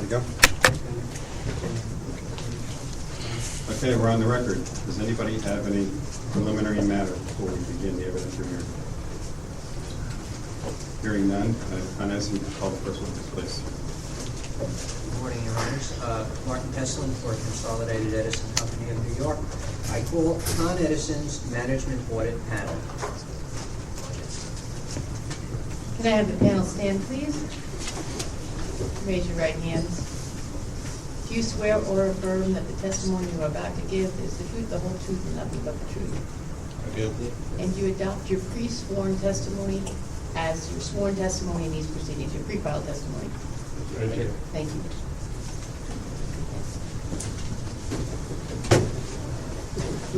you go. Okay, we're on the record. Does anybody have any preliminary matter before we begin the evidentiary hearing? Hearing none, Con Edison, call the first witness, please. Good morning, Your Honors. Martin Pesslin for Consolidated Edison Company of New York. I call Con Edison's Management Audit Panel. Can I have the panel stand, please? Raise your right hands. Do you swear or affirm that the testimony you are about to give is the truth, the whole truth, and nothing but the truth? I do. And you adopt your pre-sworn testimony as your sworn testimony in these proceedings, your pre-filed testimony? I do. Thank you.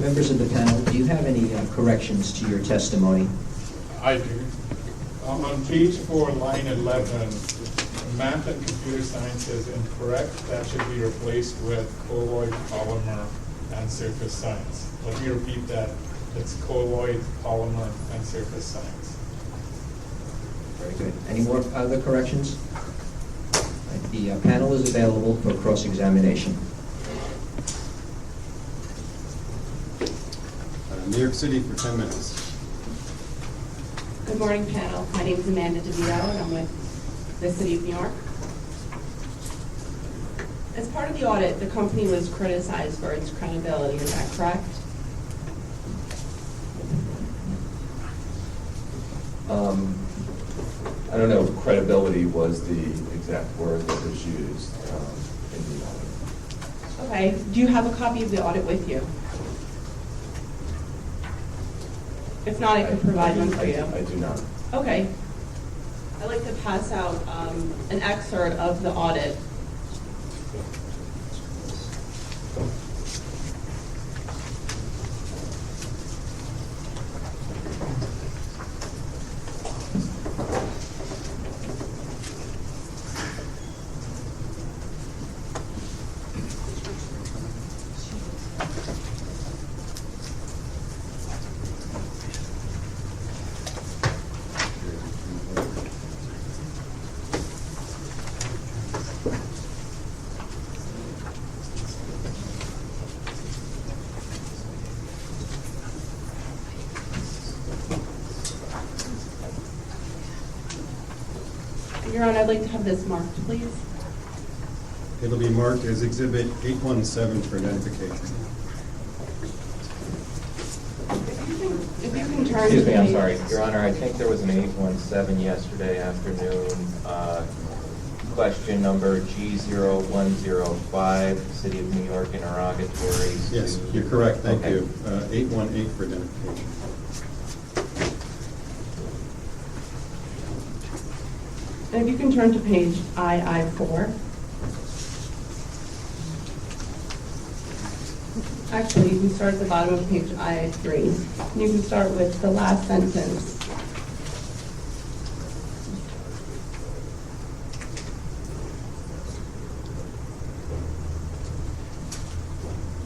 Members of the panel, do you have any corrections to your testimony? I do. On page 4, line 11, math and computer science is incorrect. That should be replaced with colloid, polymer, and surface science. Let me repeat that. It's colloid, polymer, and surface science. Very good. Any more other corrections? Right, the panel is available for cross-examination. New York City for 10 minutes. Good morning, panel. My name is Amanda DeVito, and I'm with the City of New York. As part of the audit, the company was criticized for its credibility. Is that correct? I don't know if credibility was the exact word that was used in the audit. Okay. Do you have a copy of the audit with you? If not, I could provide one for you. I do not. Okay. I'd like to pass out an excerpt of the audit. Your Honor, I'd like to have this marked, please. It'll be marked as Exhibit 817 for identification. If you can turn Excuse to me, I'm page- sorry. Your Honor, I think there was an 817 yesterday afternoon. Question number G0105, City of New York interrogatories. Yes, you're correct, thank Okay. you. 818 for identification. And if you can turn to page II4. Actually, you can start at the bottom of page II3. And you can start with the last sentence.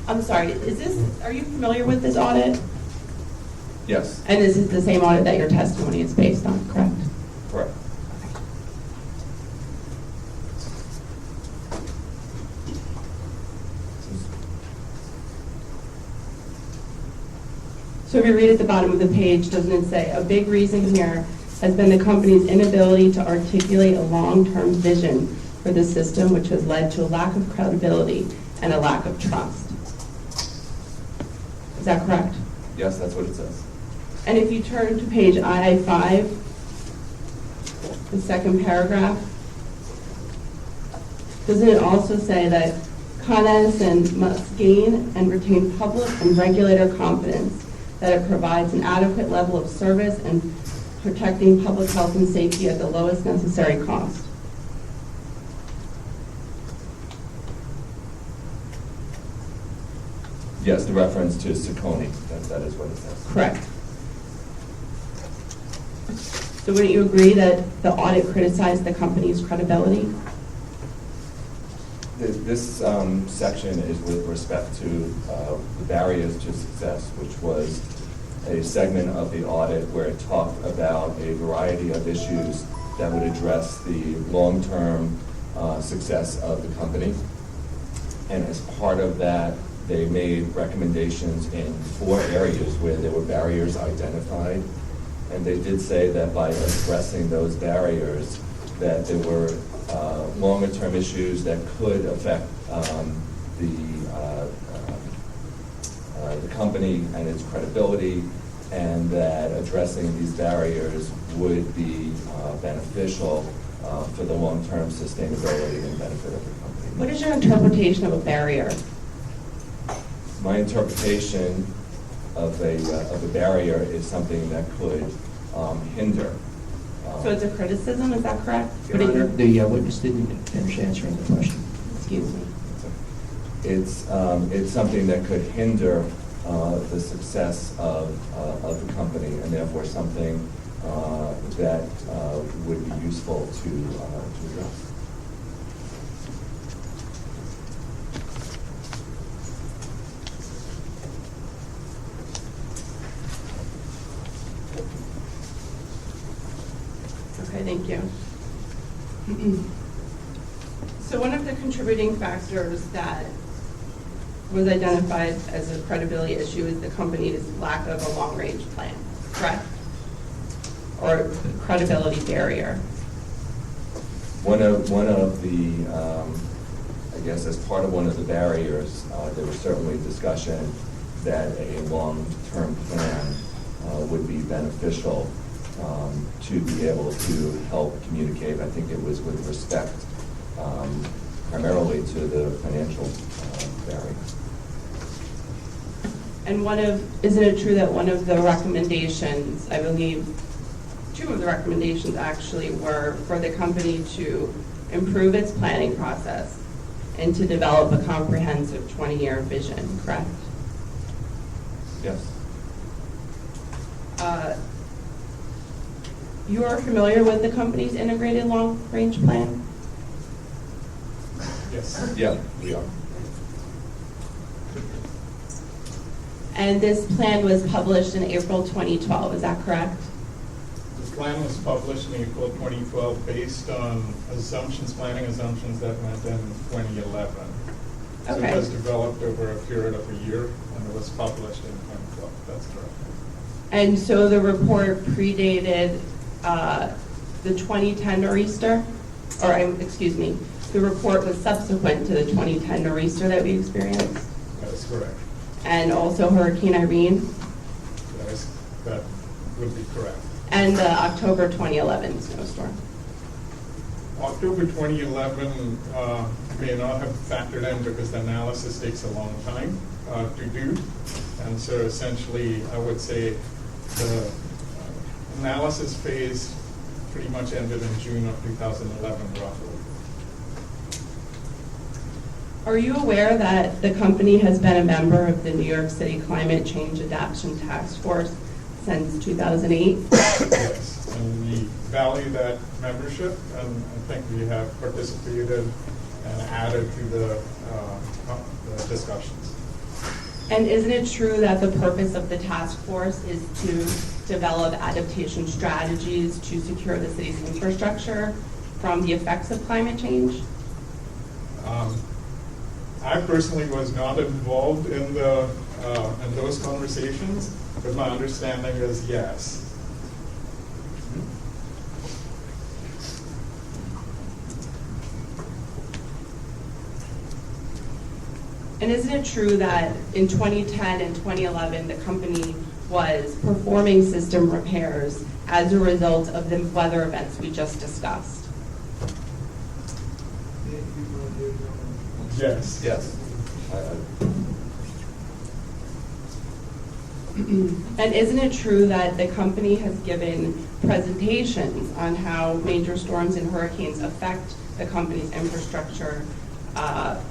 I'm sorry, are you familiar with this audit? Yes, And this is the same audit that your testimony is based on, correct? correct. So if you read at the bottom of the page, doesn't it say, a big reason here has been the company's inability to articulate a long-term vision for the system, which has led to a lack of credibility and a lack of trust. Is that correct? Yes, that's what it says. And if you turn to page II5, the second paragraph, doesn't it also say that Con Edison must gain and retain public and regulator confidence that it provides an adequate level of service and protecting public health and safety at the lowest necessary cost? Yes, the reference to Ciccone, that is what it says. Correct. So wouldn't you agree that the audit criticized the company's credibility? This section is with respect to the barriers to success, which was a segment of the audit where it talked about a variety of issues that would address the long-term success of the company. And as part of that, they made recommendations in 4 areas where there were barriers identified. And they did say that by addressing those barriers, that there were longer-term issues that could affect the company and its credibility, and that addressing these barriers would be beneficial for the long-term sustainability and benefit of the company. What is your interpretation of a barrier? My interpretation of a barrier is something that could hinder. So it's a criticism, is that correct? Your Honor, the witness didn't finish answering the question. Excuse me. It's something that could hinder the success of the company, and therefore something that would be useful to address. Okay, thank you. So one of the contributing factors that was identified as a credibility issue is the company's lack of a long-range plan, correct? Or credibility barrier. One of the, I guess as part of one of the barriers, there was certainly discussion that a long-term plan would be beneficial to be able to help communicate. I think it was with respect primarily to the financial barriers. And isn't it true that one of the recommendations, I believe, 2 of the recommendations actually were for the company to improve its planning process and to develop a comprehensive 20-year vision, correct? Yes. You are familiar with the company's integrated long-range plan? Yes. Yeah, we are. And this plan was published in April 2012, is that correct? The plan was published in April 2012 based on planning assumptions that went in 2011. So Okay. it was developed over a period of a year, and it was published in 2012. That's correct. And so the report predated the 2010 nor'easter? Or, excuse me, the report was subsequent to the 2010 nor'easter that we experienced? That is correct. And also Hurricane Irene? That would be correct. And the October 2011 snowstorm? October 2011 may not have factored in because the analysis takes a long time to do. And so essentially, I would say the analysis phase pretty much ended in June of 2011, roughly. Are you aware that the company has been a member of the New York City Climate Change Adaptation Task Force since 2008? Yes, and we value that membership, and I think we have participated and added to the discussions. And isn't it true that the purpose of the task force is to develop adaptation strategies to secure the city's infrastructure from the effects of climate change? I personally was not involved in those conversations, but my understanding is yes. And isn't it true that in 2010 and 2011, the company was performing system repairs as a result of the weather events we just discussed? Yes. Yes. And isn't it true that the company has given presentations on how major storms and hurricanes affect the company's infrastructure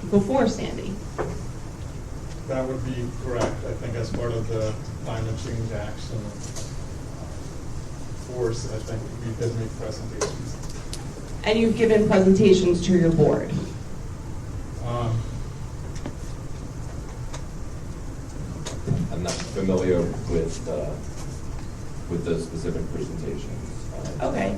before Sandy? That would be correct, I think, as part of the climate change action force. I think we did make presentations. And you've given presentations to your board? I'm not familiar with those specific presentations. Okay.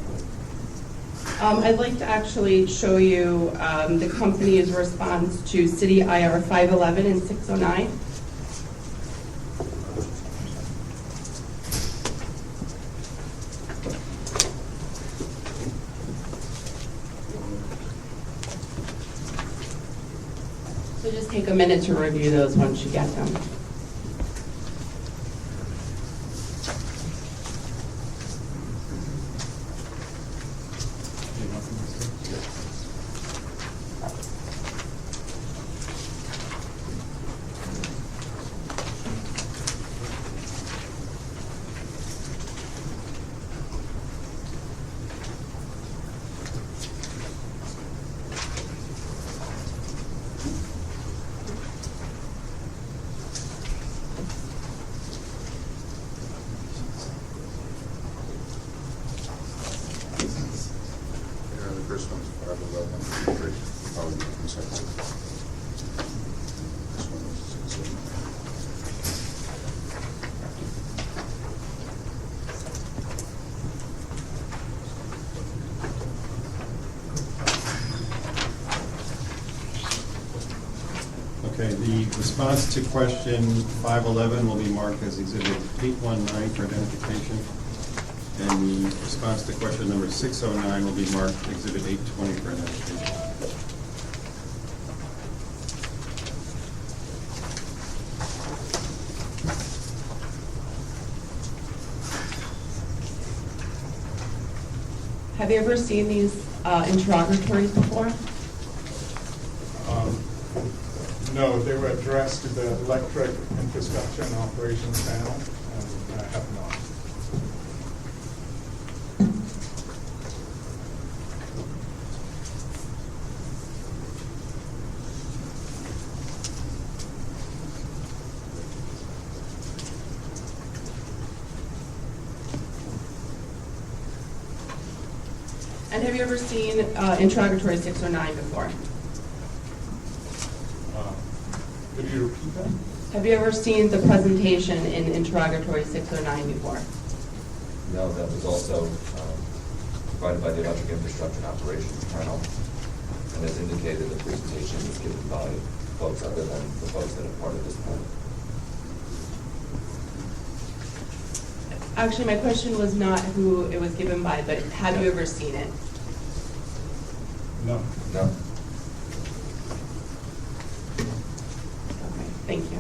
I'd like to actually show you the company's response to City IR 511 and 609. So just take a minute to review those once you get them. The first one's 511, great, probably the consecutive. This one is 609. Okay, the response to question 511 will be marked as Exhibit 819 for identification, and the response to question number 609 will be marked Exhibit 820 for identification. Have you ever seen these interrogatories before? No, they were addressed to the electric infrastructure and operations panel, and I have not. And have you ever seen interrogatory 609 before? Could you repeat that? Have you ever seen the presentation in interrogatory 609 before? No, that was also provided by the Electric Infrastructure and Operations Panel, and as indicated, the presentation was given by folks other than the folks that are part of this panel. Actually, my question was not who it was given by, but have you ever seen it? No. No. Okay, thank you.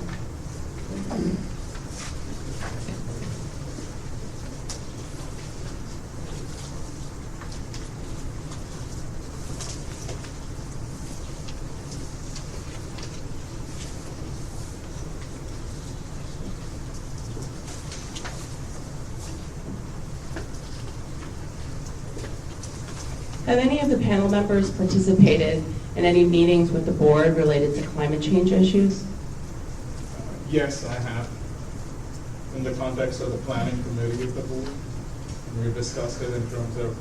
Have any of the panel members participated in any meetings with the board related to climate change issues? Yes, I have. In the context of the planning committee of the board, we discussed it in terms of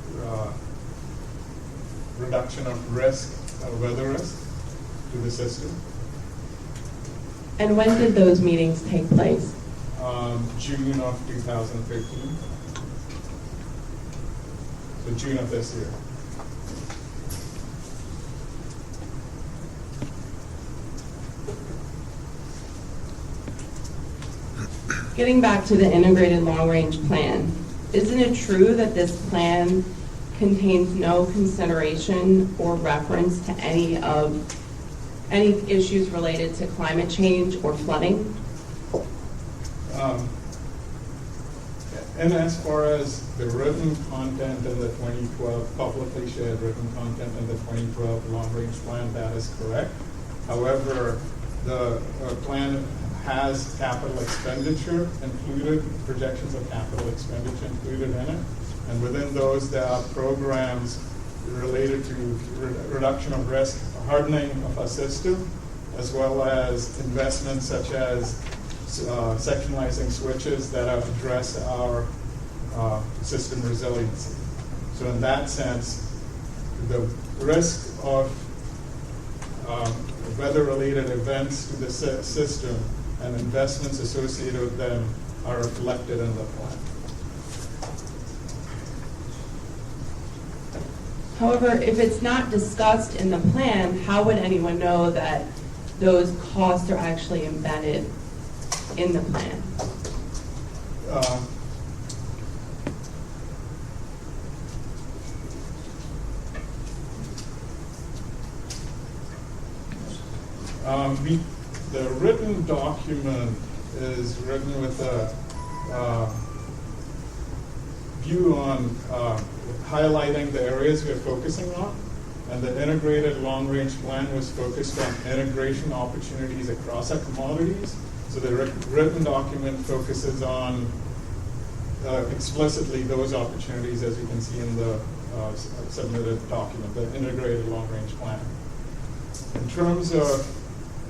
reduction of risk, weather risk to the system. And when did those meetings take place? June of 2013. So June of this year. Getting back to the integrated long-range plan, isn't it true that this plan contains no consideration or reference to any issues related to climate change or flooding? And as far as the written content in the 2012, publicly shared written content in the 2012 long-range plan, that is correct. However, the plan has capital expenditure included, projections of capital expenditure included in it. And within those, there are programs related to reduction of risk, hardening of our system, as well as investments such as sectionalizing switches that address our system resiliency. So in that sense, the risk of weather-related events to the system and investments associated with them are reflected in the plan. However, if it's not discussed in the plan, how would anyone know that those costs are actually embedded in the plan? The written document is written with a view on highlighting the areas we're focusing on. And the integrated long-range plan was focused on integration opportunities across our commodities. So the written document focuses on explicitly those opportunities, as you can see in the submitted document, the integrated long-range plan. In terms of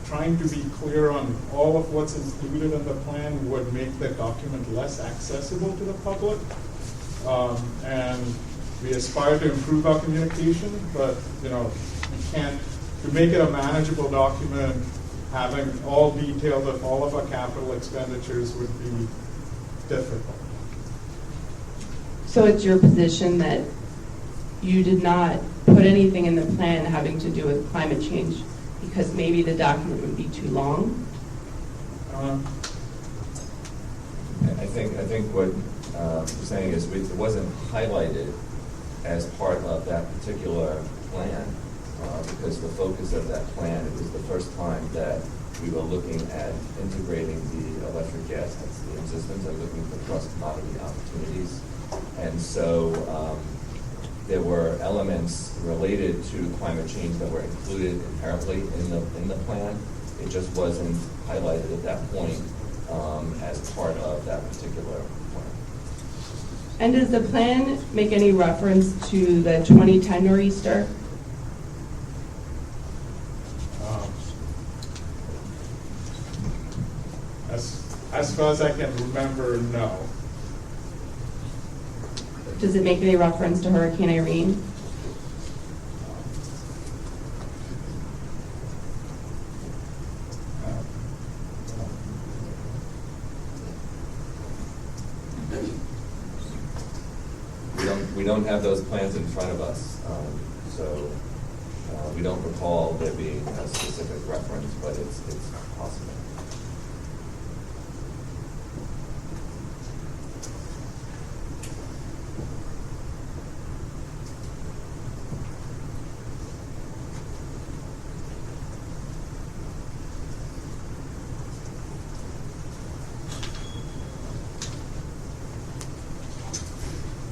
trying to be clear on all of what's included in the plan would make the document less accessible to the public. And we aspire to improve our communication, but we can't, to make it a manageable document, having all details of all of our capital expenditures would be difficult. So it's your position that you did not put anything in the plan having to do with climate change because maybe the document would be too long? I think what you're saying is it wasn't highlighted as part of that particular plan because the focus of that plan, it was the first time that we were looking at integrating the electric gas the systems and looking for cross-commodity opportunities. And so there were elements related to climate change that were included inherently in the plan. It just wasn't highlighted at that point as part of that particular plan. And does the plan make any reference to the 2010 nor'easter? As far as I can remember, no. Does it make any reference to Hurricane Irene? We don't have those plans in front of us, so we don't recall there being a specific reference, but it's possible.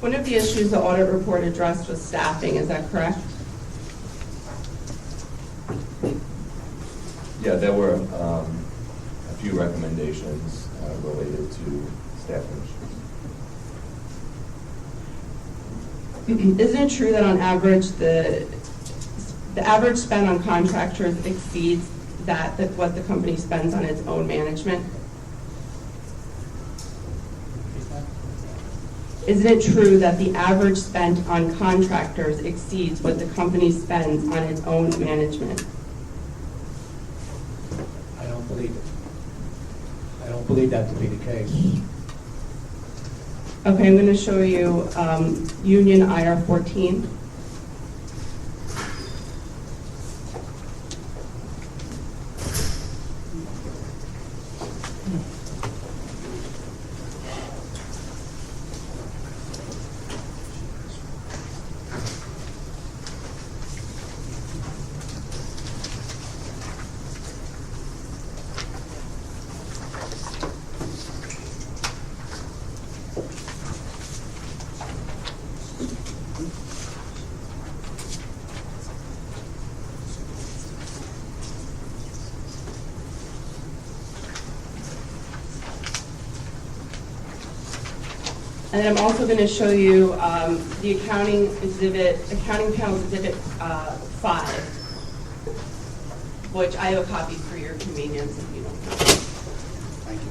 One of the issues the audit report addressed was staffing, is that correct? Yeah, there were a few recommendations related to staffing issues. Isn't it true that on average the average spend on contractors exceeds what the company spends on its own management? Isn't it true that the average spent on contractors exceeds what the company spends on its own management? I don't believe it. I don't believe that to be the case. Okay, I'm going to show you Union IR 14. And then I'm also going to show you the accounting panel exhibit 5, which I have a copy for your convenience if you don't have it. Thank you.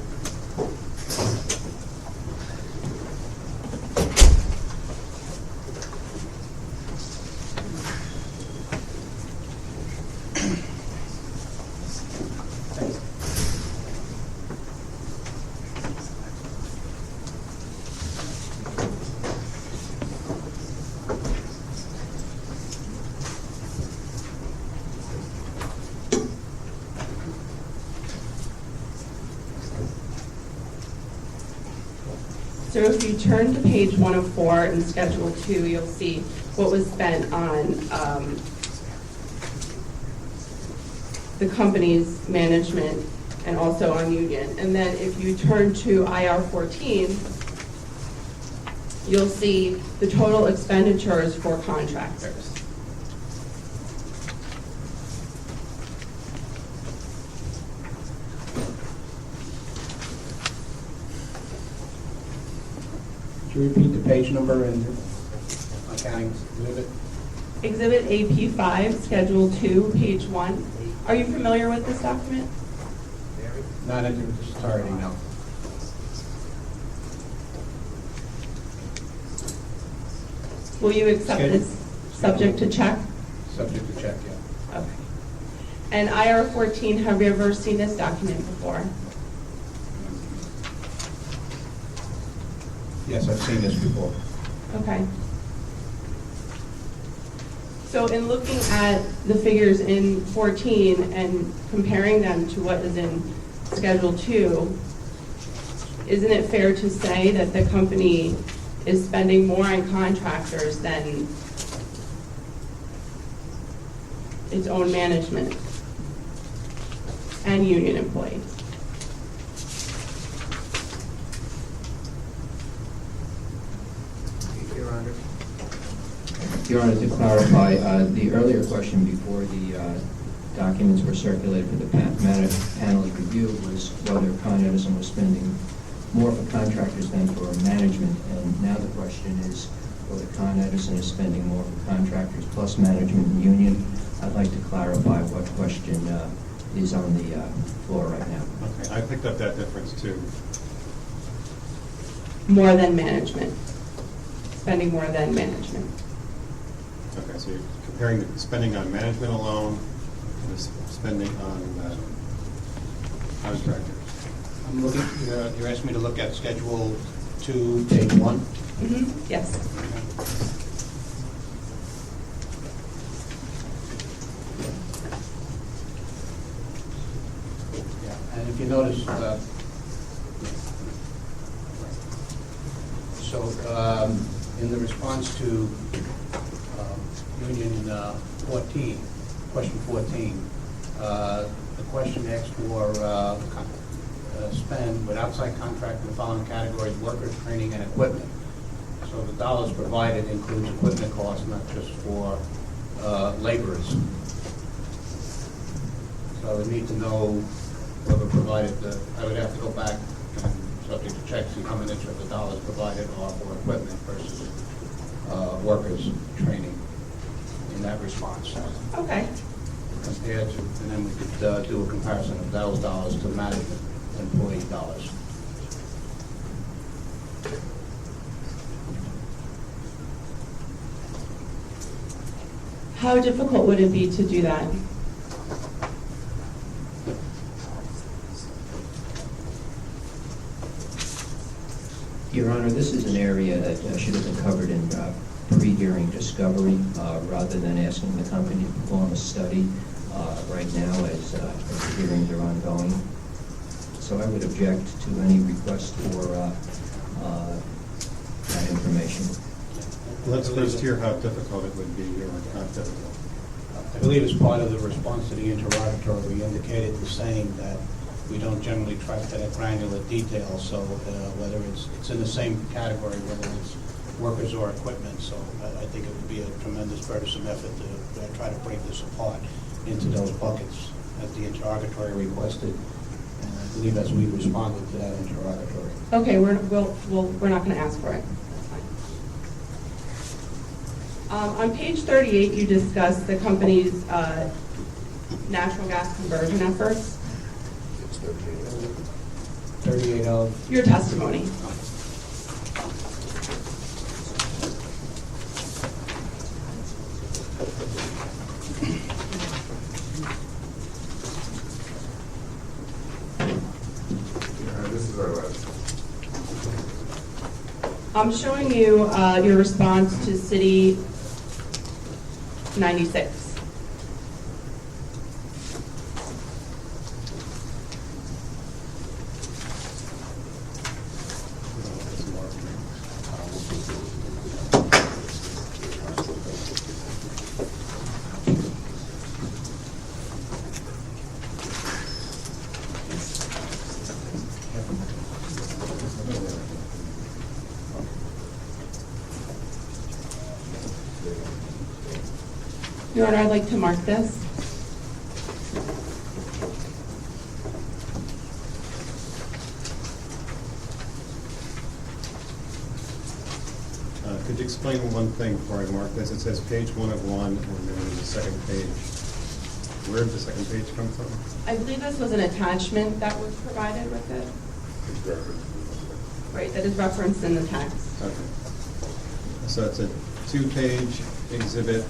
So if you turn to page 104 in Schedule 2, you'll see what was spent on the company's management and also on union. And then if you turn to IR 14, you'll see the total expenditures for contractors. Could you repeat the page number and accounting exhibit? Exhibit AP5, Schedule 2, page 1. Are you familiar with this document? Not into its entirety, no. Will you accept Schedule. this subject to check? Subject to check, yeah. Okay. And IR 14, have you ever seen this document before? Yes, I've seen this before. Okay. So in looking at the figures in 14 and comparing them to what is in Schedule 2, isn't it fair to say that the company is spending more on contractors than its own management and union employees? Your Honor. Your Honor, to clarify, the earlier question before the documents were circulated for the panel's review was whether Con Edison was spending more for contractors than for management, and now the question is whether Con Edison is spending more for contractors plus management and union. I'd like to clarify what question is on the floor right now. Okay, I picked up that difference too. More than management. Spending more than management. Okay, so you're comparing the spending on management alone and the spending on contractors. I'm looking, you're asking me to look at Schedule 2, page 1? Yes. Yeah, and if you notice, in the response to Union 14, question 14, the question asked for spend with outside contract in the following categories: workers, training, and equipment. So the dollars provided includes equipment costs, not just for laborers. So I would need to know whoever provided I would have to go back and subject to check, see how much of the dollars provided are for equipment versus workers' training in that response. Okay. Compared to, and then we could do a comparison of those dollars to management employee dollars. How difficult would it be to do that? Your Honor, this is an area that should have been covered in pre-hearing discovery rather than asking the company to perform a study right now as the hearings are ongoing. So I would object to any request for that information. Let's first hear how difficult it would be or not difficult. I believe as part of the response to the interrogatory, we indicated the same, that we don't generally track that granular detail, so whether it's in the same category, whether it's workers or equipment, so I think it would be a tremendous burdensome effort to try to break this apart into those buckets as the interrogatory requested, and I believe as we responded to that interrogatory. Okay, we're not going to ask for it. That's fine. On page 38, you discuss the company's natural gas conversion efforts. 38 of? Your testimony. This is our last. I'm showing you your response to City 96. Your Honor, I'd like to mark this. Could you explain one thing before I mark this? It says page 1 of 1, and then there's a second page. Where did the second page come from? I believe this was an attachment that was provided with it. It's referenced. Right, that is referenced in the text. Okay. So it's a 2-page exhibit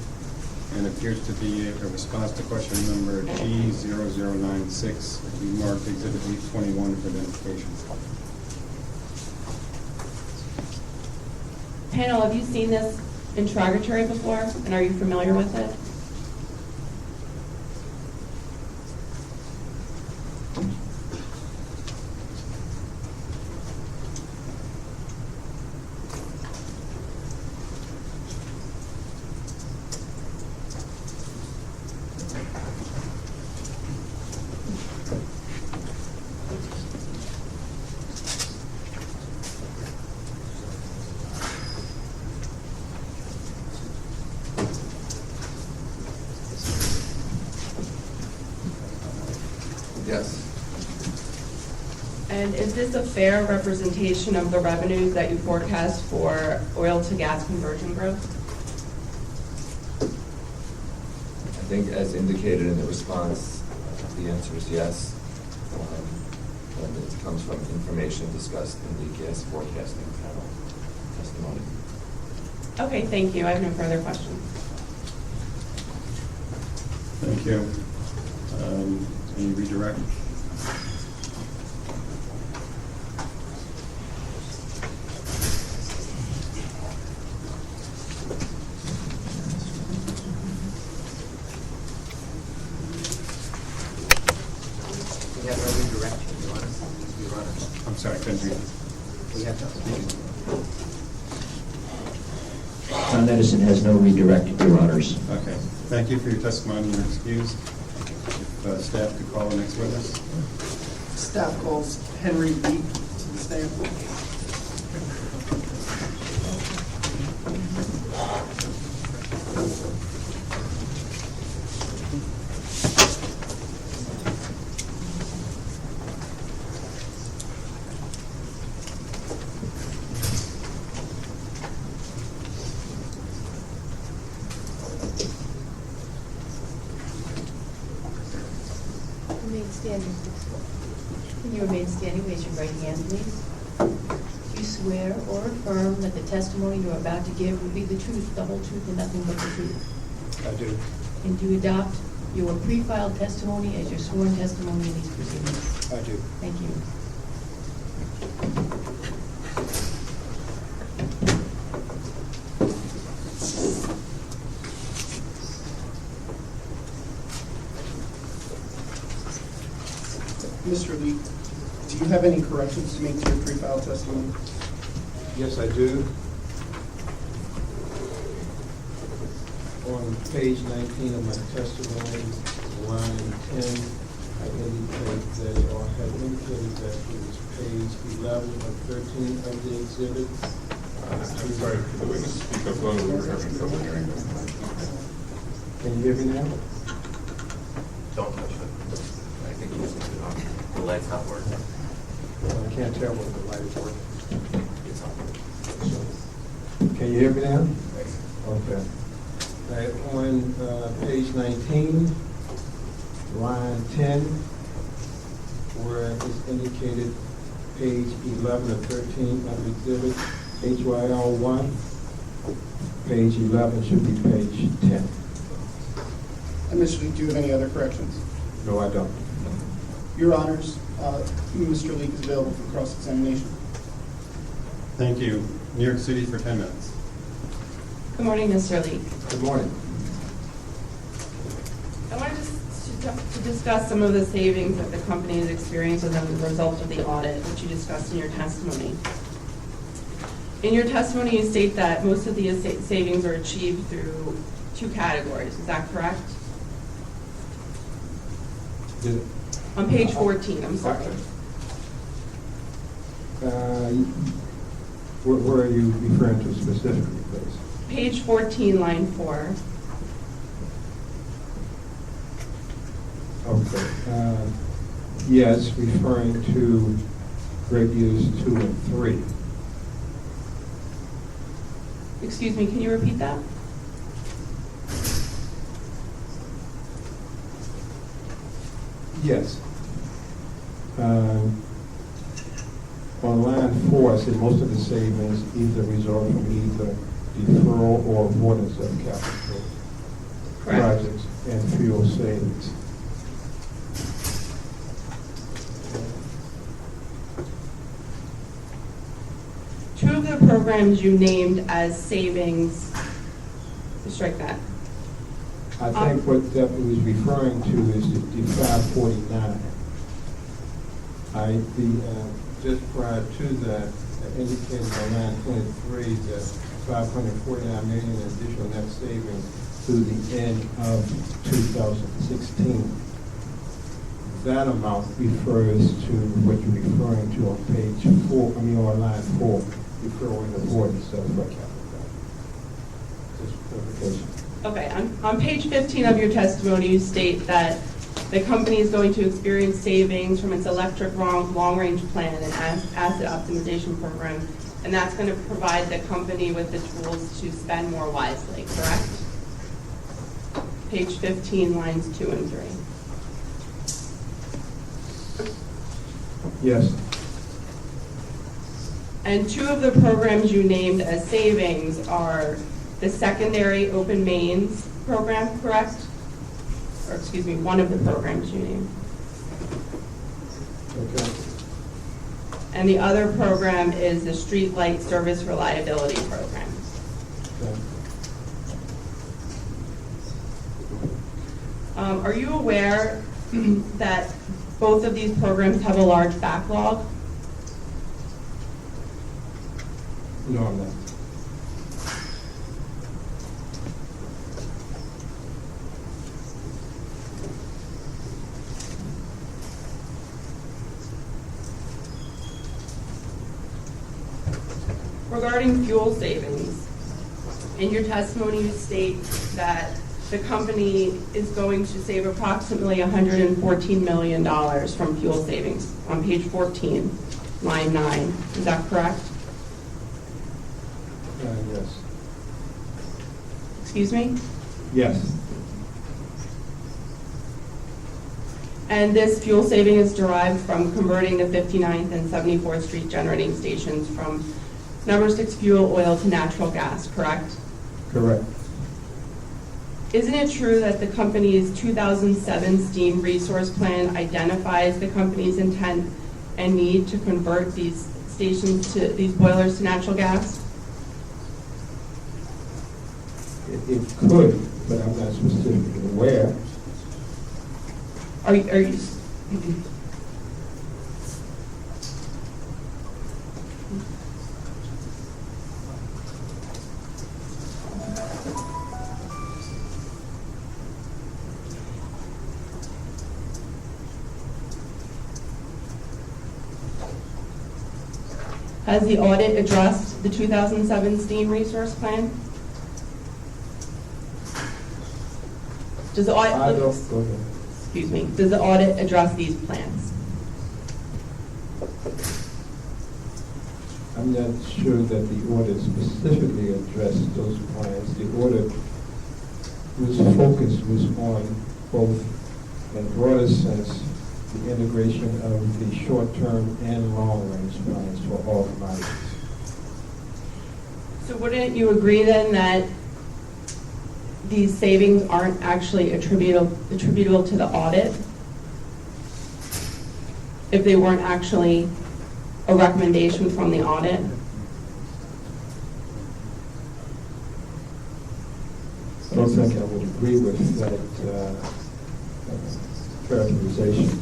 and appears to be a response to question number G0096. We marked exhibit 821 for identification. Panel, have you seen this interrogatory before, and are you familiar with it? Yes. And is this a fair representation of the revenues that you forecast for oil to gas conversion growth? I think as indicated in the response, the answer is yes. And it comes from information discussed in the gas forecasting panel testimony. Okay, thank you. I have no further questions. Thank you. Any redirect? We have no redirection, Your Honor. Your Honor. I'm sorry, I couldn't hear you. We have no. Con Edison has no redirect, Your Honors. Okay. Thank you for your testimony and your excuse. If staff could call the next witness. Staff calls Henry Lee to the stand. Remain standing, please. Can you remain standing? Raise your right hand, please. Do you swear or affirm that the testimony you're about to give will be the truth, the whole truth, and nothing but the truth? I do. And do you adopt your pre-filed testimony as your sworn testimony in these proceedings? I do. Thank you. Mr. Lee, do you have any corrections to make to your pre-filed testimony? Yes, I do. On page 19 of my testimony, line 10, I indicate that, or had indicated that it was page 11 of 13 of the exhibit. I'm sorry, could the witness speak up a little? We're having trouble hearing them. Can you hear me now? Don't touch it. I think the light's not working. I can't tell whether the light is working. It's on. Can you hear me now? Okay. On page 19, line 10, where it's indicated page 11 of 13 of exhibit HYL 1, page 11 should be page 10. And Mr. Lee, do you have any other corrections? No, I don't. Your Honors, Mr. Lee is available for cross-examination. Thank you. New York City for 10 minutes. Good morning, Mr. Lee. Good morning. I wanted to discuss some of the savings that the company has experienced as a result of the audit, which you discussed in your testimony. In your testimony, you state that most of the savings are achieved through 2 categories. Is that correct? On page 14, I'm sorry. Where are you referring to specifically, please? Page 14, line 4. Okay. Yes, referring to grade years 2 and 3. Excuse me, can you repeat that? Yes. On line 4, I said most of the savings either result from either deferral or avoidance of capital projects and fuel savings. Two of the programs you named as savings, strike that. I think what that was referring to is the 549. Just prior to that, I indicated on line 23 that 549 million in additional net savings through the end of 2016. That amount refers to what you're referring to on page 4, on line 4, deferral and avoidance of capital. Just clarification. Okay, on page 15 of your testimony, you state that the company is going to experience savings from its electric long-range plan and asset optimization program, and that's going to provide the company with the tools to spend more wisely, correct? Page 15, lines 2 and 3. Yes. And two of the programs you named as savings are the secondary open mains program, correct? Or excuse me, one of the programs you named. Okay. And the other program is the street light service reliability program. Okay. Are you aware that both of these programs have a large backlog? No, I'm not. Regarding fuel savings, in your testimony you state that the company is going to save approximately $114 million from fuel savings on page 14, line 9. Is that correct? Yes. Excuse me? Yes. And this fuel saving is derived from converting the 59th and 74th Street generating stations from number 6 fuel oil to natural gas, correct? Correct. Isn't it true that the company's 2007 steam resource plan identifies the company's intent and need to convert these stations to these boilers to natural gas? It could, but I'm not specifically aware. Are you Has the audit addressed the 2007 steam resource plan? Does the audit, I don't, go ahead. excuse me, does the audit address these plans? I'm not sure that the audit specifically addressed those plans. The audit was on both, in a broader sense, the integration of the short-term and long-range plans for all commodities. So wouldn't you agree then that these savings aren't actually attributable to the audit if they weren't actually a recommendation from the audit? I don't think I would agree with that characterization.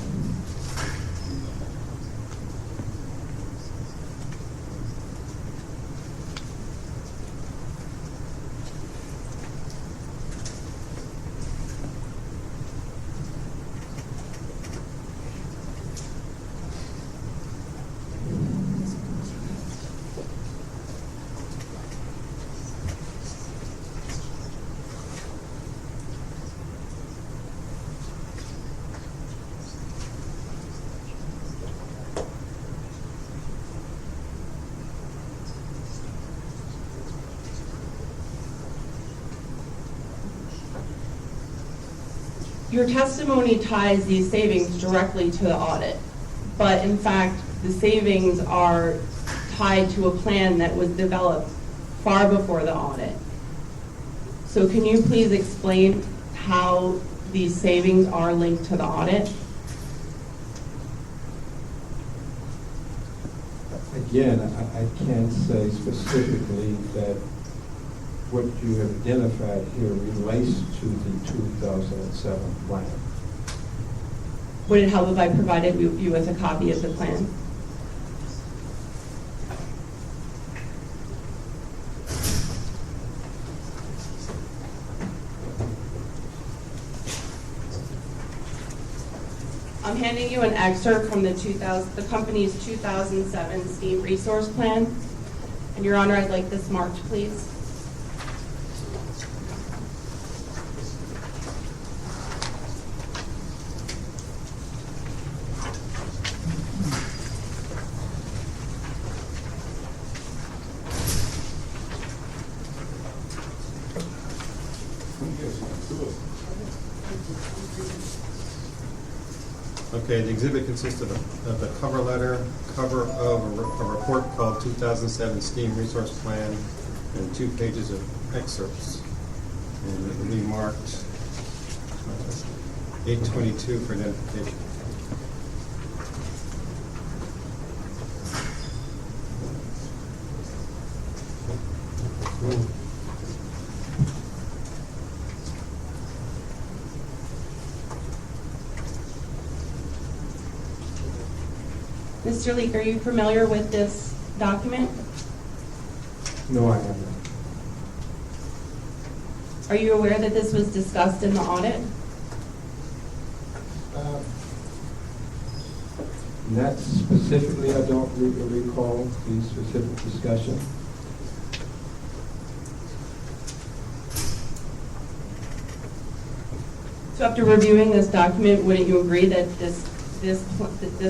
Your testimony ties these savings directly to the audit, but in fact, the savings are tied to a plan that was developed far before the audit. So can you please explain how these savings are linked to the audit? Again, I can't say specifically that what you have identified here relates to the 2007 plan. Would it help if I provided you with a copy of the plan? I'm handing you an excerpt from the company's 2007 steam resource plan. And Your Honor, I'd like this marked, please. Okay, the exhibit consists of a cover letter, cover of a report called 2007 Steam Resource Plan, and 2 pages of excerpts. And it will be marked 822 for identification. Mr. Leek, are you familiar with this document? No, I have not. Are you aware that this was discussed in the audit? Not specifically, I don't recall the specific discussion. So after reviewing this document, wouldn't you agree that this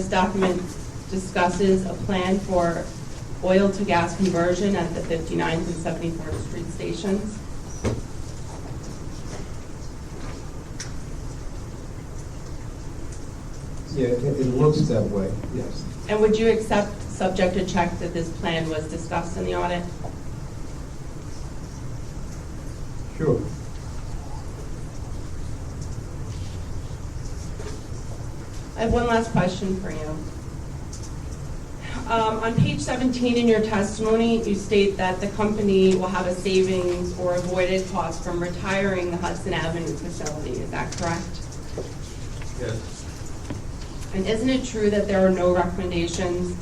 document discusses a plan for oil to gas conversion at the 59th and 74th Street stations? Yeah, it looks that way, yes. And would you accept, subject to check, that this plan was discussed in the audit? Sure. I have one last question for you. On page 17 in your testimony, you state that the company will have a savings or avoided cost from retiring the Hudson Avenue facility. Is that correct? Yes. And isn't it true that there are no recommendations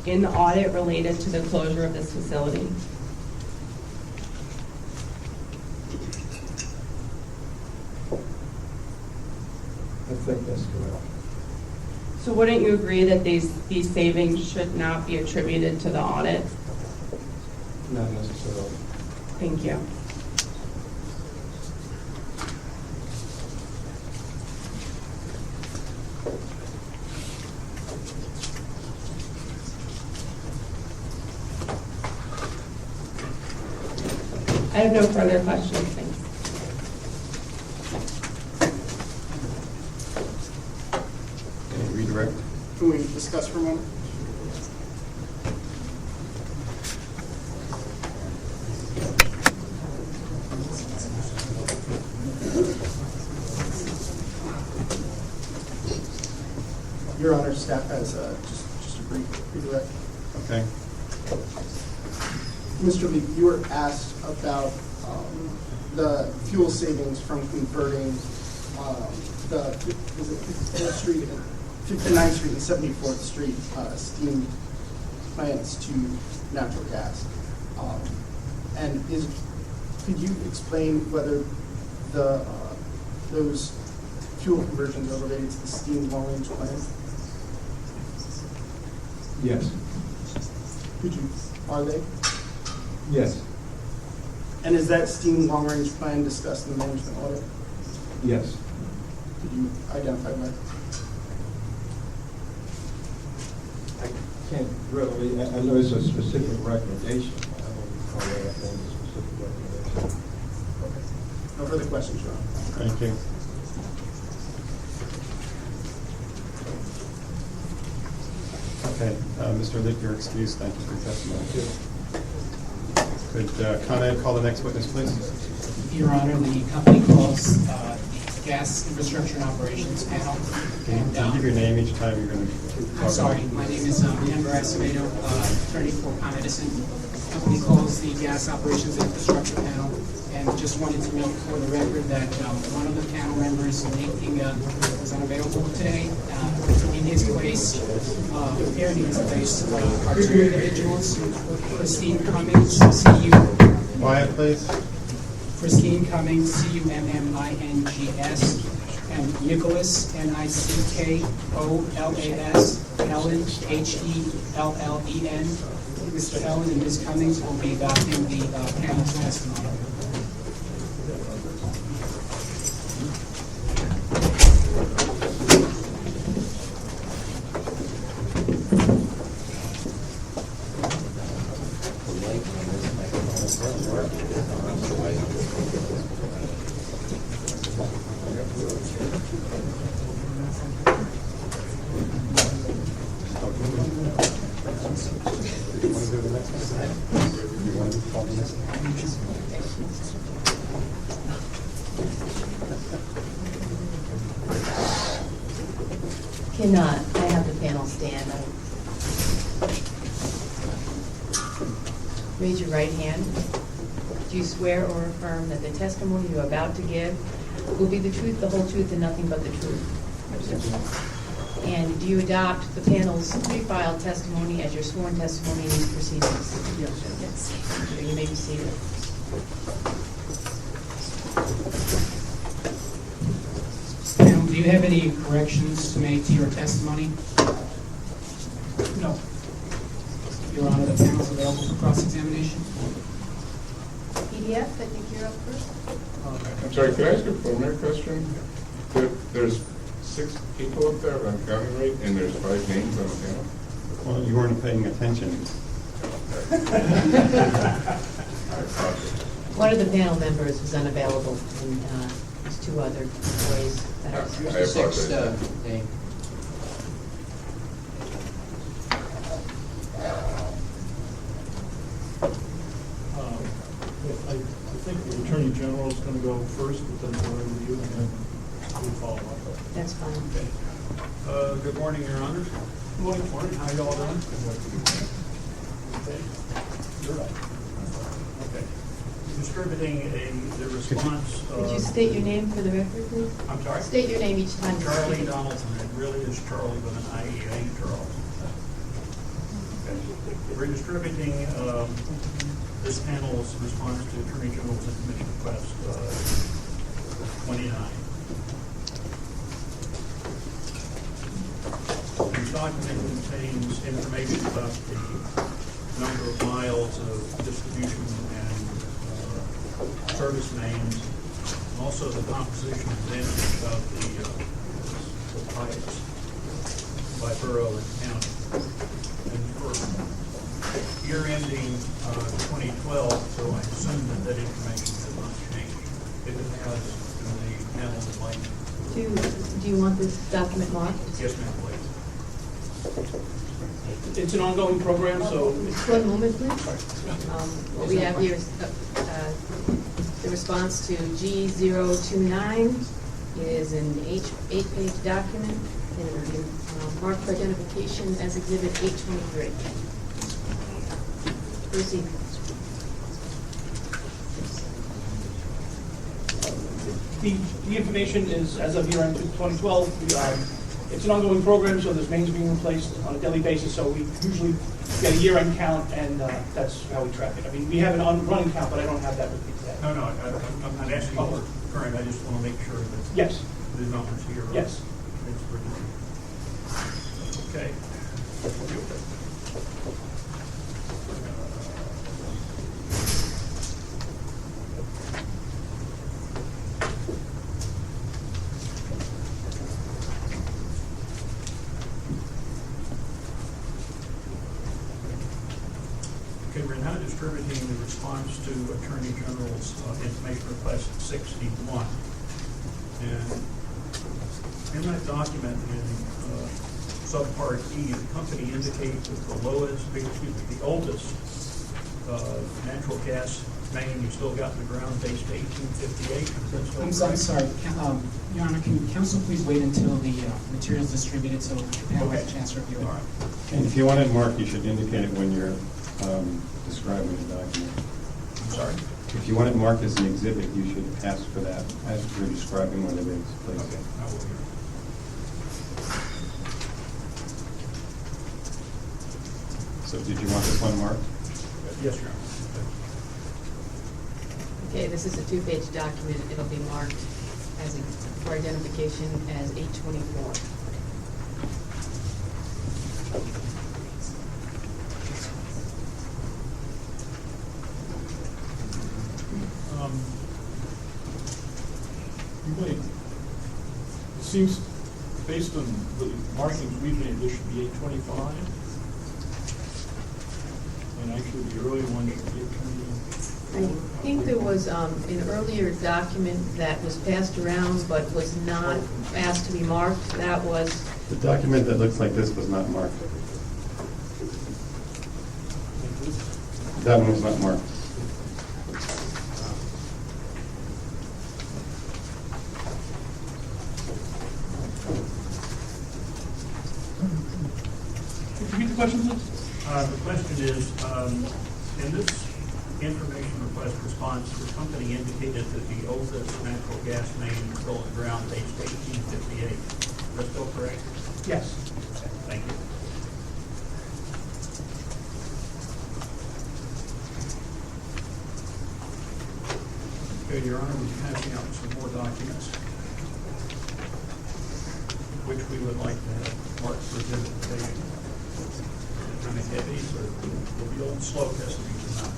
in the audit related to the closure of this facility? I think that's correct. So wouldn't you agree that these savings should not be attributed to the audit? Not necessarily. Thank you. I have no further questions, thanks. Any redirect? Can we discuss for a moment? Your Honor, staff has just a brief redirect. Okay. Mr. Lee, you were asked about the fuel savings from converting the 59th Street and 74th Street steam plants to natural gas. And could you explain whether those fuel conversions are related to the steam long-range plan? Yes. Are they? Yes. And is that steam long-range plan discussed in the management audit? Yes. Could you identify that? I can't really, I know it's a specific recommendation. I don't recall that as a specific recommendation. Okay. No further questions, Your Honor. Thank you. Okay, Mr. Lick, you're excused. Thank you for your testimony. Could Con Ed call the next witness, please? Your Honor, the company calls the Gas Infrastructure and Operations Panel. Can you give your name each time you're going to talk? I'm sorry, my name is Amber Acevedo, attorney for Con Edison. The company calls the Gas Operations and Infrastructure Panel, and just wanted to note for the record that one of the panel members, Nate Kinga, is unavailable today. In his place, are two individuals, Christine Cummings, C.U. Quiet, please. Christine Cummings, C-U-M-M-I-N-G-S, and Nicholas, N-I-C-K-O-L-A-S, Ellen, H-E-L-L-E-N. Mr. Ellen and Ms. Cummings will be adopting the panel's testimony. Cannot. I have the panel stand. Raise your right hand. Do you swear or affirm that the testimony you're about to give will be the truth, the whole truth, and nothing but the truth? And do you adopt the panel's pre-filed testimony as your sworn testimony in these proceedings? Yes. You may be seated. Panel, do you have any corrections to make to your testimony? No. Your Honor, the panel is available for cross-examination. PDF, I think you're up first. I'm sorry, could I ask a preliminary question? There's 6 people up there, if I'm counting right, and there's 5 names on the panel? Well, you weren't paying attention. One of the panel members was unavailable, and there's 2 other employees that are. I apologize. Name. I think the Attorney General is going to go first, but then we'll review and then we'll follow up. That's fine. Okay. Good morning, Your Honors. Good morning. How you all doing? Okay. You're right. Okay. Distributing the response. Could you state your name for the record, please? I'm sorry? State your name each time. Charlie Donaldson. It really is Charlie with an I-E-A, Charles. Okay. We're distributing this panel's response to Attorney General's information request 29. This document contains information about the number of miles of distribution and service names, and also the composition and vintage of the pipes by borough and county. And for year ending 2012, so I assume that information should not change. If it has, then the panel would like. Do you want this document marked? Yes, ma'am, please. It's an ongoing program, so. One moment, please. What we have here is the response to G029 is an 8-page document and marked for identification as Exhibit 823. Proceed. The information is, as of year end 2012, it's an ongoing program, so there's mains being replaced on a daily basis, so we usually get a year-end count, and that's how we track it. I mean, we have an on-running count, but I don't have that with me today. No, I'm not asking for current, I just want to make sure that. Yes. The numbers here. Yes. Okay. Okay, we're now distributing the response to Attorney General's information request 61. And in that document, in subpart E, the company indicates that the oldest natural gas main you still got in the ground dates to 1858. Is that still I'm correct? sorry, Your Honor, can counsel please wait until the material is distributed so the panel has a chance to review it? And if you want it marked, you should indicate it when you're describing the document. I'm sorry? If you want it marked as an exhibit, you should ask for that as you're describing what it is, please. Okay, I will hear. So did you want this one marked? Yes, Your Honor. Okay, this is a two-page document. It'll be marked as for identification as 824. It seems, based on the markings we've made, this should be 825. And actually, the earlier one should be 828. I think there was an earlier document that was passed around but was not asked to be marked. That was, The document that looks like this was not marked. That one was not marked. Repeat the question, please. The question is, in this information request response, the company indicated that the oldest natural gas main still in the ground dates to 1858. Is that still correct? Yes. Thank you. Okay, Your Honor, we're passing out some more documents, which we would like to have marked for identification. Kind of heavy, so we'll be on slow testing tonight.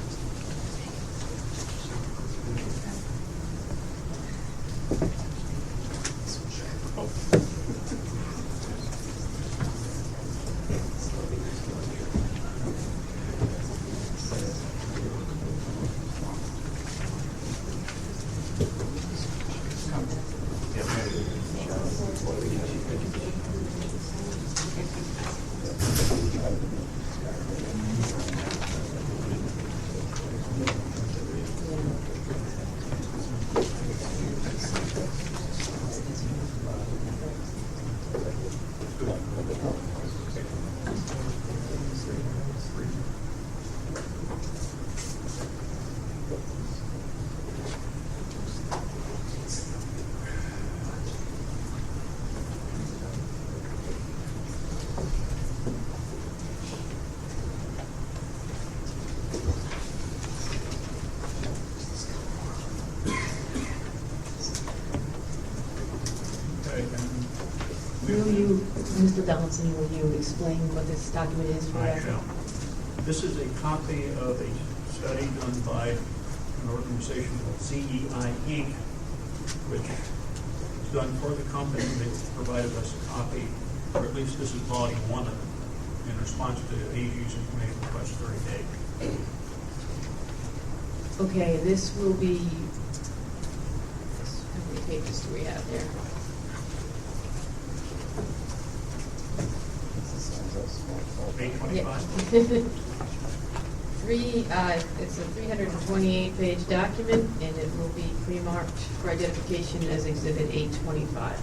will you, Mr. Donaldson, will you explain what this document is for I us? shall. This is a copy of a study done by an organization called CEI Inc., which is done for the company. They provided us a copy, or at least this is volume one of it, in response to AG's information request 30A. Okay, this will be, how many pages do we have there? Yeah. It's a 328-page document, and it will be pre-marked for identification as Exhibit 825.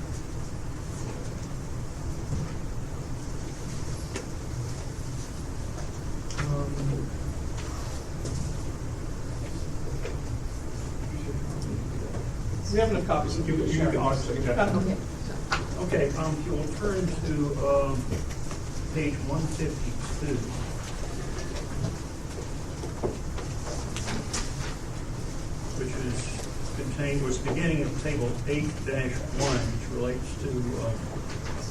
We have enough copies. You can also, Okay. Okay, you will turn to page 152. Which is contained, was beginning of table 8-1, which relates to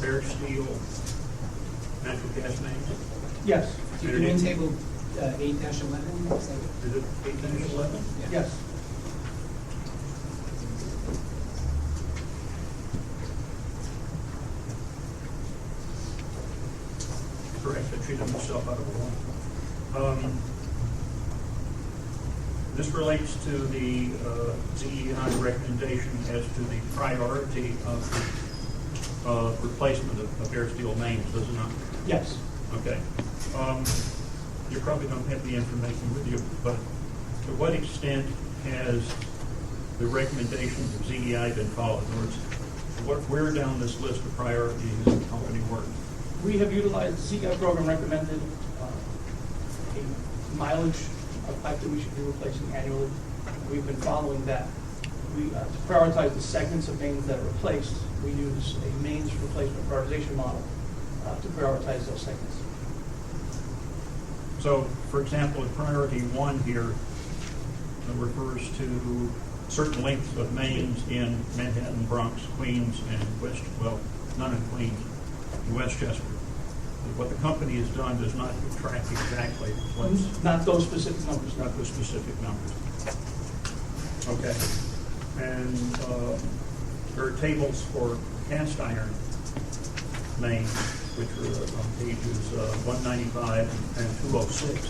bare steel natural gas mains. Yes. Do you mean table 8-11? Is it 8-11? Yes. Correct, I treated myself out of one. This relates to the ZEI recommendation as to the priority of the replacement of bare steel mains, does it not? Yes. Okay. You probably don't have the information with you, but to what extent has the recommendations of ZEI been followed? In other words, where down this list of priorities has the company worked? We have utilized the CEI program recommended a mileage of pipe that we should be replacing annually. We've been following that. We, to prioritize the segments of mains that are replaced, we use a mains replacement prioritization model to prioritize those segments. So, for example, in priority 1 here refers to certain lengths of mains in Manhattan, Bronx, Queens, and none in Queens, and Westchester. What the company has done does not track exactly what's... Not those specific numbers. Not those specific numbers. Okay. And there are tables for cast iron mains, which are on pages 195 and 206.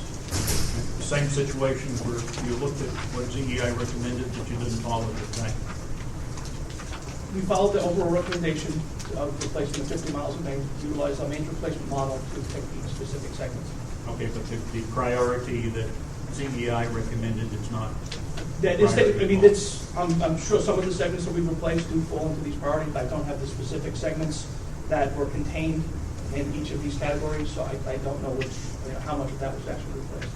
Same situation where you looked at what ZEI recommended, but you didn't follow it exactly. We followed the overall recommendation of replacing the 50 miles of main, utilize a mains replacement model to pick the specific segments. Okay, but the priority that ZEI recommended is not... That is, I mean, I'm sure some of the segments that we've replaced do fall into these priorities. I don't have the specific segments that were contained in each of these categories, so I don't know how much of that was actually replaced.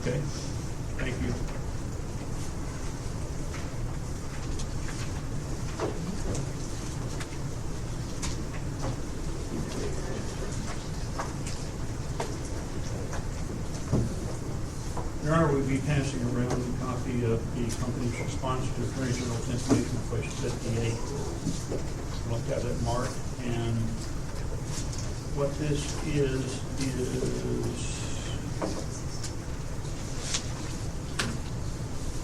Okay, thank you. Your Honor, we'll be passing around a copy of the company's response to Attorney General's information question 58. Look at it, Mark, and what this is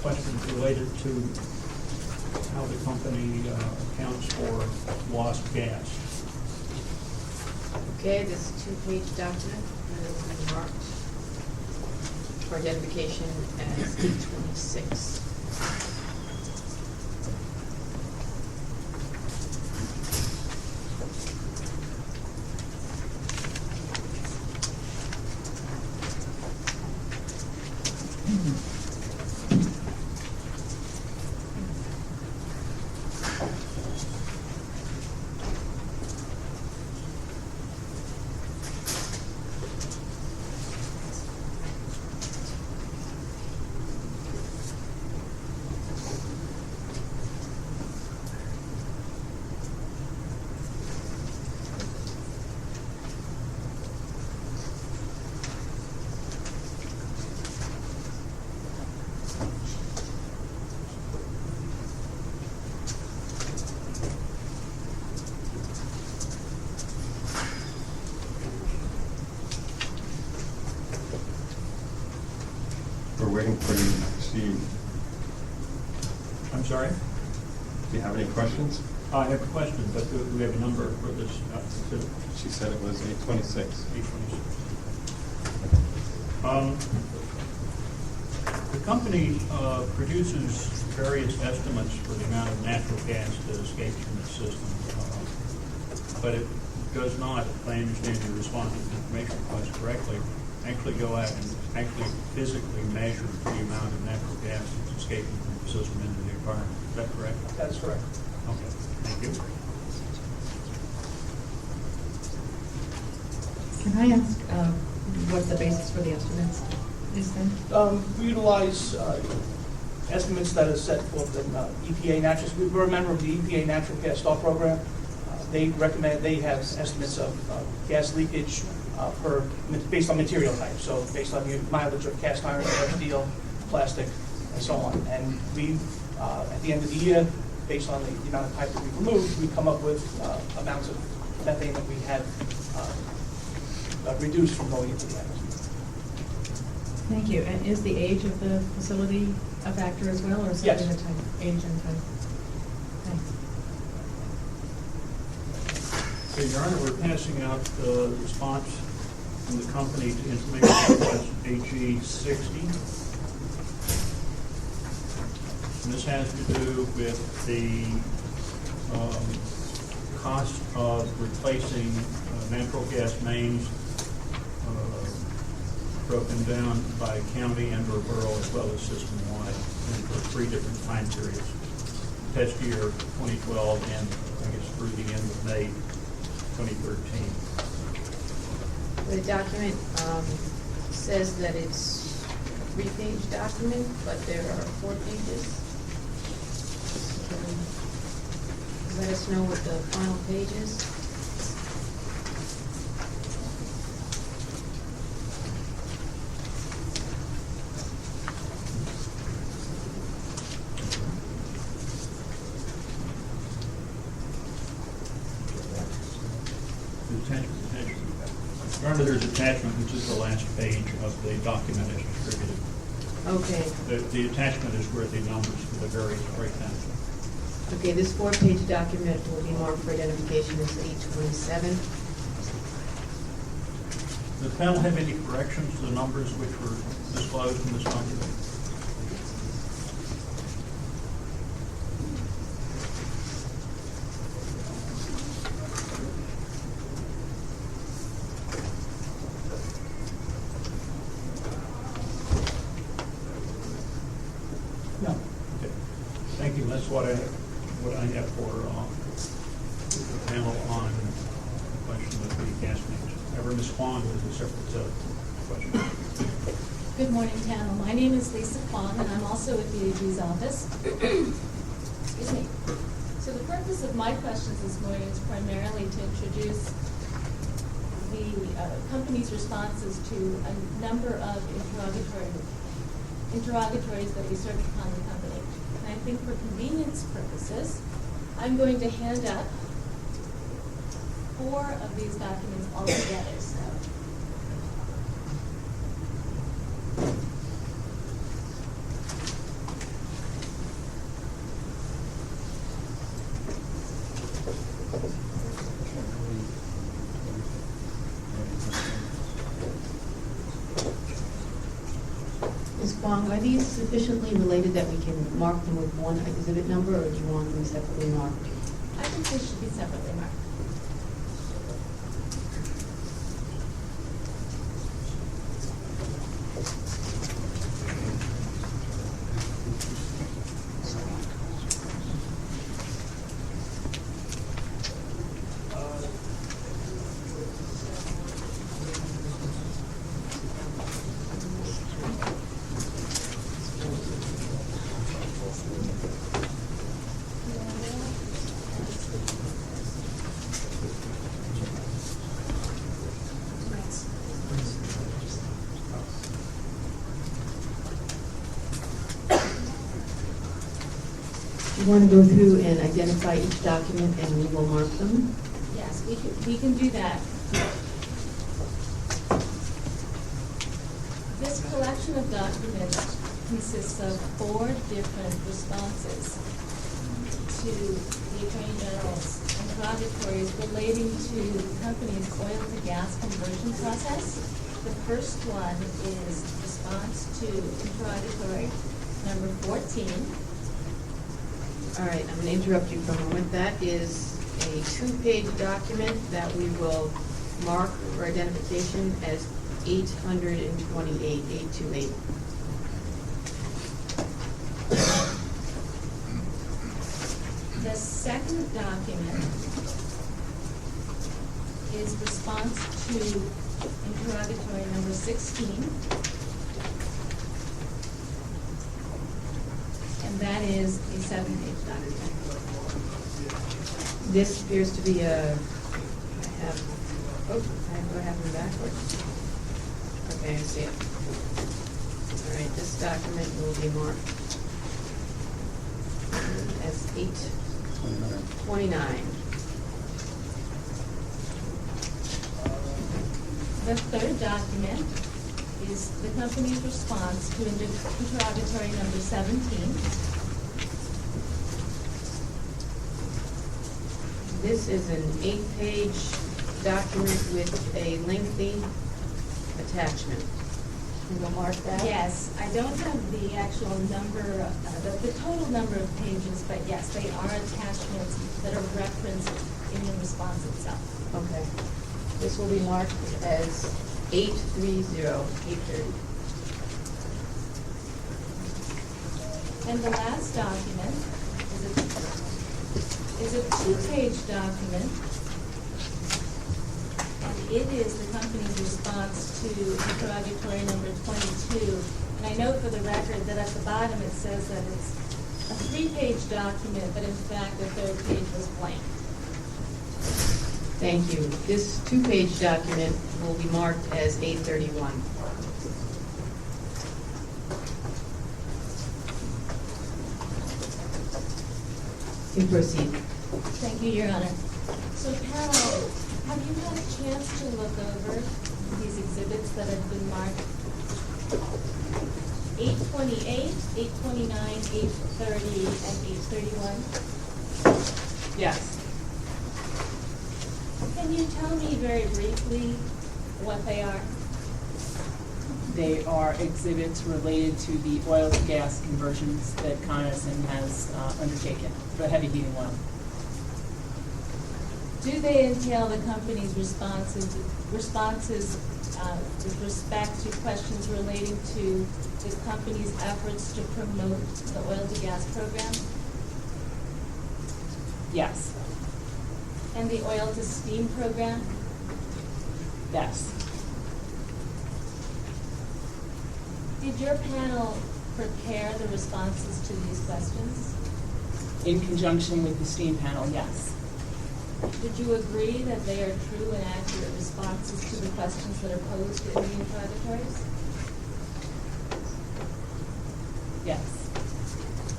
questions related to how the company accounts for lost gas. Okay, this 2-page document that has been marked for identification as 826. We're waiting for you, Steve. I'm sorry? Do you have any questions? I have a question, but do we have a number for this? She said it was 826. 826. The company produces various estimates for the amount of natural gas that escapes from the system, but it does not, if I understand your response to the information request correctly, actually go out and actually physically measure the amount of natural gas that's escaping from the system into the environment. Is that correct? That's correct. Okay, thank you. Can I ask what the basis for the estimates is then? We utilize estimates that are set forth in EPA natural. We're a member of the EPA Natural Gas Start Program. They have estimates of gas leakage based on material type. So based on the mileage of cast iron, steel, plastic, and so on. And we, at the end of the year, based on the amount of pipe that we've removed, we come up with amounts of methane that we had reduced from going into the atmosphere. Thank you. And is the age of the facility a factor as well, or is Yes. it the type, age and type? Thanks. Okay, Your Honor, we're passing out the response from the company to information request AG 60. And this has to do with the cost of replacing natural gas mains broken down by county and or borough as well as system-wide and for 3 different time periods. Test year 2012 and I guess through the end of May 2013. The document says that it's a 3-page document, but there are 4 pages. Let us know what the final page is. There's attachment, which is the last page of the document as distributed. Okay. The attachment is where the numbers for the various breakdown. Okay, this 4-page document will be marked for identification as 827. Does the panel have any corrections to the numbers which were disclosed in this document? No. Okay. Thank you. That's what I have for the panel on the question of the gas mains. However, Ms. Kwan has a separate question. Good morning, panel. My name is Lisa Kwan, and I'm also with the AG's office. Excuse me. So the purpose of my questions this morning is primarily to introduce the company's responses to a number of interrogatories that we served upon the company. And I think for convenience purposes, I'm going to hand up 4 of these documents all together. So. Ms. Kwong, are these sufficiently related that we can mark them with one exhibit number, or do you want them separately marked? I think they should be separately marked. You want to go through and identify each document and we will mark them? Yes, we can do that. This collection of documents consists of 4 different responses to the Attorney General's interrogatories relating to the company's oil to gas conversion process. The first one is response to interrogatory number 14. All right, I'm going to interrupt you for a moment. That is a 2-page document that we will mark for identification as 828, 828. The second document is response to interrogatory number 16. And that is a 7-page document. This appears to be do I have them backwards? Okay, I see it. All right, this document will be marked as 829. The third document is the company's response to interrogatory number 17. This is an 8-page document with a lengthy attachment. You will mark that? Yes, I don't have the actual number, the total number of pages, but yes, they are attachments that are referenced in the response itself. Okay. This will be marked as 830. And the last document is a two-page document, and it is the company's response to interrogatory number 22. And I note for the record that at the bottom it says that it's a three-page document, but in fact the third page was blank. Thank you. This two-page document will be marked as 831. You proceed. Thank you, Your Honor. So panel, have you had a chance to look over these exhibits that have been marked 828, 829, 830, and 831? Yes. Can you tell me very briefly what they are? They are exhibits related to the oil to gas conversions that Con Edison has undertaken for heavy heating oil. Do they entail the company's responses with respect to questions relating to the company's efforts to promote the oil to gas program? Yes. And the oil to steam program? Yes. Did your panel prepare the responses to these questions? In conjunction with the steam panel, yes. Did you agree that they are true and accurate responses to the questions that are posed in the interrogatories? Yes.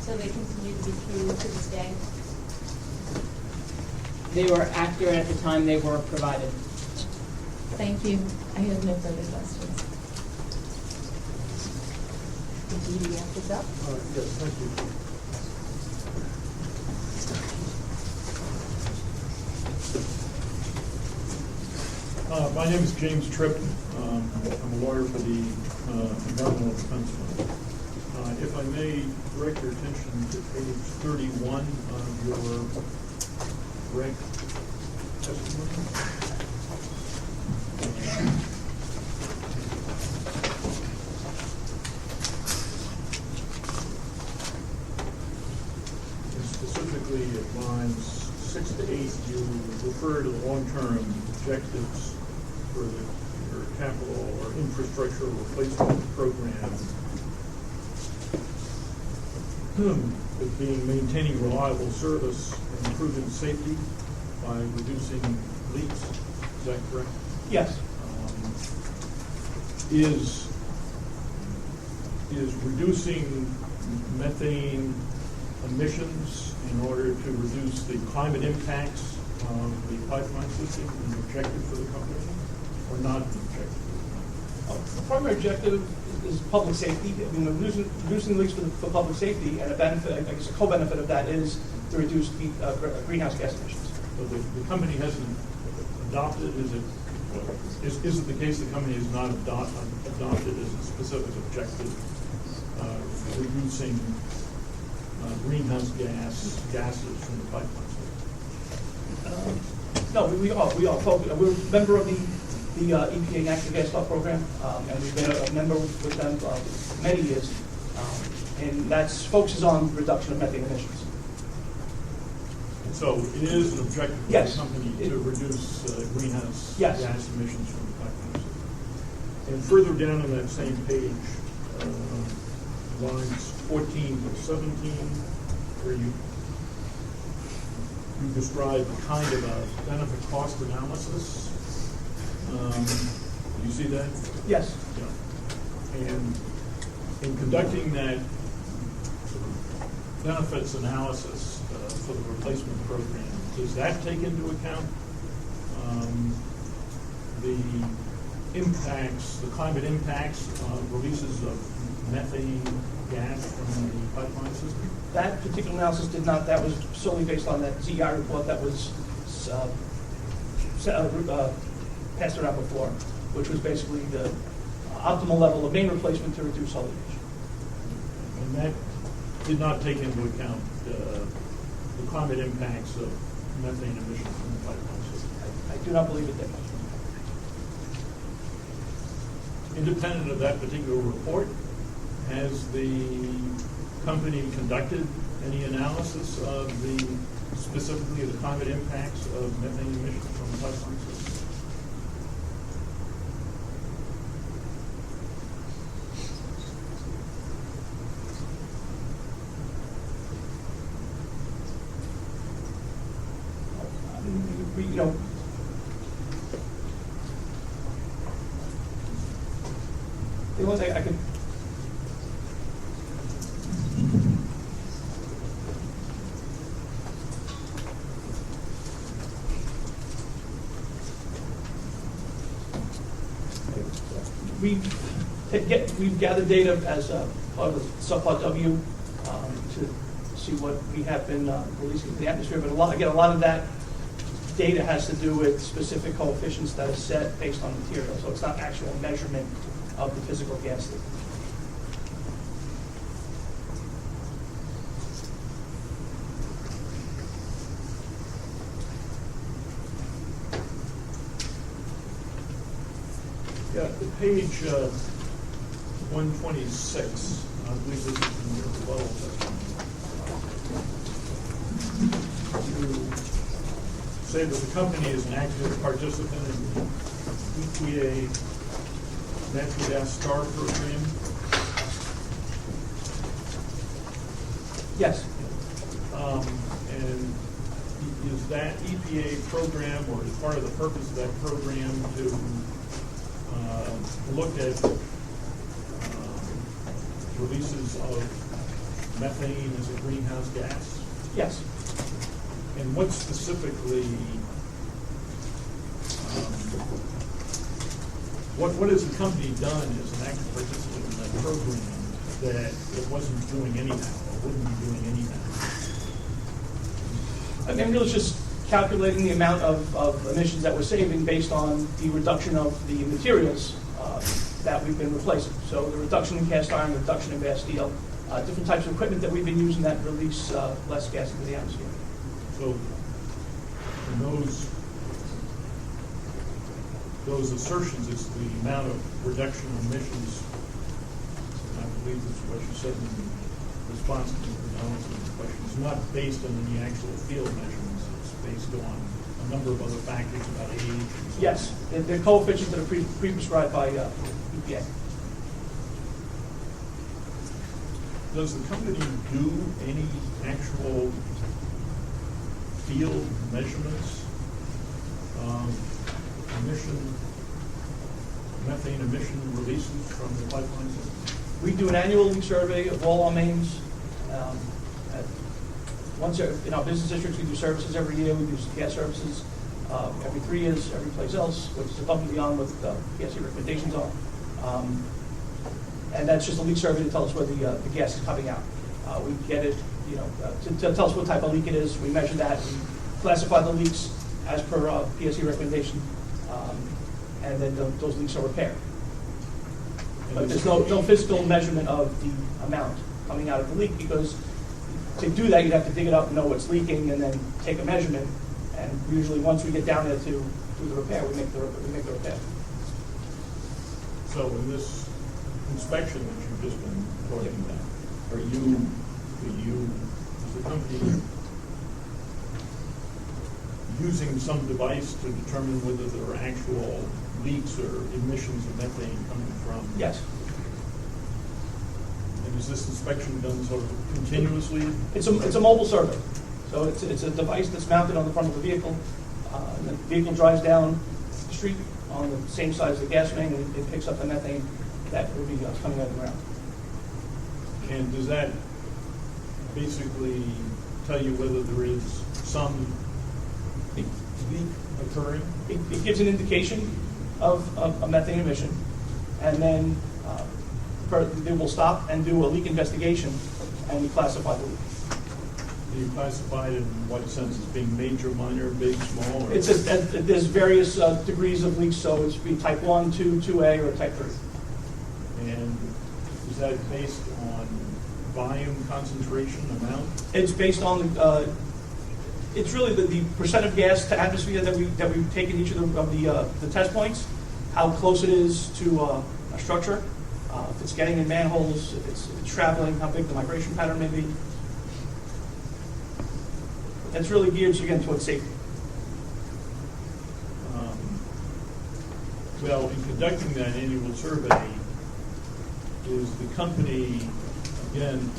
So they continue to be true to this day? They were accurate at the time they were provided. Thank you. I have no further questions. Continue to wrap this up. Yes, thank you. My name is James Tripp. I'm a lawyer for the Environmental Defense Fund. If I may direct your attention to page 31 of your reg testimony. And specifically at lines 6 to 8, you refer to the long-term objectives for your capital or infrastructure replacement program. It being maintaining reliable service and improving safety by reducing leaks. Is that correct? Yes. Is reducing methane emissions in order to reduce the climate impacts of the pipeline system an objective for the company, or not an objective? The primary objective is public safety. I mean, reducing leaks for public safety, and a benefit, I guess a co-benefit of that is to reduce greenhouse gas emissions. So the company hasn't adopted, is it the case the company has not adopted as a specific objective reducing greenhouse gases from the pipeline system? No, we all focus. We're a member of the EPA Natural Gas Law Program, and we've been a member with them for many years, and that focuses on reduction of methane emissions. So it is an objective for Yes. the company to reduce greenhouse Yes. gas emissions from the pipeline system. And further down on that same page, lines 14 to 17, where you describe a kind of a benefit cost analysis. You see that? Yes. Yeah. And in conducting that benefits analysis for the replacement program, does that take into account the impacts, the climate impacts of releases of methane gas from the pipeline system? That particular analysis did not. That was solely based on that ZEI report that was passed around before, which was basically the optimal level of main replacement to reduce solid emission. And that did not take into account the climate impacts of methane emissions from the pipeline system? I do not believe it did. Independent of that particular report, has the company conducted any analysis of specifically the climate impacts of methane emissions from the pipeline system? You know, the only thing I could. We've gathered data as part of subplot W to see what we have been releasing to the atmosphere, but a lot of that data has to do with specific coefficients that are set based on material, so it's not actual measurement of the physical gas leak. Yeah, page 126, I believe this is in your rebuttal testimony. You say that the company is an active participant in the EPA natural gas STAR program. Yes. And is that EPA program, or is part of the purpose of that program to look at releases of methane as a greenhouse gas? Yes. And what specifically, what has the company done as an active participant in that program that it wasn't doing anyhow, or wouldn't be doing anyhow? I mean, really just calculating the amount of emissions that we're saving based on the reduction of the materials that we've been replacing. So the reduction in cast iron, the reduction in gas steel, different types of equipment that we've been using that release less gas into the atmosphere. So, in those assertions, it's the amount of reduction in emissions. I believe that's what you said in response to the question. It's not based on any actual field measurements. It's based on a number of other factors about age. And so yes, they're coefficients that are pre-prescribed by EPA. Does the company do any actual field measurements, methane emission releases from the pipeline system? We do an annual leak survey of all our mains. Once in our business districts, we do services every year. We do gas services every 3 years, every place else, which is above and beyond what the PSC recommendations are. And that's just a leak survey to tell us where the gas is coming out. We get it, to tell us what type of leak it is. We measure that. We classify the leaks as per PSC recommendation, and then those leaks are repaired. But there's no physical measurement of the amount coming out of the leak, because to do that, you'd have to dig it up and know what's leaking, and then take a measurement. And usually, once we get down there to do the repair, we make the repair. So in this inspection that you've just been talking about, is the company using some device to determine whether there are actual leaks or emissions of methane coming from? Yes. And is this inspection done sort of continuously? It's a mobile survey. So it's a device that's mounted on the front of the vehicle. And the vehicle drives down the street on the same side as the gas main, and it picks up the methane that would be coming out of the ground. And does that basically tell you whether there is some leak occurring? It gives an indication of a methane emission, and then they will stop and do a leak investigation, and we classify the leak. You classify it in what sense? As being major, minor, big, small? Or? There's various degrees of leaks, so it's be type 1, 2, 2A, or type 3. And is that based on volume, concentration, amount? It's based on It's really the percent of gas to atmosphere that we've taken each of the test points, how close it is to a structure, if it's getting in manholes, if it's traveling, how big the migration pattern may be. That's really geared, again, towards safety. Well, in conducting that annual survey, is the company, again,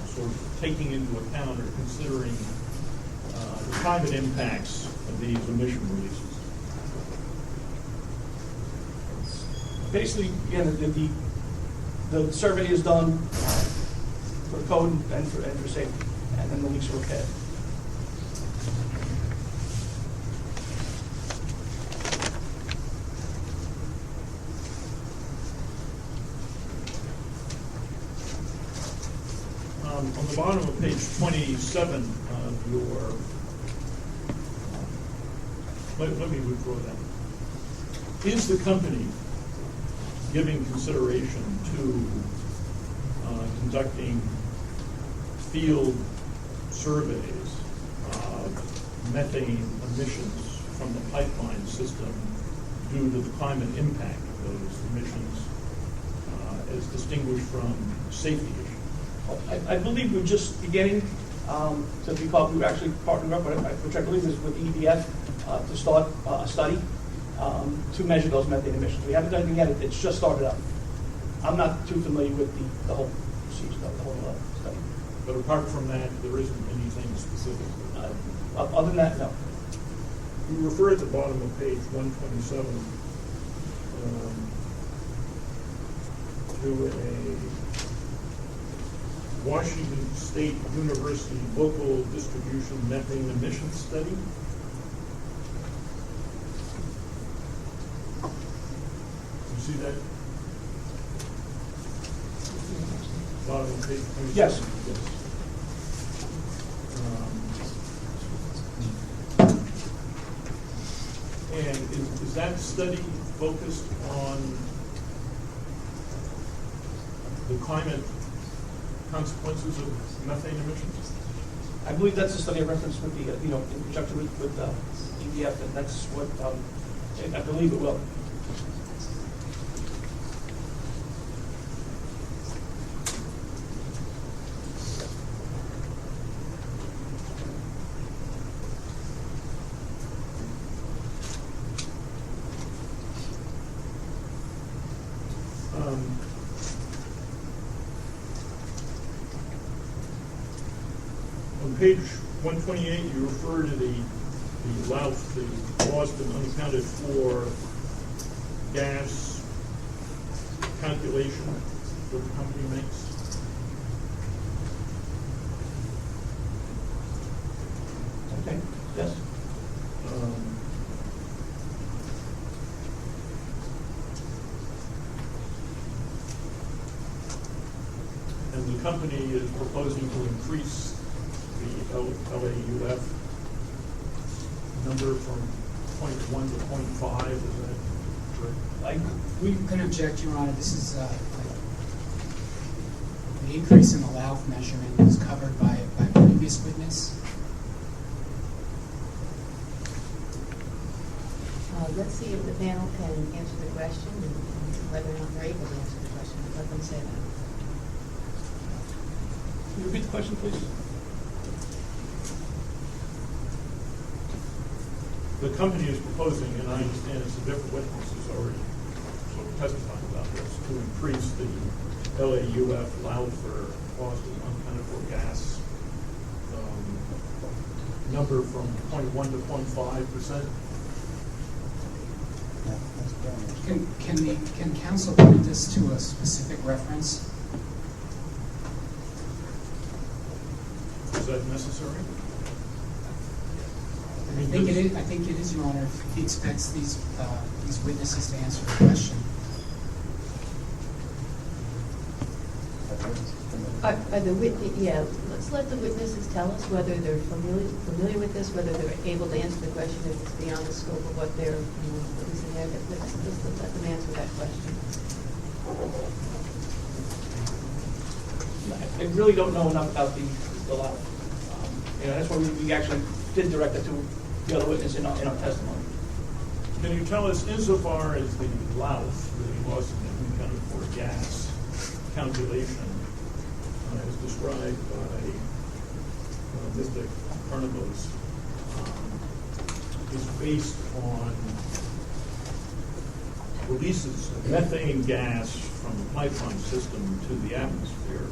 sort of taking into account or considering the climate impacts of these emission releases? Basically, again, the survey is done for code and for safety, and then the leaks are repaired. On the bottom of page 27 of your, let me withdraw that. Is the company giving consideration to conducting field surveys of methane emissions from the pipeline system due to the climate impact of those emissions as distinguished from safety issues? I believe we're just beginning to be called. We were actually partnering up, which I believe is with EDF, to start a study to measure those methane emissions. We haven't done anything yet. It's just started up. I'm not too familiar with the whole procedure, the whole study. But apart from that, there isn't anything specific. Other than that, no. You refer at the bottom of page 127 to a Washington State University local distribution methane emissions study. You see that? Bottom of page 27. Yes. And is that study focused on the climate consequences of methane emissions? I believe that's a study of reference with the, in conjunction with EDF, and that's what I believe it will. On page 128, you refer to the lost and unaccounted for gas calculation that the company makes. Okay, yes. And the company is proposing to increase the LAUF number from 0.1 to 0.5, is that correct? We can object, Your Honor. This is the increase in the LAUF measurement was covered by a previous witness. Let's see if the panel can answer the question and whether or not they're able to answer the question. Let them say that. Can you repeat the question, please? The company is proposing, and I understand it's a different witness who's already sort of testified about this, to increase the LAUF allowed for lost and unaccounted for gas number from 0.1 to 0.5%. Can counsel point us to a specific reference? Is that necessary? I think it is, Your Honor. If he expects these witnesses to answer the question. Let's let the witnesses tell us whether they're familiar with this, whether they're able to answer the question if it's beyond the scope of what they're, what is in there. Let's let them answer that question. I really don't know enough about the law. That's why we actually did direct it to the other witness in our testimony. Can you tell us, insofar as the LOUF, the loss of accounted for gas calculation, as described by Mr. Carnivos, is based on releases of methane gas from the pipeline system to the atmosphere?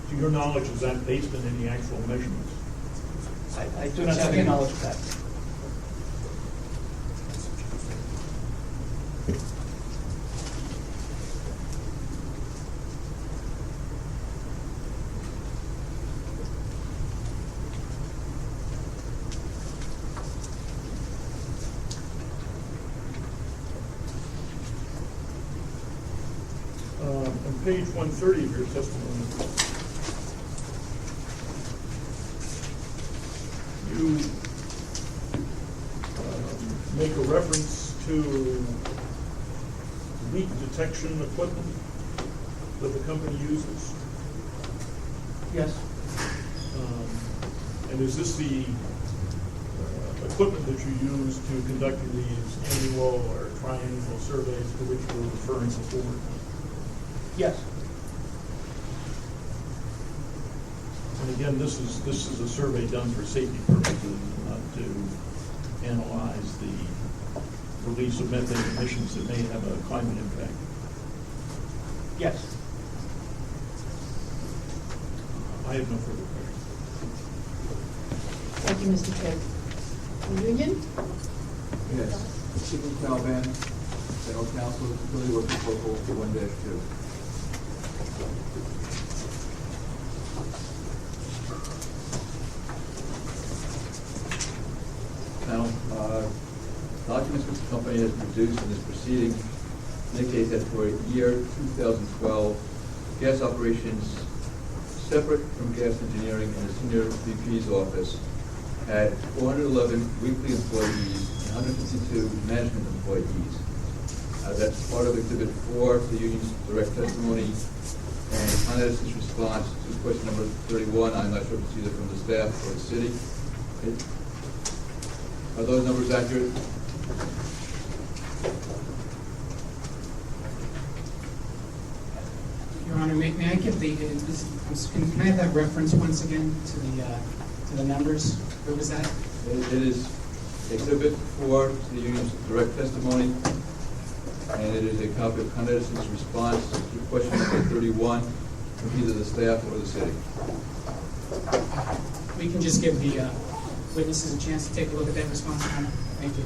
To your knowledge, is that based on any actual measurements? I do not have any knowledge of that. 130 of your testimony, you make a reference to leak detection equipment that the company uses. Yes. And is this the equipment that you use to conduct these annual or triannual surveys to which you were referring before? Yes. And again, this is a survey done for safety purposes, not to analyze the release of methane emissions that may have a climate impact. Yes. I have no further questions. Thank you, Mr. Tripp. The union? Yes. Stephen Calvan, General Counsel, Affiliate Working Local 1-2. Panel, documents which the company has produced in this proceeding indicate that for year 2012, gas operations separate from gas engineering and the senior VP's office had 411 weekly employees and 152 management employees. That's part of Exhibit 4 to the union's direct testimony. And Con Edison's response to question number 31, I'm not sure if it's either from the staff or the city. Are those numbers accurate? Your Honor, may I give the, can I have that reference once again to the numbers? What was that? It is Exhibit 4 to the union's direct testimony, and it is a copy of Con Edison's response to question number 31 from either the staff or the city. We can just give the witnesses a chance to take a look at that response, Your Honor. Thank you.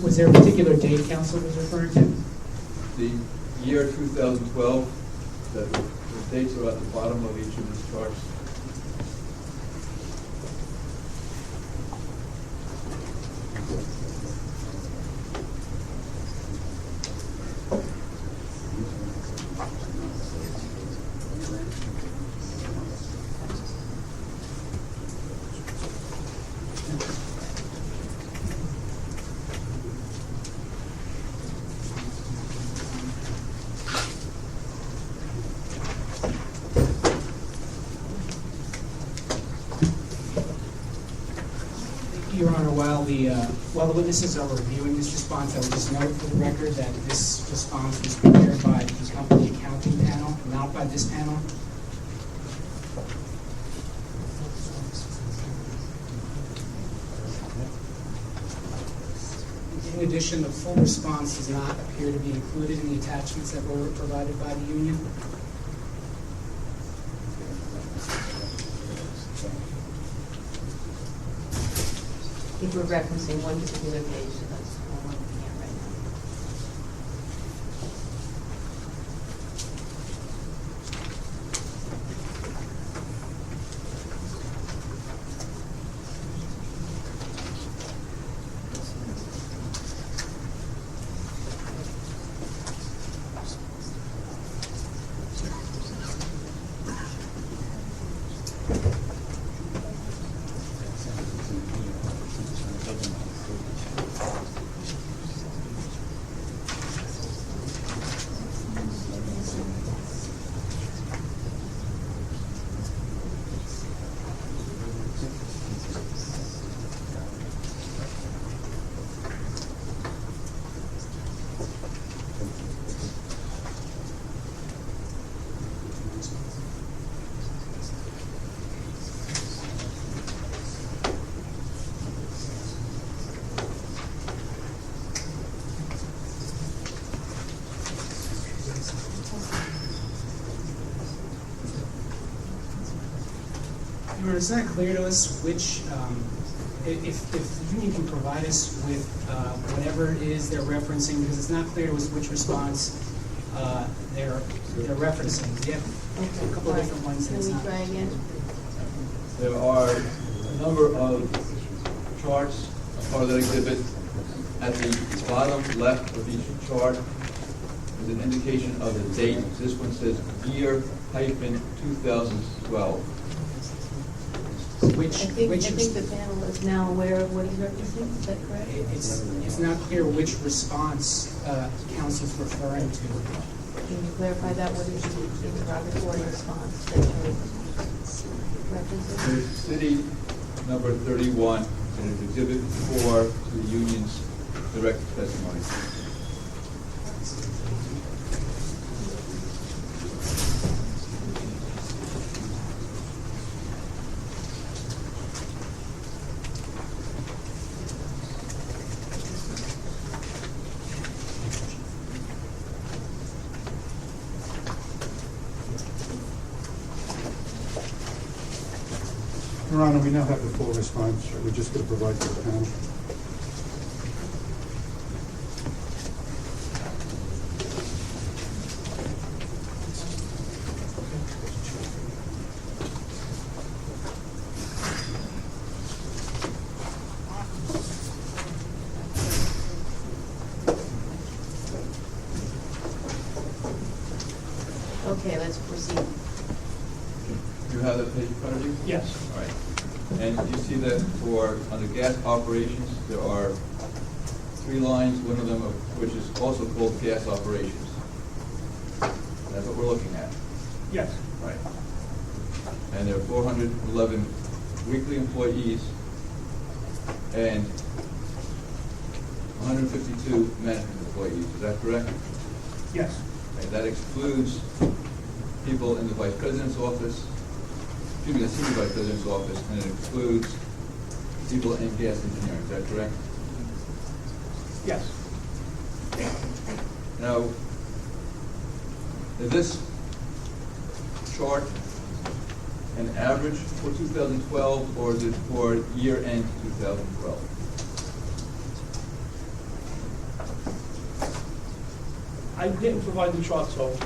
Was there a particular date counsel was referring to? The year 2012, the dates are at the bottom of each of these charts. Your Honor, while the witnesses are reviewing this response, I would just note for the record that this response was prepared by the company accounting panel, not by this panel. In addition, the full response does not appear to be included in the attachments that were provided by the union. I think we're referencing one particular page, so that's what we're looking at right Your Honor, it's not clear to us which, if the union can provide us with whatever it is they're referencing, because it's not clear to us which response they're referencing. They have a couple of different ones. Can we try again? There are a number of charts, as part of that exhibit. At the bottom left of each chart is an indication of the date. This one says year-2012. I think the panel is now aware of what he's referencing, is that correct? It's not clear which response counsel's referring to. Can you clarify that, what is the interrogatory response that you're referencing? There's city number 31, and it's exhibit 4 to the union's direct testimony. Your Honor, we now have the full response. We're just going to provide to the panel. Okay, let's proceed. You have that page in front of you? Yes. All right. And you see that for, under gas operations, there are 3 lines, one of them of which is also called gas operations. That's what we're looking at. Yes. Right. And there are 411 weekly employees and 152 management employees. Is that correct? Yes. And that excludes people in the vice president's office, excuse me, the senior vice president's office, and it excludes people in gas engineering. Is that correct? Yes. Now, is this chart an average for 2012, or is it for year-end 2012? I didn't provide the chart, so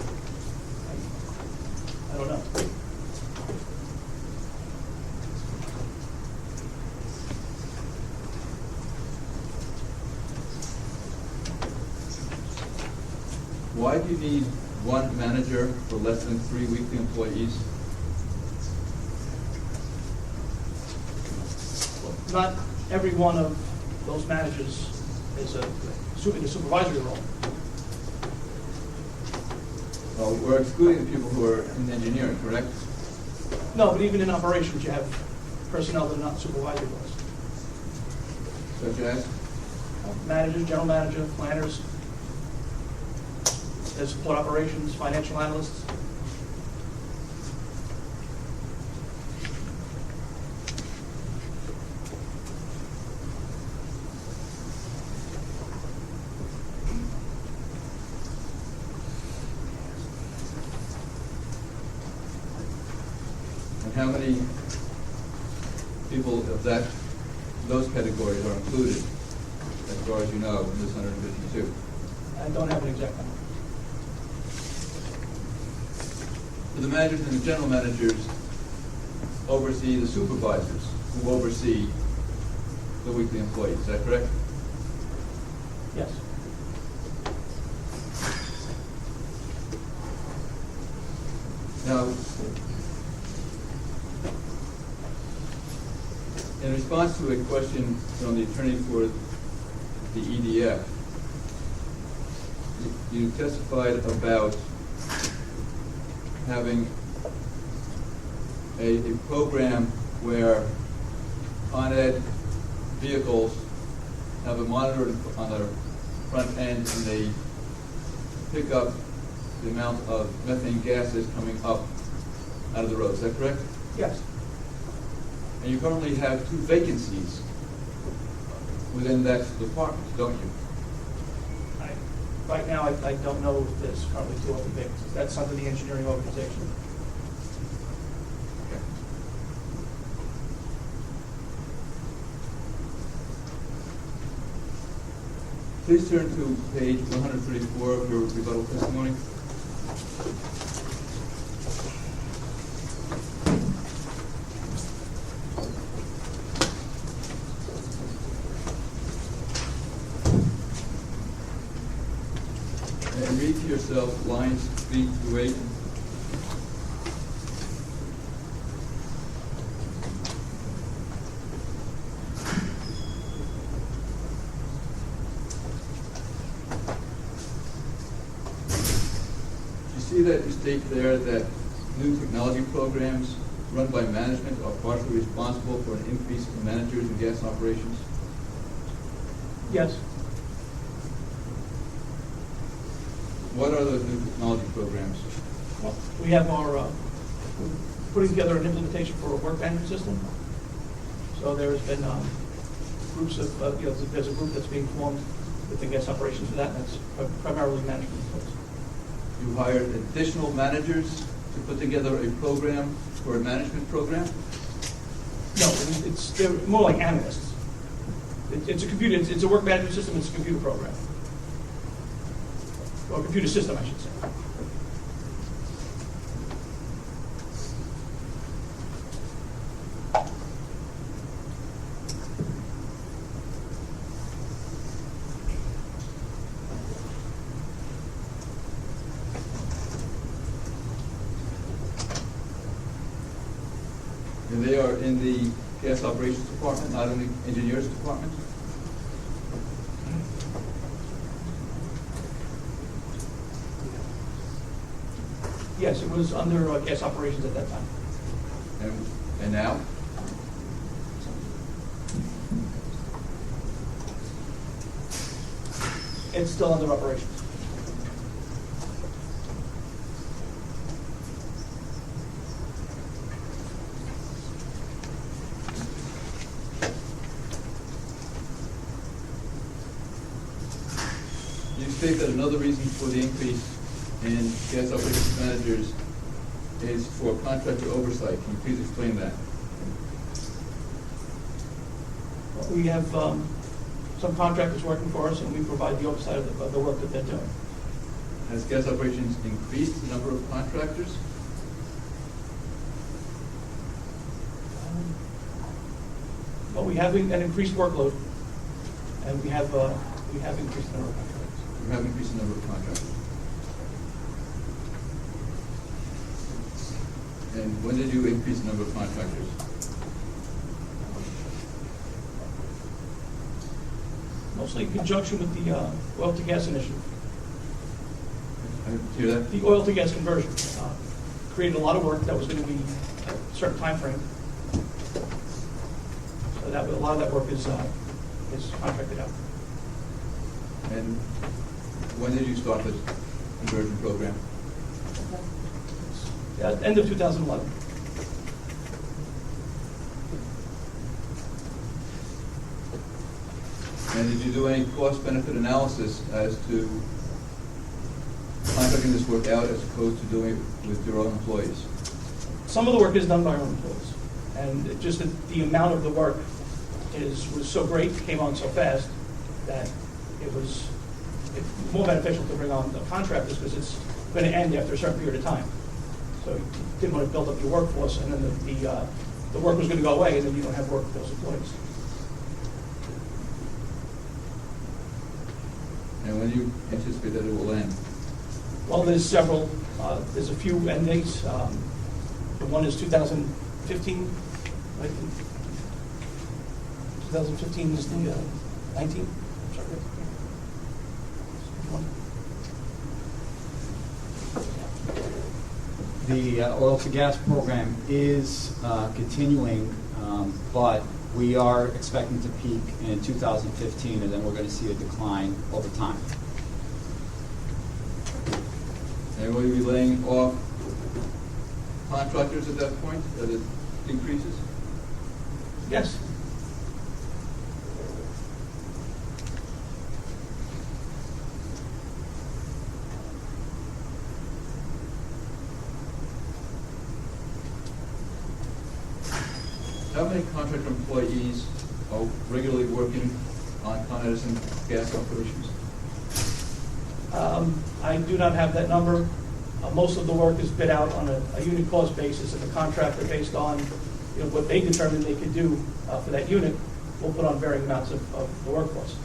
I don't know. Why do you need 1 manager for less than 3 weekly employees? Not every one of those managers is in a supervisory role. Well, we're excluding the people who are in engineering, correct? No, but even in operations, you have personnel that are not supervisory roles. Such as? Managers, general manager, planners, there's support operations, financial analysts. And how many people of those categories are included, as far as you know, in this 152? I don't have an exact number. So the managers and the general managers oversee the supervisors, who oversee the weekly employees. Is that correct? Yes. Now, in response to a question from the attorney for the EDF, you testified about having a program where Con Ed vehicles have a monitor on their front end, and they pick up the amount of methane gases coming up out of the road. Is that correct? Yes. And you currently have 2 vacancies within that department, don't you? Right now, I don't know if there's currently 2 open vacancies. That's under the engineering organization. Okay. Please turn to page 134 of your rebuttal testimony. And read to yourself lines 3 through 8. See that you state there that new technology programs run by management are partially responsible for an increase in managers in gas operations? Yes. What are those new technology programs? Well, we have we're putting together an implementation for a work management system. So there's been groups of, there's a group that's being formed within gas operations for that, and that's primarily management. You hired additional managers to put together a program for a management program? No, they're more like analysts. It's a computer, it's a work management system, it's a computer program. Or a computer system, I should say. And they are in the gas operations department, not in the engineers department? Yes, it was under gas operations at that time. And now? It's still under operations. You state that another reason for the increase in gas operations managers is for contractor oversight. Can you please explain that? We have some contractors working for us, and we provide the oversight of the work that they're doing. Has gas operations increased the number of contractors? Well, we have an increased workload, and we have increased the number of contractors. You have increased the number of contractors. And when did you increase the number of contractors? Mostly in conjunction with the oil to gas initiative. I didn't hear that. The oil to gas conversion created a lot of work that was going to be a certain time frame. So that a lot of that work is contracted out. And when did you start this conversion program? Yeah, end of 2011. And did you do any cost-benefit analysis as to contracting this work out as opposed to doing it with your own employees? Some of the work is done by our own employees, and just the amount of the work was so great, came on so fast, that it's more beneficial to bring on the contractors because it's going to end after a certain period of time. So you didn't want to build up your workforce, and then the work was going to go away, and then you don't have work for those employees. And when do you anticipate that it will end? Well, there's several. There's a few end dates. The one is 2015. Right? 2015 is the 19th. Sorry. The oil to gas program is continuing, but we are expecting to peak in 2015, and then we're going to see a decline over time. And will you be laying off contractors at that point as it increases? Yes. How many contractor employees are regularly working on Con Edison gas operations? I do not have that number. Most of the work is bid out on a unit cost basis, and the contractor, based on what they determine they could do for that unit, will put on varying amounts of the workforce.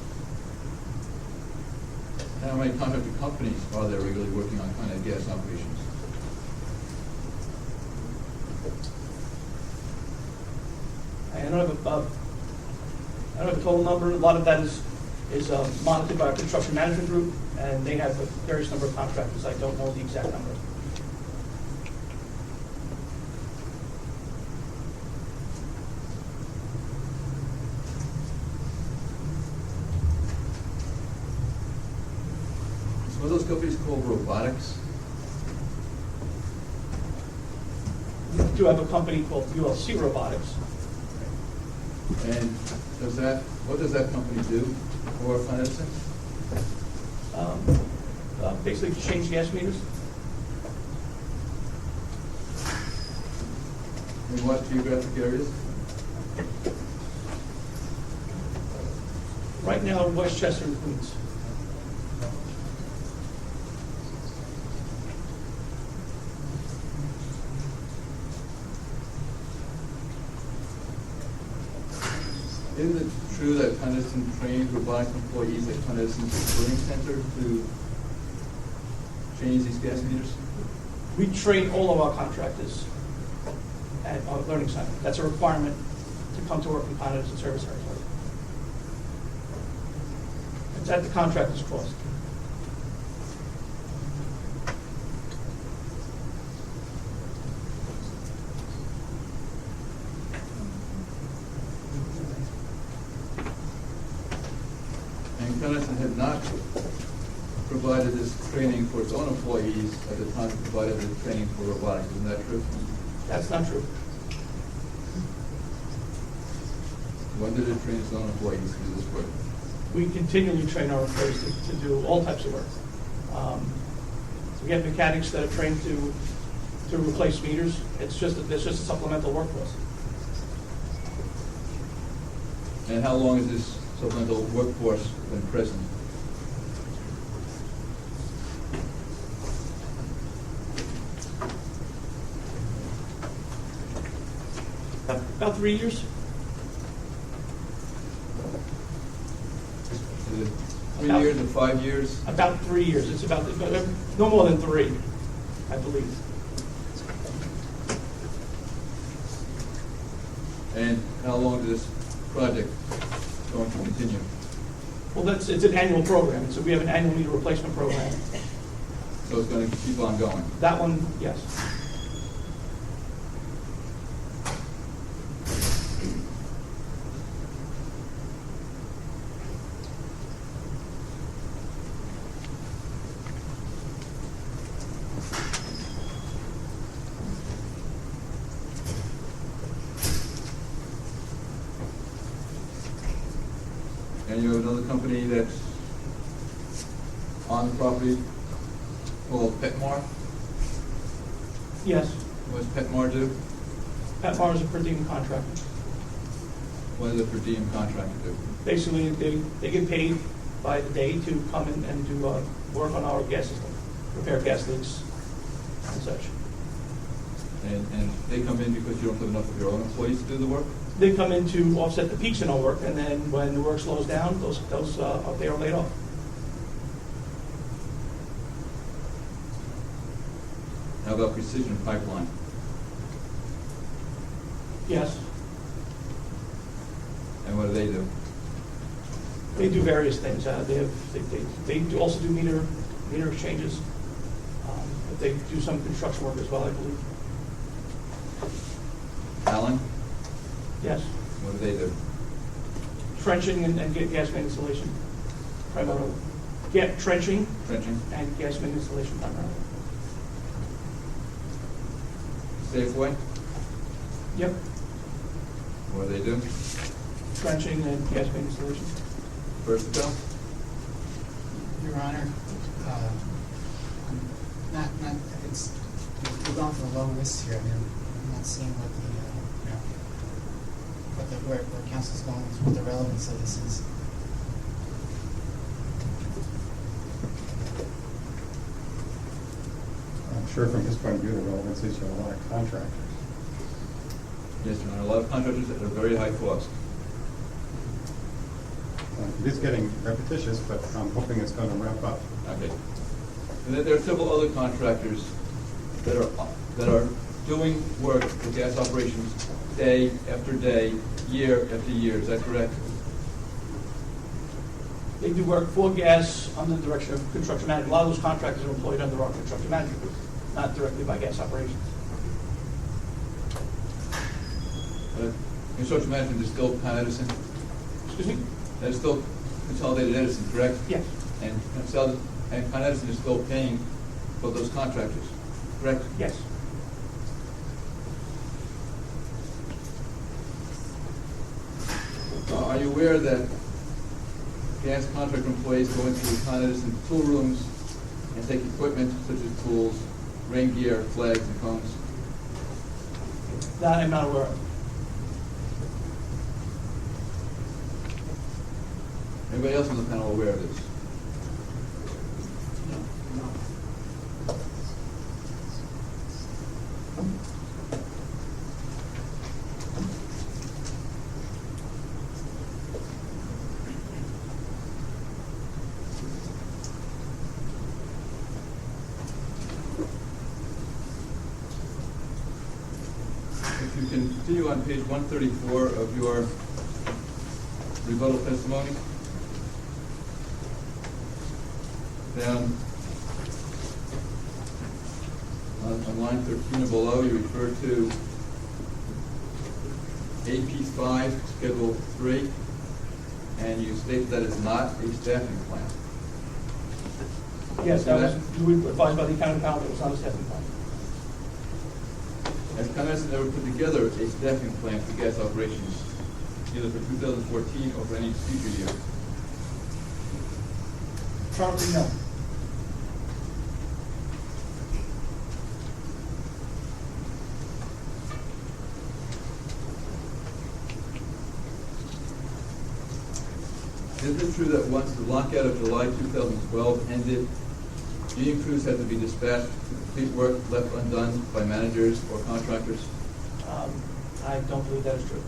How many contracted companies are there regularly working on Con Ed gas operations? I don't have a total number. A lot of that is monitored by our construction management group, and they have a various number of contractors. I don't know the exact number. So are those companies called robotics? We do have a company called ULC Robotics. And what does that company do for Con Edison? Basically change gas meters. In what geographic areas? Right now, Westchester and Queens. Isn't it true that Con Edison trains robotic employees at Con Edison's learning center to change these gas meters? We train all of our contractors at our learning center. That's a requirement to come to work in Con Edison service territory. It's at the contractor's cost. And Con Edison had not provided this training for its own employees at the time it provided the training for robotics. Isn't that true? That's not true. When did it train its own employees to do this work? We continually train our employees to do all types of work. We have mechanics that are trained to replace meters. It's just a supplemental work for us. And how long has this supplemental workforce been present? About 3 years. Is it 3 years or 5 years? About 3 years. It's about no more than 3, I believe. And how long is this project going to continue? Well, it's an annual program, so we have an annual meter replacement program. So it's going to keep on going? That one, yes. And you have another company that's on the property called Petmar? Yes. What does Petmar do? Petmar is a per diem contractor. What does a per diem contractor do? Basically, they get paid by the day to come in and do work on our gas system, repair gas leaks and such. And they come in because you don't have enough of your own employees to do the work? They come in to offset the peaks in our work, and then when the work slows down, they are laid off. How about Precision Pipeline? Yes. And what do they do? They do various things. They also do meter exchanges. But they do some construction work as well, I believe. Allen? Yes. What do they do? Trenching and gas main installation, primarily. Trenching. Trenching. And gas main installation, primarily. Safeway? Yep. What do they do? Trenching and gas main installation. Vertical? Your Honor, we're going for a low list here. I mean, I'm not seeing what where council's going, what the relevance of this is. sure from his point of view, the relevance is you have a lot of contractors. Yes, there are a lot of contractors at a very high cost. It is getting repetitious, but I'm hoping it's going to wrap up. Okay. And then there are several other contractors that are doing work for gas operations day after day, year after year. Is that correct? They do work for gas under the direction of construction management. A lot of those contractors are employed under our construction management group, not directly by gas operations. Construction management is still Con Edison? Excuse me? That is still Consolidated Edison, correct? Yes. And Con Edison is still paying for those contractors, correct? Yes. Are you aware that gas contract employees go into the Con Edison tool rooms and take equipment such as tools, rain gear, flags, and cones? That I'm not aware of. Anybody else on the panel aware of this? If you can continue on page 134 of your rebuttal testimony. Down on line 13 and below, you refer to AP 5, Schedule 3, and you state that it's not a staffing plan. Yes, that was, we were advised by the accounting panel that it was not a staffing plan. Has Con Edison ever put together a staffing plan for gas operations, either for 2014 or for any future year? Currently, no. Is it true that once the lockout of July 2012 ended, union crews had to be dispatched to complete work left undone by managers or contractors? I don't believe that is true.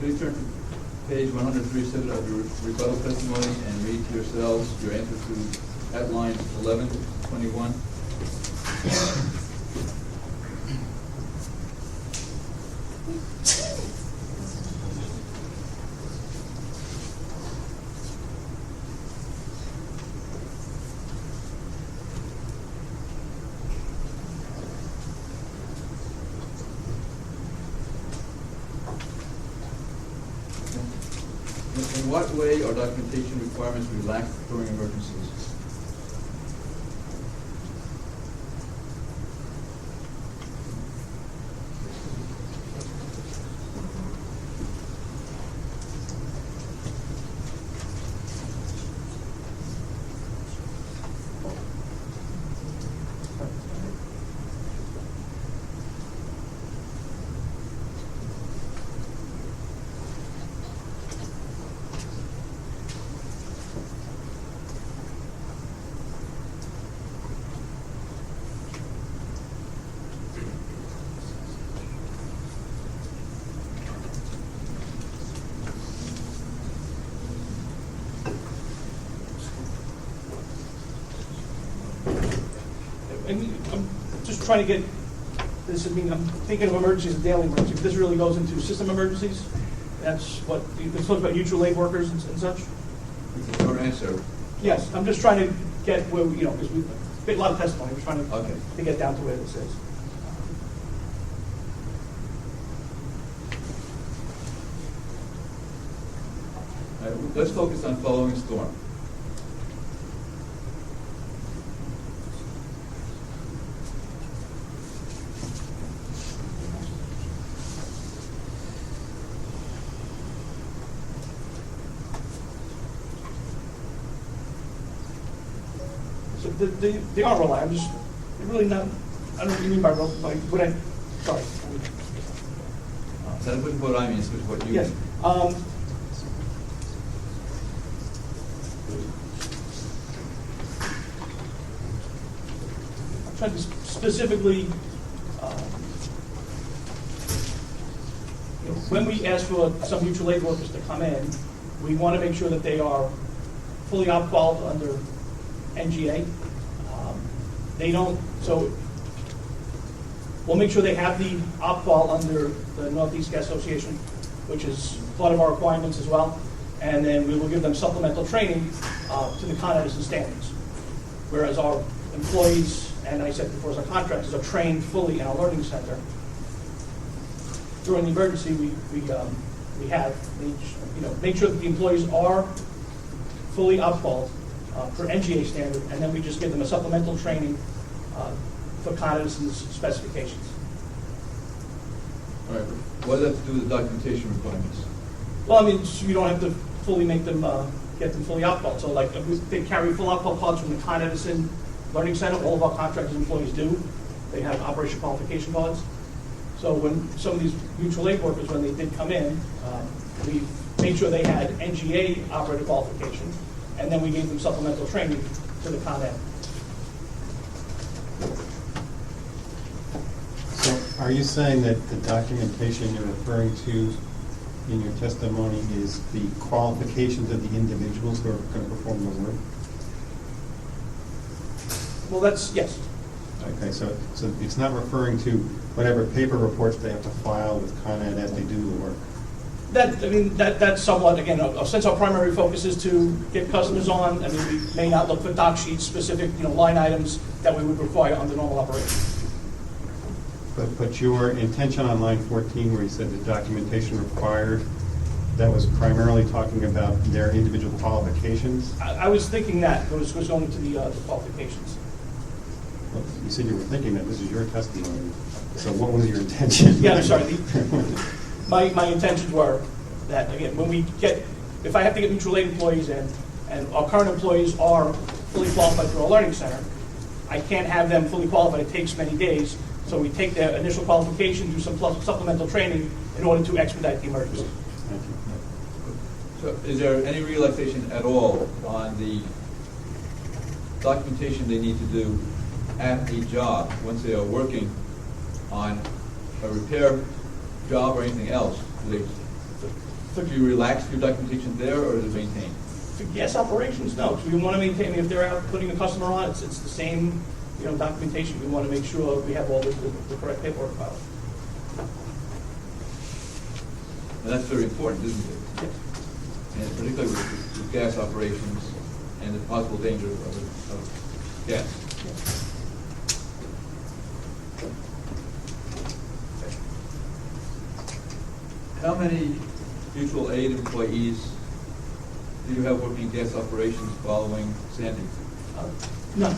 Please turn to page 137 of your rebuttal testimony and read to yourselves your answer to at lines 11 to 21. In what way are documentation requirements relaxed during emergencies? I'm just trying to get this. I mean, I'm thinking of emergencies and daily emergencies. This really goes into system emergencies. That's what it's talks about mutual aid workers and such. It's a short answer. Yes, I'm just trying to get where because we've a lot of testimony. We're trying to get down to where this is. Let's focus on following storm. So they are reliable. I'm just really not. I don't know what you mean by what I. sorry. Instead of putting what I mean, it's what you Yes. mean. I'm trying to specifically, when we ask for some mutual aid workers to come in, we want to make sure that they are fully op-qualified under NGA. They don't, so we'll make sure they have the op-qual under the Northeast Gas Association, which is part of our requirements as well. And then we will give them supplemental training to the Con Edison standards. Whereas our employees, and I said before, as our contractors, are trained fully in our learning center. During the emergency, we have, make sure that the employees are fully up-qualified for NGA standard, and then we just give them a supplemental training for Con Edison's specifications. All right, but what does that have to do with the documentation requirements? Well, I mean, you don't have to fully make them, get them fully up-qualified. So like, if they carry full up-qualified cards from the Con Edison Learning Center. All of our contractors employees do. They have operation qualification cards. So when some of these mutual aid workers, when they did come in, we made sure they had NGA operator qualification, and then we gave them supplemental training to the Con Ed. So are you saying that the documentation you're referring to in your testimony is the qualifications of the individuals who are going to perform the work? Well, that's, yes. Okay, so it's not referring to whatever paper reports they have to file with Con Ed as they do the work? That's somewhat, again, since our primary focus is to get customers on, we may not look for doc sheets, specific, line items that we would require under normal operation. But your intention on line 14, where you said the documentation required, that was primarily talking about their individual qualifications? I was thinking that was going to the qualifications. Well, you said you were thinking that. This is your testimony. So what was your intention? Yeah, I'm sorry. My intentions were that, again, if I have to get mutual aid employees in, and our current employees are fully qualified through our learning center, I can't have them fully qualified. It takes many days. So we take their initial qualification, do some supplemental training in order to expedite the emergency. Thank you. So is there any relaxation at all on the documentation they need to do at a job once they are working on a repair job or anything else? Do you relax your documentation there, or is it maintained? For gas operations, no. So we want to maintain, if they're out putting a customer on, it's the same documentation. We want to make sure we have all the correct paperwork filed. And that's very important, isn't it? Yes. And particularly with gas operations and the possible danger of gas. Yes. How many mutual aid employees do you have working gas operations following Sandy? None.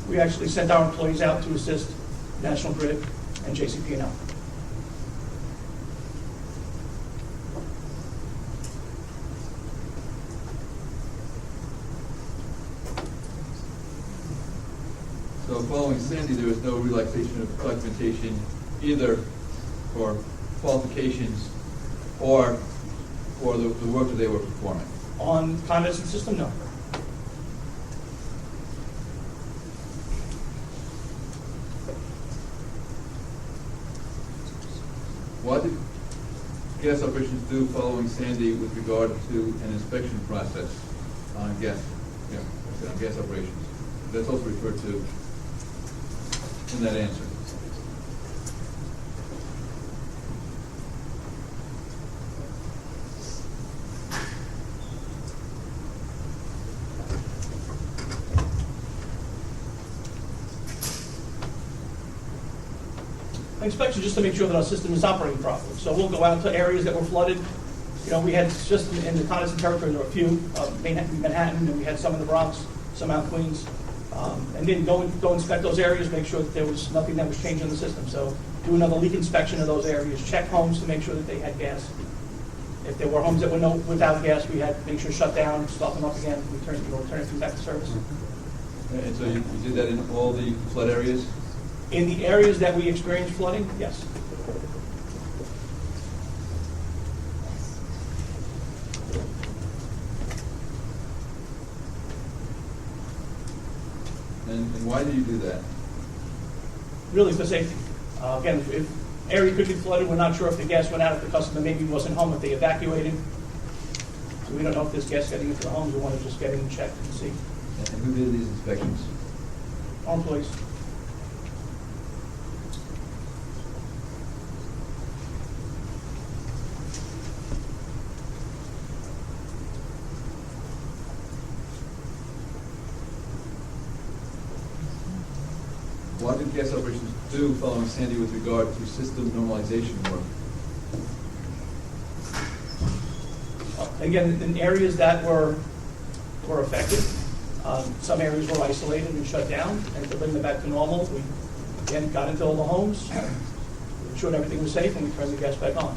We actually sent our employees out to assist National Grid and JCP&L. So following Sandy, there was no relaxation of documentation either for qualifications or for the work that they were performing? On Con Edison system, no. What did gas operations do following Sandy with regard to an inspection process on gas operations? That's also referred to in that answer. Inspection just to make sure that our system is operating properly. So we'll go out to areas that were flooded. We had just in the Con Edison territory, there were a few, Manhattan, and we had some in the Bronx, some out in Queens. And then go inspect those areas, make sure that there was nothing that was changing in the system. So do another leak inspection of those areas, check homes to make sure that they had gas. If there were homes that were without gas, we had to make sure shut down, start them up again, return everything back to service. And so you did that in all the flood areas? In the areas that we experience flooding, yes. And why do you do that? Really for safety. Again, if area could be flooded, we're not sure if the gas went out, if the customer maybe wasn't home, if they evacuated. So we don't know if there's gas getting into the homes. We want to just get in and check and see. And who did these inspections? Our employees. What did gas operations do following Sandy with regard to system normalization work? Again, in areas that were affected, some areas were isolated and shut down, and to bring them back to normal, we again got into all the homes, ensured everything was safe, and we turned the gas back on.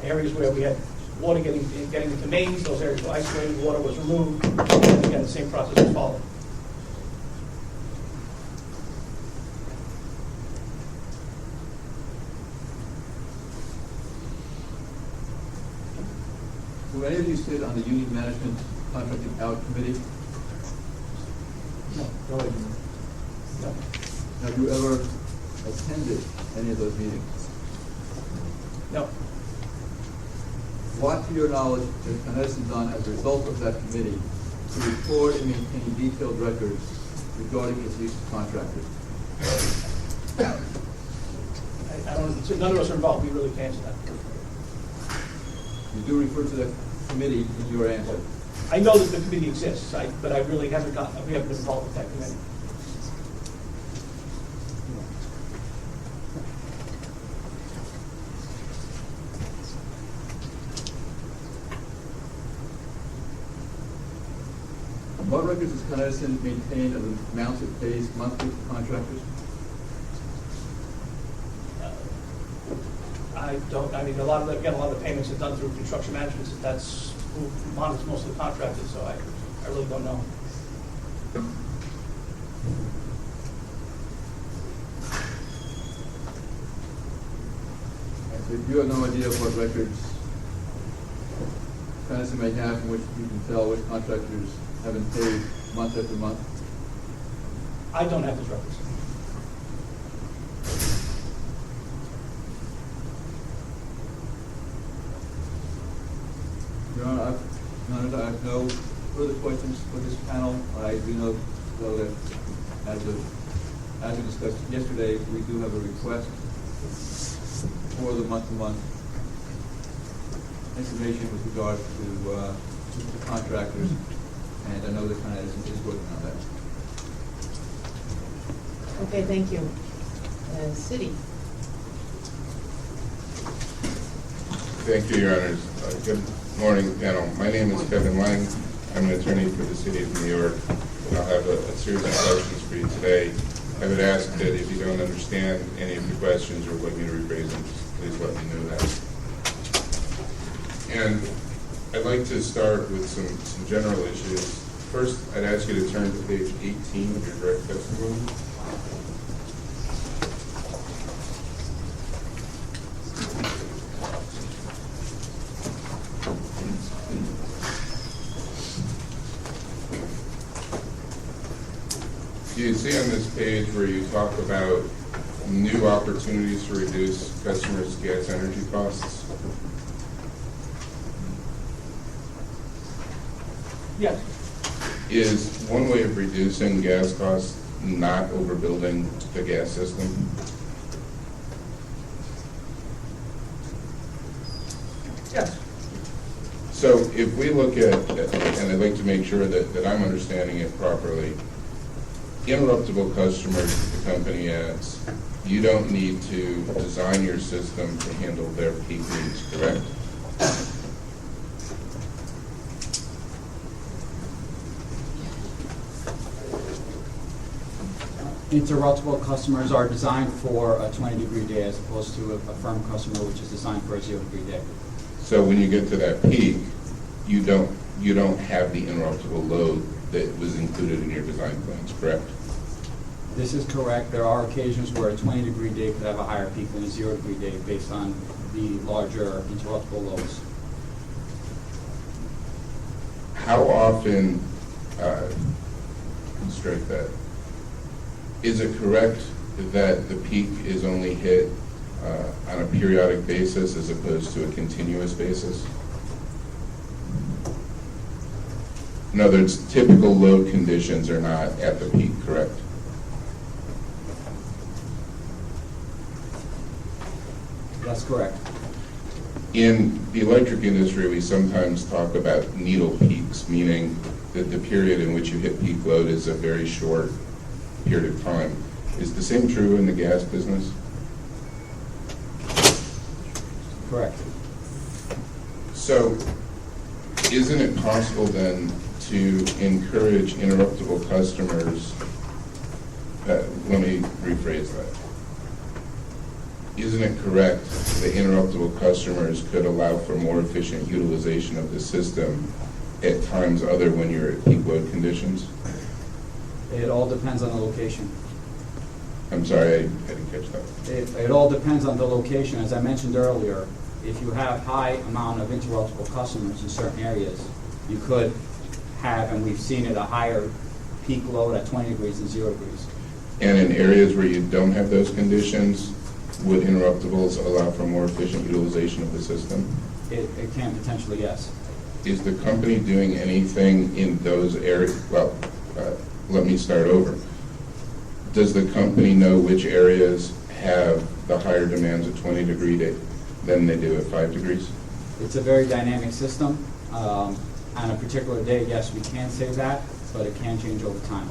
Areas where we had water getting into mains, those areas were isolated, water was removed, and again, the same process was followed. Do any of you sit on the union management contracting out committee? No. No. Have you ever attended any of those meetings? No. What, to your knowledge, has Con Edison done as a result of that committee to record and maintain detailed records regarding its use of contractors? I don't, so none of us are involved. We really can't answer that. You do refer to that committee in your answer. I know that the committee exists, but I really haven't we haven't been involved with that committee. What records does Con Edison maintain of the amounts it pays monthly to contractors? I mean, a lot of the payments are done through construction management, so that's who monitors most of the contractors, so I really don't know. So you have no idea of what records Con Edison may have from which you can tell which contractors have been paid month after month? I don't have those records. Your Honor, I have no further questions for this panel. I do know, though, that as we discussed yesterday, we do have a request for the month-to-month information with regard to contractors, and I know that Con Edison is working on that. Okay, thank you. City. Thank you, Your Honors. Good morning, panel. My name is Kevin Lang. I'm an attorney for the City of New York, and I'll have a series of questions for you today. I would ask that if you don't understand any of the questions or want me to rephrase them, please let me know that. And I'd like to start with some general issues. First, I'd ask you to turn to page 18 of your direct testimony. You see on this page where you talk about new opportunities to reduce customers' gas energy costs? Yes. Is one way of reducing gas costs not overbuilding the gas system? Yes. So if we look at, and I'd like to make sure that I'm understanding it properly, interruptible customers the company adds, you don't need to design your system to handle their peak needs, correct? Interruptible customers are designed for a 20-degree day as opposed to a firm customer which is designed for a 0-degree day. So when you get to that peak, you don't have the interruptible load that was included in your design plans, correct? This is correct. There are occasions where a 20-degree day could have a higher peak than a 0-degree day based on the larger interruptible loads. How often, strike that, is it correct that the peak is only hit on a periodic basis as opposed to a continuous basis? In other words, typical load conditions are not at the peak, correct? That's correct. In the electric industry, we sometimes talk about needle peaks, meaning that the period in which you hit peak load is a very short period of time. Is the same true in the gas business? Correct. So, isn't it possible then to encourage interruptible customers? Let me rephrase that. Isn't it correct that interruptible customers could allow for more efficient utilization of the system at times other when you're at peak load conditions? It all depends on the location. I'm sorry, I didn't catch that. It all depends on the location. As I mentioned earlier, if you have high amount of interruptible customers in certain areas, you could have, and we've seen it, a higher peak load at 20 degrees than 0 degrees. And in areas where you don't have those conditions, would interruptibles allow for more efficient utilization of the system? It can potentially, yes. Is the company doing anything in those areas? Well, let me start over. Does the company know which areas have the higher demands at 20 degree day than they do at 5 degrees? It's a very dynamic system. On a particular day, yes, we can say that, but it can change over time.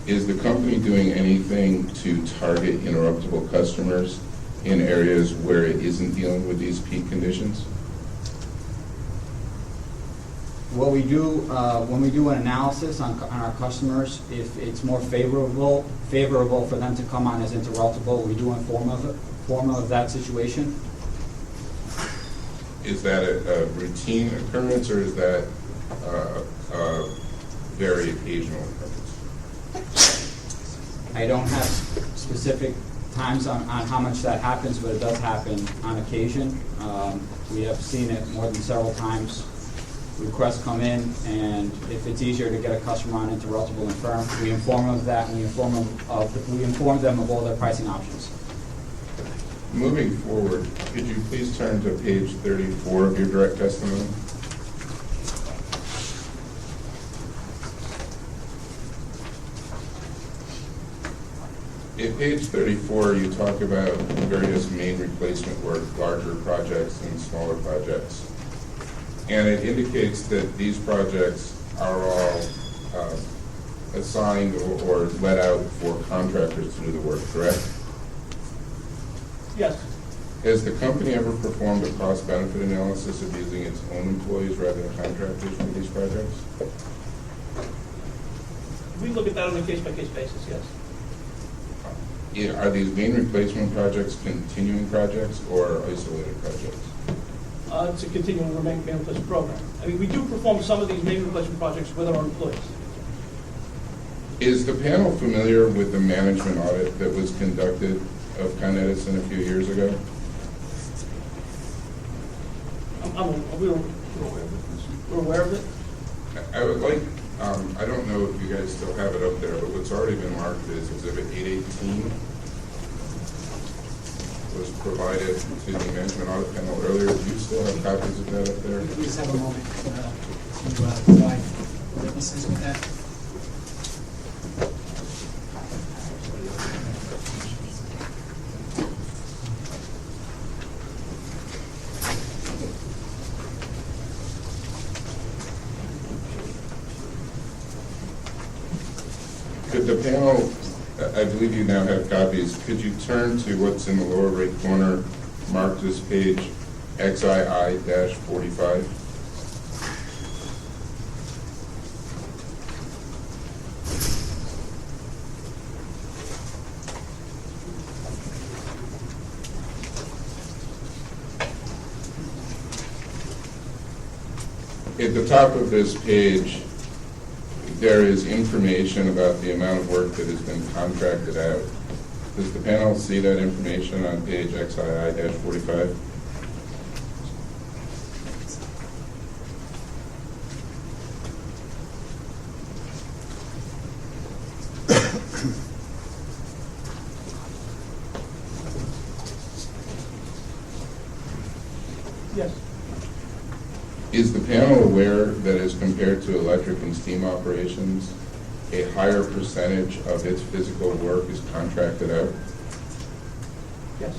Is the company doing anything to target interruptible customers in areas where it isn't dealing with these peak conditions? What we do, when we do an analysis on our customers, if it's more favorable for them to come on as interruptible, we do inform of that situation. Is that a routine occurrence, or is that a very occasional occurrence? I don't have specific times on how much that happens, but it does happen on occasion. We have seen it more than several times. Requests come in, and if it's easier to get a customer on interruptible and firm, we inform them of that, and we inform them of all their pricing options. Moving forward, could you please turn to page 34 of your direct testimony? In page 34, you talk about various main replacement work, larger projects and smaller projects. And it indicates that these projects are all assigned or let out for contractors to do the work, correct? Yes. Has the company ever performed a cost-benefit analysis of using its own employees rather than contractors for these projects? We look at that on a case-by-case basis, yes. Are these main replacement projects continuing projects or isolated projects? It's a continuing main replacement program. I mean, we do perform some of these main replacement projects with our employees. Is the panel familiar with the management audit that was conducted of Con Edison a few years ago? We're aware of it. I would like, I don't know if you guys still have it up there, but what's already been marked as Exhibit 818 was provided to the management audit panel earlier. Do you still have copies of that up there? Please have a moment to provide witnesses with that. Could the panel, I believe you now have copies, could you turn to what's in the lower right corner, marked as page XII-45? At the top of this page, there is information about the amount of work that has been contracted out. Does the panel see that information on page XII-45? Yes. Is the panel aware that as compared to electric and steam operations, a higher percentage of its physical work is contracted out? Yes.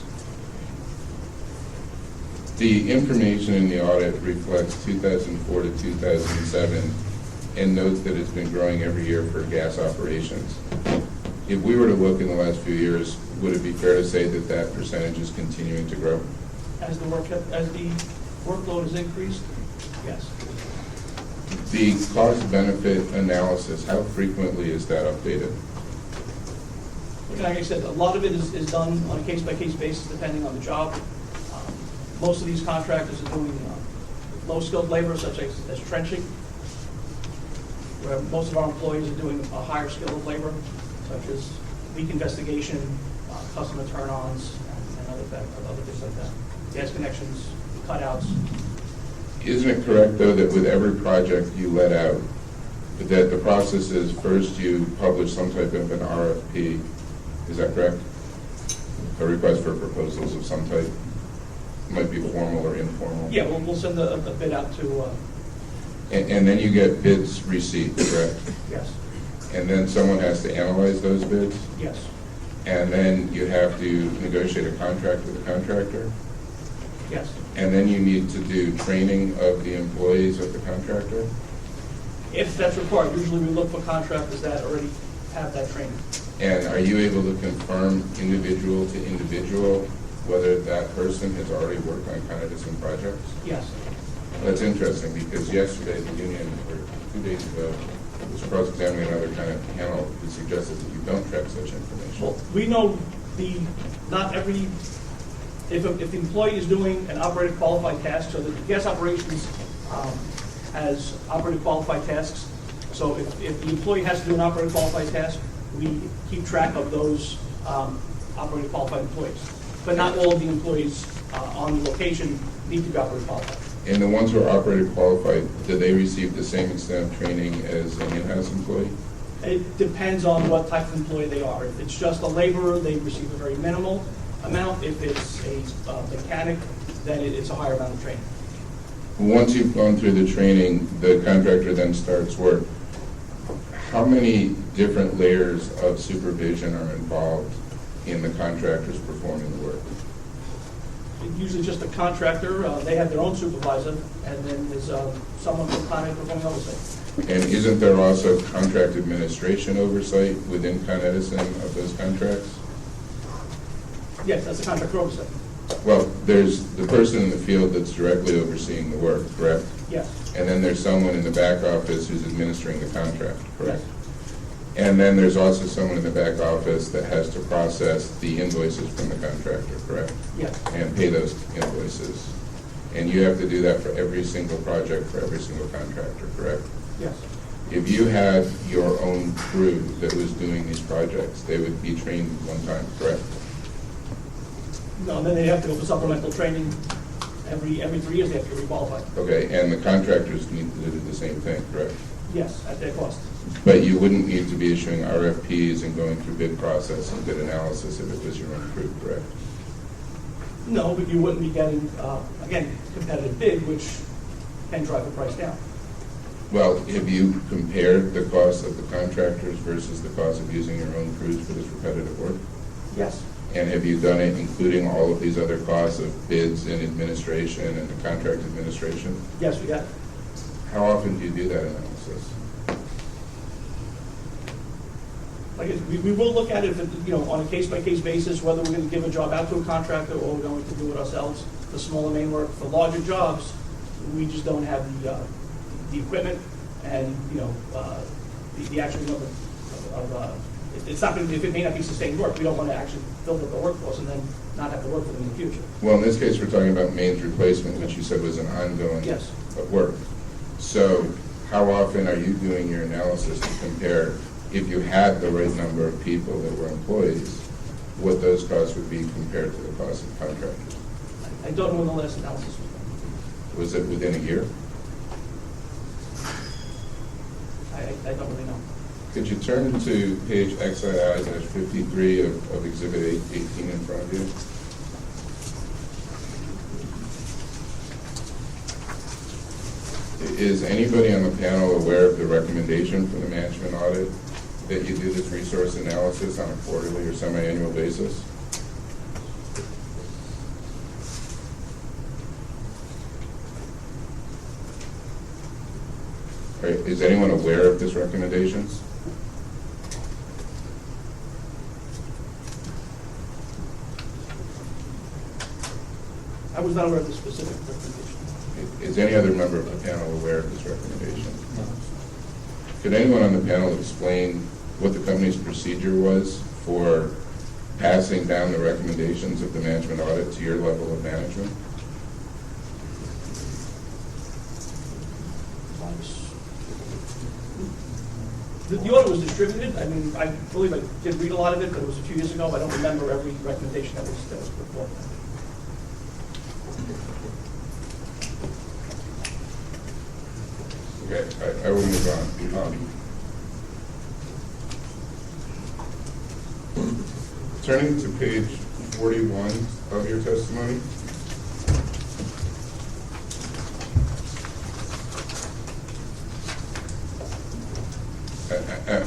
The information in the audit reflects 2004 to 2007 and notes that it's been growing every year for gas operations. If we were to look in the last few years, would it be fair to say that that percentage is continuing to grow? As the workload has increased, yes. The cost-benefit analysis, how frequently is that updated? Like I said, a lot of it is done on a case-by-case basis depending on the job. Most of these contractors are doing low-skilled labor such as trenching, where most of our employees are doing a higher skill of labor, such as leak investigation, customer turn-ons, and other things like that. Gas connections, cutouts. Isn't it correct, though, that with every project you let out, that the process is first you publish some type of an RFP, is that correct? A request for proposals of some type? It might be formal or informal. Yeah, we'll send a bid out to... And then you get bids received, correct? Yes. And then someone has to analyze those bids? Yes. And then you have to negotiate a contract with the contractor? Yes. And then you need to do training of the employees of the contractor? If that's required, usually we look for contractors that already have that training. And are you able to confirm individual to individual whether that person has already worked on Con Edison projects? Yes. That's interesting, because yesterday the union, or 2 days ago, was cross-examining another kind of panel who suggested that you don't track such information. Well, we know not every, if the employee is doing an operator qualified task, so the gas operations has operator qualified tasks. So if the employee has to do an operator qualified task, we keep track of those operator qualified employees. But not all of the employees on the location need to be operator qualified. And the ones who are operator qualified, do they receive the same extent of training as an in-house employee? It depends on what type of employee they are. If it's just a laborer, they receive a very minimal amount. If it's a mechanic, then it's a higher amount of training. Once you've gone through the training, the contractor then starts work. How many different layers of supervision are involved in the contractors performing the work? Usually just a contractor, they have their own supervisor, and then there's someone from Con Ed performing oversight. And isn't there also contract administration oversight within Con Edison of those contracts? Yes, that's a contractor oversight. Well, there's the person in the field that's directly overseeing the work, correct? Yes. And then there's someone in the back office who's administering the contract, correct? Yes. And then there's also someone in the back office that has to process the invoices from the contractor, correct? Yes. And pay those invoices. And you have to do that for every single project, for every single contractor, correct? Yes. If you had your own crew that was doing these projects, they would be trained one time, correct? No, then they have to go for supplemental training. Every 3 years they have to get requalified. Okay, and the contractors need to do the same thing, correct? Yes, at their cost. But you wouldn't need to be issuing RFPs and going through bid process and bid analysis if it was your own crew, correct? No, but you wouldn't be getting, again, competitive bid, which can drive the price down. Well, have you compared the cost of the contractors versus the cost of using your own crews for this repetitive work? Yes. And have you done it including all of these other costs of bids and administration and the contract administration? Yes, we have. How often do you do that analysis? Like, we will look at it, on a case-by-case basis, whether we're going to give a job out to a contractor or we're going to do it ourselves. The smaller main work, for larger jobs, we just don't have the equipment and, the actual number of, it's not going to, if it may not be sustained work, we don't want to actually build up the workforce and then not have to work for them in the future. Well, in this case, we're talking about mains replacement, which you said was an ongoing Yes. work. So how often are you doing your analysis to compare, if you had the right number of people that were employees, what those costs would be compared to the cost of contractors? I don't know when the last analysis was done. Was it within a year? I don't really know. Could you turn to page XII-53 of Exhibit 18 in front of you? Is anybody on the panel aware of the recommendation from the management audit that you do this resource analysis on a quarterly or semi-annual basis? All right, is anyone aware of this recommendation? I was not aware of the specific recommendation. Is any other member of the panel aware of this recommendation? Could anyone on the panel explain what the company's procedure was for passing down the recommendations of the management audit to your level of management? The audit was distributed. I mean, I believe I did read a lot of it, but it was a few years ago. I don't remember every recommendation that was put forward. Okay, I will move on. Turning to page 41 of your testimony.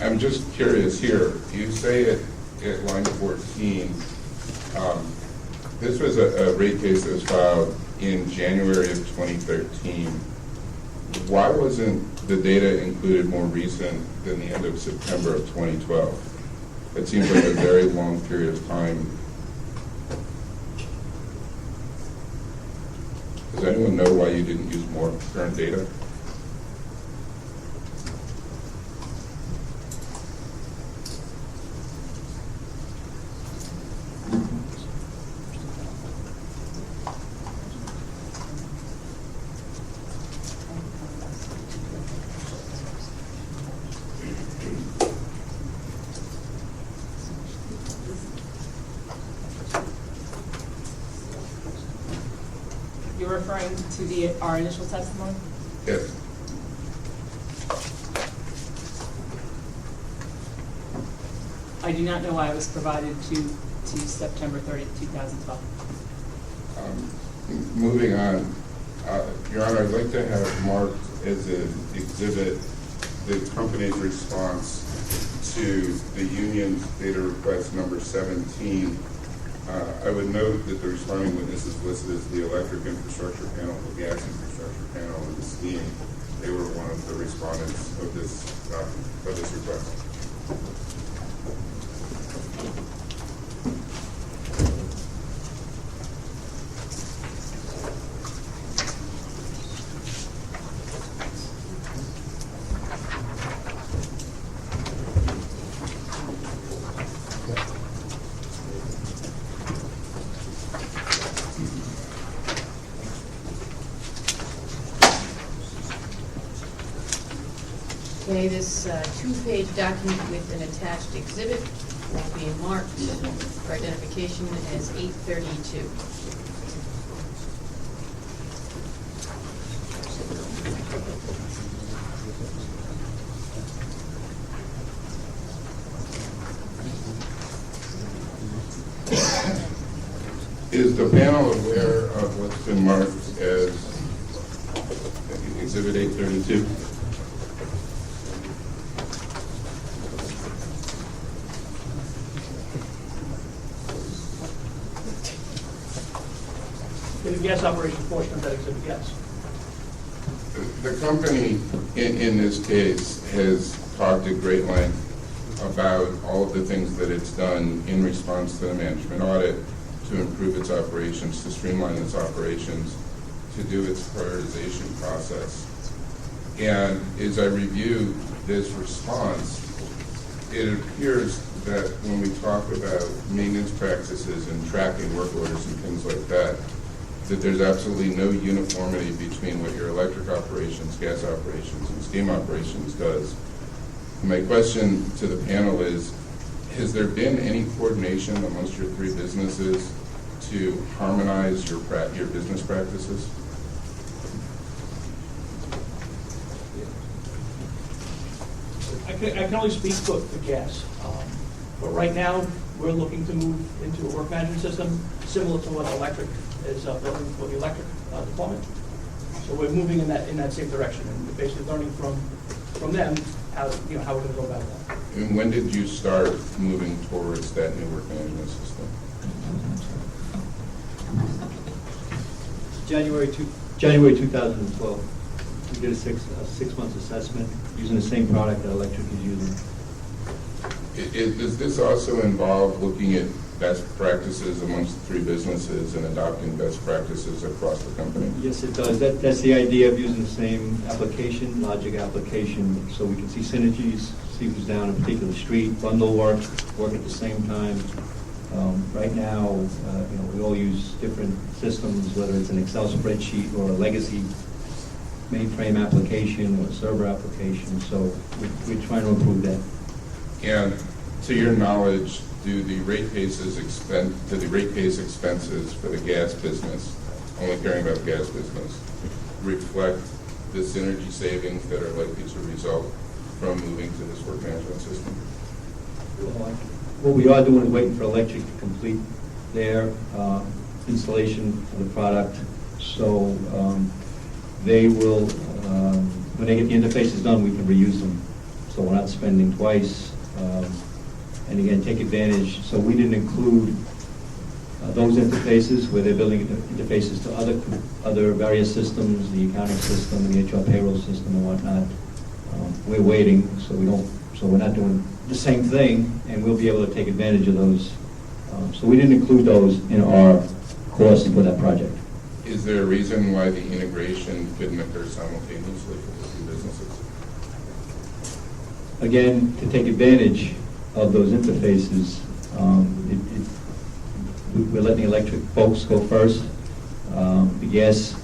I'm just curious here. You say at line 14, this was a rate case that was filed in January of 2013. Why wasn't the data included more recent than the end of September of 2012? It seems like a very long period of time. Does anyone know why you didn't use more current data? You're referring to our initial testimony? Yes. I do not know why it was provided to September 30th, 2012. Moving on, Your Honor, I'd like to have marked as an exhibit the company's response to the union's data request number 17. I would note that the responding witness is listed as the electric infrastructure panel, the gas infrastructure panel, and the steam. They were one of the respondents of this request. Okay, this two-page document with an attached exhibit will be marked for identification as 832. Is the panel aware of what's been marked as Exhibit 832? The gas operation portion of that exhibit, yes. The company, in this case, has talked at great length about all of the things that it's done in response to the management audit to improve its operations, to streamline its operations, to do its prioritization process. And as I review this response, it appears that when we talk about maintenance practices and tracking work orders and things like that, that there's absolutely no uniformity between what your electric operations, gas operations, and steam operations does. My question to the panel is, has there been any coordination amongst your three businesses to harmonize your business practices? I can only speak for gas. But right now, we're looking to move into a work management system similar to what electric is building for the electric deployment. So we're moving in that same direction, and we're basically learning from them how we're going to go about that. And when did you start moving towards that new work management system? January 2012. We did a six-month assessment using the same product that electric is using. Does this also involve looking at best practices amongst the three businesses and adopting best practices across the company? Yes, it does. That's the idea of using the same application, logic application, so we can see synergies, see who's down a particular street, bundle work at the same time. Right now, we all use different systems, whether it's an Excel spreadsheet or a legacy mainframe application or a server application, so we're trying to improve that. And to your knowledge, do the rate case expenses for the gas business, only caring about the gas business, reflect the synergy savings that are likely to result from moving to this work management system? What we are doing is waiting for electric to complete their installation of the product. So they will, when they get the interfaces done, we can reuse them. So we're not spending twice. And again, take advantage. So we didn't include those interfaces where they're building interfaces to other various systems, the accounting system, the HR payroll system, and whatnot. We're waiting, so we're not doing the same thing, and we'll be able to take advantage of those. So we didn't include those in our cost for that project. Is there a reason why the integration couldn't occur simultaneously for the two businesses? Again, to take advantage of those interfaces, we're letting the electric folks go first. The gas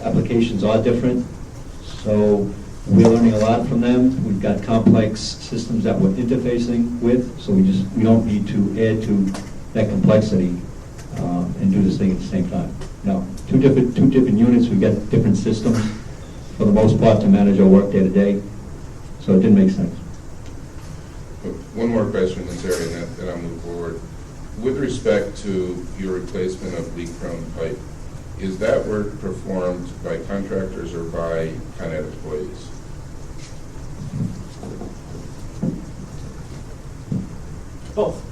applications are different, so we're learning a lot from them. We've got complex systems that we're interfacing with, so we don't need to add to that complexity and do this thing at the same time. Now, two different units, we've got different systems for the most part to manage our work day to day, so it didn't make sense. One more question in this area, and then I'll move forward. With respect to your replacement of leak-prone pipe, is that work performed by contractors or by Con Ed employees? Both.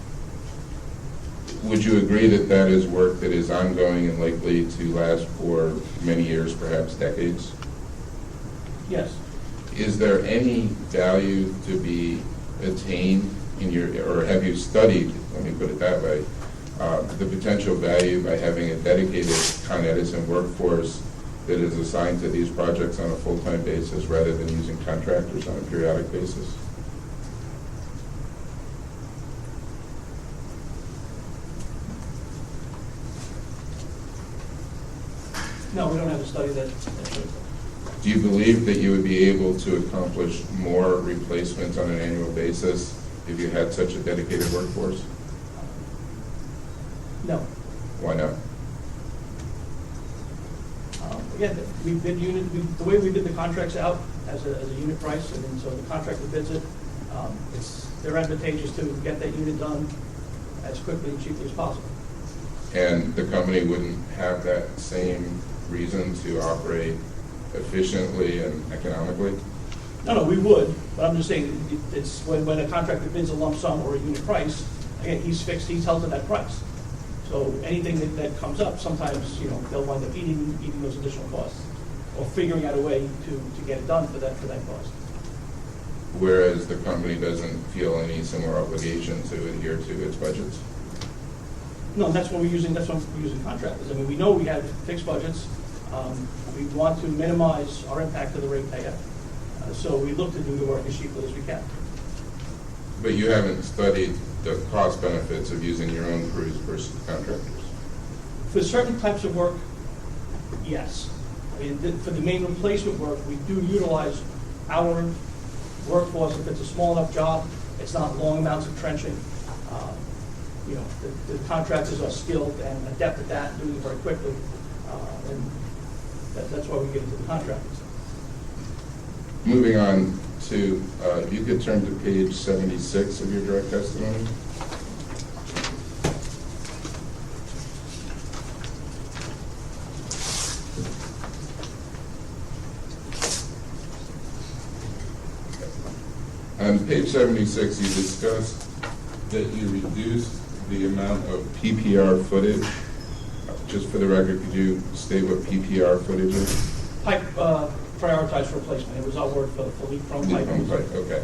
Would you agree that that is work that is ongoing and likely to last for many years, perhaps decades? Yes. Is there any value to be attained in or have you studied, let me put it that way, the potential value by having a dedicated Con Edison workforce that is assigned to these projects on a full-time basis rather than using contractors on a periodic basis? No, we don't have a study that Do you believe that you would be able to accomplish more replacements on an annual basis if you had such a dedicated workforce? No. Why not? Again, the way we bid the contracts out as a unit price, and then so the contractor bids it, they're advantageous to get that unit done as quickly and cheaply as possible. And the company wouldn't have that same reason to operate efficiently and economically? No, we would, but I'm just saying, it's when a contractor bids a lump sum or a unit price, again, he's fixed, he's held to that price. So anything that comes up, sometimes, they'll wind up eating those additional costs, or figuring out a way to get it done for that cost. Whereas the company doesn't feel any similar obligation to adhere to its budgets? No, that's what we're using contractors. I mean, we know we have fixed budgets. We want to minimize our impact to the ratepayer. So we look to do the work as cheaply as we can. But you haven't studied the cost benefits of using your own crews versus contractors? For certain types of work, yes. I mean, for the main replacement work, we do utilize our workforce. If it's a small enough job, it's not long amounts of trenching. You know, the contractors are skilled and adept at that, doing it very quickly. And that's why we get into the contractors. Moving on to, if you could turn to page 76 of your direct testimony. On page 76, you discussed that you reduced the amount of PPR footage. Just for the record, could you state what PPR footage is? Pipe prioritized replacement. It was our word for leak prone pipe. Leak prone pipe, okay.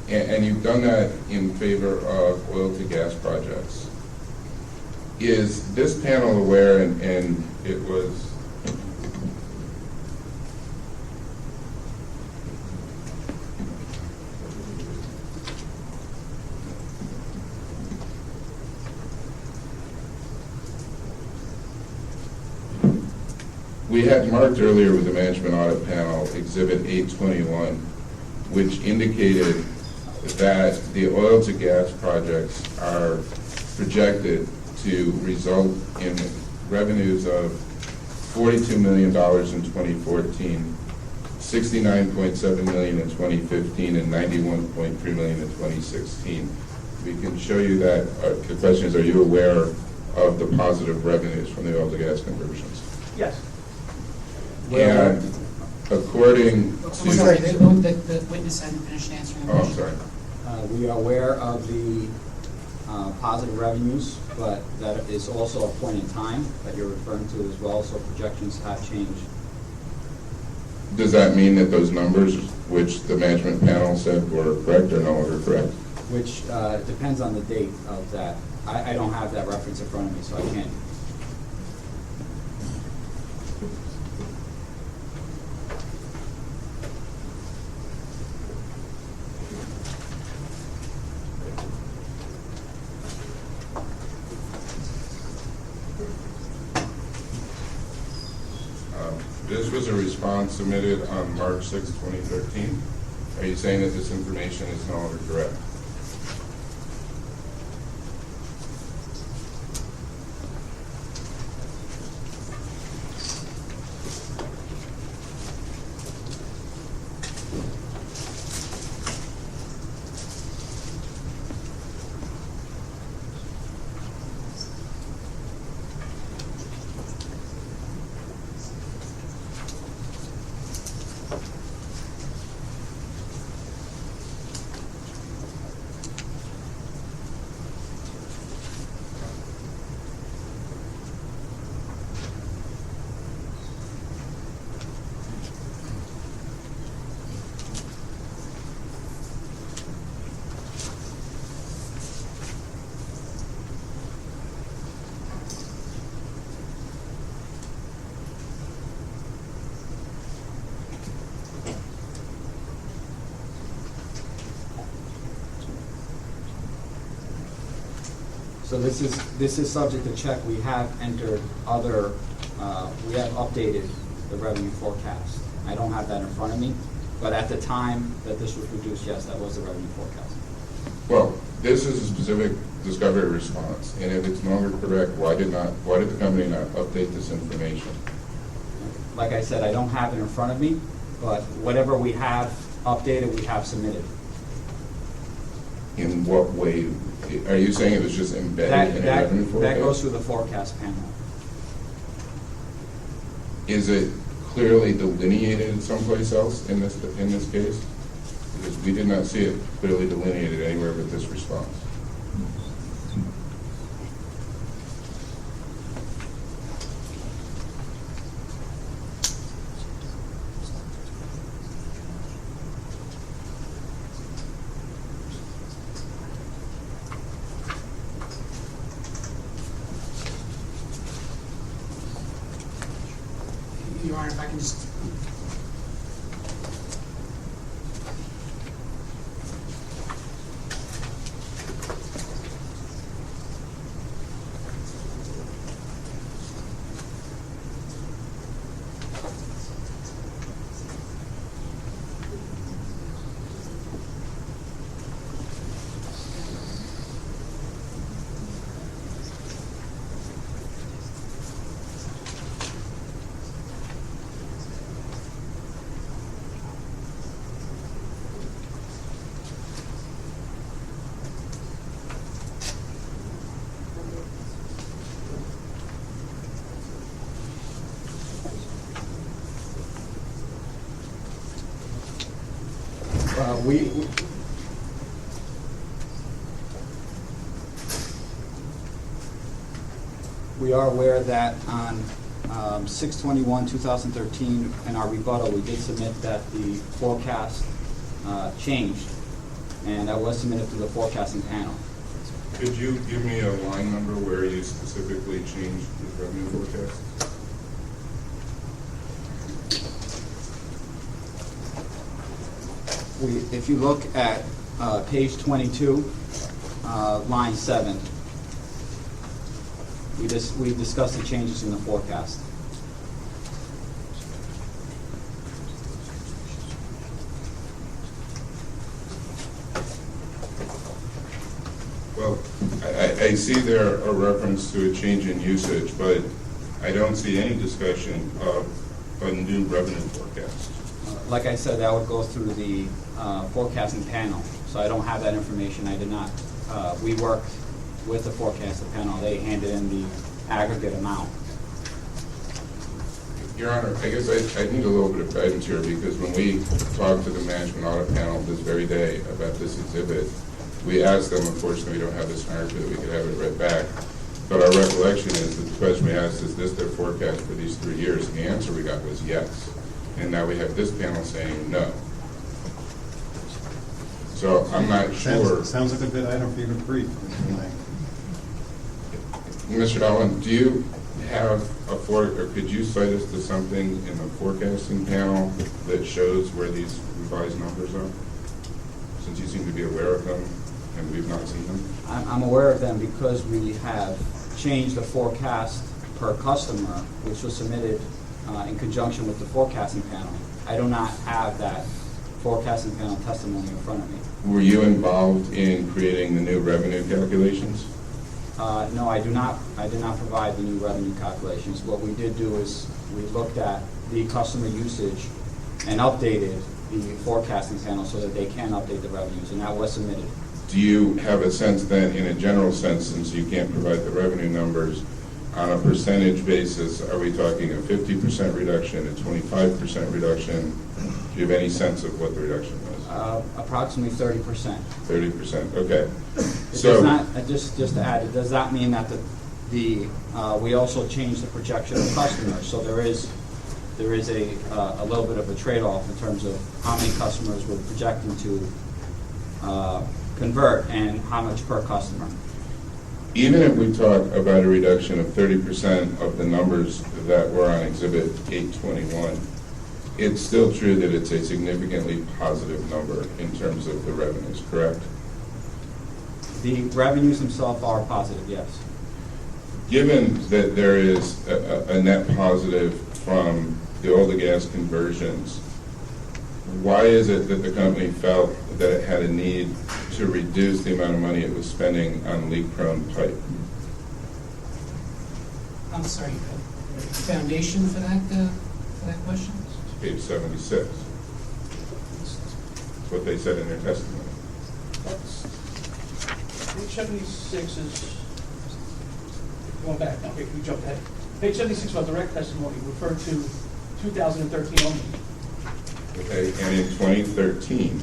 And you've done that in favor of oil to gas projects. Is this panel aware, and it was we had marked earlier with the management audit panel Exhibit 821, which indicated that the oil to gas projects are projected to result in revenues of $42 million in 2014, $69.7 million in 2015, and $91.3 million in 2016. We can show you that. The question is, are you aware of the positive revenues from the oil to gas conversions? Yes. And according to... I'm sorry, the witness hadn't finished answering the Oh, I'm question. sorry. We are aware of the positive revenues, but that is also a point in time that you're referring to as well, so projections have changed. Does that mean that those numbers, which the management panel said were correct, are no longer correct? Which depends on the date of that. I don't have that reference in front of me, so I can't. This was a response submitted on March 6, 2013. Are you saying that this information is no longer correct? So this is subject to check. We have entered other, we have updated the revenue forecast. I don't have that in front of me, but at the time that this was produced, yes, that was the revenue forecast. Well, this is a specific discovery response, and if it's no longer correct, why did the company not update this information? Like I said, I don't have it in front of me, but whatever we have updated, we have submitted. In what way? Are you saying it was just embedded in the revenue forecast? That goes through the forecast panel. Is it clearly delineated someplace else in this case? Because we did not see it clearly delineated anywhere with this response. Your Honor, if I can just... We are aware that on 6/21/2013, in our rebuttal, we did submit that the forecast changed, and that was submitted to the forecasting panel. Could you give me a line number where you specifically changed the revenue forecast? If you look at page 22, line 7, we discussed the changes in the forecast. Well, I see there a reference to a change in usage, but I don't see any discussion of a new revenue forecast. Like I said, that would go through the forecasting panel, so I don't have that information. I did not. We worked with the forecasting panel. They handed in the aggregate amount. Your Honor, I guess I need a little bit of guidance here, because when we talked to the management audit panel this very day about this exhibit, we asked them, unfortunately, we don't have this hierarchy that we could have it read back, but our recollection is that the question we asked, is this their forecast for these 3 years? And the answer we got was yes. And now we have this panel saying no. So I'm not sure. Sounds like a good item for you to brief. Mr. Allen, do you have or could you cite us to something in the forecasting panel that shows where these revised numbers are? Since you seem to be aware of them and we've not seen them. I'm aware of them because we have changed the forecast per customer, which was submitted in conjunction with the forecasting panel. I do not have that forecasting panel testimony in front of me. Were you involved in creating the new revenue calculations? No, I do not. I did not provide the new revenue calculations. What we did do is we looked at the customer usage and updated the forecasting panel so that they can update the revenues, and that was submitted. Do you have a sense then, in a general sense, since you can't provide the revenue numbers, on a percentage basis, are we talking a 50% reduction, a 25% reduction? Do you have any sense of what the reduction was? Approximately 30%. 30%, okay. So just to add, it does not mean that we also changed the projection of customers. So there is a little bit of a trade-off in terms of how many customers we're projecting to convert and how much per customer. Even if we talk about a reduction of 30% of the numbers that were on Exhibit 821, it's still true that it's a significantly positive number in terms of the revenues, correct? The revenues themselves are positive, yes. Given that there is a net positive from the oil to gas conversions, why is it that the company felt that it had a need to reduce the amount of money it was spending on leak-prone pipe? I'm sorry, foundation for that question? It's page 76. That's what they said in their testimony. Page 76 is, going back, okay, we jumped ahead. Page 76 of our direct testimony referred to 2013 only. Okay, and in 2013,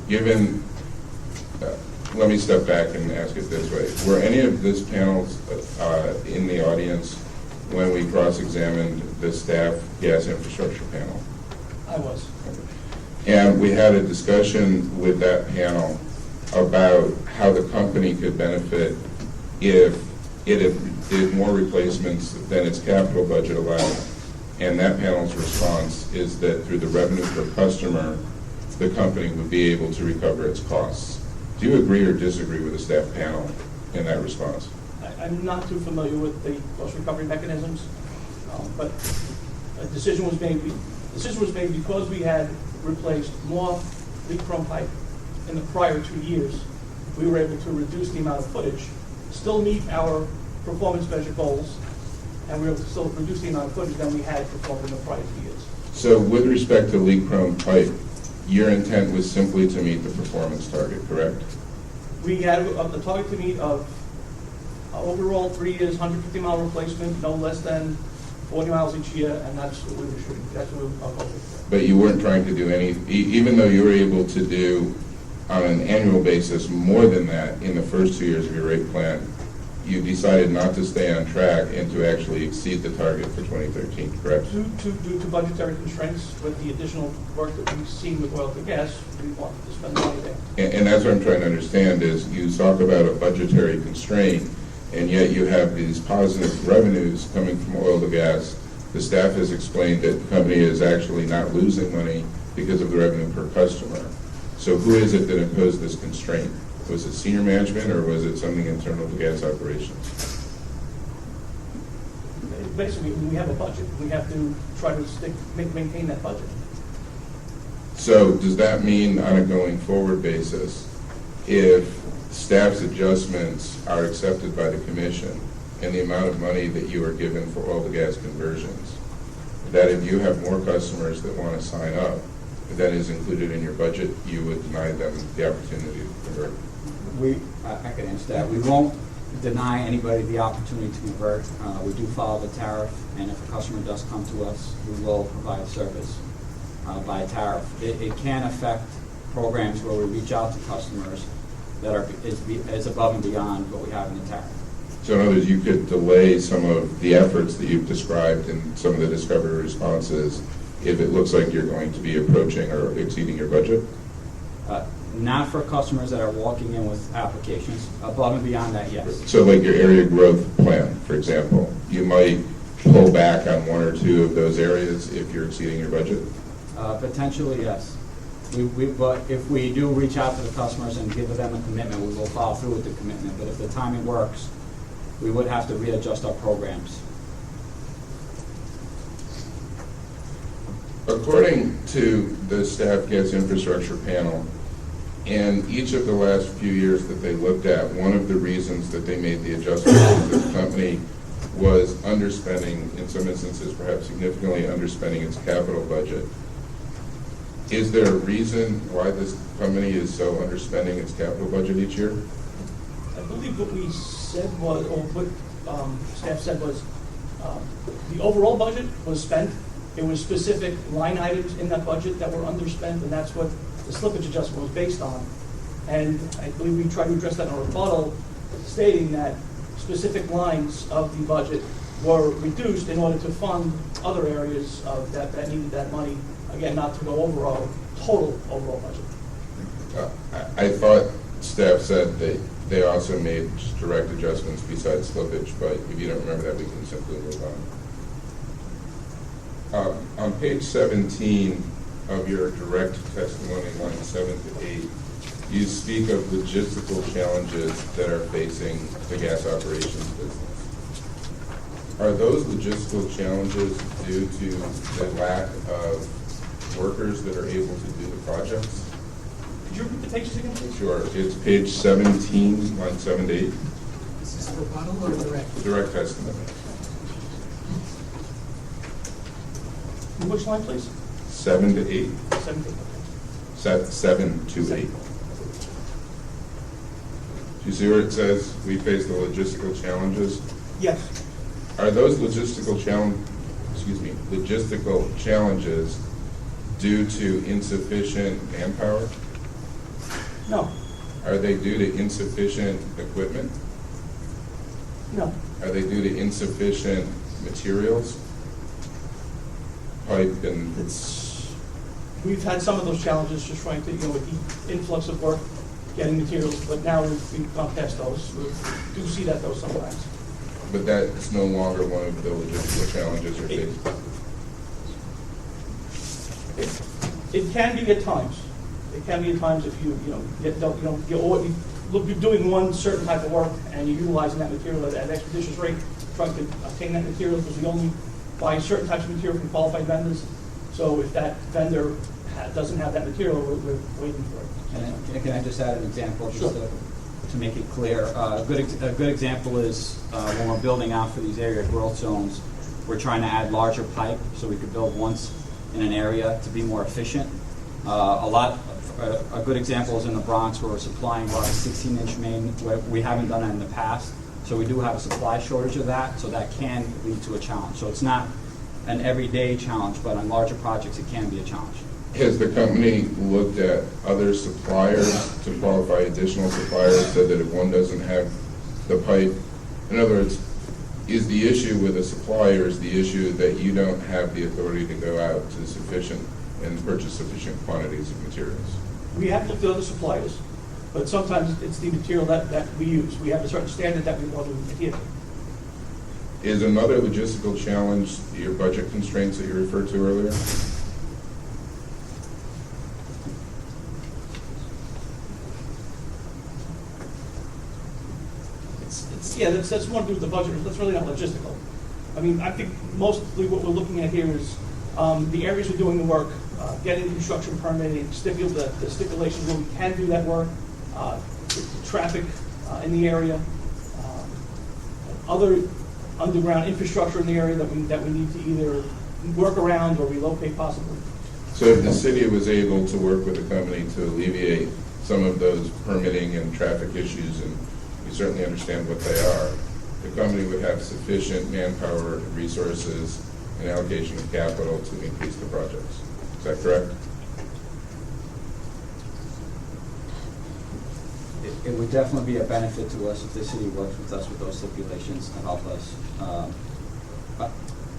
given, let me step back and ask it this way. Were any of this panels in the audience when we cross-examined the staff gas infrastructure panel? I was. And we had a discussion with that panel about how the company could benefit if it did more replacements than its capital budget allowed. And that panel's response is that through the revenue per customer, the company would be able to recover its costs. Do you agree or disagree with the staff panel in that response? I'm not too familiar with the cost recovery mechanisms, but a decision was made. Decision was made because we had replaced more leak-prone pipe in the prior 2 years. We were able to reduce the amount of footage, still meet our performance measure goals, and we were able to still reduce the amount of footage than we had performed in the prior 2 years. So with respect to leak-prone pipe, your intent was simply to meet the performance target, correct? We had a target to meet of overall 3 years, 150-mile replacement, no less than 40 miles each year, and that's what we were shooting, that's what we were hoping for. But you weren't trying to do any, even though you were able to do on an annual basis more than that in the first 2 years of your rate plan, you decided not to stay on track and to actually exceed the target for 2013, correct? Due to budgetary constraints with the additional work that we've seen with oil to gas, we wanted to spend money there. And that's what I'm trying to understand is you talk about a budgetary constraint, and yet you have these positive revenues coming from oil to gas. The staff has explained that the company is actually not losing money because of the revenue per customer. So who is it that imposed this constraint? Was it senior management or was it something internal to gas operations? Basically, we have a budget. We have to try to maintain that budget. So does that mean on a going forward basis, if staff's adjustments are accepted by the commission and the amount of money that you are given for oil to gas conversions, that if you have more customers that want to sign up, that is included in your budget, you would deny them the opportunity to convert? I can answer that. We won't deny anybody the opportunity to convert. We do follow the tariff, and if a customer does come to us, we will provide service by tariff. It can affect programs where we reach out to customers that is above and beyond what we have in the tariff. So in other words, you could delay some of the efforts that you've described in some of the discovery responses if it looks like you're going to be approaching or exceeding your budget? Not for customers that are walking in with applications. Above and beyond that, yes. So like your area growth plan, for example, you might pull back on one or two of those areas if you're exceeding your budget? Potentially, yes. But if we do reach out to the customers and give them a commitment, we will follow through with the commitment. But if the timing works, we would have to readjust our programs. According to the staff gas infrastructure panel, in each of the last few years that they looked at, one of the reasons that they made the adjustment to this company was underspending, in some instances perhaps significantly underspending its capital budget. Is there a reason why this company is so underspending its capital budget each year? I believe what we said was, or what staff said was, the overall budget was spent. It was specific line items in that budget that were underspent, and that's what the slippage adjustment was based on. And I believe we tried to address that in a rebuttal, stating that specific lines of the budget were reduced in order to fund other areas of that needed that money. Again, not to go over our total overall budget. I thought staff said they also made direct adjustments besides slippage, but if you don't remember that, we can simply move on. On page 17 of your direct testimony, lines 7 to 8, you speak of logistical challenges that are facing the gas operations business. Are those logistical challenges due to the lack of workers that are able to do the projects? Could you repeat the pages again, please? Sure. It's page 17, line 7 to 8. Is this a rebuttal or direct? Direct testimony. Which line, please? 7 to 8. 7 to 8. 7 to 8. Do you see where it says we face the logistical challenges? Yes. Are those logistical challenges due to insufficient manpower? No. Are they due to insufficient equipment? No. Are they due to insufficient materials? Pipe and... We've had some of those challenges just trying to, with the influx of work, getting materials, but now we've gone past those. We do see that though sometimes. But that's no longer one of the logistical challenges you're facing? It can be at times. It can be at times if you're doing one certain type of work and you're utilizing that material at an expeditious rate, trying to obtain that material because we only buy certain types of material from qualified vendors. So if that vendor doesn't have that material, we're waiting for it. Can I just add an example Sure. just to make it clear? A good example is when we're building out for these area growth zones, we're trying to add larger pipe so we could build once in an area to be more efficient. A good example is in the Bronx where we're supplying about a 16-inch main. Where we haven't done that in the past. So we do have a supply shortage of that, so that can lead to a challenge. So it's not an everyday challenge, but on larger projects, it can be a challenge. Has the company looked at other suppliers to qualify additional suppliers so that if one doesn't have the pipe, in other words, is the issue with a supplier is the issue that you don't have the authority to go out to sufficient and purchase sufficient quantities of materials? We have looked at other suppliers, but sometimes it's the material that we use. We have a certain standard that we want to adhere to. Is another logistical challenge your budget constraints that you referred to earlier? Yeah, that's more to do with the budget. That's really not logistical. I mean, I think mostly what we're looking at here is the areas we're doing the work, getting construction permitting, the stipulations where we can do that work, the traffic in the area, other underground infrastructure in the area that we need to either work around or relocate possibly. So if the city was able to work with the company to alleviate some of those permitting and traffic issues, and we certainly understand what they are, the company would have sufficient manpower, resources, and allocation of capital to increase the projects. Is that correct? It would definitely be a benefit to us if the city works with us with those stipulations to help us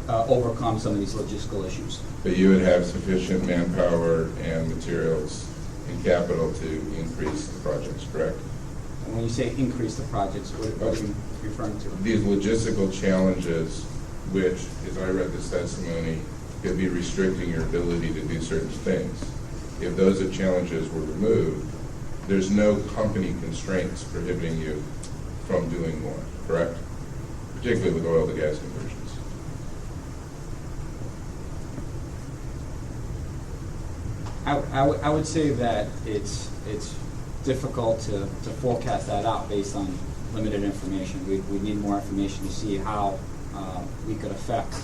overcome some of these logistical issues. But you would have sufficient manpower and materials and capital to increase the projects, correct? And when you say increase the projects, what are you referring to? These logistical challenges, which, as I read this testimony, could be restricting your ability to do certain things. If those challenges were removed, there's no company constraints prohibiting you from doing more, correct? Particularly with oil to gas conversions. I would say that it's difficult to forecast that out based on limited information. We need more information to see how we could affect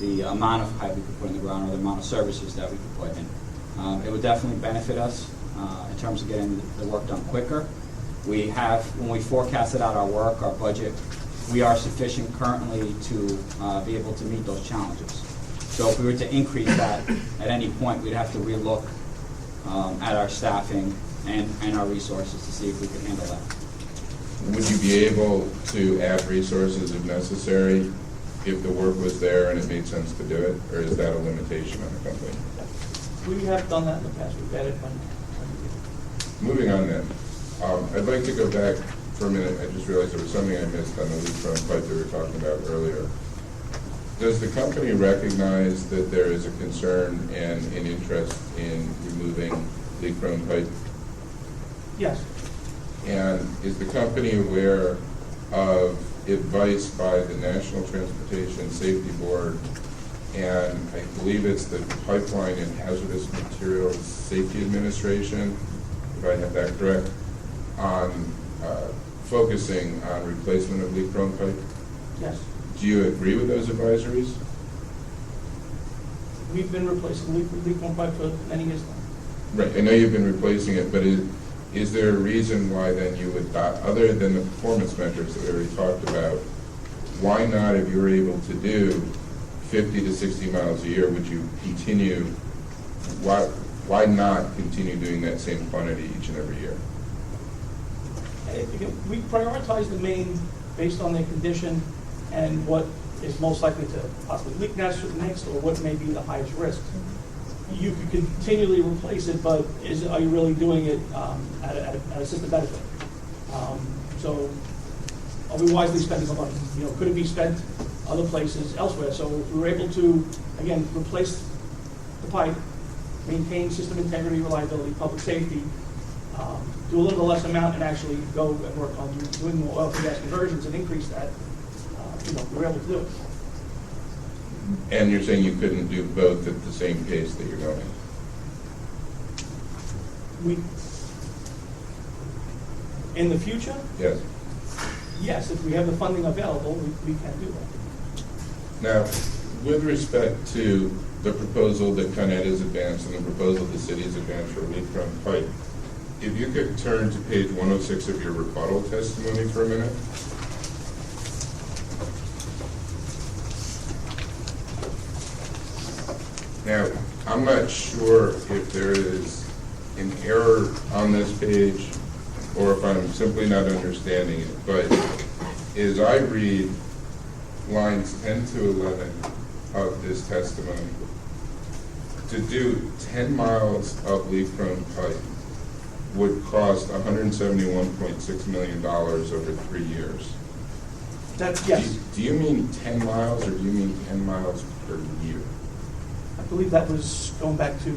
the amount of pipe we could put in the ground or the amount of services that we could put in. It would definitely benefit us in terms of getting the work done quicker. We have, when we forecasted out our work, our budget, we are sufficient currently to be able to meet those challenges. So if we were to increase that at any point, we'd have to relook at our staffing and our resources to see if we could handle that. Would you be able to add resources if necessary, if the work was there and it made sense to do it, or is that a limitation on the company? We have done that in the past. We've added money. Moving on then, I'd like to go back for a minute. I just realized there was something I missed on the leak-prone pipe that we were talking about earlier. Does the company recognize that there is a concern and an interest in removing leak-prone pipe? Yes. And is the company aware of advice by the National Transportation Safety Board and I believe it's the Pipeline and Hazardous Materials Safety Administration, if I have that correct, on focusing on replacement of leak-prone pipe? Yes. Do you agree with those advisories? We've been replacing leak-prone pipe for many years now. Right, I know you've been replacing it, but is there a reason why then you would, other than the performance metrics that we already talked about, why not, if you were able to do 50 to 60 miles a year, would you continue, why not continue doing that same quantity each and every year? We prioritize the main based on their condition and what is most likely to possibly leak next or what may be the highest risk. You could continually replace it, but are you really doing it at a system benefit? So are we wisely spending the money? Could it be spent other places elsewhere? So we were able to, again, replace the pipe, maintain system integrity, reliability, public safety, do a little less amount and actually go and work on doing more oil to gas conversions and increase that. We were able to do it. And you're saying you couldn't do both at the same pace that you're going? In the future? Yes. Yes, if we have the funding available, we can do that. Now, with respect to the proposal that Con Ed has advanced and the proposal the city has advanced for leak-prone pipe, if you could turn to page 106 of your rebuttal testimony for a minute. Now, I'm not sure if there is an error on this page or if I'm simply not understanding it, but as I read lines 10 to 11 of this testimony, to do 10 miles of leak-prone pipe would cost $171.6 million over 3 years. That's, yes. Do you mean 10 miles or do you mean 10 miles per year? I believe that was going back to,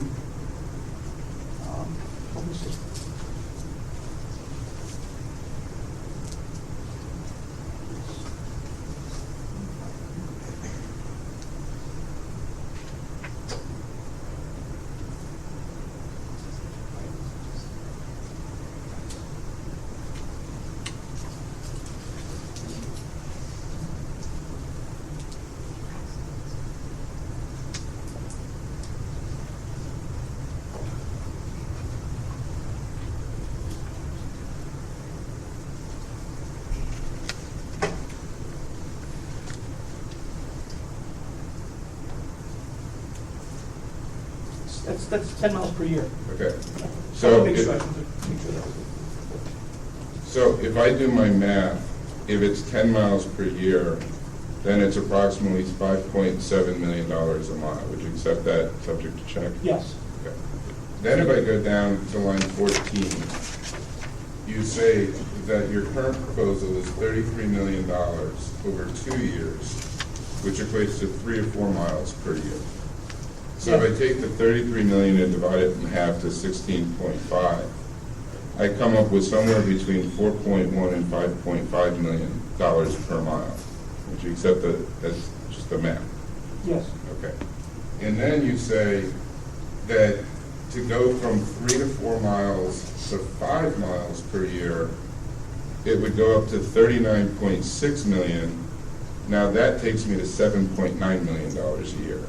let me see. That's 10 miles per year. Okay. So So if I do my math, if it's 10 miles per year, then it's approximately $5.7 million a mile. Would you accept that, subject to check? Yes. Okay. Then if I go down to line 14, you say that your current proposal is $33 million over 2 years, which equates to 3 or 4 miles per year. So if I take the 33 million and divide it in half to 16.5, I come up with somewhere between 4.1 and 5.5 million dollars per mile. Would you accept that that's just the math? Yes. Okay. And then you say that to go from 3 to 4 miles to 5 miles per year, it would go up to 39.6 million. Now that takes me to $7.9 million a year.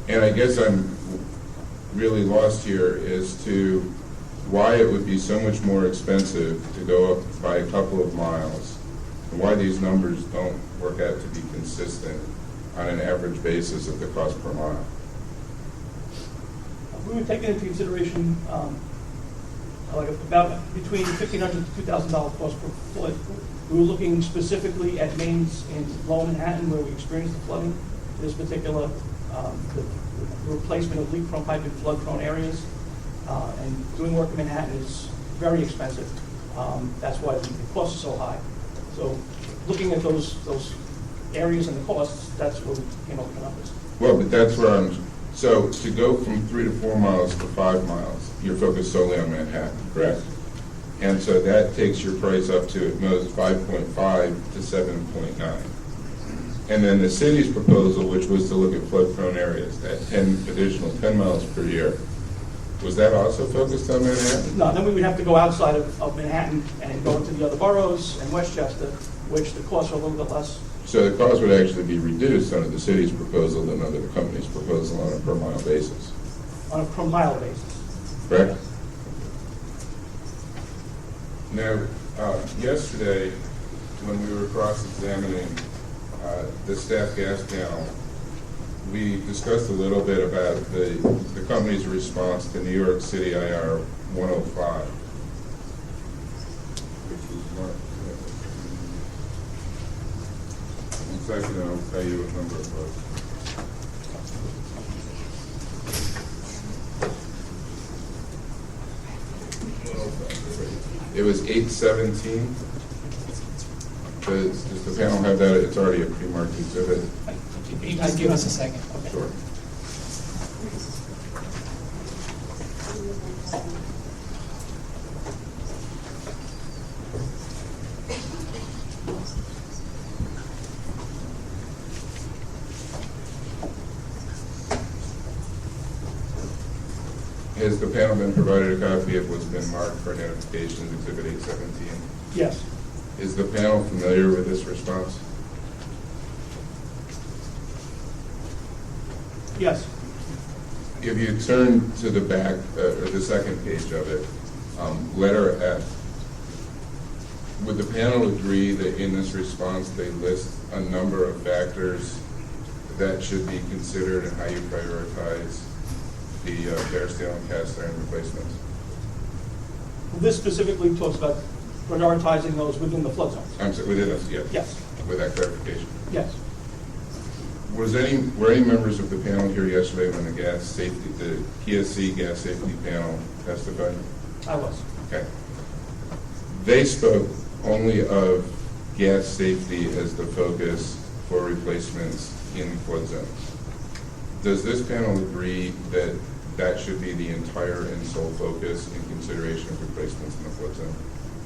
And I guess I'm really lost here as to why it would be so much more expensive to go up by a couple of miles, and why these numbers don't work out to be consistent on an average basis of the cost per mile. We were taking into consideration like about between $1,500 to $2,000 cost per foot. We were looking specifically at mains in Lower Manhattan where we experienced the flooding. This particular the replacement of leak-prone pipe in flood-prone areas, and doing work in Manhattan is very expensive. That's why the cost is so high. So, looking at those areas and the costs, that's what we came up with the numbers. Well, but that's where so to go from 3 to 4 miles to 5 miles, you're focused solely on Manhattan, correct? And so that takes your price up to at most 5.5 to 7.9. And then the city's proposal, which was to look at flood-prone areas, at 10 miles per year, was that also focused on Manhattan? No, then we would have to go outside of Manhattan and go into the other boroughs and Westchester, which the costs are a little bit less. So the cost would actually be reduced under the city's proposal than under the company's proposal on a per mile basis. On a per mile basis. Correct? Now, yesterday, when we were cross-examining the staff gas panel, we discussed a little bit about the company's response to New York City IR 105, which was what? One second, and I'll tell you what number it was. It was 817. Does the panel have that? It's already a pre-marked exhibit. Just give us a second. Sure. Has the panel been provided a copy of what's been marked for identification as Exhibit 817? Yes. Is the panel familiar with this response? Yes. If you turn to the back, or the second page of it, letter F, would the panel agree that in this response they list a number of factors that should be considered in how you prioritize the bare steel and cast iron replacements? This specifically talks about prioritizing those within the flood zones. I'm sorry, within us, yes. Yes. With that clarification. Yes. Were any members of the panel here yesterday when the PSC gas safety panel testified? I was. Okay. They spoke only of gas safety as the focus for replacements in flood zones. Does this panel agree that that should be the entire and sole focus in consideration of replacements in the flood zone?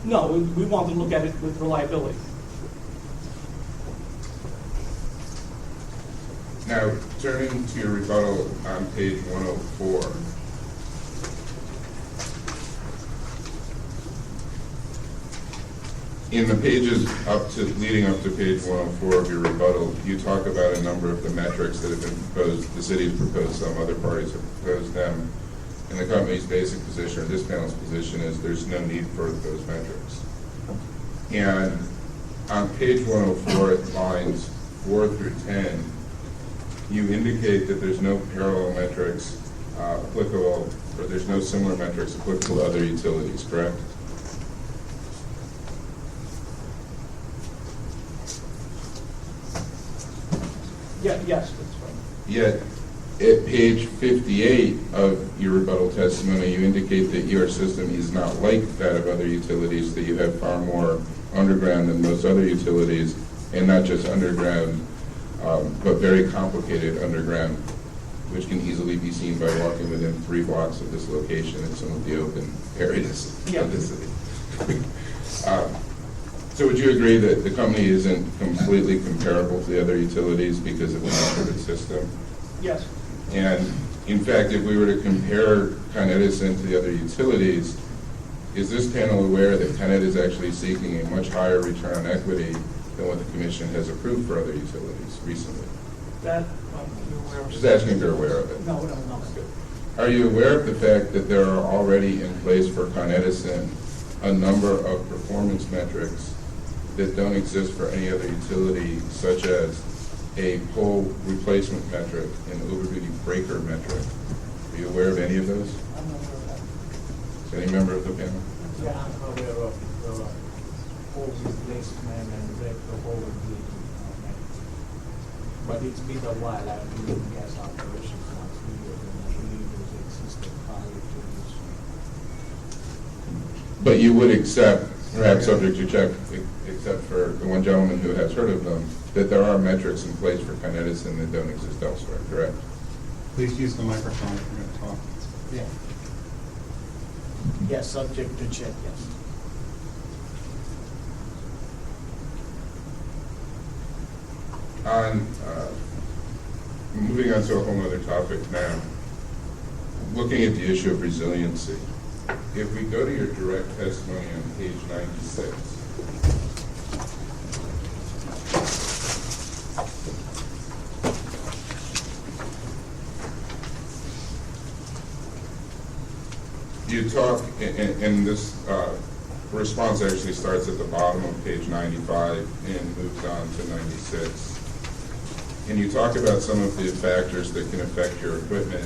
No, we want to look at it with reliability. Now, turning to your rebuttal on page 104. In the pages leading up to page 104 of your rebuttal, you talk about a number of the metrics that have been proposed. The city has proposed some, other parties have proposed them. And the company's basic position, or this panel's position, is there's no need for those metrics. And on page 104, lines 4 through 10, you indicate that there's no parallel metrics applicable, or there's no similar metrics applicable to other utilities, correct? Yeah, yes, that's right. Yet, at page 58 of your rebuttal testimony, you indicate that your system is not like that of other utilities, that you have far more underground than most other utilities, and not just underground, but very complicated underground, which can easily be seen by walking within 3 blocks of this location in some of the open areas of the city. So would you agree that the company isn't completely comparable to the other utilities because of the nature of its system? Yes. And in fact, if we were to compare Con Edison to the other utilities, is this panel aware that Con Ed is actually seeking a much higher return on equity than what the commission has approved for other utilities recently? That, you're aware of. Just asking if you're aware of it. No, no. Are you aware of the fact that there are already in place for Con Edison a number of performance metrics that don't exist for any other utility, such as a pole replacement metric and overduty breaker metric? Are you aware of any of those? I'm not aware of that. Is any member of the panel? Yeah, I'm aware of the pole replacement and the overduty metric. But it's been a while. I've been in gas operations now 3 years, and I believe those existed prior to this. But you would accept, perhaps subject to check, except for the one gentleman who has heard of them, that there are metrics in place for Con Edison that don't exist elsewhere, correct? Please use the microphone if you're going to talk. Yeah. Yes, subject to check, yes. Moving on to a whole other topic now, looking at the issue of resiliency. If we go to your direct testimony on page 96, you talk, and this response actually starts at the bottom of page 95 and moves on to 96. And you talk about some of the factors that can affect your equipment,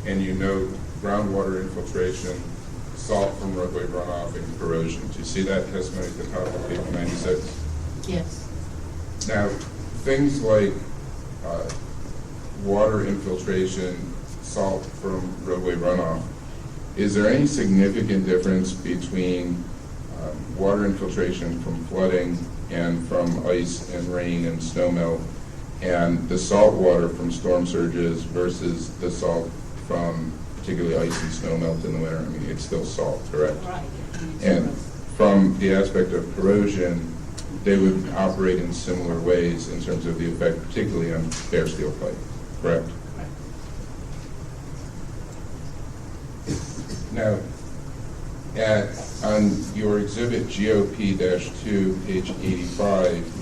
and you note groundwater infiltration, salt from roadway runoff, and corrosion. Do you see that testimony at the top of page 96? Yes. Now, things like water infiltration, salt from roadway runoff, is there any significant difference between water infiltration from flooding and from ice and rain and snowmelt and the salt water from storm surges versus the salt from particularly ice and snowmelt in the winter? I mean, it's still salt, correct? Right. And from the aspect of corrosion, they would operate in similar ways in terms of the effect, particularly on bare steel pipe, correct? Now, on your exhibit GOP-2, page 85,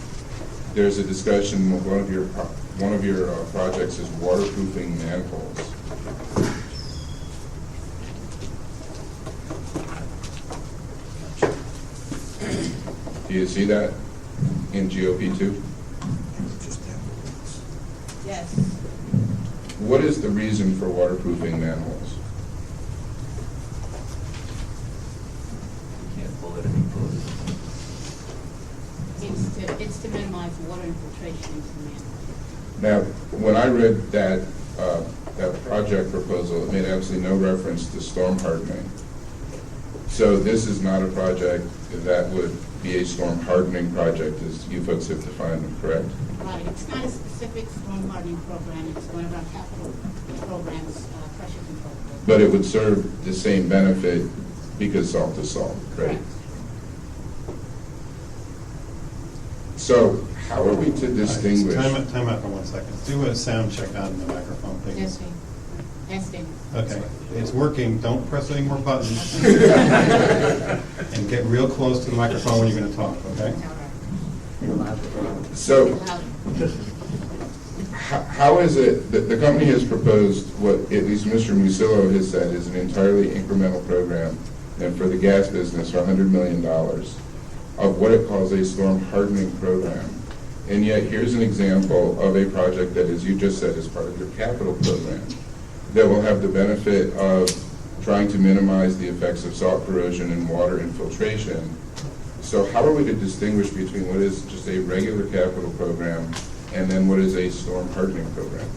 there's a discussion of one of your projects is waterproofing manholes. Do you see that in GOP-2? Yeah, Yes. What is the reason for waterproofing manholes? You can't pull it any closer. It's to minimize water infiltration into the manhole. Now, when I read that project proposal, it made absolutely no reference to storm hardening. So this is not a project that would be a storm hardening project, as you folks have defined it, correct? Right, it's not a specific storm hardening program, it's one of our capital programs, pressure control program. But it would serve the same benefit because salt is salt, right? So how are we to distinguish? Time out for 1 second. Do a sound check on the microphone, please. Testing, testing. Okay, it's working. Don't press any more buttons. And get real close to the microphone when you're going to talk, okay? So how is it that the company has proposed what at least Mr. Musillo has said is an entirely incremental program, and for the gas business, $100 million of what it calls a storm hardening program. And yet here's an example of a project that, as you just said, is part of your capital program that will have the benefit of trying to minimize the effects of salt corrosion and water infiltration. So how are we to distinguish between what is just a regular capital program and then what is a storm hardening program?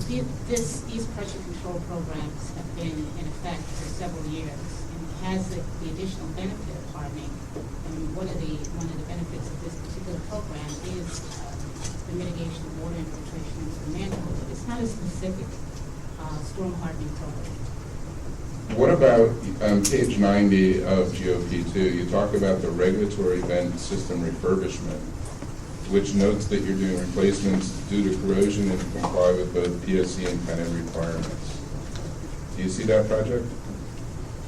These pressure control programs have been in effect for several years and has the additional benefit of hardening. And one of the benefits of this particular program is the mitigation of water infiltration into the manhole. But it's not a specific storm hardening program. What about on page 90 of GOP2, you talk about the regulatory vent system refurbishment, which notes that you're doing replacements due to corrosion and to comply with both PSC and Tenet requirements. Do you see that project?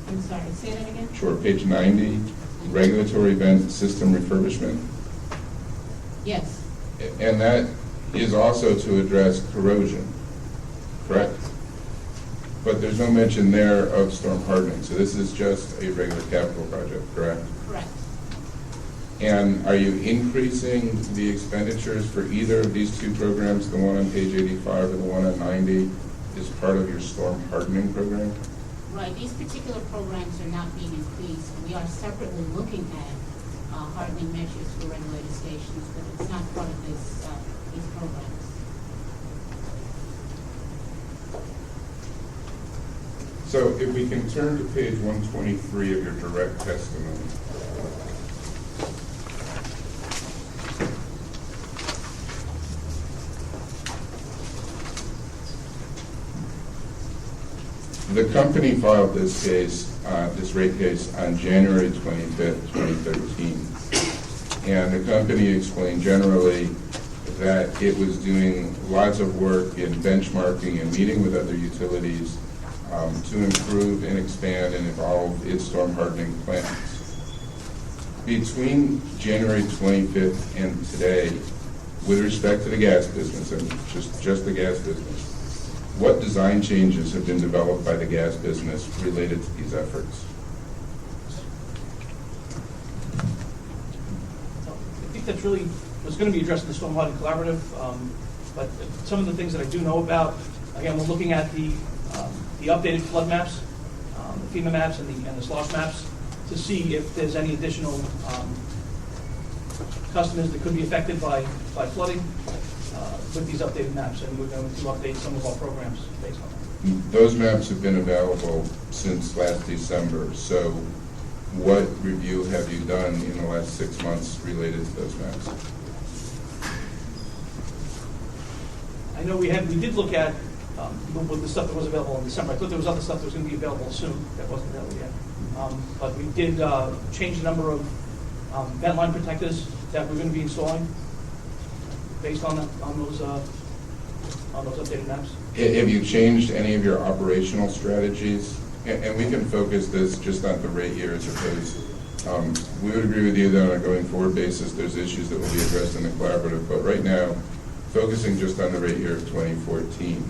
I'm sorry, say that again? Sure, page 90, regulatory vent system refurbishment. Yes. And that is also to address corrosion, correct? But there's no mention there of storm hardening, so this is just a regular capital project, correct? Correct. And are you increasing the expenditures for either of these two programs, the one on page 85 or the one on 90, as part of your storm hardening program? Right, these particular programs are not being increased. We are separately looking at hardening measures for regulated stations, but it's not part of these programs. So if we can turn to page 123 of your direct testimony. The company filed this case, this rate case, on January 25th, 2013. And the company explained generally that it was doing lots of work in benchmarking and meeting with other utilities to improve and expand and evolve its storm hardening plans. Between January 25th and today, with respect to the gas business, and just the gas business, what design changes have been developed by the gas business related to these efforts? I think that's really what's going to be addressed in the Storm Hardening Collaborative. But some of the things that I do know about, again, we're looking at the updated flood maps, the FEMA maps and the SLOSS maps, to see if there's any additional customers that could be affected by flooding with these updated maps, and we're going to update some of our programs based on that. Those maps have been available since last December, so what review have you done in the last 6 months related to those maps? I know we did look at with the stuff that was available in December. I thought there was other stuff that was going to be available soon that wasn't available yet. But we did change the number of vent line protectors that we're going to be installing based on those updated maps. Have you changed any of your operational strategies? And we can focus this just on the rate year as opposed. We would agree with you that on a going forward basis, there's issues that will be addressed in the collaborative. But right now, focusing just on the rate year of 2014,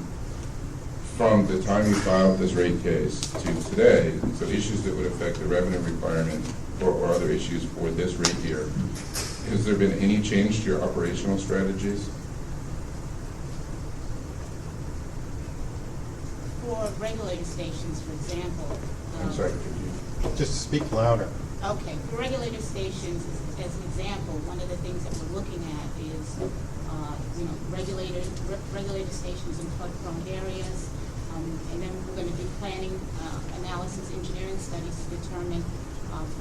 from the time you filed this rate case to today, so issues that would affect the revenue requirement or other issues for this rate year, has there been any change to your operational strategies? for regulator stations, for example. I'm sorry, could you? Just speak louder. Okay, for regulator stations, as an example, one of the things that we're looking at is, regulator stations in flood-prone areas, and then we're going to do planning, analysis, engineering studies to determine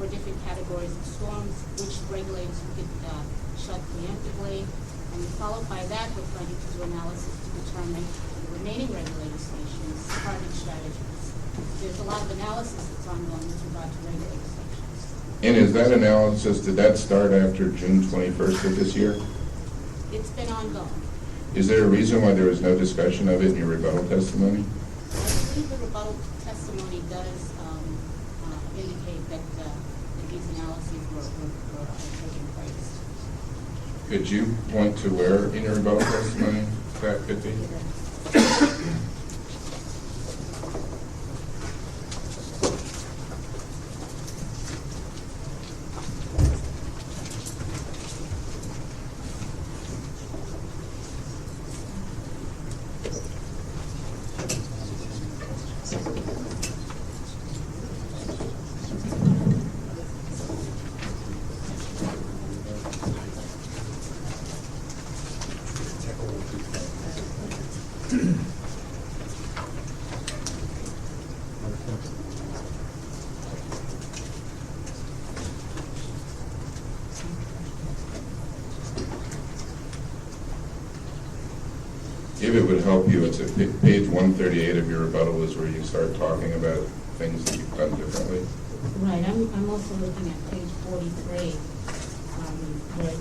for different categories of storms which regulators we could shut preemptively, and followed by that, we're planning to do analysis to determine the remaining regulator stations, hardening strategies. There's a lot of analysis that's ongoing with regard to regulator stations. And is that analysis, did that start after June 21st of this year? It's been ongoing. Is there a reason why there was no discussion of it in your rebuttal testimony? I believe the rebuttal testimony does indicate that these analyses were taking place. Could you point to where in your rebuttal testimony that could be? If it would help you, it's at page 138 of your rebuttal is where you start talking about things that you've done differently. Right, I'm also looking at page 43, where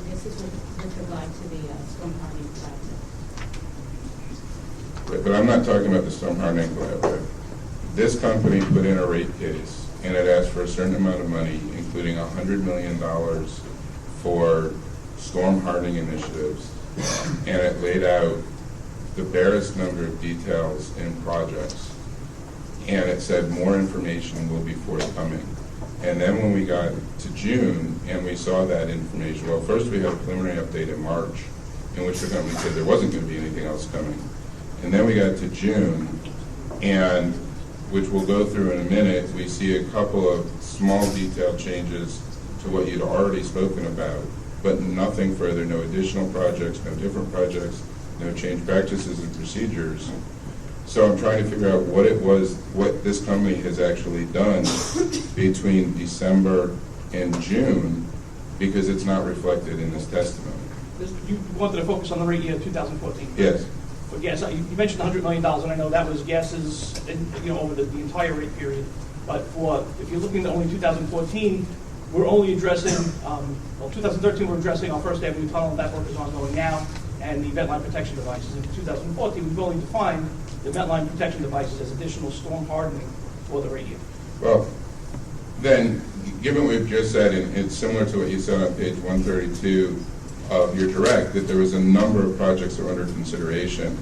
this is with regard to the storm hardening project. But I'm not talking about the storm hardening project. This company put in a rate case, and it asked for a certain amount of money, including $100 million for storm hardening initiatives, and it laid out the barest number of details and projects, and it said more information will be forthcoming. And then when we got to June and we saw that information, well, first we had a preliminary update in March in which the company said there wasn't going to be anything else coming. And then we got to June, and which we'll go through in a minute, we see a couple of small detail changes to what you'd already spoken about, but nothing further, no additional projects, no different projects, no change practices and procedures. So I'm trying to figure out what it was, what this company has actually done between December and June, because it's not reflected in this testimony. You wanted to focus on the rate year 2014. Yes. For gas, you mentioned $100 million, and I know that was gases, over the entire rate period. But if you're looking at only 2014, we're only addressing, 2013 we're addressing our First Avenue tunnel, and that work is ongoing now, and the vent line protection devices. In 2014, we've only defined the vent line protection devices as additional storm hardening for the rate year. Well, then, given what we've just said, and it's similar to what you said on page 132 of your direct, that there was a number of projects that were under consideration.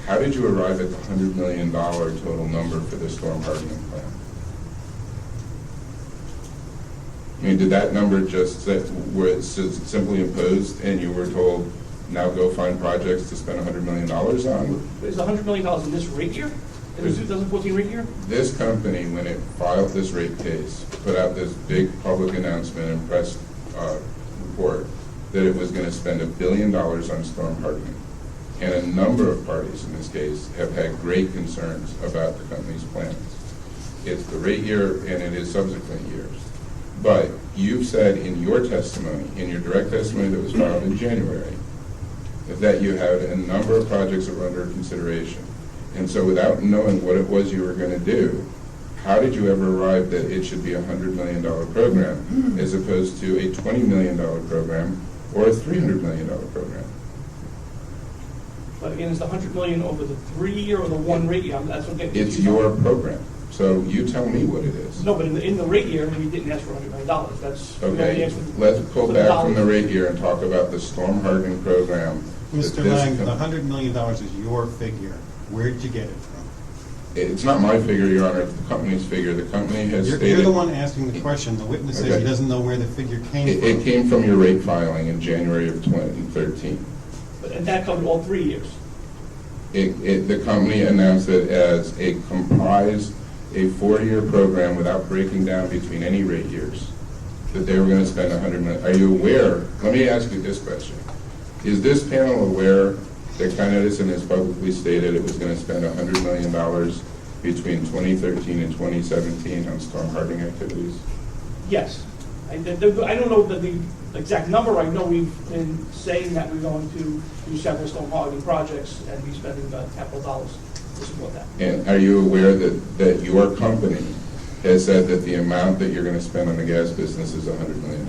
How did you arrive at the $100 million total number for the storm hardening plan? I mean, did that number just simply imposed and you were told, now go find projects to spend $100 million on? Is $100 million in this rate year? In the 2014 rate year? This company, when it filed this rate case, put out this big public announcement and press report that it was going to spend $1 billion on storm hardening. And a number of parties in this case have had great concerns about the company's plans. It's the rate year and it is subsequent years. But you've said in your testimony, in your direct testimony that was filed in January, that you had a number of projects that were under consideration. And so without knowing what it was you were going to do, how did you ever arrive that it should be a $100 million program as opposed to a $20 million program or a $300 million program? But again, is the $100 million over the 3-year or the one rate year? That's what getting It's your program. So you tell me what it is. No, but in the rate year, we didn't ask for $100 million. That's okay. Let's pull back from the rate year and talk about the storm hardening program. Mr. Lang, the $100 million is your figure. Where did you get it from? It's not my figure, Your Honor, it's the company's figure. The company has stated... You're the one asking the question. The witness says he doesn't know where the figure came from. It came from your rate filing in January of 2013. And that covered all 3 years. The company announced it as a 4-year program without breaking down between any rate years, that they were going to spend $100 million. Are you aware, let me ask you this question. Is this panel aware that Con Edison has publicly stated it was going to spend $100 million between 2013 and 2017 on storm hardening activities? Yes. I don't know the exact number. I know we've been saying that we're going to do several storm hardening projects and be spending capital dollars to support that. And are you aware that your company has said that the amount that you're going to spend on the gas business is $100 million?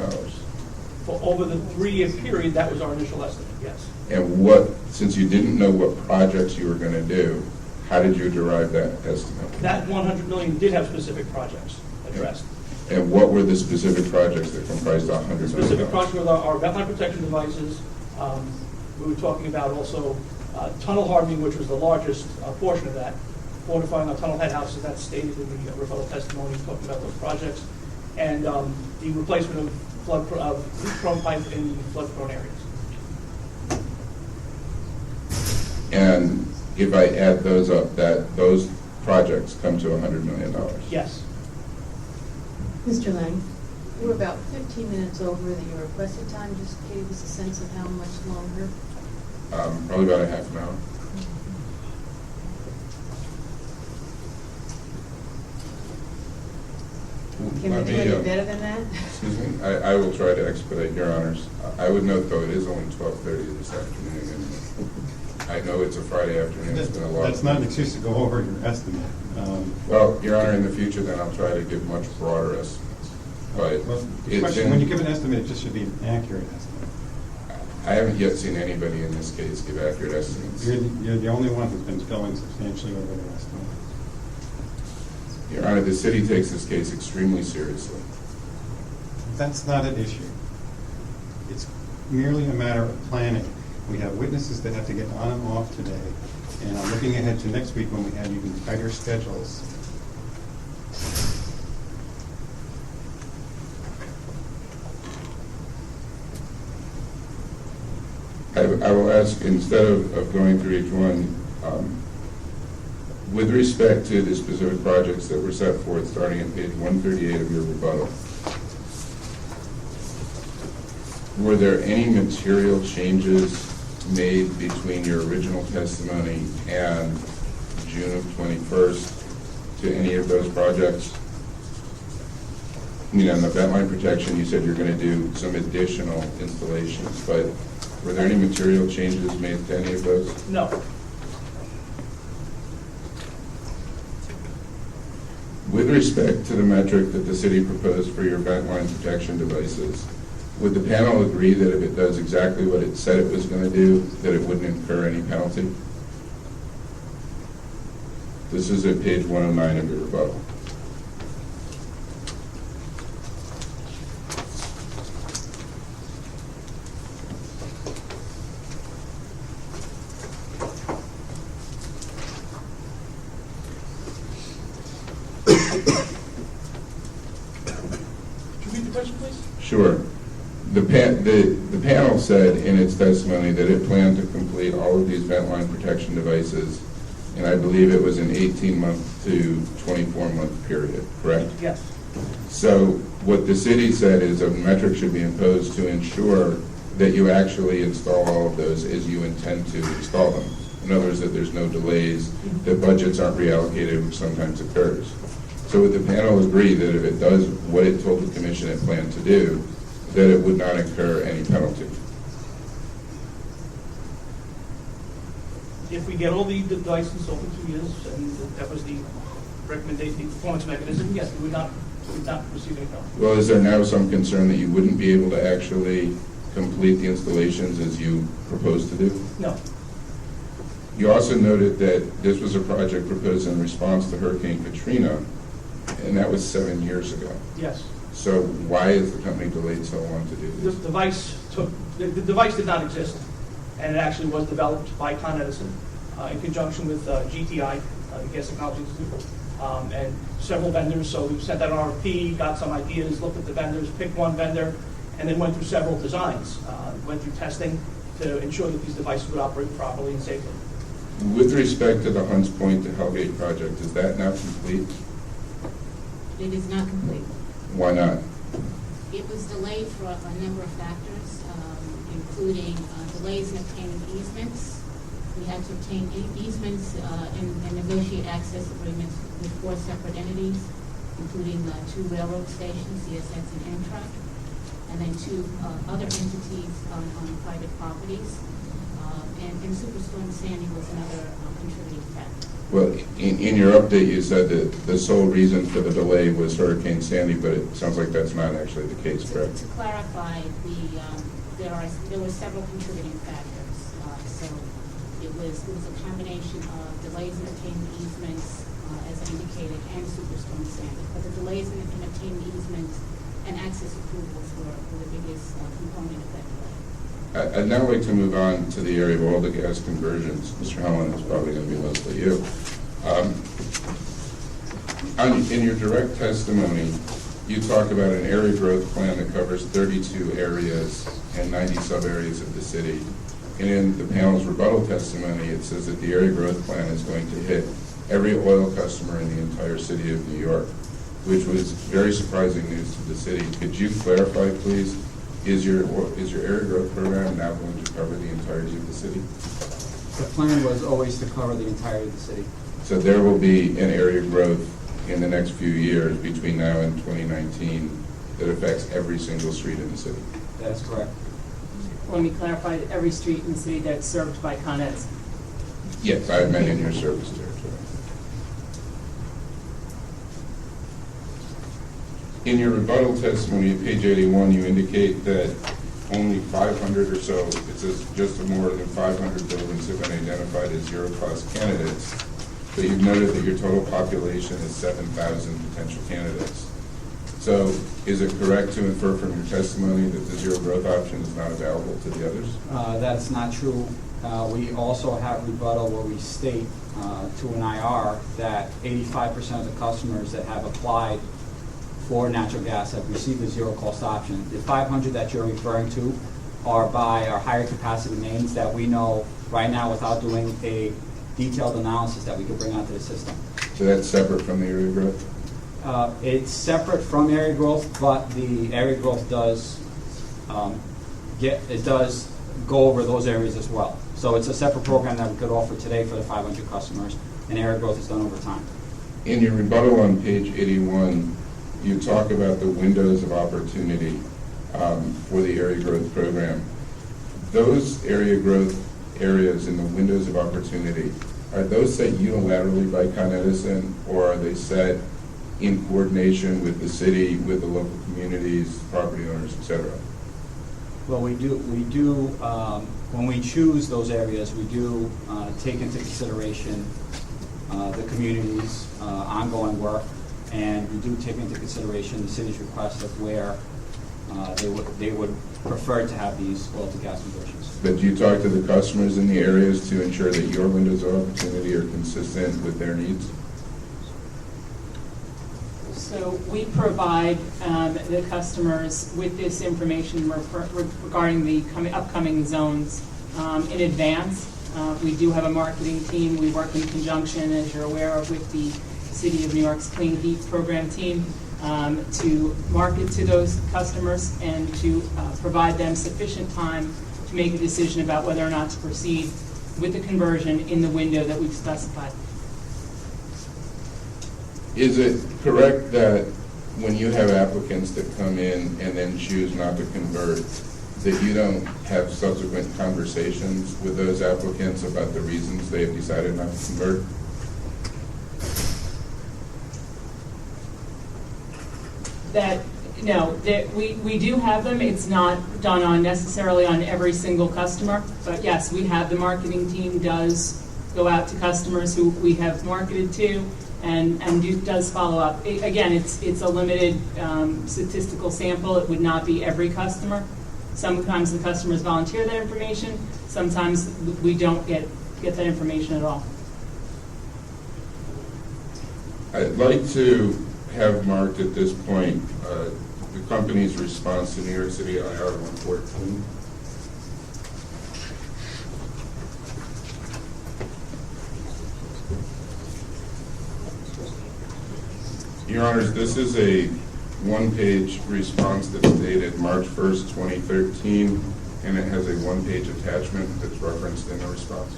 For over the 3-year period, that was our initial estimate, yes. And since you didn't know what projects you were going to do, how did you derive that estimate? That $100 million did have specific projects addressed. And what were the specific projects that comprised $100 million? Specific projects were our wetland protection devices. We were talking about also tunnel hardening, which was the largest portion of that, fortifying our tunnel head houses. That's stated in the rebuttal testimony, talking about those projects, and the replacement of leak-prone pipe in the flood-prone areas. And if I add those up, those projects come to $100 million? Yes. Mr. Lang, we're about 15 minutes over your requested time. Just gave us a sense of how much longer. Probably about a half an hour. Can we do any better than that? Excuse me? I will try to expedite, Your Honors. I would note, though, it is only 12:30 this afternoon, and I know it's a Friday afternoon. It's been a long... That's not an excuse to go over your estimate. Well, Your Honor, in the future, then I'll try to give much broader estimates. But When you give an estimate, it just should be an accurate estimate. I haven't yet seen anybody in this case give accurate estimates. You're the only one who's been going substantially over the estimate. Your Honor, the city takes this case extremely seriously. That's not an issue. It's merely a matter of planning. We have witnesses that have to get on and off today, and I'm looking ahead to next week when we have even tighter schedules. I will ask, instead of going through each one, with respect to the specific projects that were set forth starting at page 138 of your rebuttal, were there any material changes made between your original testimony and June of 21st to any of those projects? I mean, on the vent line protection, you said you're going to do some additional installations, but were there any material changes made to any of those? No. With respect to the metric that the city proposed for your vent line protection devices, would the panel agree that if it does exactly what it said it was going to do, that it wouldn't incur any penalty? This is at page 109 of your rebuttal. Sure. The panel said in its testimony that it planned to complete all of these vent line protection devices, and I believe it was an 18-month to 24-month period, correct? Yes. So what the city said is a metric should be imposed to ensure that you actually install all of those as you intend to install them. In other words, that there's no delays, that budgets aren't reallocated, which sometimes occurs. So would the panel agree that if it does what it told the commission it planned to do, that it would not incur any penalty? If we get all the devices over 2 years, and that was the recommendation, the performance mechanism, yes, we would not receive any penalty. Well, is there now some concern that you wouldn't be able to actually complete the installations as you proposed to do? No. You also noted that this was a project proposed in response to Hurricane Katrina, and that was 7 years ago. Yes. So why is the company delayed so long to do this? The device did not exist, and it actually was developed by Con Edison in conjunction with GTI, the Gas Technology Institute, and several vendors. So we sent out an RFP, got some ideas, looked at the vendors, picked one vendor, and then went through several designs, went through testing to ensure that these devices would operate properly and safely. With respect to the Hunts Point to Hellgate project, is that now complete? It is not complete. Why not? It was delayed for a number of factors, including delays in obtaining easements. We had to obtain easements and negotiate access agreements with 4 separate entities, including 2 railroad stations, CSX and Amtrak, and then 2 other entities on private properties. And Superstorm Sandy was another contributing factor. Well, in your update, you said that the sole reason for the delay was Hurricane Sandy, but it sounds like that's not actually the case, correct? To clarify, there were several contributing factors. So it was a combination of delays in obtaining easements, as I indicated, and Superstorm Sandy. But the delays in obtaining easements and access approvals were the biggest component of that delay. I'd now like to move on to the area of oil to gas conversions. Mr. Helen, it's probably going to be mostly you. In your direct testimony, you talk about an area growth plan that covers 32 areas and 90 sub-areas of the city. And in the panel's rebuttal testimony, it says that the area growth plan is going to hit every oil customer in the entire city of New York, which was very surprising news to the city. Could you clarify, please? Is your area growth program now going to cover the entirety of the city? The plan was always to cover the entirety of the city. So there will be an area growth in the next few years between now and 2019 that affects every single street in the city? That is correct. Let me clarify, every street in the city that's served by Con Edison. Yes, I meant in your service territory. In your rebuttal testimony at page 81, you indicate that only 500 or so, it says just more than 500 buildings have been identified as zero-cost candidates, but you've noted that your total population is 7,000 potential candidates. So is it correct to infer from your testimony that the zero growth option is not available to the others? That's not true. We also have rebuttal where we state to an IR that 85% of the customers that have applied for natural gas have received the zero cost option. The 500 that you're referring to are by our higher capacity mains that we know right now without doing a detailed analysis that we could bring onto the system. So that's separate from the area growth? It's separate from area growth, but the area growth does does go over those areas as well. So it's a separate program that we could offer today for the 500 customers, and area growth is done over time. In your rebuttal on page 81, you talk about the windows of opportunity for the area growth program. Those area growth areas in the windows of opportunity, are those set unilaterally by Con Edison, or are they set in coordination with the city, with the local communities, property owners, et cetera? Well, we do when we choose those areas, we do take into consideration the community's ongoing work, and we do take into consideration the city's request of where they would prefer to have these oil to gas conversions. But do you talk to the customers in the areas to ensure that your windows of opportunity are consistent with their needs? So we provide the customers with this information regarding the upcoming zones in advance. We do have a marketing team. We work in conjunction, as you're aware of, with the City of New York's Clean Heat Program team to market to those customers and to provide them sufficient time to make a decision about whether or not to proceed with the conversion in the window that we've specified. Is it correct that when you have applicants that come in and then choose not to convert, that you don't have subsequent conversations with those applicants about the reasons they have decided not to convert? We do have them. It's not done necessarily on every single customer, but yes, we have the marketing team does go out to customers who we have marketed to and does follow up. Again, it's a limited statistical sample. It would not be every customer. Sometimes the customers volunteer that information. Sometimes we don't get that information at all. I'd like to have marked at this point the company's response to New York City IR 114. Your Honors, this is a one-page response that's dated March 1st, 2013, and it has a one-page attachment that's referenced in the response.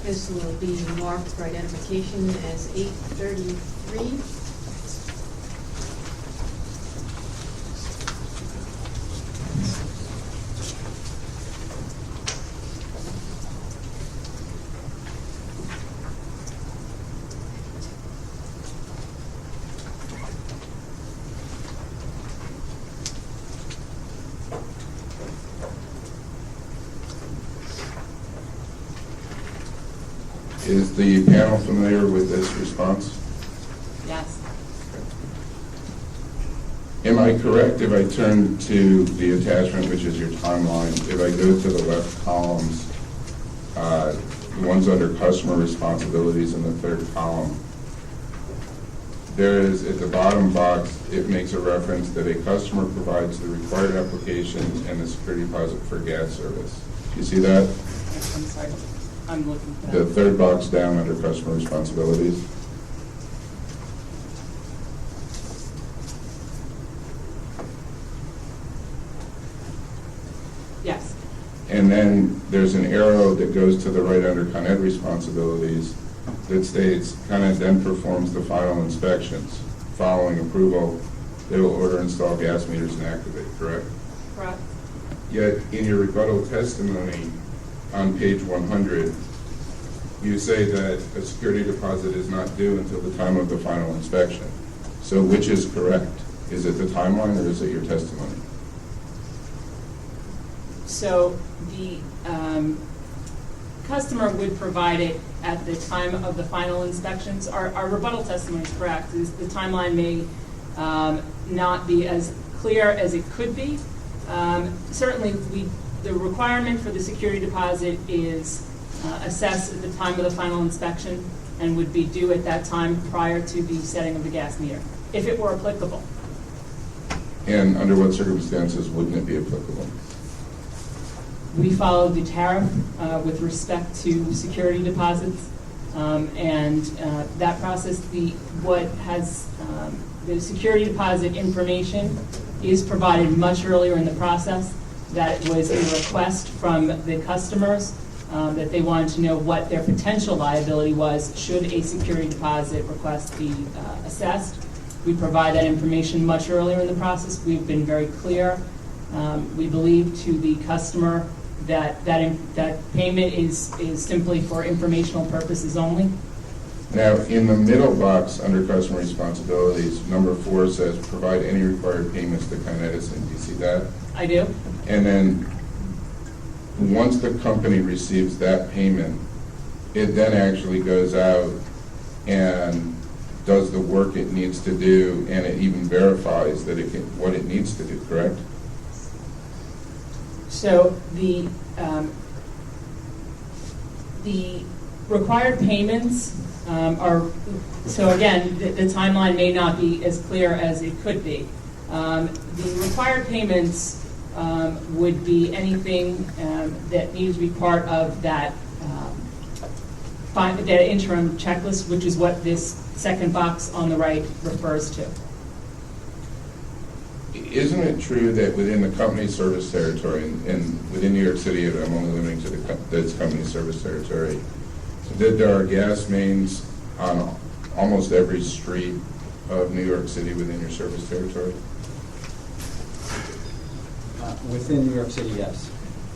This will be marked for identification as 833. Is the panel familiar with this response? Yes. Am I correct if I turn to the attachment, which is your timeline, if I go to the left columns, the ones under customer responsibilities in the third column, there is, at the bottom box, it makes a reference that a customer provides the required applications and the security deposit for gas service. Do you see that? I'm sorry. I'm looking for The that. third box down under customer responsibilities. Yes. And then there's an arrow that goes to the right under Con Ed responsibilities that states Con Ed then performs the final inspections. Following approval, they will order, install gas meters and activate, correct? Correct. Yet in your rebuttal testimony on page 100, you say that a security deposit is not due until the time of the final inspection. So which is correct? Is it the timeline or is it your testimony? So the customer would provide it at the time of the final inspections. Our rebuttal testimony is correct. The timeline may not be as clear as it could be. Certainly, the requirement for the security deposit is assessed at the time of the final inspection and would be due at that time prior to the setting of the gas meter, if it were applicable. And under what circumstances wouldn't it be applicable? We follow the tariff with respect to security deposits, and that process, the security deposit information is provided much earlier in the process. That was a request from the customers that they wanted to know what their potential liability was should a security deposit request be assessed. We provide that information much earlier in the process. We've been very clear. We believe to the customer that payment is simply for informational purposes only. Now, in the middle box under customer responsibilities, number 4 says provide any required payments to Con Edison. Do you see that? I do. And then once the company receives that payment, it then actually goes out and does the work it needs to do, and it even verifies that it can, what it needs to do, correct? So the required payments are, so again, the timeline may not be as clear as it could be. The required payments would be anything that needs to be part of that interim checklist, which is what this second box on the right refers to. Isn't it true that within the company's service territory, and within New York City, I'm only limiting to this company's service territory, that there are gas mains on almost every street of New York City within your service territory? Within New York City, yes.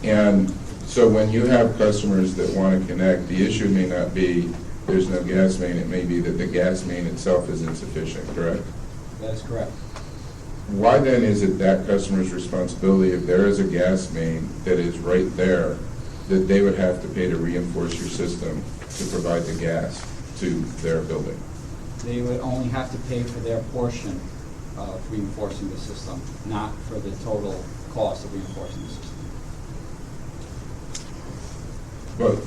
And so when you have customers that want to connect, the issue may not be there's no gas main, it may be that the gas main itself is insufficient, correct? That is correct. Why then is it that customer's responsibility, if there is a gas main that is right there, that they would have to pay to reinforce your system to provide the gas to their building? They would only have to pay for their portion of reinforcing the system, not for the total cost of reinforcing the system. But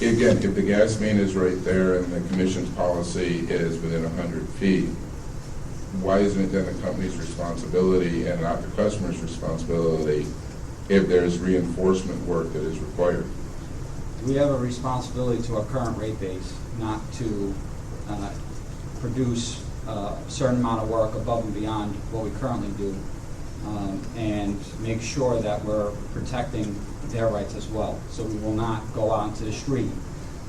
again, if the gas main is right there and the commission's policy is within 100 feet, why isn't it then the company's responsibility and not the customer's responsibility if there's reinforcement work that is required? We have a responsibility to our current rate base not to produce a certain amount of work above and beyond what we currently do, and make sure that we're protecting their rights as well. So we will not go out into the street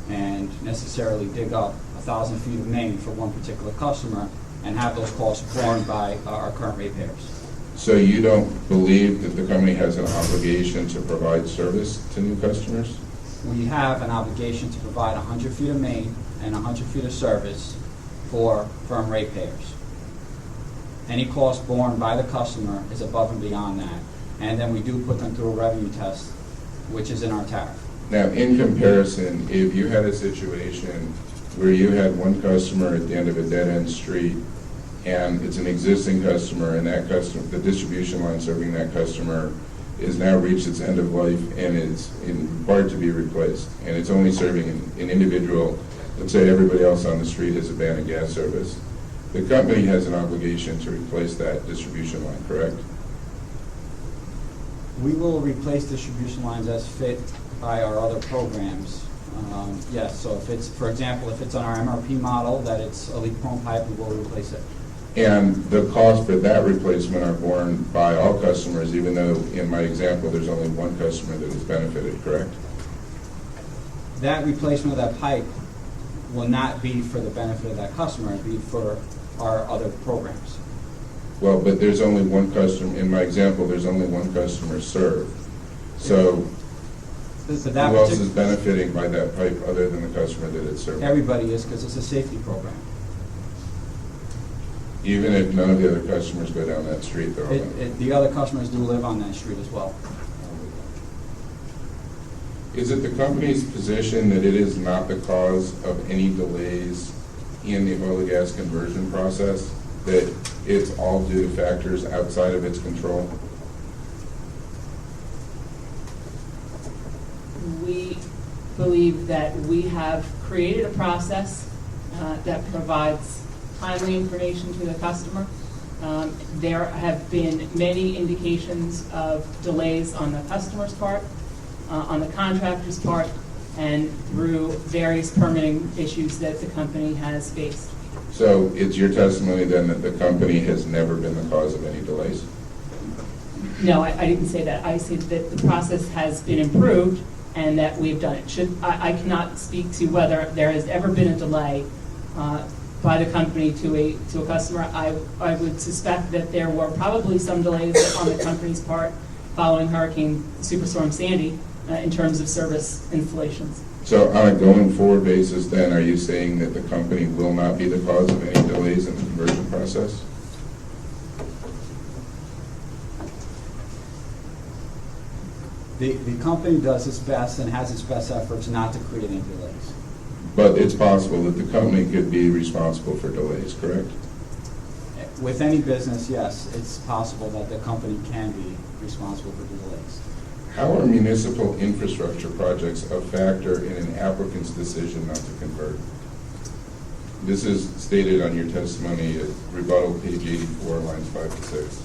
and necessarily dig up 1,000 feet of main for one particular customer and have those costs borne by our current ratepayers. So you don't believe that the company has an obligation to provide service to new customers? We have an obligation to provide 100 feet of main and 100 feet of service for firm ratepayers. Any cost borne by the customer is above and beyond that. And then we do put them through a revenue test, which is in our tariff. Now, in comparison, if you had a situation where you had one customer at the end of a dead-end street, and it's an existing customer, and that customer, the distribution line serving that customer, is now reached its end of life and is required to be replaced, and it's only serving an individual, let's say everybody else on the street has abandoned gas service, the company has an obligation to replace that distribution line, correct? We will replace distribution lines as fit by our other programs. Yes, so if it's, for example, if it's on our MRP model that it's a leak-prone pipe, we will replace it. And the cost for that replacement are borne by all customers, even though in my example, there's only one customer that has benefited, correct? That replacement of that pipe will not be for the benefit of that customer, it'll be for our other programs. Well, but there's only one customer, in my example, there's only one customer served. So who else is benefiting by that pipe other than the customer that it's serving? Everybody is, because it's a safety program. Even if none of the other customers go down that street, they're all The other customers do live on that street as well. Is it the company's position that it is not the cause of any delays in the oil to gas conversion process, that it's all due to factors outside of its control? We believe that we have created a process that provides timely information to the customer. There have been many indications of delays on the customer's part, on the contractor's part, and through various permitting issues that the company has faced. So it's your testimony then that the company has never been the cause of any delays? No, I didn't say that. I said that the process has been improved and that we've done it. I cannot speak to whether there has ever been a delay by the company to a customer. I would suspect that there were probably some delays on the company's part following Hurricane Superstorm Sandy in terms of service installations. So on a going forward basis then, are you saying that the company will not be the cause of any delays in the conversion process? The company does its best and has its best efforts not to create any delays. But it's possible that the company could be responsible for delays, correct? With any business, yes, it's possible that the company can be responsible for the delays. How are municipal infrastructure projects a factor in an applicant's decision not to convert? This is stated on your testimony at rebuttal, page 84, lines 5 to 6.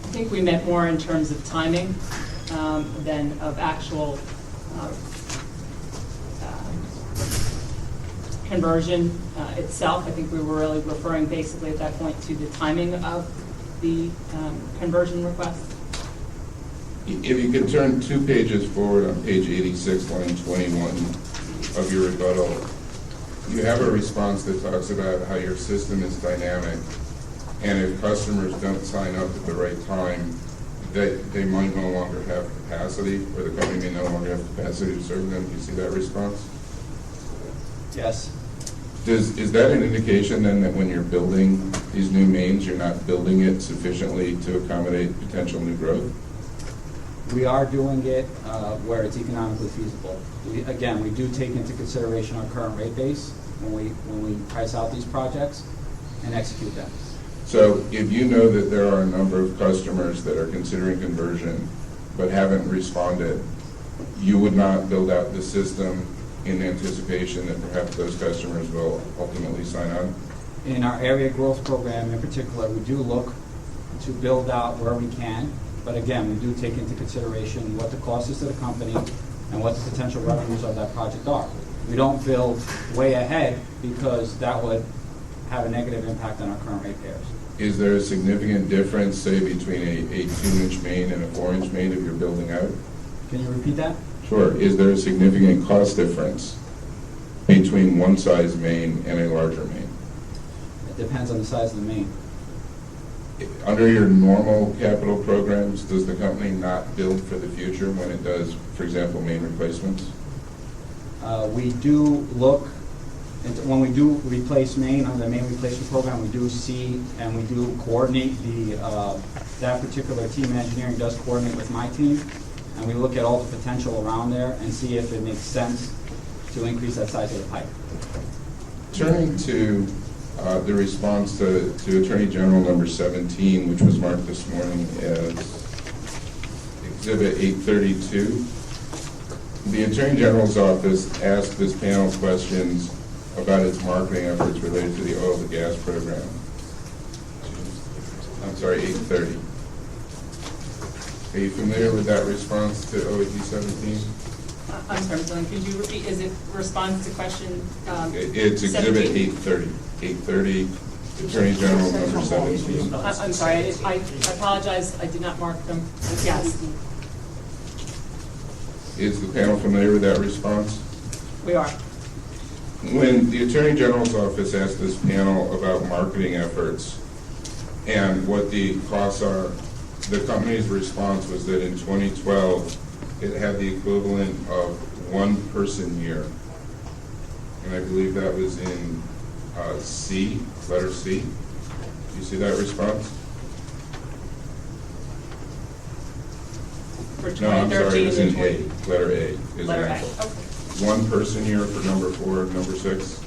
I think we meant more in terms of timing than of actual conversion itself. I think we were really referring basically at that point to the timing of the conversion request. If you could turn 2 pages forward on page 86, line 21 of your rebuttal, you have a response that talks about how your system is dynamic, and if customers don't sign up at the right time, they might no longer have capacity, or the company may no longer have capacity to serve them. Do you see that response? Yes. Is that an indication then that when you're building these new mains, you're not building it sufficiently to accommodate potential new growth? We are doing it where it's economically feasible. Again, we do take into consideration our current rate base when we price out these projects and execute them. So if you know that there are a number of customers that are considering conversion but haven't responded, you would not build out the system in anticipation that perhaps those customers will ultimately sign on? In our area growth program in particular, we do look to build out where we can, but again, we do take into consideration what the cost is to the company and what the potential revenues of that project are. We don't build way ahead because that would have a negative impact on our current ratepayers. Is there a significant difference, say, between a 2-inch main and a 4-inch main if you're building out? Can you repeat that? Sure. Is there a significant cost difference between one size main and a larger main? It depends on the size of the main. Under your normal capital programs, does the company not build for the future when it does, for example, main replacements? We do look, when we do replace main on the main replacement program, we do see and we do coordinate that particular team. Engineering does coordinate with my team, and we look at all the potential around there and see if it makes sense to increase that size of the pipe. Turning to the response to Attorney General number 17, which was marked this morning as Exhibit 832, the Attorney General's office asked this panel questions about its marketing efforts related to the oil to gas program. I'm sorry, 830. Are you familiar with that response to OAG 17? I'm sorry, Dylan, could you repeat, is it response to question It's Exhibit 830. 830, Attorney General number 17. I'm sorry, I apologize, I did not mark them. Yes, Is the panel familiar with that response? we are. When the Attorney General's office asked this panel about marketing efforts and what the costs are, the company's response was that in 2012, it had the equivalent of 1 person year. And I believe that was in C, letter C. Do you see that response? For No, I'm sorry, 2013 it's in and A, letter A. Is Letter an A, answer. okay. 1 person year for number 4, number 6.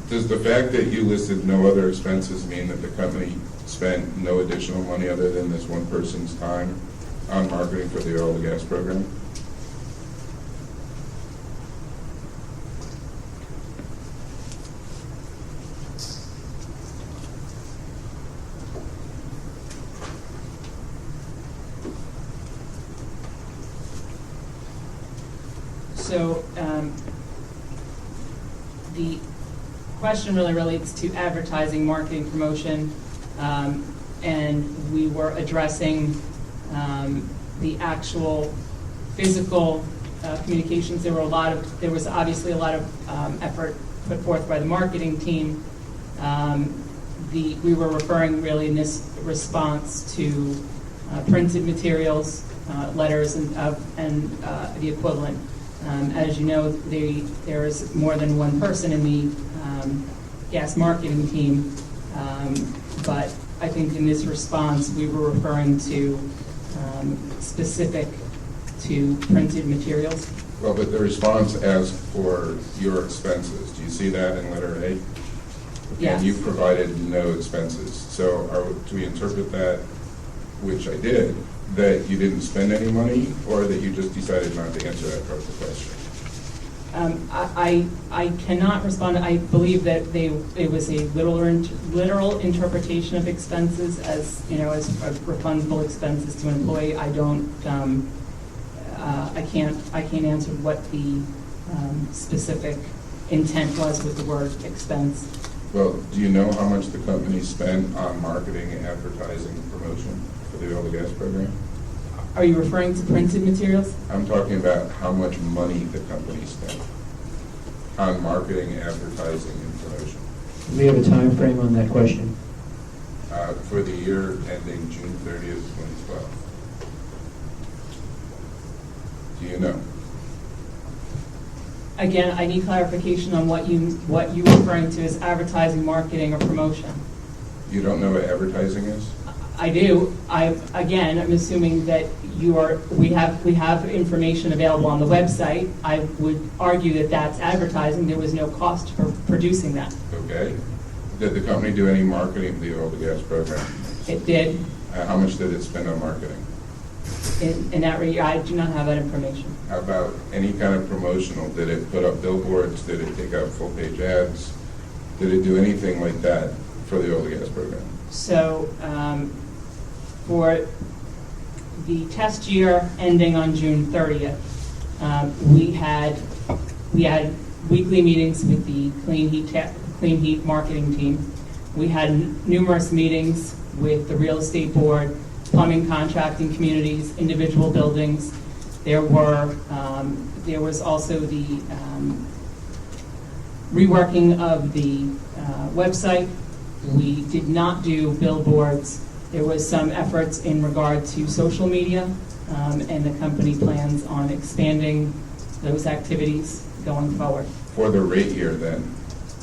Does the fact that you listed no other expenses mean that the company spent no additional money other than this 1 person's time on marketing for the oil and gas program? So the question really relates to advertising, marketing, promotion, and we were addressing the actual physical communications. There was obviously a lot of effort put forth by the marketing team. We were referring really in this response to printed materials, letters, and the equivalent. As you know, there is more than 1 person in the gas marketing team, but I think in this response we were referring to specific to printed materials. Well, but the response asked for your expenses. Do you see that in letter A? Yes. And you provided no expenses. So do we interpret that, which I did, that you didn't spend any money, or that you just decided not to answer that part of the question? I cannot respond. I believe that it was a literal interpretation of expenses as refundable expenses to an employee. I don't. I can't answer what the specific intent was with the word expense. Well, do you know how much the company spent on marketing, advertising, promotion for the oil and gas program? Are you referring to printed materials? I'm talking about how much money the company spent on marketing, advertising, and promotion. Do we have a time frame on that question? For the year ending June 30th, 2012. Do you know? Again, I need clarification on what you're referring to as advertising, marketing, or promotion. You don't know what advertising is? I do. I'm assuming that we have information available on the website. I would argue that that's advertising. There was no cost for producing that. Okay. Did the company do any marketing of the oil and gas program? It did. How much did it spend on marketing? In that regard, I do not have that information. How about any kind of promotional? Did it put up billboards? Did it take out full-page ads? Did it do anything like that for the oil and gas program? So, for the test year ending on June 30th, we had weekly meetings with the Clean Heat marketing team. We had numerous meetings with the real estate board, plumbing contracting communities, individual buildings. There was also the reworking of the website. We did not do billboards. There was some efforts in regard to social media, and the company plans on expanding those activities going forward. For the rate year then,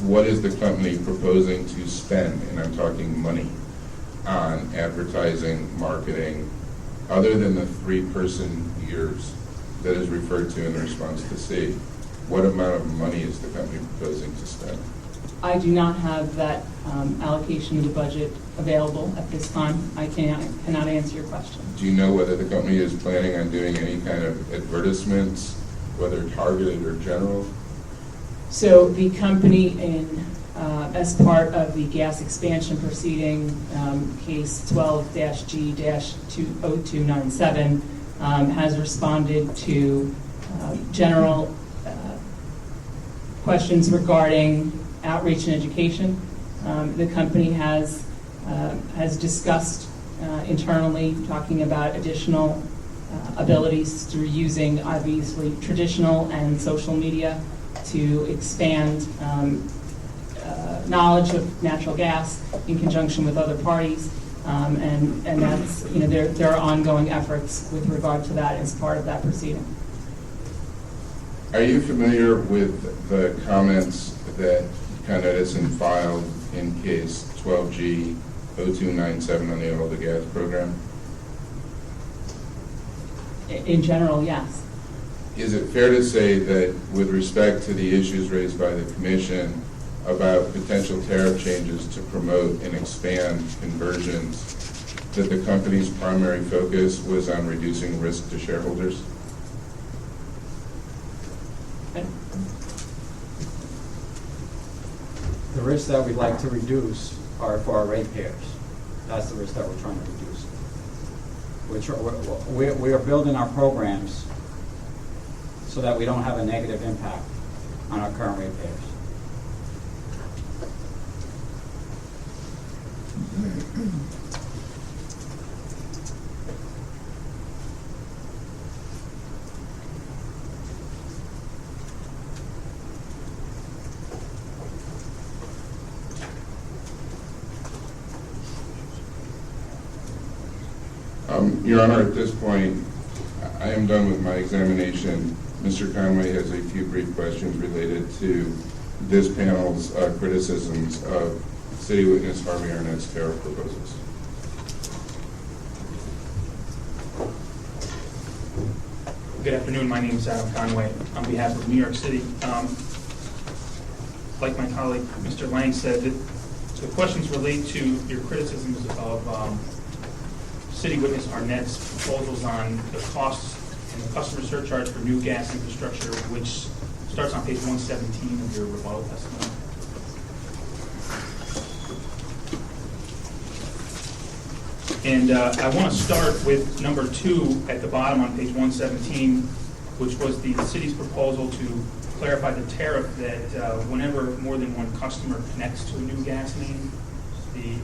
what is the company proposing to spend, and I'm talking money, on advertising, marketing, other than the 3-person years that is referred to in the response to C? What amount of money is the company proposing to spend? I do not have that allocation of the budget available at this time. I cannot answer your question. Do you know whether the company is planning on doing any kind of advertisements, whether targeted or general? So the company, as part of the gas expansion proceeding, case 12-G-20297, has responded to general questions regarding outreach and education. The company has discussed internally, talking about additional abilities through using obviously traditional and social media to expand knowledge of natural gas in conjunction with other parties, and that's, there are ongoing efforts with regard to that as part of that proceeding. Are you familiar with the comments that Con Edison filed in case 12G-0297 on the oil to gas program? In general, yes. Is it fair to say that with respect to the issues raised by the Commission about potential tariff changes to promote and expand conversions, that the company's primary focus was on reducing risk to shareholders? The risks that we'd like to reduce are for our ratepayers. That's the risk that we're trying to reduce. We are building our programs so that we don't have a negative impact on our current ratepayers. Your Honor, at this point, I am done with my examination. Mr. Conway has a few brief questions related to this panel's criticisms of City Witness Harvey Arnett's tariff proposals. Good afternoon. My name is Adam Conway on behalf of New York City. Like my colleague, Mr. Lang said, the questions relate to your criticisms of City Witness Arnett's proposals on the costs and the customer surcharge for new gas infrastructure, which starts on page 117 of your rebuttal testimony. And I want to start with number 2 at the bottom on page 117, which was the city's proposal to clarified the tariff that whenever more than one customer connects to a new gas main, the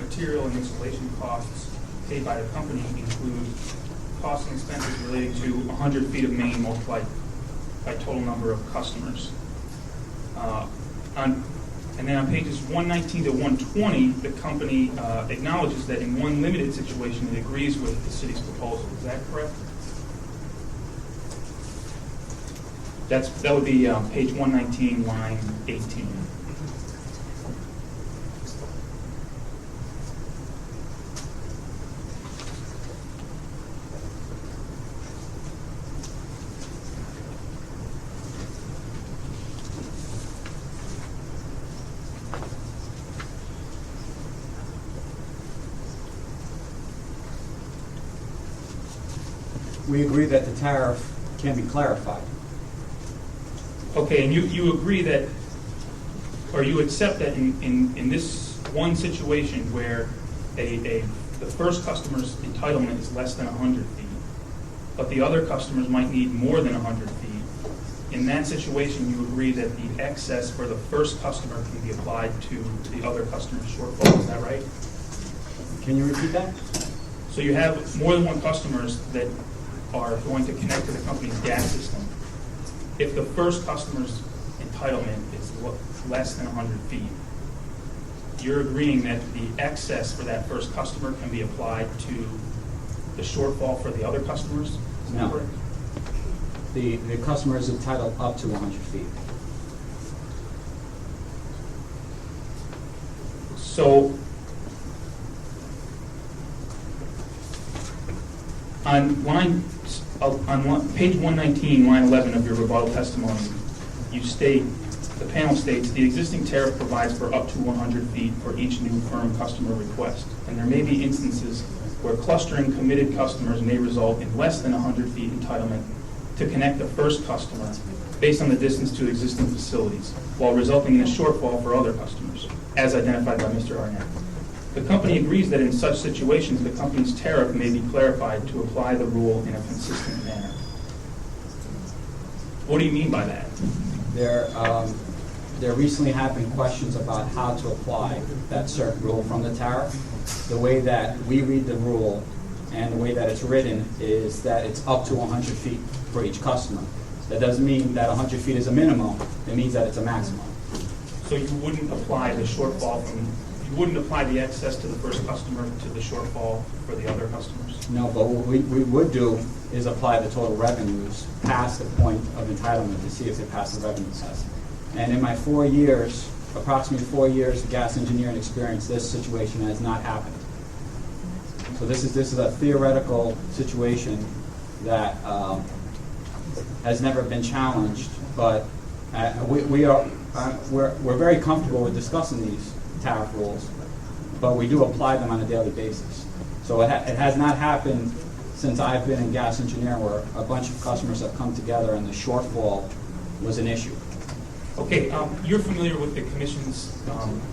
material and installation costs paid by the company include costs and expenses relating to 100 feet of main multiplied by total number of customers. And then on pages 119 to 120, the company acknowledges that in one limited situation, it agrees with the city's proposal. Is that correct? That would be page 119, line 18. We agree that the tariff can be clarified. Okay, and you agree that, or you accept that in this one situation where the first customer's entitlement is less than 100 feet, but the other customers might need more than 100 feet. In that situation, you agree that the excess for the first customer can be applied to the other customer's shortfall. Is that right? Can you repeat that? So you have more than one customers that are going to connect to the company's gas system. If the first customer's entitlement is less than 100 feet, you're agreeing that the excess for that first customer can be applied to the shortfall for the other customers? Is that No. correct? The customer is entitled up to 100 feet. So on page 119, line 11 of your rebuttal testimony, you state, the panel states, the existing tariff provides for up to 100 feet for each new firm customer request. And there may be instances where clustering committed customers may result in less than 100 feet entitlement to connect the first customer based on the distance to existing facilities, while resulting in a shortfall for other customers, as identified by Mr. Arnett. The company agrees that in such situations, the company's tariff may be clarified to apply the rule in a consistent manner. What do you mean by that? There recently have been questions about how to apply that certain rule from the tariff. The way that we read the rule and the way that it's written is that it's up to 100 feet for each customer. That doesn't mean that 100 feet is a minimum. It means that it's a maximum. So you wouldn't apply the shortfall you wouldn't apply the excess to the first customer to the shortfall for the other customers? No, but what we would do is apply the total revenues past the point of entitlement to see if they pass the revenue test. And in my 4 years, approximately 4 years of gas engineering experience, this situation has not happened. So this is a theoretical situation that has never been challenged, but we're very comfortable with discussing these tariff rules, but we do apply them on a daily basis. So it has not happened since I've been in gas engineering where a bunch of customers have come together and the shortfall was an issue. Okay, you're familiar with the Commission's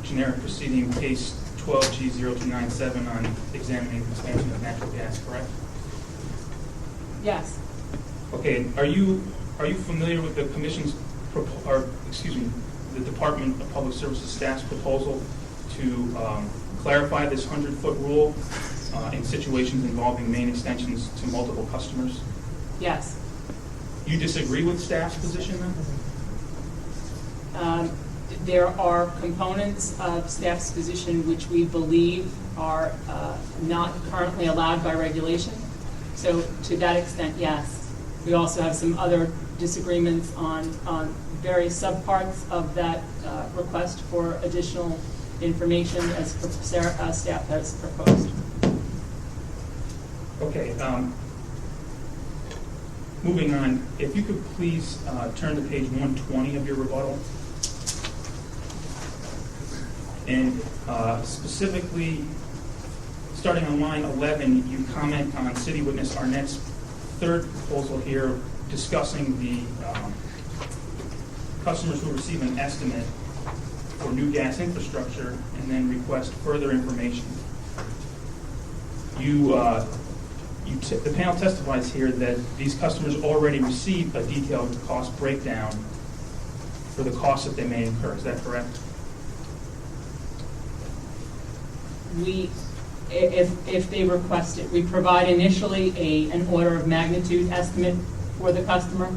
generic proceeding, case 12G0297 on examining expansion of natural gas, correct? Yes. Okay, are you familiar with the Commission's, the Department of Public Services staff's proposal to clarify this 100-foot rule in situations involving main extensions to multiple customers? Yes. You disagree with staff's position then? There are components of staff's position which we believe are not currently allowed by regulation. So to that extent, yes. We also have some other disagreements on various subparts of that request for additional information as staff has proposed. Okay. Moving on, if you could please turn to page 120 of your rebuttal. And specifically, starting on line 11, you comment on city witness Arnett's third proposal here, discussing the customers who receive an estimate for new gas infrastructure and then request further information. The panel testifies here that these customers already receive a detailed cost breakdown for the costs that they may incur. Is that correct? If they request it, we provide initially an order of magnitude estimate for the customer,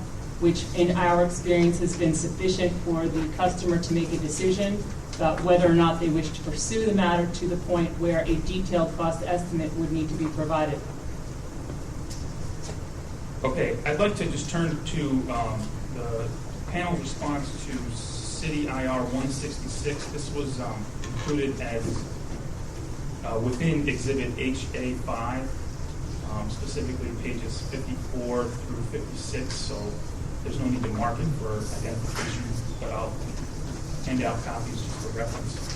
which in our experience has been sufficient for the customer to make a decision about whether or not they wish to pursue the matter to the point where a detailed cost estimate would need to be provided. Okay, I'd like to just turn to the panel's response to City IR 166. This was included as within Exhibit HA5, specifically pages 54 through 56, so there's no need to mark it for identification, but I'll hand out copies just for reference.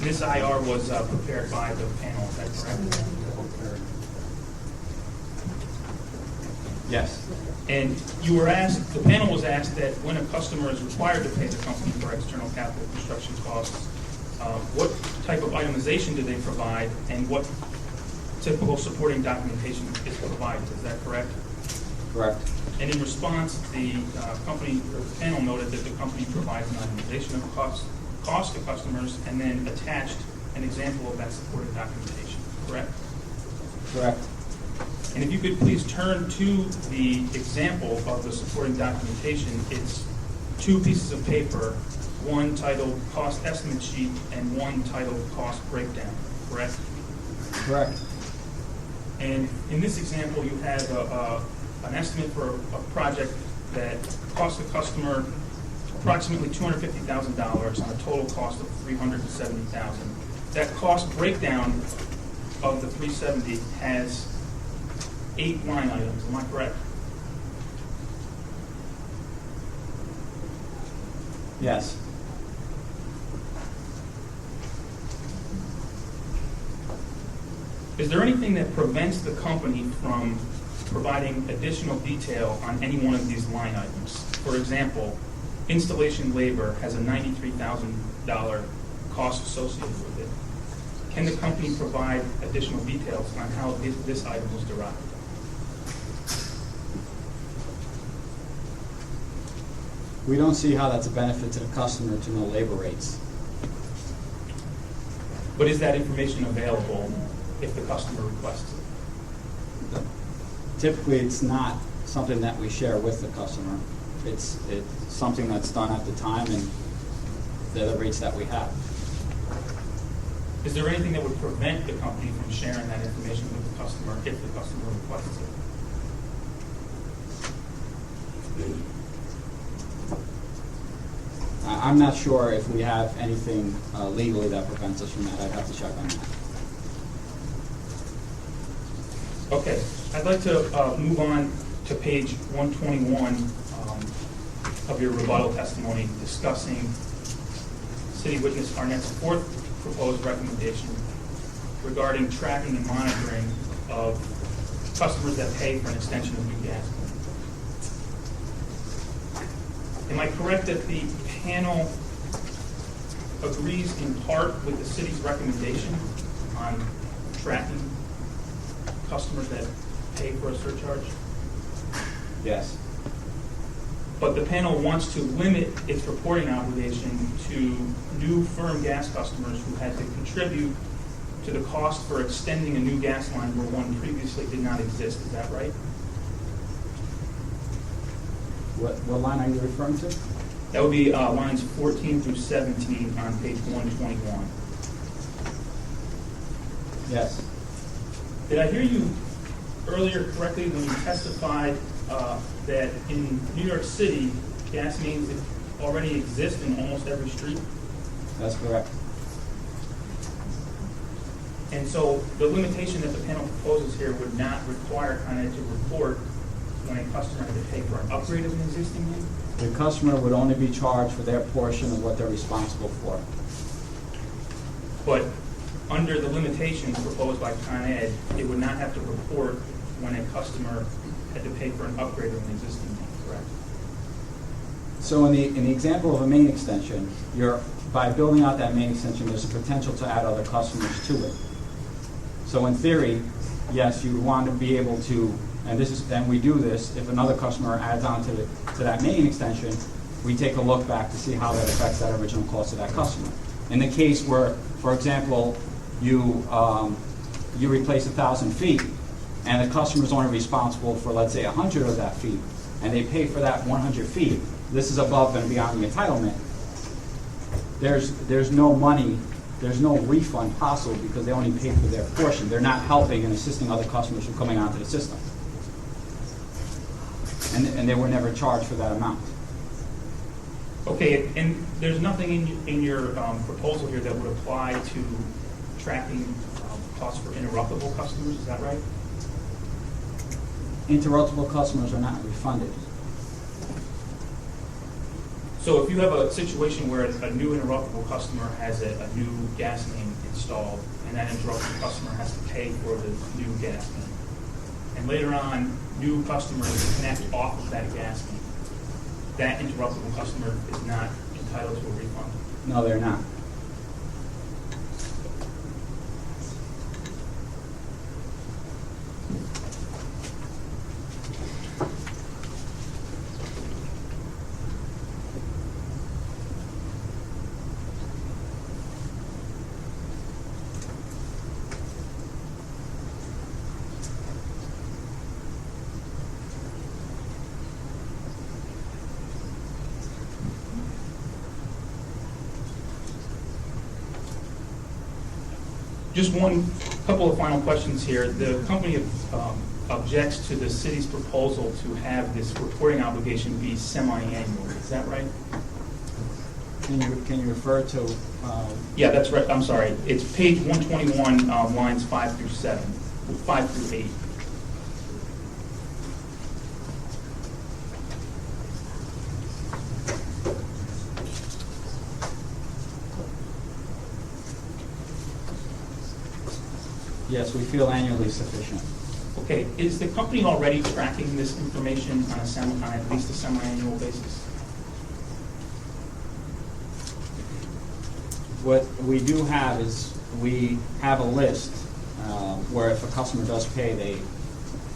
This IR was prepared by the panel, is that correct? Yes. And you were asked, the panel was asked that when a customer is required to pay the company for external capital construction costs, what type of itemization do they provide, and what typical supporting documentation is provided? Is that correct? Correct. And in response, the company, or the panel noted that the company provides an itemization of cost to customers and then attached an example of that supporting documentation, correct? Correct. And if you could please turn to the example of the supporting documentation. It's two pieces of paper, one titled Cost Estimate Sheet and one titled Cost Breakdown, correct? Correct. And in this example, you have an estimate for a project that cost the customer approximately $250,000 on a total cost of $370,000. That cost breakdown of the $370,000 has 8 line items. Am I correct? Yes. Is there anything that prevents the company from providing additional detail on any one of these line items? For example, installation labor has a $93,000 cost associated with it. Can the company provide additional details on how this item was derived? We don't see how that's a benefit to the customer to know labor rates. But is that information available if the customer requests it? Typically, it's not something that we share with the customer. It's something that's done at the time, and they're the rates that we have. Is there anything that would prevent the company from sharing that information with the customer if the customer requests it? I'm not sure if we have anything legally that prevents us from that. I'd have to check on that. Okay, I'd like to move on to page 121 of your rebuttal testimony discussing City Witness Arnett's fourth proposed recommendation regarding tracking and monitoring of customers that pay for an extension of new gas. Am I correct that the panel agrees in part with the city's recommendation on tracking customers that pay for a surcharge? Yes. But the panel wants to limit its reporting obligation to new firm gas customers who had to contribute to the cost for extending a new gas line where one previously did not exist. Is that right? What line are you referring to? That would be lines 14 through 17 on page 121. Yes. Did I hear you earlier correctly when you testified that in New York City, gas mains already exist in almost every street? That's correct. And so the limitation that the panel proposes here would not require Con Ed to report when a customer had to pay for an upgrade of an existing main? The customer would only be charged for their portion of what they're responsible for. But under the limitations proposed by Con Ed, it would not have to report when a customer had to pay for an upgrade of an existing main, correct? So in the example of a main extension, by building out that main extension, there's a potential to add other customers to it. So in theory, yes, you want to be able to, and we do this, if another customer adds on to that main extension, we take a look back to see how that affects that original cost of that customer. In the case where, for example, you replace 1,000 feet, and the customer's only responsible for, let's say, 100 of that feet, and they pay for that 100 feet, this is above and beyond the entitlement, there's no money, there's no refund possible because they only paid for their portion. They're not helping and assisting other customers from coming onto the system. And they were never charged for that amount. Okay, and there's nothing in your proposal here that would apply to tracking costs for interruptible customers, is that right? Interruptible customers are not refunded. So if you have a situation where a new interruptible customer has a new gas main installed, and that interruptible customer has to pay for the new gas main, and later on, new customers connect off of that gas main, that interruptible customer is not entitled to a refund? No, they're not. Just one couple of final questions here. The company objects to the city's proposal to have this reporting obligation be semi-annual. Is that right? Can you refer to? Yeah, that's right. I'm sorry. It's page 121, lines 5 through 8. Yes, we feel annually sufficient. Okay, is the company already tracking this information on at least a semi-annual basis? What we do have is we have a list where if a customer does pay,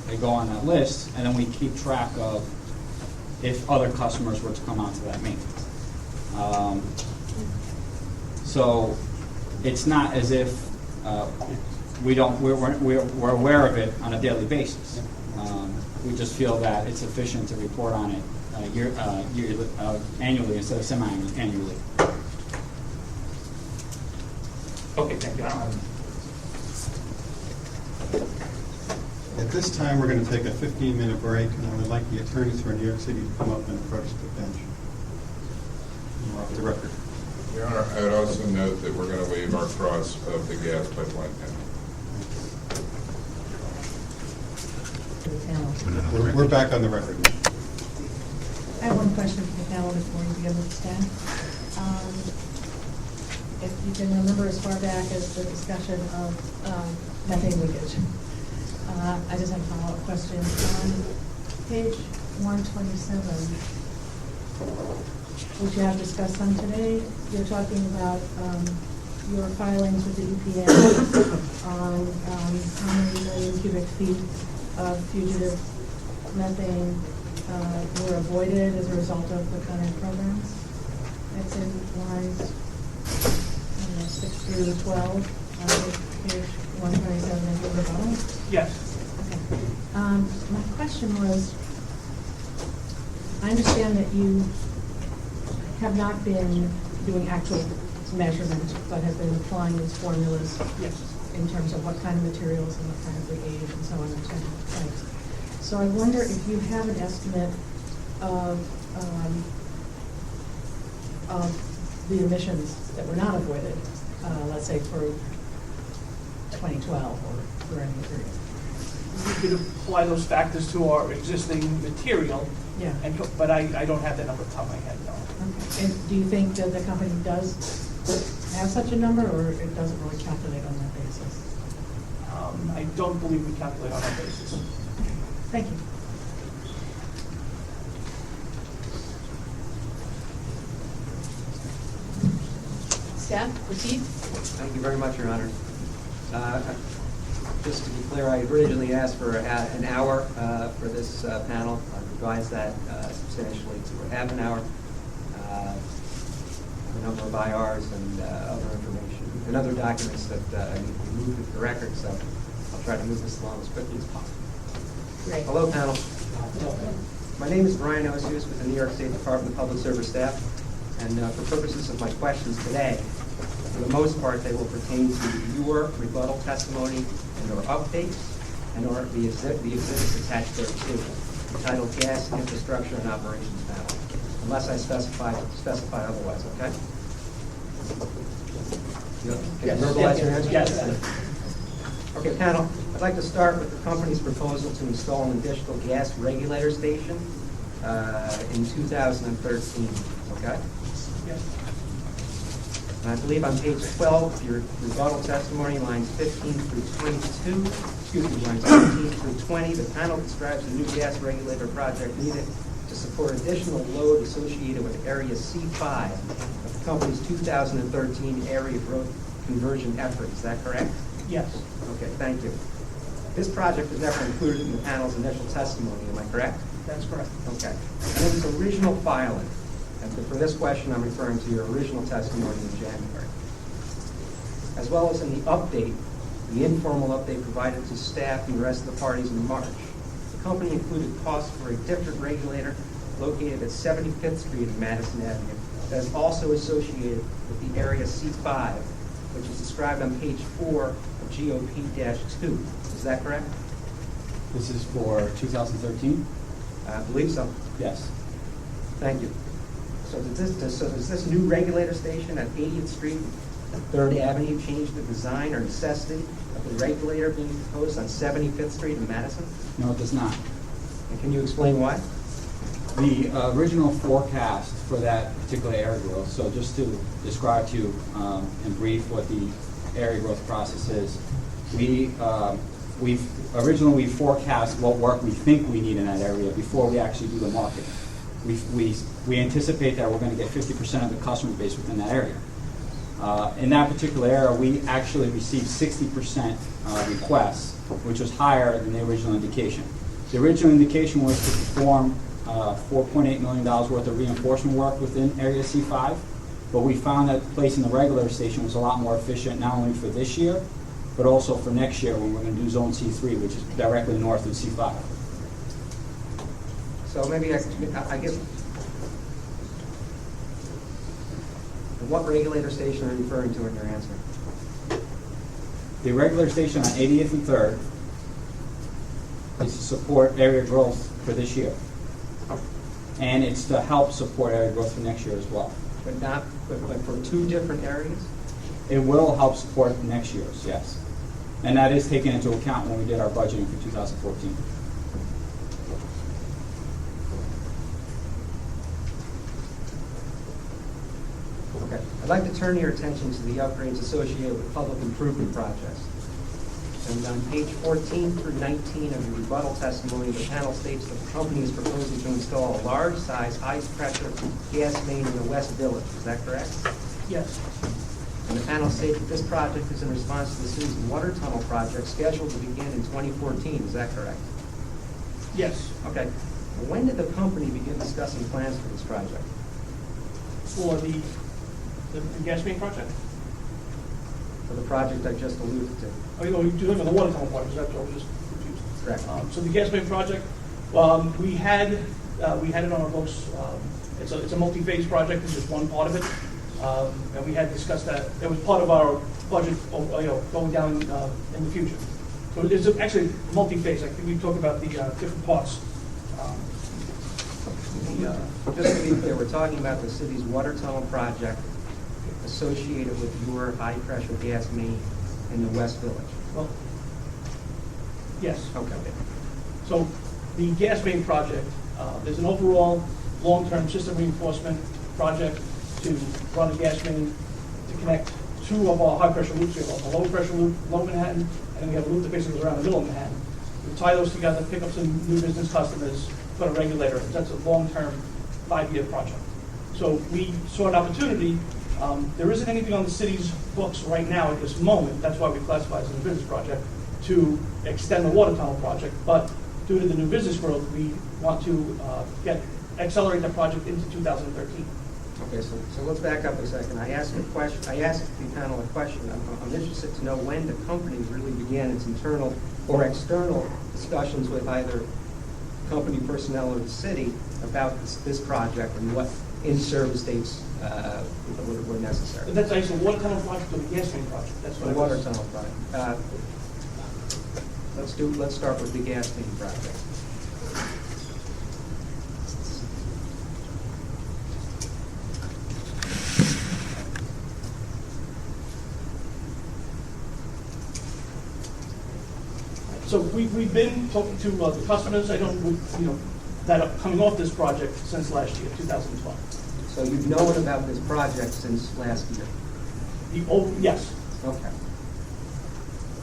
they go on that list, and then we keep track of if other customers were to come onto that main. So it's not as if we're aware of it on a daily basis. We just feel that it's sufficient to report on it annually instead of semi-annually. Okay, thank you. I don't have At this time, we're going to take a 15-minute break, and I would like the attorneys for New York City to come up and approach the bench. We're off the record. Your Honor, I would also note that we're going to waive our cross of the gas pipeline panel. We're back on the record. I have one question for the panel before you begin with the staff. If you can remember as far back as the discussion of methane leakage, I just have a follow-up question. On page 127, which you have discussed on today, you're talking about your filings with the EPA on how many million cubic feet of fugitive methane were avoided as a result of the Con Ed programs. That's in lines 6 through 12 on page 127 of your rebuttal. Yes. Okay. My question was, I understand that you have not been doing actual measurement, but have been applying these formulas in terms of what kind of materials and what kind of the age and so on and so on. So I wonder if you have an estimate of the emissions that were not avoided, let's say for 2012 or for any period. we could apply those factors to our existing material. Yeah. But I don't have that number off the top of my head, no. Okay. And do you think that the company does have such a number, or it doesn't really calculate on that basis? I don't believe we calculate on that basis. Thank you. Staff, proceed. Thank you very much, Your Honor. Just to be clear, I originally asked for an hour for this panel. I revised that substantially to half an hour. A number of IRs and other information and other documents that need to be moved into the record, so I'll try to move this along as quickly as possible. Great. Hello, panel. My name is Brian Osius with the New York State Department of Public Service staff, and for purposes of my questions today, for the most part, they will pertain to your rebuttal testimony and/or updates, and/or the exhibits attached thereto, entitled Gas Infrastructure and Operations Panel, unless I specify otherwise. Okay? Can you verbalize your answer? Yes. Okay, panel, I'd like to start with the company's proposal to install an additional gas regulator station in 2013, okay? Yes. And I believe on page 12 of your rebuttal testimony, lines 15 through 22, excuse me, lines 15 through 20, the panel describes a new gas regulator project needed to support additional load associated with Area C5 of the company's 2013 area growth conversion effort. Is that correct? Yes. Okay, thank you. This project was never included in the panel's initial testimony, am I correct? That's correct. Okay. And in its original filing, and for this question, I'm referring to your original testimony in January, as well as in the update, the informal update provided to staff and the rest of the parties in March. The company included costs for a different regulator located at 75th Street and Madison Avenue that is also associated with the Area C5, which is described on page 4 of GOP-2. Is that correct? This is for 2013? I believe so. Yes. Thank you. So does this new regulator station at 80th Street and 3rd Avenue change the design or necessity of the regulator being proposed on 75th Street in Madison? No, it does not. And can you explain why? The original forecast for that particular area growth, so just to describe to you in brief what the area growth process is, originally we forecast what work we think we need in that area before we actually do the marketing. We anticipate that we're going to get 50% of the customer base within that area. In that particular area, we actually received 60% requests, which was higher than the original indication. The original indication was to perform $4.8 million worth of reinforcement work within Area C5, but we found that placing the regulator station was a lot more efficient, not only for this year, but also for next year when we're going to do Zone C3, which is directly north of C5. So maybe I guess, what regulator station are you referring to in your answer? The regulator station on 80th and 3rd is to support area growth for this year. And it's to help support area growth for next year as well. But for two different areas? It will help support next year's, yes. And that is taken into account when we did our budgeting for 2014. Okay. I'd like to turn your attention to the upgrades associated with public improvement projects. And on page 14 through 19 of your rebuttal testimony, the panel states that the company is proposing to install a large-size, high-pressure gas main in the West Village. Is that correct? Yes. And the panel states that this project is in response to the city's water tunnel project scheduled to begin in 2014. Is that correct? Yes. Okay. When did the company begin discussing plans for this project? For the gas main project? For the project I just alluded to. Oh, you're talking about the water tunnel project, that's what I was just confused. Correct. So the gas main project, we had it on our books. It's a multi-phase project, it's just one part of it. And we had discussed that. It was part of our budget, going down in the future. So it's actually multi-phase. I think we talked about the different parts. Just to be clear, we're talking about the city's water tunnel project associated with your high-pressure gas main in the West Village. Well, Yes. Okay. So the gas main project, there's an overall long-term system reinforcement project to run a gas main to connect two of our high-pressure loops. We have a low-pressure loop, low Manhattan, and then we have a loop that basically goes around the middle of Manhattan. We tie those together, pick up some new business customers, put a regulator. That's a long-term, 5-year project. So we saw an opportunity. There isn't anything on the city's books right now at this moment. That's why we classify it as a new business project, to extend the water tunnel project. But due to the new business growth, we want to accelerate that project into 2013. Okay, so let's back up a second. I asked the panel a question. I'm interested to know when the company really began its internal or external discussions with either company personnel or the city about this project and what in-service dates were necessary. That's actually the water tunnel project or the gas main project. That's what The I water was- tunnel project. Let's start with the gas main project. So we've been talking to the customers, that are coming off this project since last year, 2012. So you've known about this project since last year? Yes. Okay.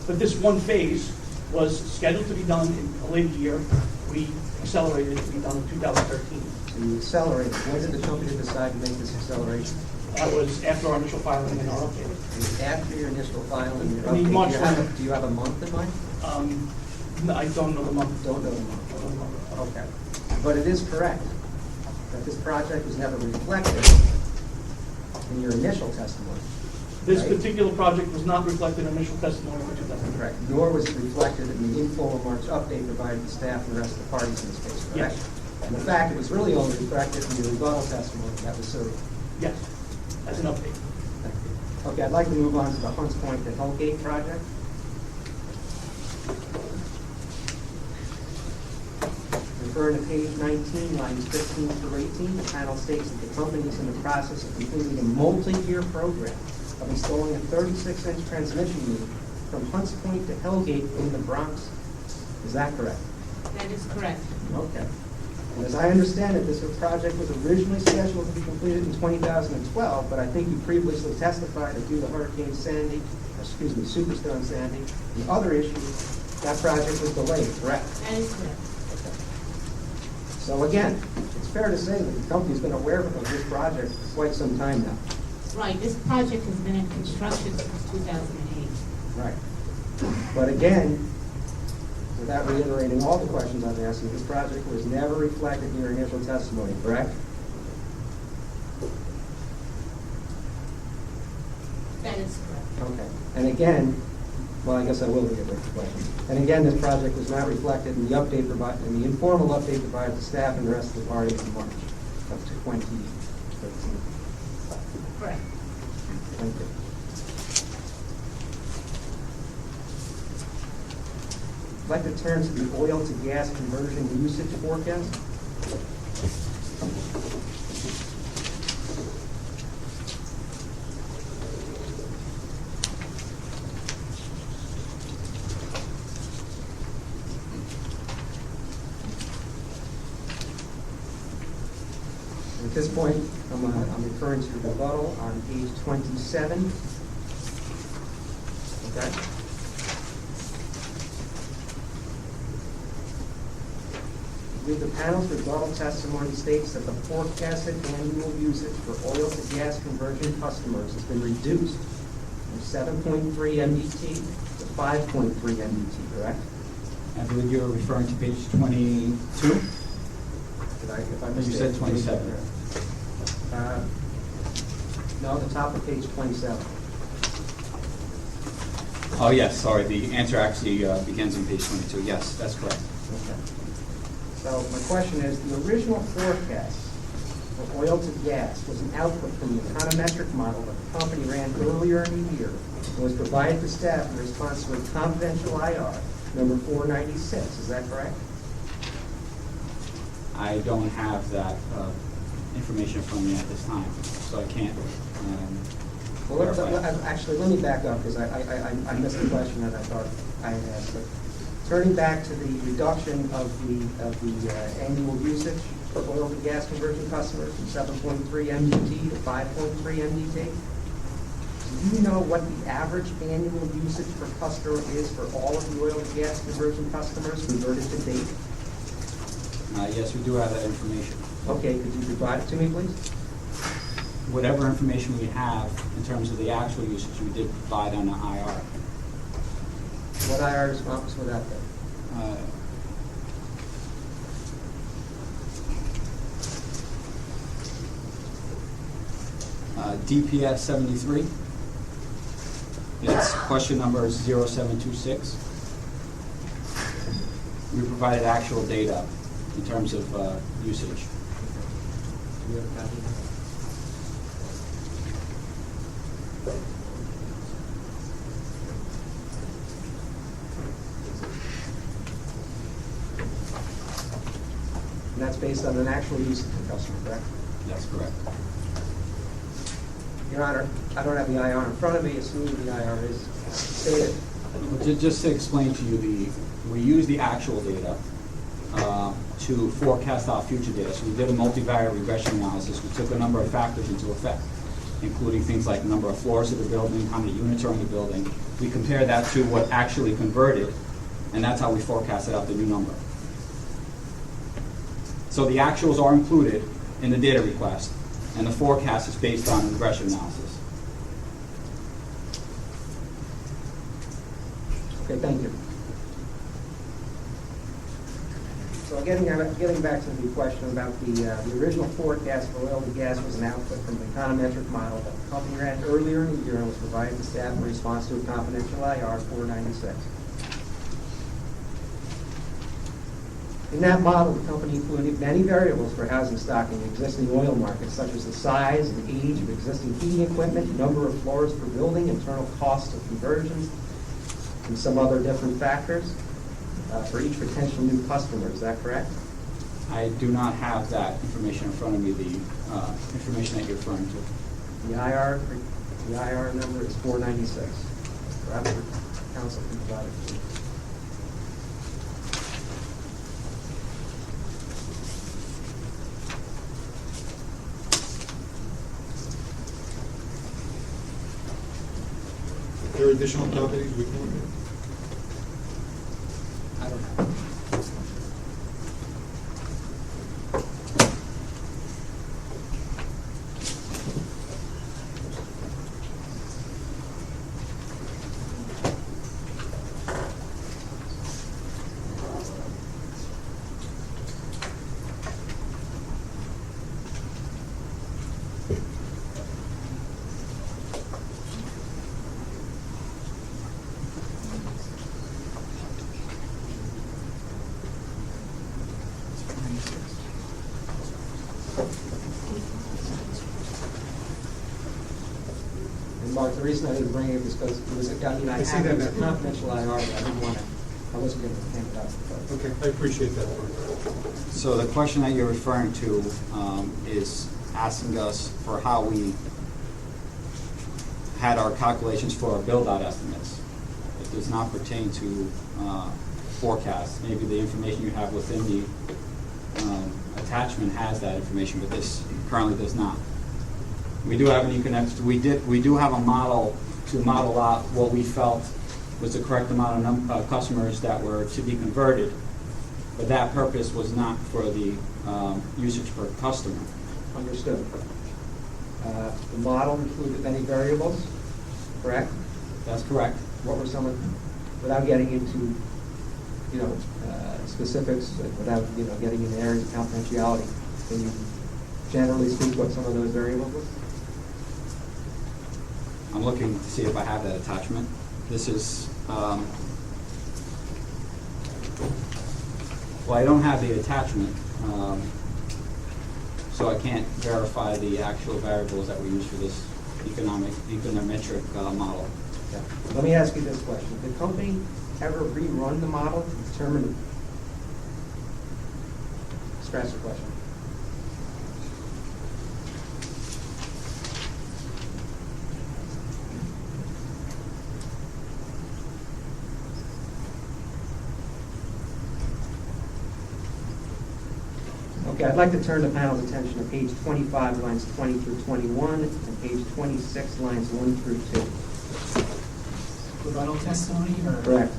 But this one phase was scheduled to be done in a later year. We accelerated it to be done in 2013. So you accelerated. When did the company decide to make this acceleration? That was after our initial filing and our update. After your initial filing and your I mean, update, March do you have a month in mind? No, I don't know the month. Don't know the month. Okay. But it is correct that this project was never reflected in your initial testimony. This right? particular project was not reflected in initial testimony for 2013. Correct. Nor was it reflected in the informal March update provided to staff and the rest of the parties in this case, correct? Yes. And in fact, it was really only reflected in your rebuttal testimony that was served. Yes, as an update. Thank you. Okay, I'd like to move on to the Hunts Point to Hellgate project. Referring to page 19, lines 15 through 18, the panel states that the company is in the process of completing a multi-year program of installing a 36-inch transmission unit from Hunts Point to Hellgate in the Bronx. Is that correct? That is correct. Okay. And as I understand it, this project was originally scheduled to be completed in 2012, but I think you previously testified that due to Superstorm Sandy, and other issues, that project was delayed, correct? That is correct. So again, it's fair to say that the company's been aware of this project for quite some time now. Right, this project has been in construction since 2008. Right. But again, without reiterating all the questions I've asked you, this project was never reflected in your initial testimony, correct? That is correct. Okay. And again, well, I guess I will reiterate the question. And again, this project was not reflected in the update provided, in the informal update provided to staff and the rest of the parties in March of 2013. Correct. Thank you. I'd like to turn to the oil to gas conversion usage forecast. At this point, I'm referring to the rebuttal on page 27. Okay? I believe the panel's rebuttal testimony states that the forecasted annual usage for oil to gas conversion customers has been reduced from 7.3 MBT to 5.3 MBT, correct? I believe you're referring to page 22? If I You said 27. No, the top of page 27. Oh, yes, sorry, the answer actually begins on page 22. Yes, that's correct. Okay. So my question is, the original forecast for oil to gas was an output from the econometric model that the company ran earlier in the year and was provided to staff in response to a confidential IR, number 496. Is that correct? I don't have that information from me at this time, so I can't Well, verify. actually, let me back up because I missed the question that I thought I had asked. Turning back to the reduction of the annual usage for oil to gas conversion customers from 7.3 MDT to 5.3 MDT. Do you know what the average annual usage per customer is for all of the oil to gas conversion customers converted to date? Yes, we do have that information. Okay, could you provide it to me, please? Whatever information we have in terms of the actual usage, we did provide on the IR. What IR response would that be? DPS 73. It's question number 0726. We provided actual data in terms of usage. Do you have a copy of that? And that's based on an actual usage per customer, correct? That's correct. Your Honor, I don't have the IR in front of me, assuming the IR is stated. Just to explain to you, we use the actual data to forecast our future data. So we did a multivariate regression analysis. We took a number of factors into effect, including things like number of floors of the building, how many units are in the building. We compared that to what actually converted, and that's how we forecasted out the new number. So the actuals are included in the data request, and the forecast is based on regression analysis. Okay, thank you. So getting back to the question about the original forecast for oil to gas was an output from the econometric model that the company ran earlier in the year and was provided to staff in response to a confidential IR 496. In that model, the company included many variables for housing stock in existing oil markets, such as the size and age of existing heating equipment, number of floors per building, internal costs of conversions, and some other different factors for each potential new customer. Is that correct? I do not have that information in front of me, the information that you're referring to. The IR number is 496. Perhaps the council can provide it to you. Are there additional copies we can look at? I don't have. And Mark, the reason I didn't bring it was because it was a confidential IR, but I didn't want to, I wasn't going to hand it out. Okay, I appreciate that. So the question that you're referring to is asking us for how we had our calculations for our build-out estimates. It does not pertain to forecasts. Maybe the information you have within the attachment has that information, but this currently does not. We do have an Econex. We do have a model to model out what we felt was the correct amount of customers that were to be converted, but that purpose was not for the usage per customer. Understood. The model included many variables, correct? That's correct. What were some of them? Without getting into, specifics, without, getting into areas of confidentiality, can you generally speak what some of those variables were? I'm looking to see if I have that attachment. This is, well, I don't have the attachment, so I can't verify the actual variables that we use for this econometric model. Yeah. Let me ask you this question. Did the company ever rerun the model to determine, scratch the question. Okay, I'd like to turn the panel's attention to page 25, lines 20 through 21, and page 26, lines 1 through 2. Rebuttal testimony or? Correct.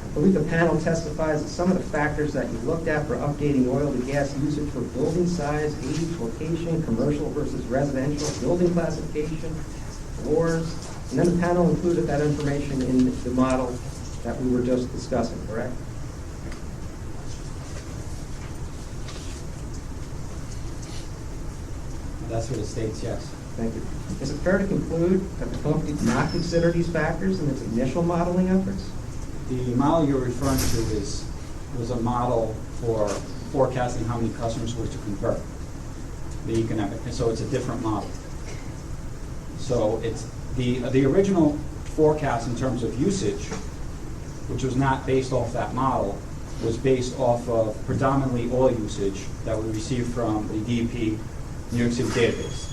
I believe the panel testifies that some of the factors that you looked at for updating oil to gas usage for building size, age, location, commercial versus residential, building classification, floors, and then the panel included that information in the model that we were just discussing, correct? That's what it states, yes. Thank you. Is it fair to conclude that the company did not consider these factors in its initial modeling efforts? The model you're referring to was a model for forecasting how many customers were to convert the economic, and so it's a different model. So it's the original forecast in terms of usage, which was not based off that model, was based off of predominantly oil usage that we received from the DEP New York City database.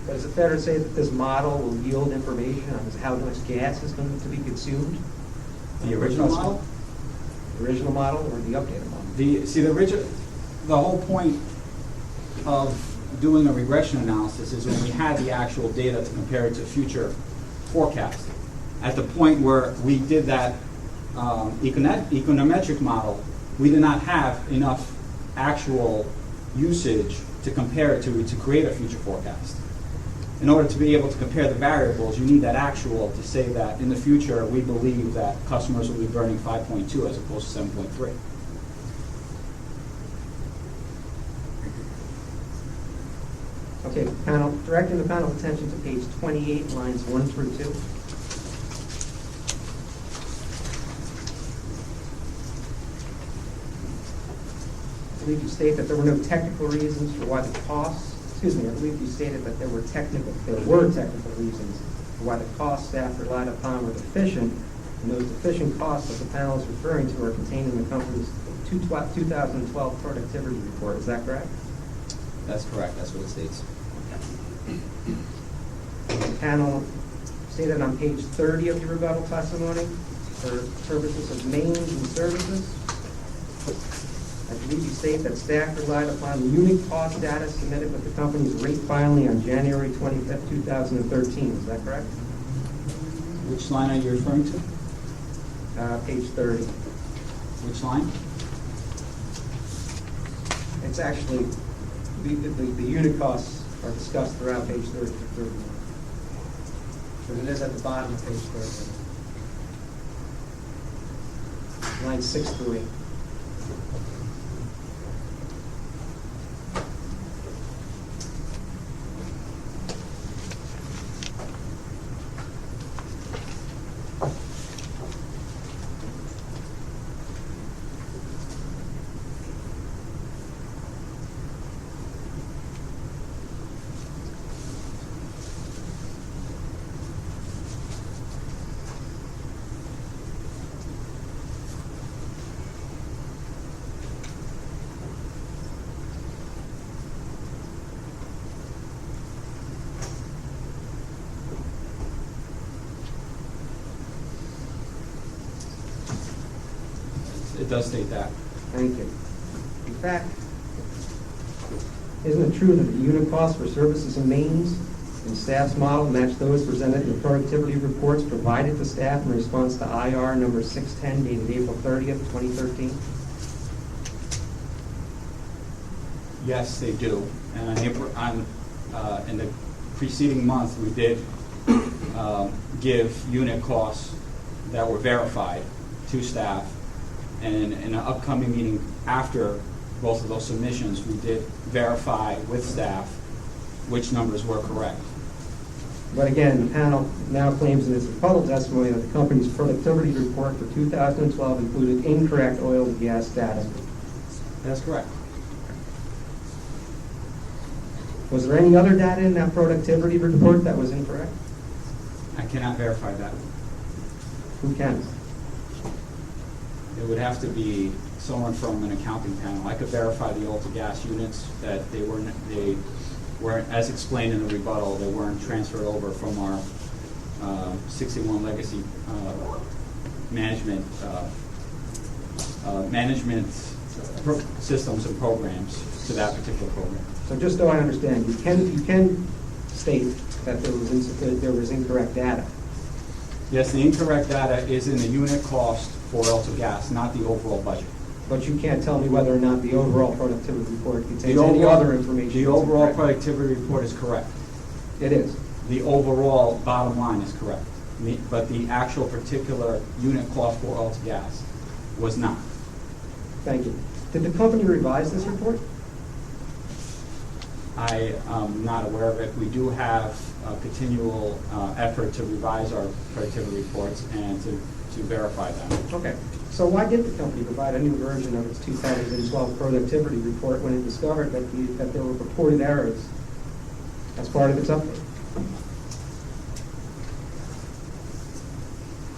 But is it fair to say that this model will yield information on how much gas is going to be consumed? The original model? The original model or the updated model? The whole point of doing a regression analysis is when we had the actual data to compare it to future forecasts. At the point where we did that econometric model, we did not have enough actual usage to compare it to create a future forecast. In order to be able to compare the variables, you need that actual to say that in the future we believe that customers will be burning 5.2 as opposed to 7.3. Okay, panel, directing the panel's attention to page 28, lines 1 through 2. I believe you state that there were no technical reasons for why the costs, I believe you stated that there were technical reasons for why the costs staff relied upon were deficient, and those deficient costs that the panel is referring to are contained in the company's 2012 productivity report. Is that correct? That's correct. That's what it states. The panel stated on page 30 of your rebuttal testimony for purposes of mains and services. I believe you state that staff relied upon the unit cost data submitted with the company's rate filing on January 25th, 2013. Is that correct? Which line are you referring to? Page 30. Which line? It's actually, the unit costs are discussed throughout page 30 to 31. But it is at the bottom of page 30. Line 6 through 8. It does state that. Thank you. In fact, isn't it true that the unit costs for services and mains in staff's model match those presented in the productivity reports provided to staff in response to IR number 610 dated April 30th, 2013? Yes, they do. And in the preceding month, we did give unit costs that were verified to staff. And in an upcoming meeting after both of those submissions, we did verify with staff which numbers were correct. But again, the panel now claims in its rebuttal testimony that the company's productivity report for 2012 included incorrect oil and gas data. That's correct. Was there any other data in that productivity report that was incorrect? I cannot verify that. Who can? It would have to be someone from an accounting panel. I could verify the oil to gas units, that they weren't, as explained in the rebuttal, they weren't transferred over from our 61 legacy management systems and programs to that particular program. So just so I understand, you can state that there was incorrect data. Yes, the incorrect data is in the unit cost for oil to gas, not the overall budget. But you can't tell me whether or not the overall productivity report contains any other information. The that's overall incorrect. productivity report is correct. It is. The overall bottom line is correct. But the actual particular unit cost for oil to gas was not. Thank you. Did the company revise this report? I am not aware of it. We do have a continual effort to revise our productivity reports and to verify them. Okay. So why did the company provide a new version of its 2012 productivity report when it discovered that there were reported errors as part of its update?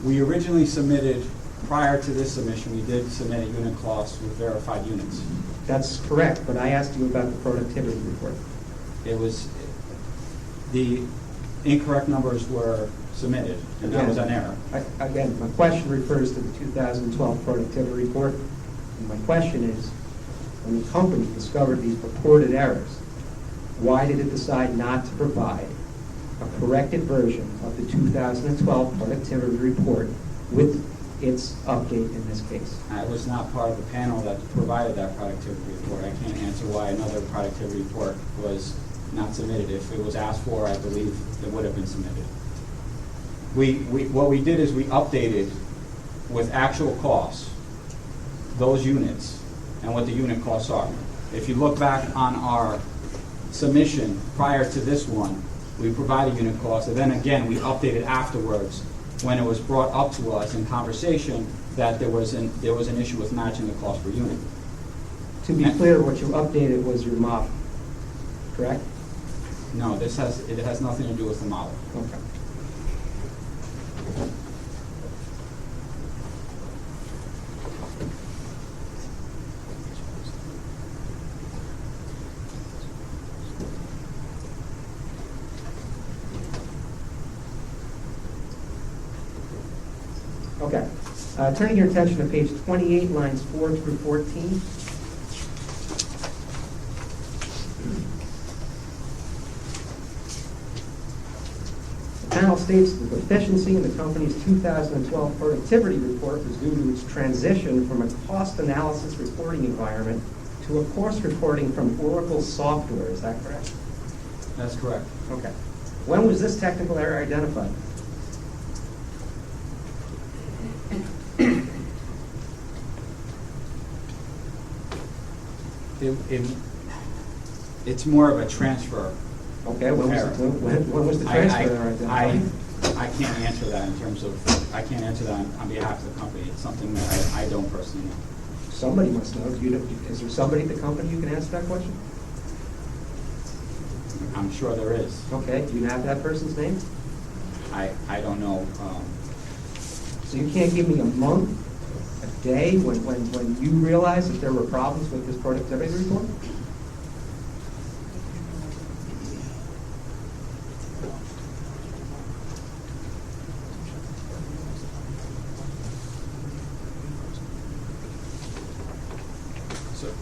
We originally submitted, prior to this submission, we did submit a unit cost with verified units. That's correct, but I asked you about the productivity report. It was, the incorrect numbers were submitted, and that was an error. Again, my question refers to the 2012 productivity report. And my question is, when the company discovered these purported errors, why did it decide not to provide a corrected version of the 2012 productivity report with its update in this case? I was not part of the panel that provided that productivity report. I can't answer why another productivity report was not submitted. If it was asked for, I believe it would have been submitted. What we did is we updated with actual costs, those units, and what the unit costs are. If you look back on our submission prior to this one, we provided unit costs, and then again, we updated afterwards when it was brought up to us in conversation that there was an issue with matching the cost per unit. To be clear, what you updated was your model, correct? No, it has nothing to do with the model. Okay. Okay. Turning your attention to page 28, lines 4 through 14. The panel states that the deficiency in the company's 2012 productivity report was due to its transition from a cost analysis reporting environment to a cost reporting from Oracle software. Is that correct? That's correct. Okay. When was this technical error identified? It's more of a transfer. Okay, when was the transfer error identified? I can't answer that in terms of, I can't answer that on behalf of the company. It's something that I don't personally know. Somebody must know. Is there somebody at the company who can answer that question? I'm sure there is. Okay, do you have that person's name? I don't know. So you can't give me a month, a day, when you realized that there were problems with this productivity report?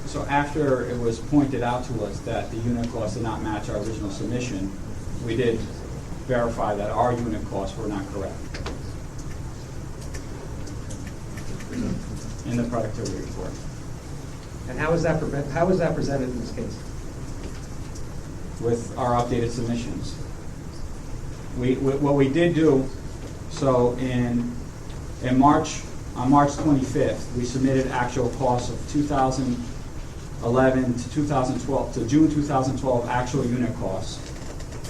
So after it was pointed out to us that the unit costs did not match our original submission, we did verify that our unit costs were not correct in the productivity report. And how is that presented in this case? With our updated submissions. What we did do So in March, on March 25th, we submitted actual costs of 2011 to 2012, to June 2012 actual unit costs.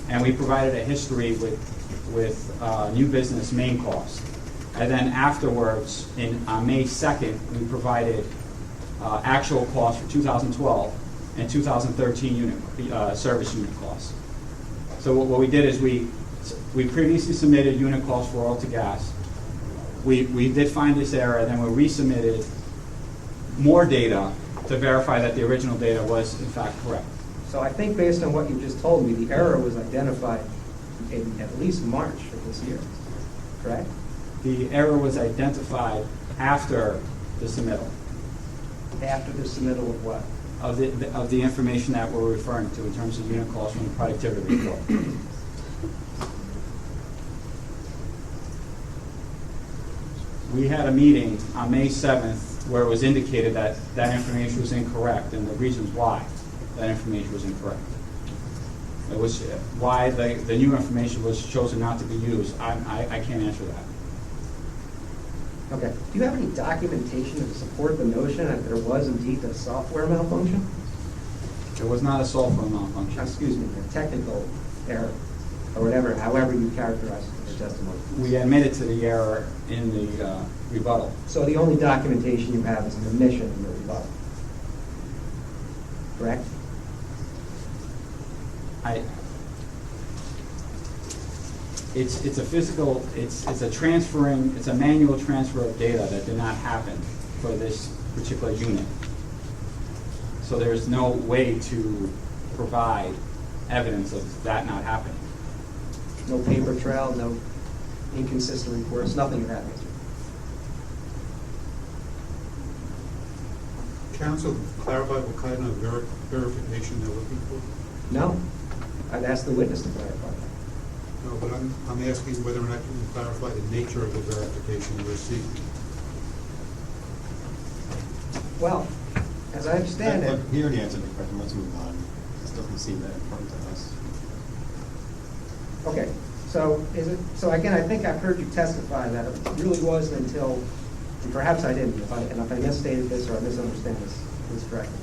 And we provided a history with new business main costs. And then afterwards, on May 2nd, we provided actual costs for 2012 and 2013 service unit costs. So what we did is we previously submitted unit costs for oil to gas. We did find this error, and then we resubmitted more data to verify that the original data was in fact correct. So I think based on what you just told me, the error was identified in at least March of this year, correct? The error was identified after the submittal. After the submittal of what? Of the information that we're referring to in terms of unit costs from the productivity report. We had a meeting on May 7th where it was indicated that that information was incorrect and the reasons why that information was incorrect. It was why the new information was chosen not to be used. I can't answer that. Okay. Do you have any documentation to support the notion that there was indeed a software malfunction? There was not a software malfunction. Excuse me, a technical error, or whatever, however you characterize your testimony. We admitted to the error in the rebuttal. So the only documentation you have is an admission in your rebuttal, correct? It's a physical, it's a manual transfer of data that did not happen for this particular unit. So there's no way to provide evidence of that not happening. No paper trail, no inconsistent reports, nothing of that nature. Counsel, clarify what kind of verification they're looking for? No. I'd ask the witness to clarify that. No, but I'm asking whether or not you can clarify the nature of the verification you're seeking. Well, as I understand it. He already answered the question. Let's move on. This doesn't seem that important to us. Okay. So again, I think I've heard you testify that it really wasn't until, and perhaps I didn't, if I misstated this or I misunderstand this correctly.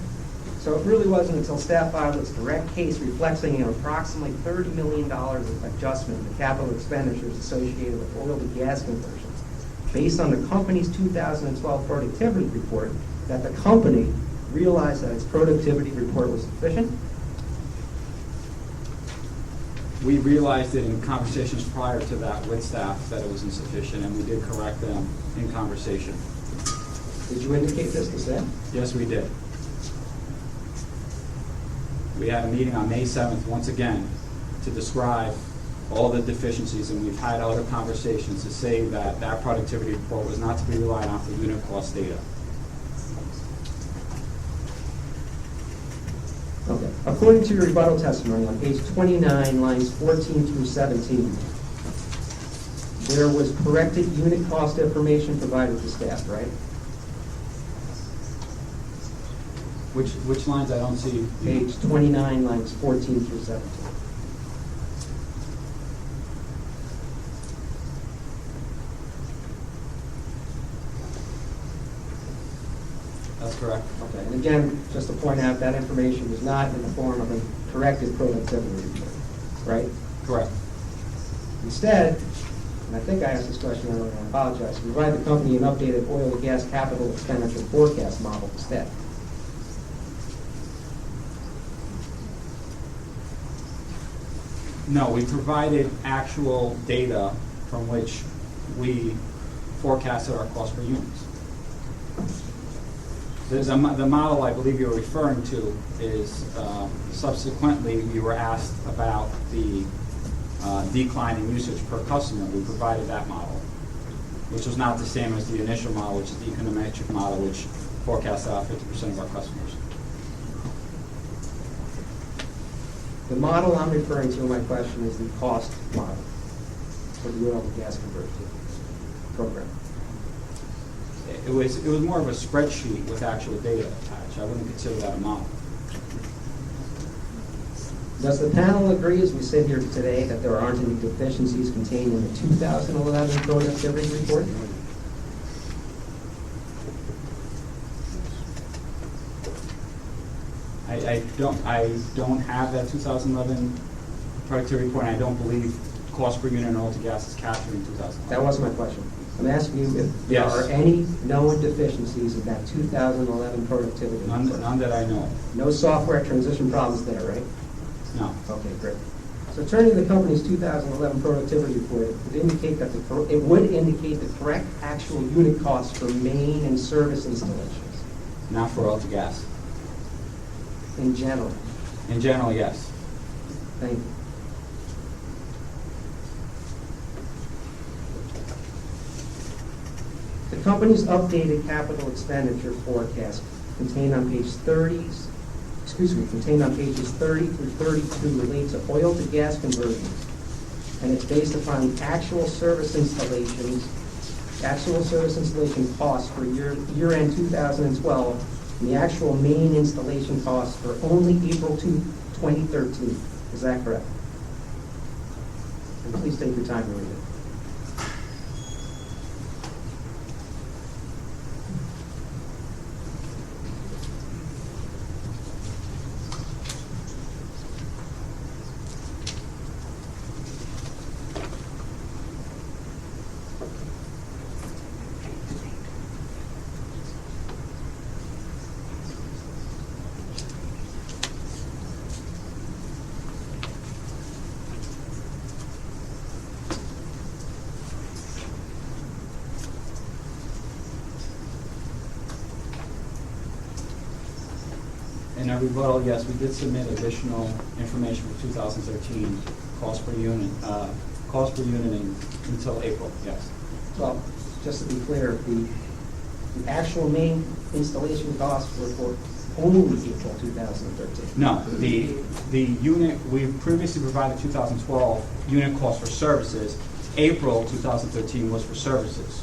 So it really wasn't until staff filed its direct case reflecting an approximately $30 million of adjustment in the capital expenditures associated with oil to gas conversions, based on the company's 2012 productivity report, that the company realized that its productivity report was sufficient. We realized it in conversations prior to that with staff that it was insufficient, and we did correct them in conversation. Did you indicate this to staff? Yes, we did. We had a meeting on May 7th, once again, to describe all the deficiencies, and we've had other conversations to say that that productivity report was not to be relied on for unit cost data. Okay. According to your rebuttal testimony on page 29, lines 14 through 17, there was corrected unit cost information provided to staff, right? Which lines? I don't see. Page 29, lines 14 through 17. That's correct. Okay, and again, just to point out, that information was not in the form of a corrected productivity report, right? Correct. Instead, and I think I asked this question earlier, and I apologize, provide the company an updated oil and gas capital expenditure forecast model instead. No, we provided actual data from which we forecasted our cost per units. The model I believe you're referring to is subsequently we were asked about the decline in usage per customer. We provided that model, which was not the same as the initial model, which is the econometric model, which forecasts out 50% of our customers. The model I'm referring to in my question is the cost model for the oil and gas conversion program. It was more of a spreadsheet with actual data attached. I wouldn't consider that a model. Does the panel agree, as we sit here today, that there aren't any deficiencies contained in the 2011 productivity report? I don't have that 2011 productivity report, and I don't believe cost per unit in oil to gas is captured in 2011. That wasn't my question. I'm asking you if there Yes. are any known deficiencies in that 2011 productivity report. None that I know. No software transition problems there, right? No. Okay, great. So turning to the company's 2011 productivity report, it would indicate that it would indicate the correct actual unit costs for main and service installations Not for oil to gas. in general. In general, yes. Thank you. The company's updated capital expenditure forecast contained on pages 30 through 32 relate to oil to gas conversions. And it's based upon actual service installation costs for year-end 2012, and the actual main installation costs for only April 2013. Is that correct? And please take your time to read it. In our rebuttal, yes, we did submit additional information for 2013 cost per unit until April, yes. Well, just to be clear, the actual main installation costs were for only April 2013. No, the unit, we previously provided 2012 unit cost for services. April 2013 was for services.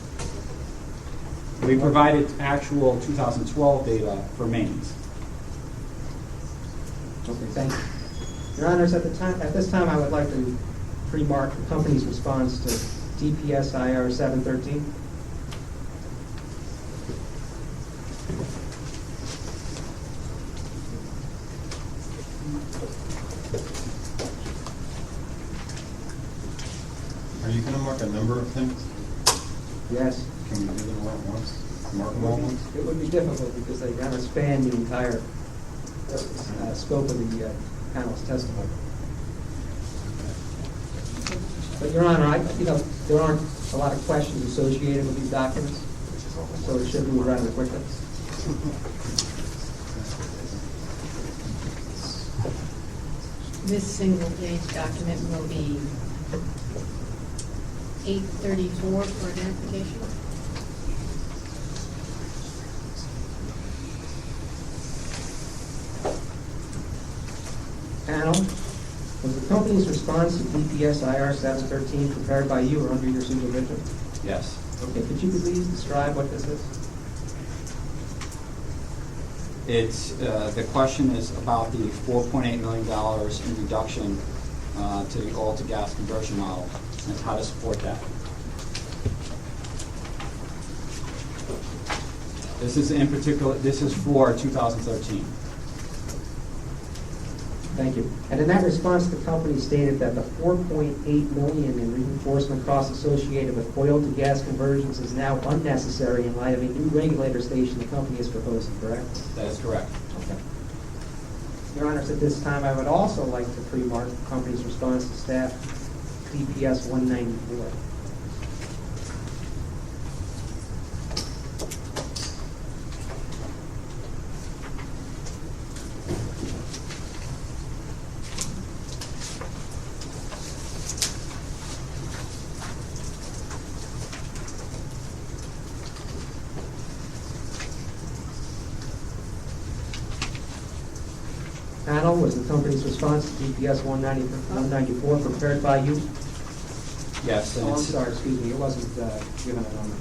We provided actual 2012 data for mains. Okay, thank you. Your Honors, at this time, I would like to pre-mark the company's response to DPS IR 713. Are you going to mark a number of things? Yes. Can we do them all at once? Mark them all at once? It would be difficult because they kind of span the entire scope of the panel's testimony. But Your Honor, there aren't a lot of questions associated with these documents, so it should move rather quickly. This single-page document will be 834 for identification. Panel, was the company's response to DPS IR 713 prepared by you or under your supervision? Yes. Okay, could you please describe what this is? It's, the question is about the $4.8 million in reduction to the oil to gas conversion model and how to support that. This is in particular, this is for 2013. Thank you. And in that response, the company stated that the $4.8 million in reinforcement costs associated with oil to gas conversions is now unnecessary in light of a new regulator station the company is proposing, correct? That is correct. Okay. Your Honors, at this time, I would also like to pre-mark the company's response to staff DPS 194. Panel, was the company's response to DPS 194 prepared by you? Yes. Oh, I'm sorry, excuse me, it wasn't given a number.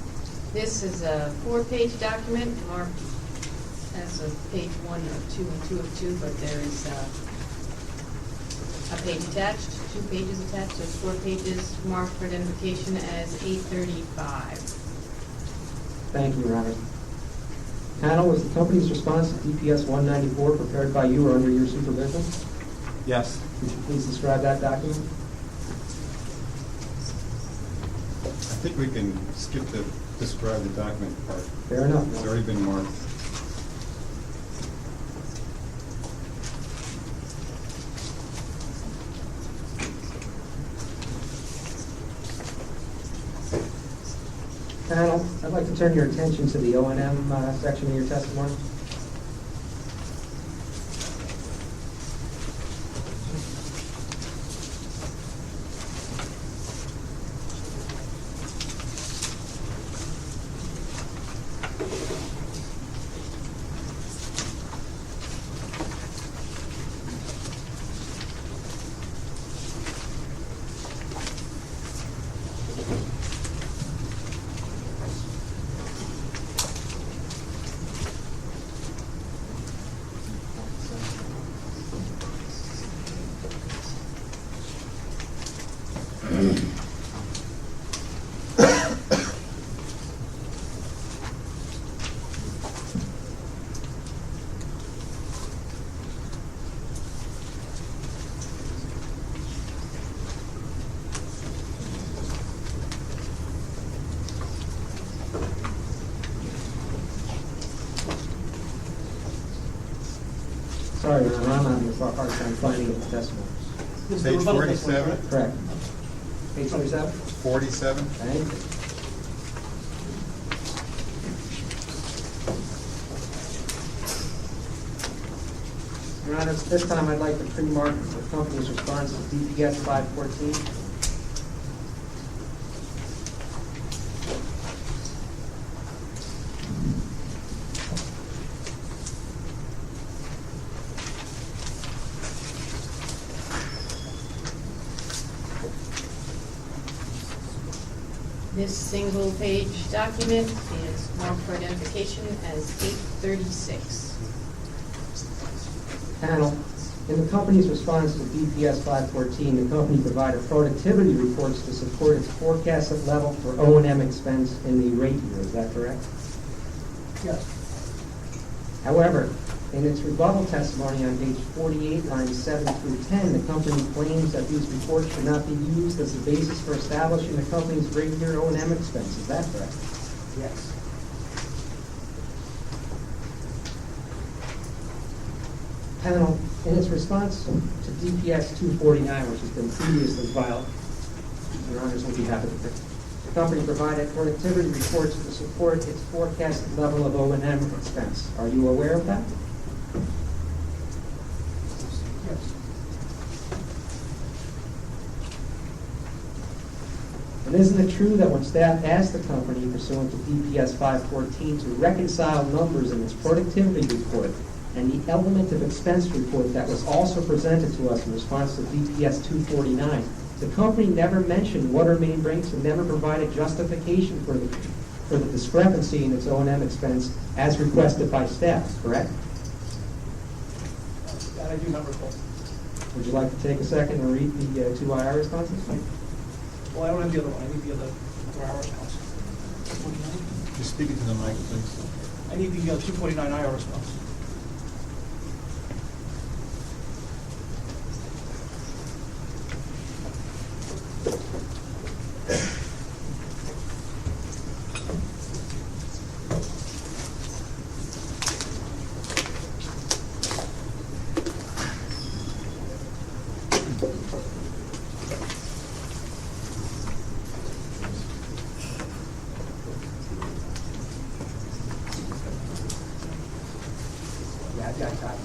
This is a 4-page document marked as a page 1 of 2 and 2 of 2, but there is a page attached, 2 pages attached, so 4 pages marked for identification as 835. Thank you, Your Honor. Panel, was the company's response to DPS 194 prepared by you or under your supervision? Yes. Would you please describe that document? I think we can skip the describe the document part. Fair enough. It's already been marked. Panel, I'd like to turn your attention to the O&M section of your testimony. Sorry, Your Honor, I'm having a hard time finding it in the testimony. Page 47? Correct. Page 47? 47? Thank you. Your Honor, this time I'd like to pre-mark the company's response to DPS 514. This single-page document is marked for identification as 836. Panel, in the company's response to DPS 514, the company provided productivity reports to support its forecasted level for O&M expense in the rate year. Is that correct? Yes. However, in its rebuttal testimony on page 48, lines 7 through 10, the company claims that these reports should not be used as the basis for establishing the company's rate year O&M expense. Is that correct? Yes. Panel, in its response to DPS 249, which has been previously filed, Your Honors will be happy to pick. The company provided productivity reports to support its forecasted level of O&M expense. Are you aware of that? Yes. And isn't it true that when staff asked the company pursuant to DPS 514 to reconcile numbers in its productivity report and the element of expense report that was also presented to us in response to DPS 249, the company never mentioned water main breaks and never provided justification for the discrepancy in its O&M expense as requested by staff, correct? That I do not recall. Would you like to take a second and read the two IR responses? Well, I don't have the other one. I need the other 4-hour response. Just speak into the mic, please. I need the 249 IR response. Yeah, I got it.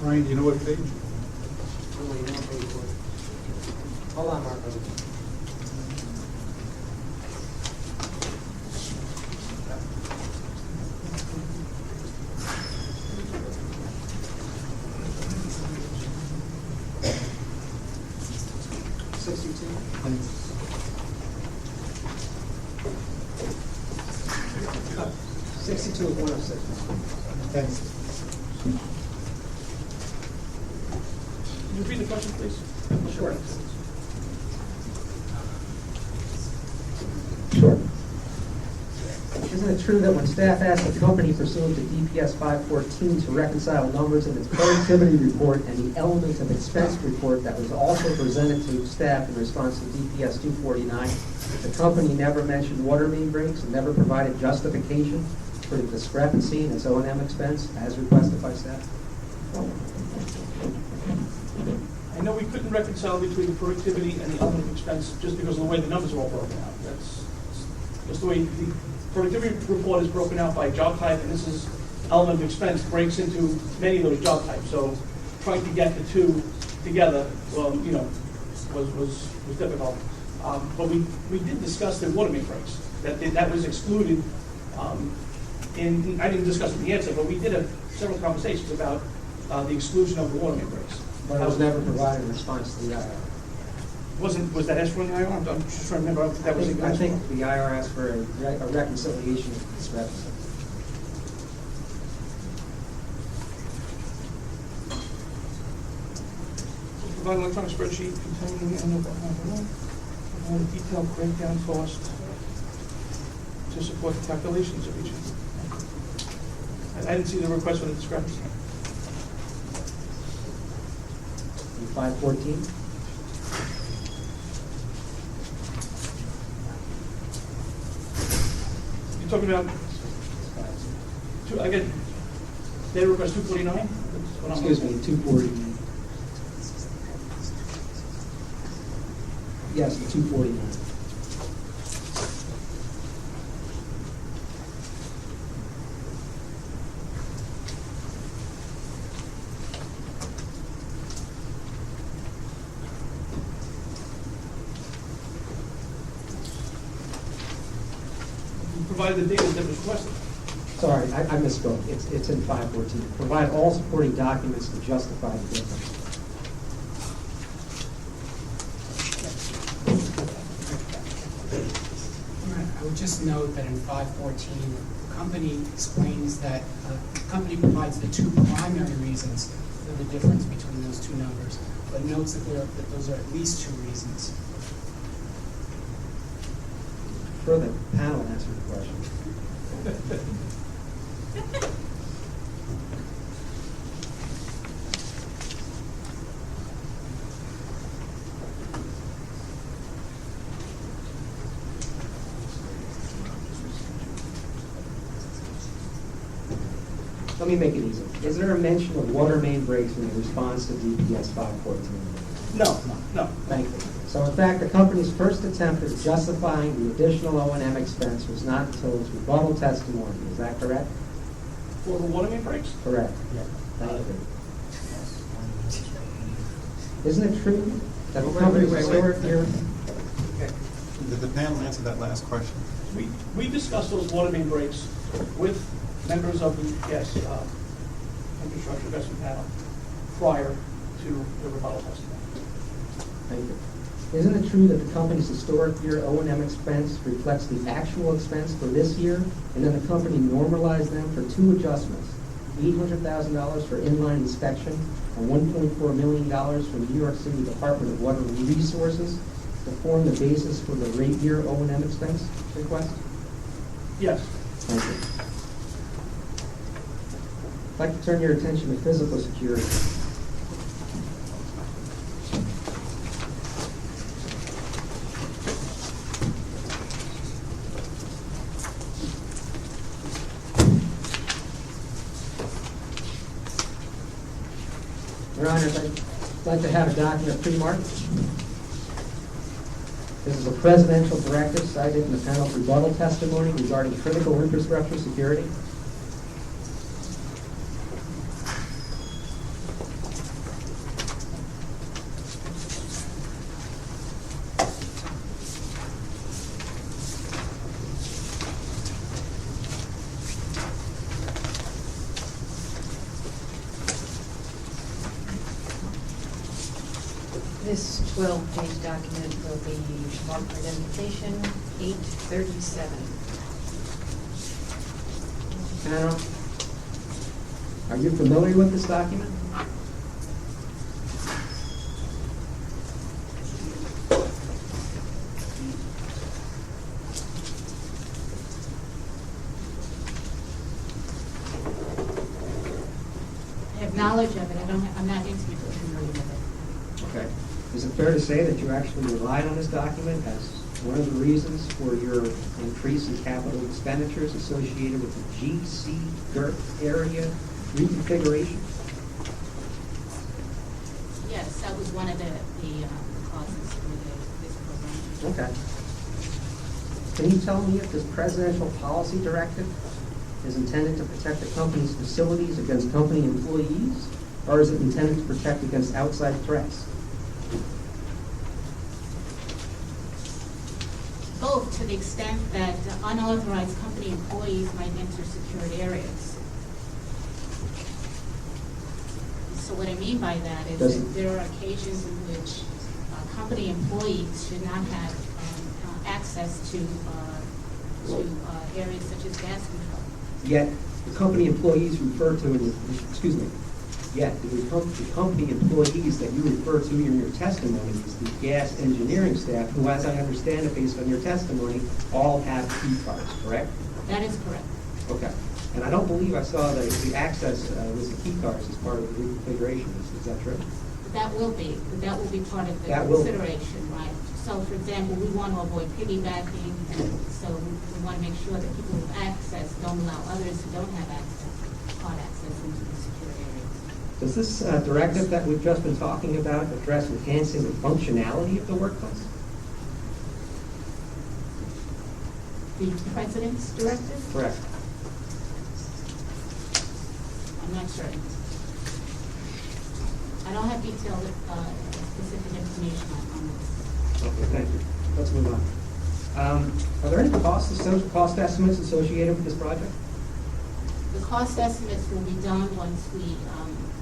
Ryan, do you know what page? Hold on, Mark. 62 of 106. Thanks. Can you repeat the question, please? Sure. Sure. Isn't it true that when staff asked the company pursuant to DPS 514 to reconcile numbers in its productivity report and the elements of expense report that was also presented to staff in response to DPS 249, the company never mentioned water main breaks and never provided justification for the discrepancy in its O&M expense as requested by staff? I know we couldn't reconcile between the productivity and the element of expense just because of the way the numbers are all broken out. That's just the way the productivity report is broken out by job type, and this is element of expense breaks into many of those job types. So trying to get the two together, was difficult. But we did discuss the water main breaks. That was excluded. I didn't discuss the answer, but we did have several conversations about the exclusion of the water main breaks. But it was never provided in response to the IR. Was that asked for in the IR? I'm just trying to remember. I think the IR asked for a reconciliation of discrepancy. Provide an electronic spreadsheet containing and a detailed breakdown cost to support the calculations of each. I didn't see the request for the discrepancy. 514. You're talking about, I get data request 249? Excuse me, 240. Yes, 249. Provided the data that was requested. Sorry, I misspoke. It's in 514. Provide all supporting documents to justify the difference. I would just note that in 514, the company explains that the company provides the two primary reasons for the difference between those two numbers, but notes that those are at least two reasons. Further, panel answer the question. Let me make it easy. Is there a mention of water main breaks in the response to DPS 514? No. Thank you. So in fact, the company's first attempt at justifying the additional O&M expense was not until its rebuttal testimony. Is that correct? For the water main breaks? Correct. Yeah. Thank you. Isn't it true that the company's historic year? Did the panel answer that last question? We discussed those water main breaks with members of the infrastructure investment panel prior to the rebuttal testimony. Thank you. Isn't it true that the company's historic year O&M expense reflects the actual expense for this year, and then the company normalized them for two adjustments, $800,000 for inline inspection and $1.4 million from New York City Department of Water Resources to form the basis for the rate year O&M expense request? Yes. Thank you. I'd like to turn your attention to physical security. Your Honor, I'd like to have a document pre-marked. This is a presidential directive cited in the panel's rebuttal testimony regarding critical infrastructure security. This 12-page document will be marked for identification 837. Panel, are you familiar with this document? I have knowledge of it, I'm not intimately familiar with it. Okay. Is it fair to say that you actually relied on this document as one of the reasons for your increase in capital expenditures associated with the GC GERT area reconfiguration? Yes, that was one of the causes for this program. Okay. Can you tell me if this presidential policy directive is intended to protect the company's facilities against company employees, or is it intended to protect against outside threats? Both, to the extent that unauthorized company employees might enter secured areas. So what I mean by that is that there are occasions in which company employees should not have access to areas such as gas control. Yet, the company employees referred to in, yet the company employees that you refer to in your testimony is the gas engineering staff, who, as I understand it, based on your testimony, all have key cards, correct? That is correct. Okay. And I don't believe I saw that the access with the key cards as part of the reconfiguration. Is that true? That will be part of the That will be. consideration, right? So, for example, we want to avoid piggybacking, and so we want to make sure that people with access don't allow others who don't have access, hard access into the secure areas. Does this directive that we've just been talking about address enhancing the functionality of the workplace? The President's directive? Correct. I'm not certain. I don't have detailed, specific information on this. Okay, thank you. Let's move on. Are there any cost estimates associated with this project? The cost estimates will be done once we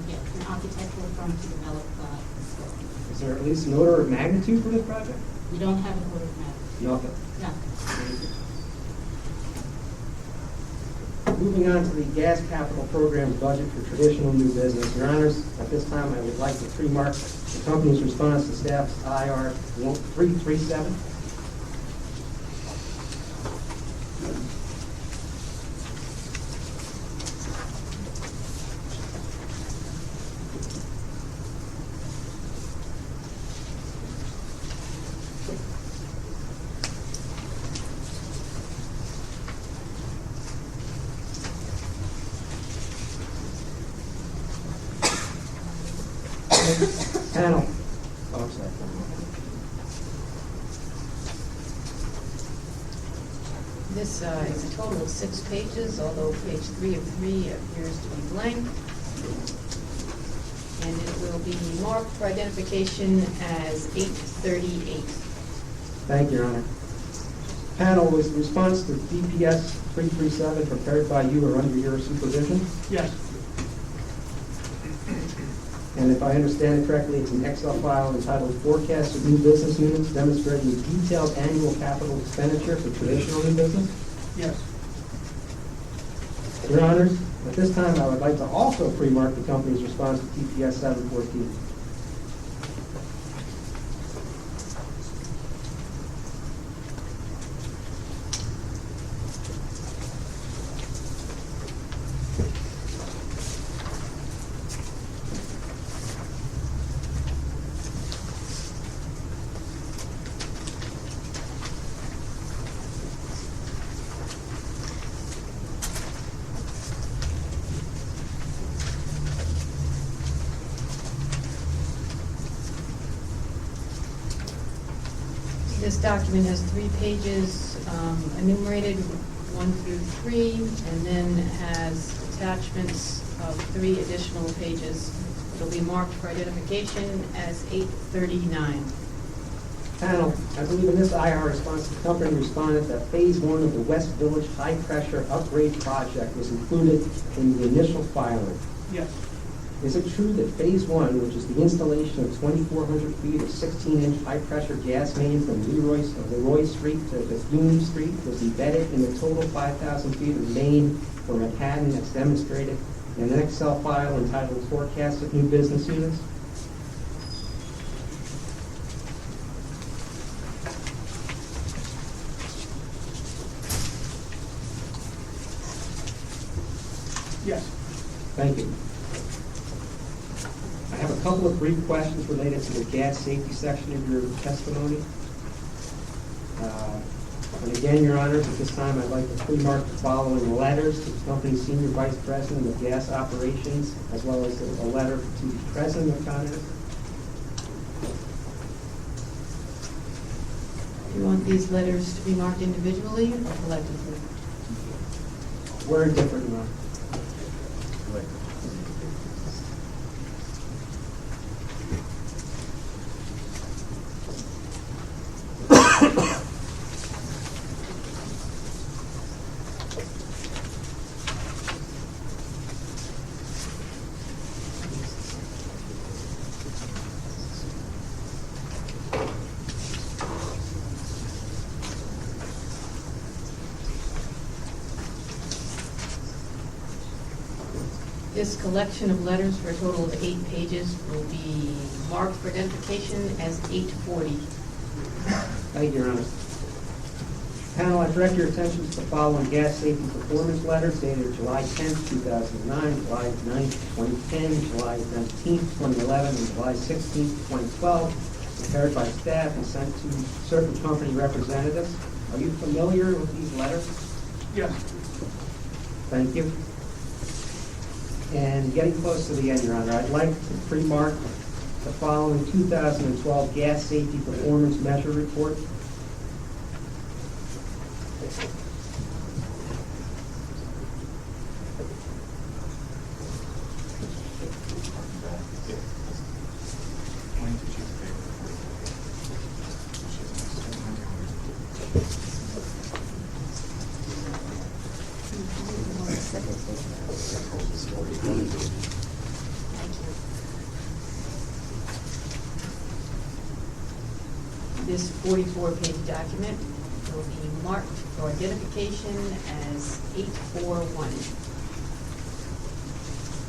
get an architectural firm to develop the scope. Is there at least an order of magnitude for this project? We don't have an order of magnitude. Nothing. Nothing. Moving on to the gas capital program budget for traditional new business. Your Honors, at this time, I would like to pre-mark the company's response to staff's IR 337. Panel. Oh, I'm sorry. This is a total of 6 pages, although page 3 of 3 appears to be blank. And it will be marked for identification as 838. Thank you, Your Honor. Panel, was the response to DPS 337 prepared by you or under your supervision? Yes. And if I understand it correctly, it's an Excel file entitled Forecast of New Business Units demonstrating detailed annual capital expenditure for traditional new business? Yes. Your Honors, at this time, I would like to also pre-mark the company's response to TPS 714. This document has 3 pages enumerated, 1 through 3, and then has attachments of 3 additional pages. It'll be marked for identification as 839. Panel, I believe in this IR response, the company responded that Phase 1 of the West Village High Pressure Upgrade Project was included in the initial filing. Yes. Is it true that phase one, which is the installation of 2,400 feet of 16-inch high-pressure gas main from Leroy Street to Bethune Street was embedded in the total 5,000 feet of main for Manhattan as demonstrated in an Excel file entitled Forecast of New Business Units? Yes. Thank you. I have a couple of brief questions related to the gas safety section of your testimony. And again, Your Honors, at this time, I'd like to pre-mark the following letters to the company's Senior Vice President of Gas Operations, as well as a letter to the President of Con Edison. Do you want these letters to be marked individually or collectively? Word different, Your Honor. This collection of letters for a total of 8 pages will be marked for identification as 840. Thank you, Your Honor. Panel, I direct your attention to the following gas safety performance letters dated July 10th, 2009, July 9th, 2010, July 19th, 2011, and July 16th, 2012, prepared by staff and sent to certain company representatives. Are you familiar with these letters? Yes. Thank you. And getting close to the end, Your Honor, I'd like to pre-mark the following 2012 gas safety performance measure report. This 44-page document will be marked for identification as 841.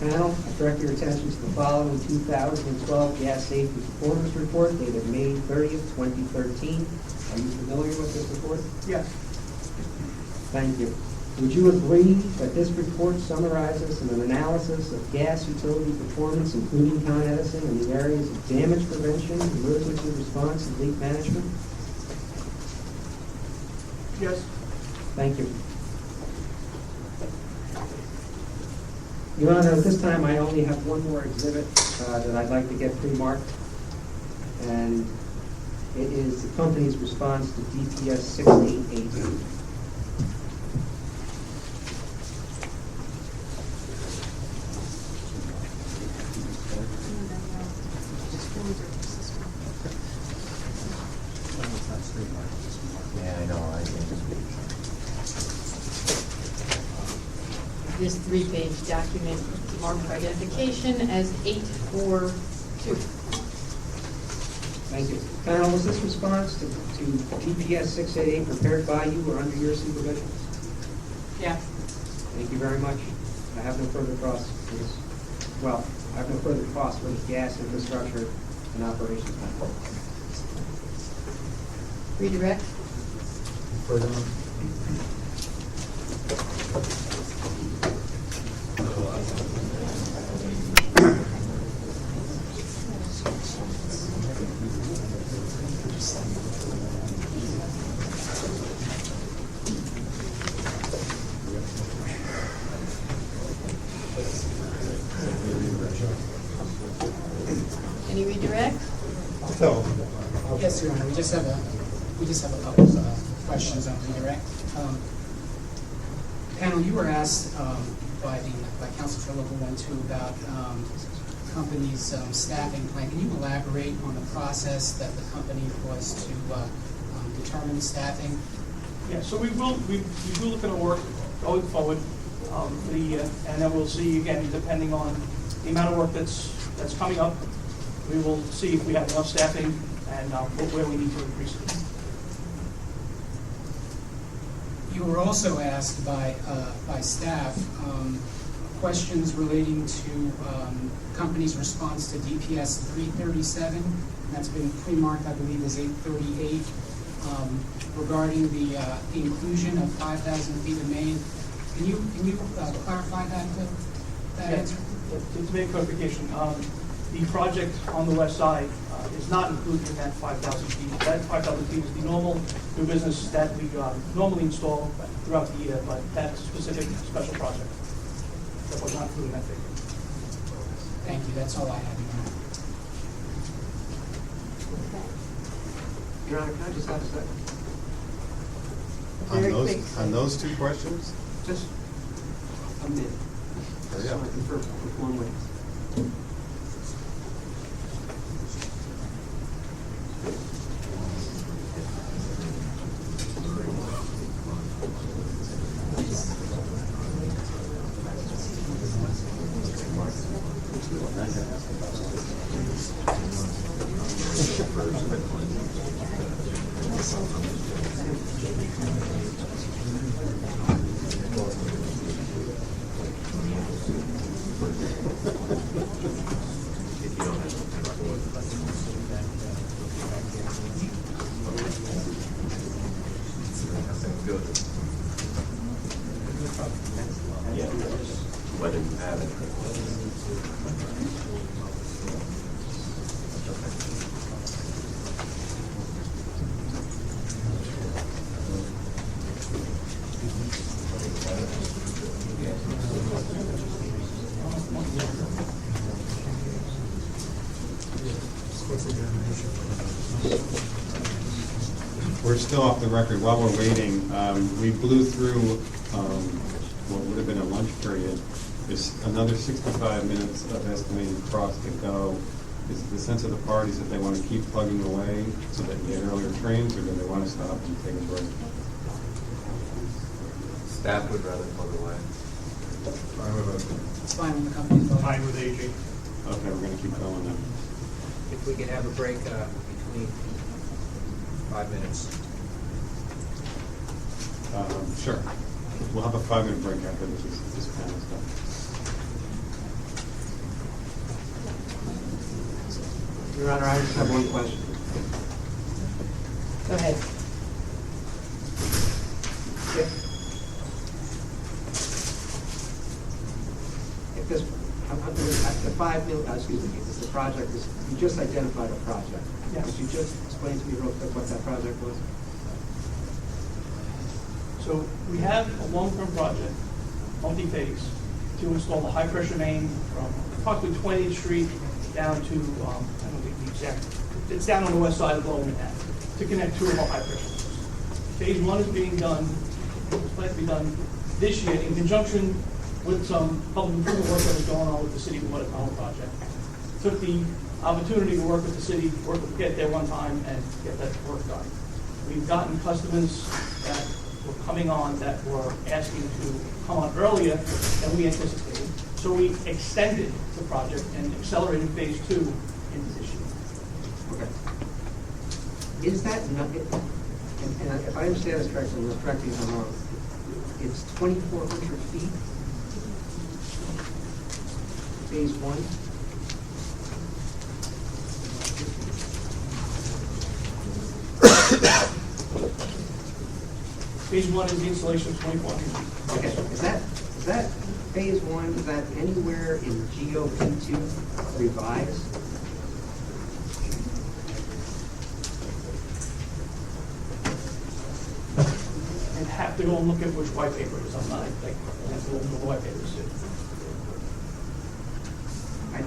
Panel, I direct your attention to the following 2012 gas safety performance report dated May 30th, 2013. Are you familiar with this report? Yes. Thank you. Would you agree that this report summarizes an analysis of gas utility performance, including Con Edison, in the areas of damage prevention, emergency response, and leak management? Yes. Thank you. Your Honor, at this time, I only have one more exhibit that I'd like to get pre-marked, and it is the company's response to DPS 688. Yeah, I know, I think This 3-page document marked for identification as 842. Thank you. Panel, was this response to DPS 688 prepared by you or under your supervision? Yes. Thank you very much. I have no further costs. Well, I have no further costs for the gas infrastructure and operations. Redirect. Further. Any redirect? No. Yes, Your Honor, we just have a couple of questions on redirect. Panel, you were asked by Counsel for Local 1-2 about company's staffing plan. Can you elaborate on the process that the company was to determine staffing? Yeah, so we will look at our work going forward. And then we'll see, again, depending on the amount of work that's coming up. We will see if we have enough staffing and where we need to increase it. You were also asked by staff questions relating to company's response to DPS 337. That's been pre-marked, I believe, as 838, regarding the inclusion of 5,000 feet of main. Can you clarify that answer? To make clarification, the project on the west side is not included in that 5,000 feet. That 5,000 feet is the normal new business that we normally install throughout the year, but that's a specific special project that was not included in that figure. Thank you. That's all I have. Your Honor, can I just have a second? On those two questions? Just a minute. Hurry Just up. want to confirm with one witness. Whether you have it. We're still off the record. While we're waiting, we blew through what would have been a lunch period. There's another 65 minutes of estimated cost to go. Is it the sense of the parties that they want to keep plugging away so that you get earlier trains, or do they want to stop and take a break? Staff would rather plug away. It's fine with the company's vote. Fine with AG. Okay, we're going to keep going then. If we could have a break between 5 minutes. Sure. We'll have a 5-minute break after this panel's done. Your Honor, I just have one question. Go ahead. If this, the 5 million, excuse me, if the project is, you just identified a project. Yes. Could you just explain to me real quick what that project was? So we have a long-term project, multi-phase, to install the high-pressure main from approximately 20th Street down to, I don't think the exact, it's down on the west side of Lower Manhattan, to connect two of our high-pressure lines. Phase 1 is being done, it's planned to be done this year in conjunction with some public improvement work that was going on with the City Water Tunnel project. Took the opportunity to work with the city, get there one time and get that work done. We've gotten customers that were coming on that were asking to come on earlier than we anticipated. So we extended the project and accelerated phase 2 into this year. Okay. Is that not, and if I understand this correctly, and correct me if I'm wrong, it's 2,400 feet? Phase 1? Phase 1 is the installation of 2,400 feet. Okay, is that phase 1, is that anywhere in GOP2 revised? And have to go and look at which white paper it is. I'm not, like, I have to look at the white papers.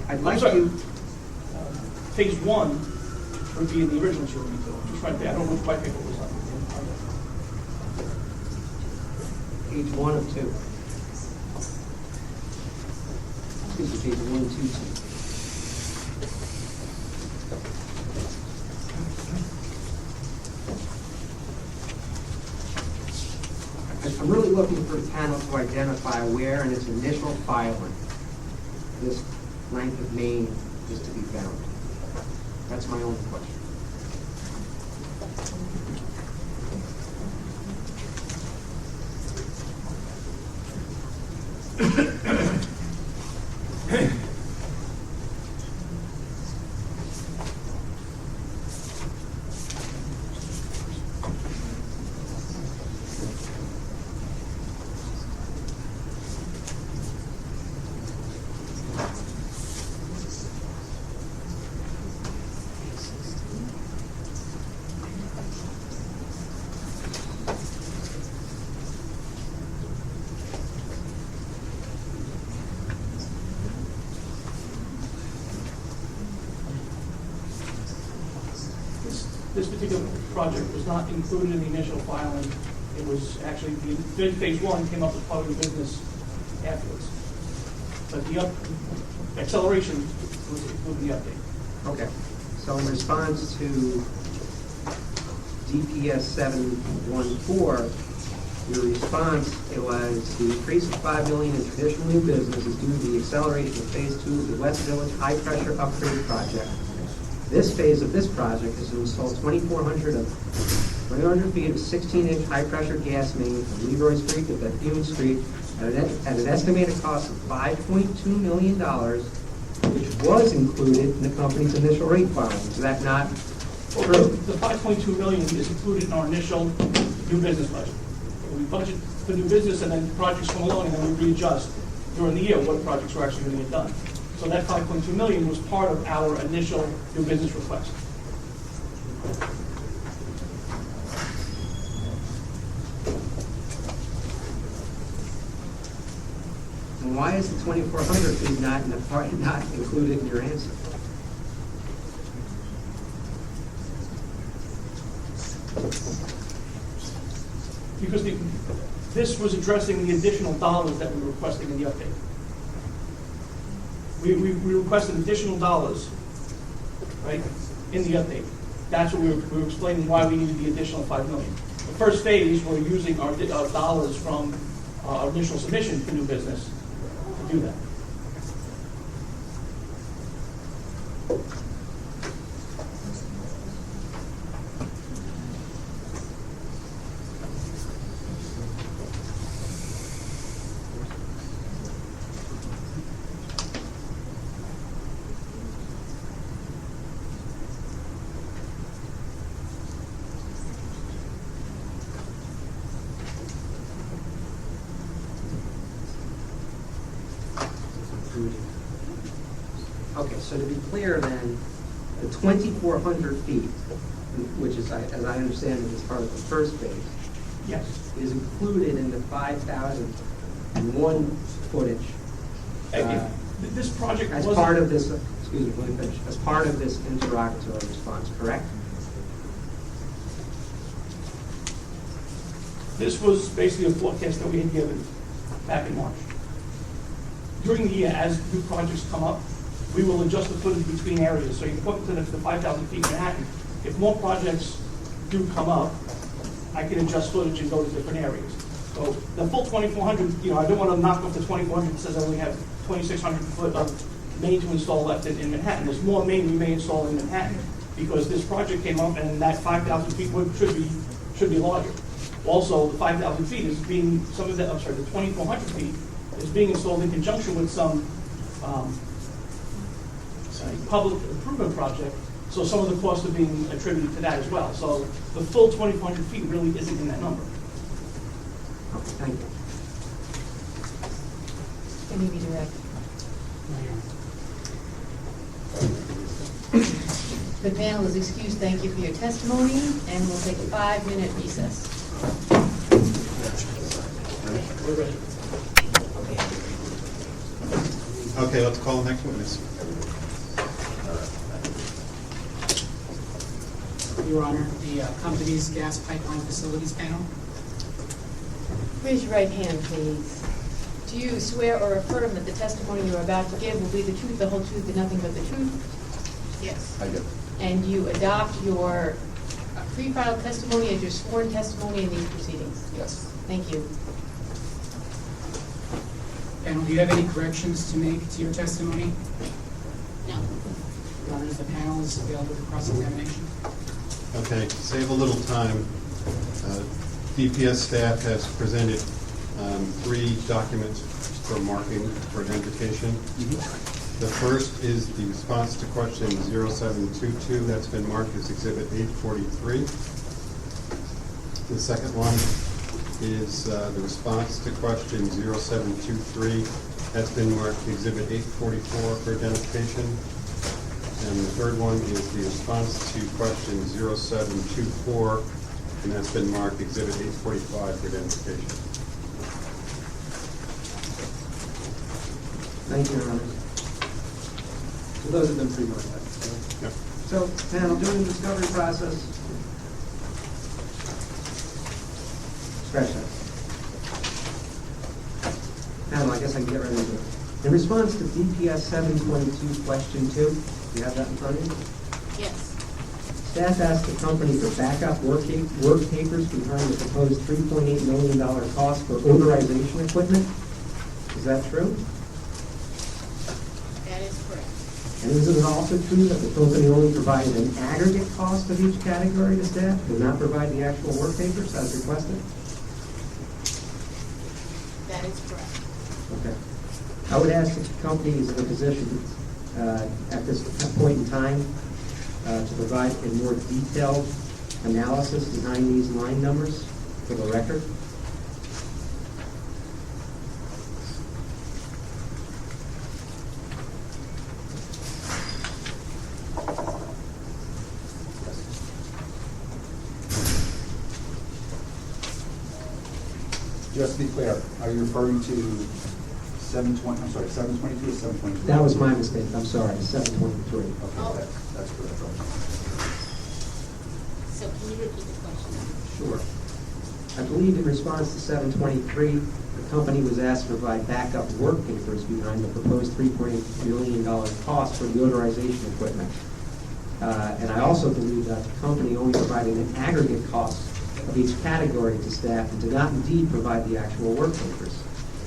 I'd like sorry. you. Phase 1 would be in the original sheet we took. Just right there. I don't know which white paper was on. Page 1 of 2. Excuse me, page 1 and 2. I'm really looking for the panel to identify where in its initial filing this length of main is to be found? That's my only question. This particular project was not included in the initial filing. It was actually, the phase one came up as part of the business afterwards. But the acceleration was included in the update. Okay, so in response to DPS 714, your response, it was the increase of $5 million in traditional new business is due to the acceleration of phase two of the West Village High Pressure Upgrade Project. This phase of this project is to install 2,400 feet of 16-inch high-pressure gas main from Leroy Street to Bethune Street at an estimated cost of $5.2 million, which was included in the company's initial rate filing. Is that not true? The $5.2 million is included in our initial new business budget. We budget for new business, and then projects come along, and then we readjust during the year what projects are actually going to get done. So that $5.2 million was part of our initial new business request. And why is the 2,400 feet not included in your answer? Because this was addressing the additional dollars that we were requesting in the update. We requested additional dollars, right, in the update. That's what we were explaining why we needed the additional $5 million. The first phase, we're using our dollars from our initial submission for new business to do that. Okay, so to be clear then, the 2,400 feet, which is, as I understand it, is part of the first phase, yes, is included in the 5,001 footage. This project as wasn't part of this. Excuse me, let me finish. As part of this interrogatory response, correct? This was basically a forecast that we had given back in March. During the year, as new projects come up, we will adjust the footage between areas. So you can put to the 5,000 feet in Manhattan. If more projects do come up, I can adjust footage and go to different areas. So the full 2,400, I don't want to knock off the 2,400 that says I only have 2,600 foot of main to install left in Manhattan. There's more main we may install in Manhattan because this project came up and that 5,000 feet should be larger. Also, the 5,000 feet is being, the 2,400 feet is being installed in conjunction with some public improvement project, so some of the costs are being attributed to that as well. So the full 2,400 feet really isn't in that number. Okay, thank you. Can you be direct? The panel is excused. Thank you for your testimony, and we'll take a 5-minute recess. We're ready. Okay, let's call the next witness. Your Honor, the company's gas pipeline facilities panel. Raise your right hand, please. Do you swear or affirm that the testimony you're about to give will be the truth, the whole truth, and nothing but the truth? Yes. I do. And you adopt your pre-filed testimony as your sworn testimony in these proceedings? Yes. Thank you. Panel, do you have any corrections to make to your testimony? members of the panel is available for cross-examination. Okay, to save a little time, DPS staff has presented 3 documents for marking for identification. The first is the response to question 0722, that's been marked as Exhibit 843. The second one is the response to question 0723, that's been marked Exhibit 844 for identification. And the third one is the response to question 0724, and that's been marked Exhibit 845 for identification. Thank you, Your Honor. So those have been pre-marked. Yep. So, panel, during the discovery process, scratch that. Panel, I guess I can get right into it. In response to DPS 722, question 2, you have that in front of you? Yes. Staff asked the company for backup work papers behind the proposed $3.8 million cost for odorization equipment. Is that true? That is correct. And isn't it also true that the company only provided an aggregate cost of each category to staff, did not provide the actual work papers as requested? That is correct. Okay. I would ask if the company is in a position at this point in time to provide a more detailed analysis behind these line numbers for the record. Just to be clear, are you referring to 722 or 723? That was my mistake, I'm sorry, 723. Okay, that's correct. So can you repeat the question? Sure. I believe in response to 723, the company was asked to provide backup work papers behind the proposed $3.8 million cost for the odorization equipment. And I also believe that the company only provided an aggregate cost of each category to staff and did not indeed provide the actual work papers.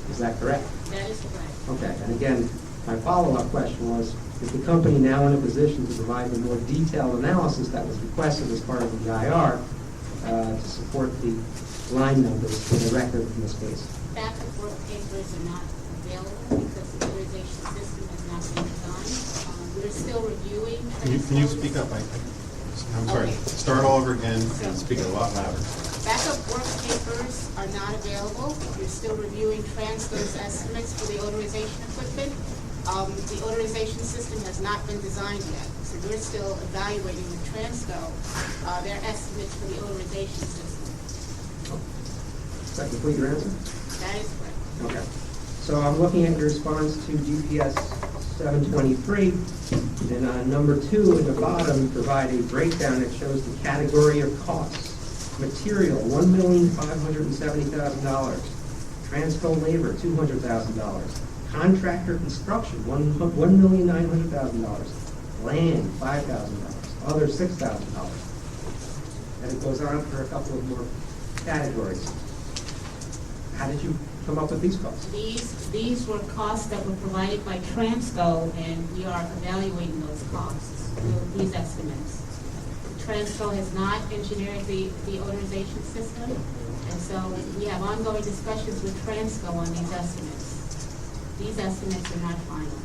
Is that correct? That is correct. Okay, and again, my follow-up question was, is the company now in a position to provide the more detailed analysis that was requested as part of the EIR to support the line numbers for the record in this case? Backup work papers are not available because the authorization system has not been designed. We're still reviewing. Can you speak up? I'm sorry. Okay. Start all over again and speak a lot louder. Backup work papers are not available. We're still reviewing transfers estimates for the authorization equipment. The authorization system has not been designed yet, so we're still evaluating with Transco their estimates for the authorization system. Does that complete your answer? That is correct. Okay. So I'm looking at your response to DPS 723, and on number 2 in the bottom, provide a breakdown that shows the category of costs. Material, $1,570,000. Transco labor, $200,000. Contractor construction, $1,900,000. Land, $5,000. Other, $6,000. And it goes on for a couple of more categories. How did you come up with these costs? These were costs that were provided by Transco, and we are evaluating those costs, these estimates. Transco has not engineered the authorization system, and so we have ongoing discussions with Transco on these estimates. These estimates are not final.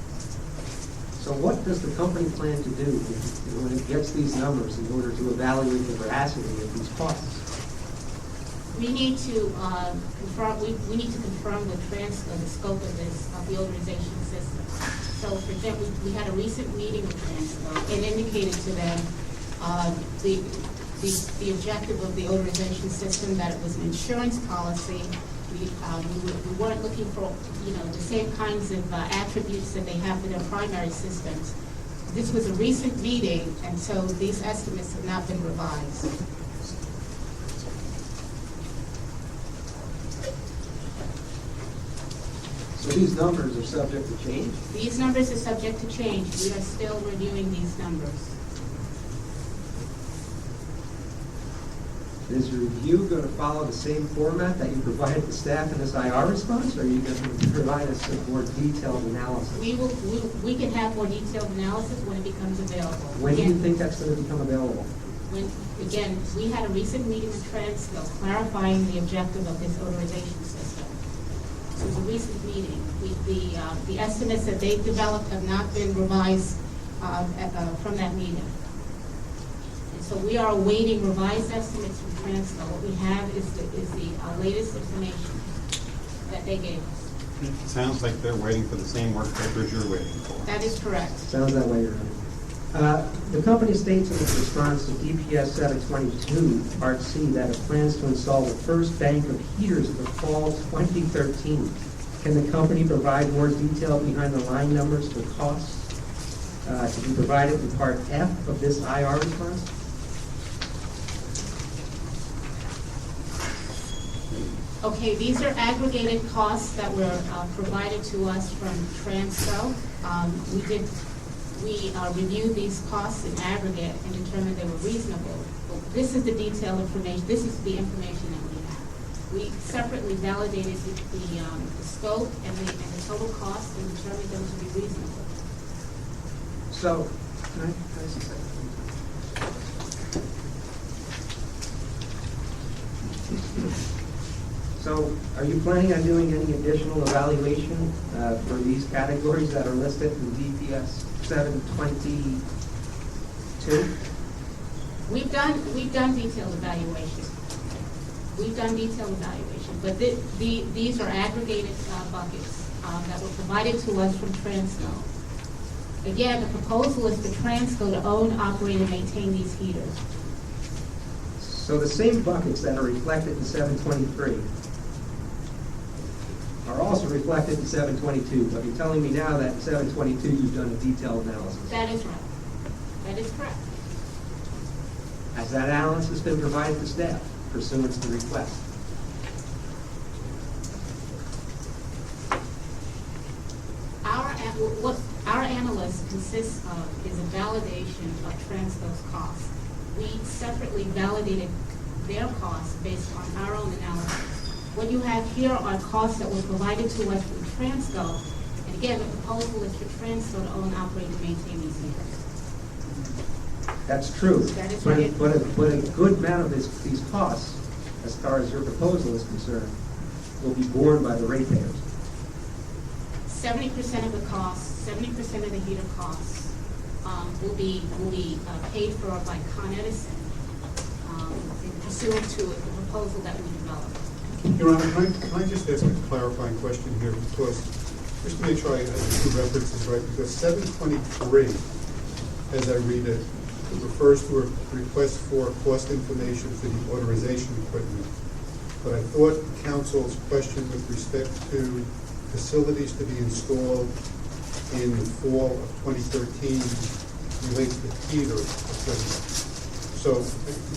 So what does the company plan to do when it gets these numbers in order to evaluate the veracity of these costs? We need to confirm. We need to confirm with Transco the scope of the authorization system. So, for example, we had a recent meeting with Transco and indicated to them the objective of the authorization system, that it was an insurance policy. We weren't looking for the same kinds of attributes that they have in their primary systems. This was a recent meeting, and so these estimates have not been revised. So these numbers are subject to change? These numbers are subject to change. We are still reviewing these numbers. Is your review going to follow the same format that you provided the staff in this IR response, or are you going to provide us a more detailed analysis? We can have more detailed analysis when it becomes available. When do you think that's going to become available? Again, we had a recent meeting with Transco clarifying the objective of this odorization system. It was a recent meeting. The estimates that they've developed have not been revised from that meeting. And so we are awaiting revised estimates from Transco. What we have is the latest information that they gave us. It sounds like they're waiting for the same work papers you're waiting for. That is correct. Sounds that way, Your Honor. The company states in its response to DPS 722, Part C, that it plans to install the first bank of heaters for fall 2013. Can the company provide more detail behind the line numbers for costs to be provided in Part F of this IR response? Okay, these are aggregated costs that were provided to us from Transco. We reviewed these costs in aggregate and determined they were reasonable. But this is the detailed information. This is the information that we have. We separately validated the scope and the total cost and determined them to be reasonable. So, can I just say something? So, are you planning on doing any additional evaluation for these categories that are listed in DPS 722? We've done detailed evaluation. But these are aggregated buckets that were provided to us from Transco. Again, the proposal is for Transco to own, operate, and maintain these heaters. So the same buckets that are reflected in 723 are also reflected in 722, but you're telling me now that in 722 you've done a detailed analysis. That is right. That is correct. Has that analysis been provided to staff pursuant to the request? What our analysis consists of is a validation of Transco's costs. We separately validated their costs based on our own analysis. What you have here are costs that were provided to us from Transco. And again, the proposal is for Transco to own, operate, and maintain these heaters. That's true. That is but right. But a good amount of these costs, as far as your proposal is concerned, will be borne by the ratepayers. 70% of the costs, 70% of the heater costs will be paid for by Con Edison pursuant to the proposal that we developed. Your Honor, can I just ask a clarifying question here, because just to make sure I have the two references right, because 723, as I read it, refers to a request for cost information for the authorization equipment. But I thought counsel's question with respect to facilities to be installed in the fall of 2013 relates to heater equipment. So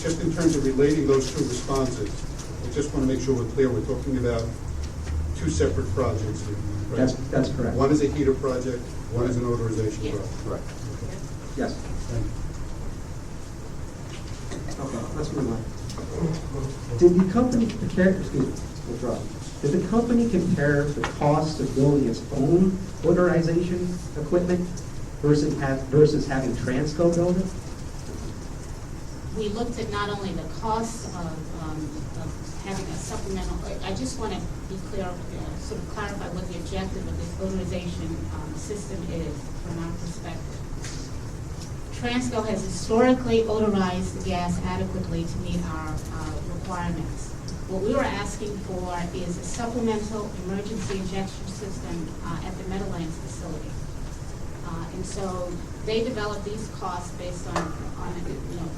just in terms of relating those two responses, I just want to make sure we're clear. We're talking about two separate projects here, right? That's correct. One is a heater project, one is an authorization project. Correct. Yes. Thank you. Okay, let's move on. Did the company compare, Did the company compare the cost of building its own authorization equipment versus having Transco build it? We looked at not only the cost of having a supplemental, I just want to be clear, sort of clarify what the objective of this authorization system is from our perspective. Transco has historically odorized the gas adequately to meet our requirements. What we were asking for is a supplemental emergency injection system at the Meadowlands facility. And so they developed these costs based on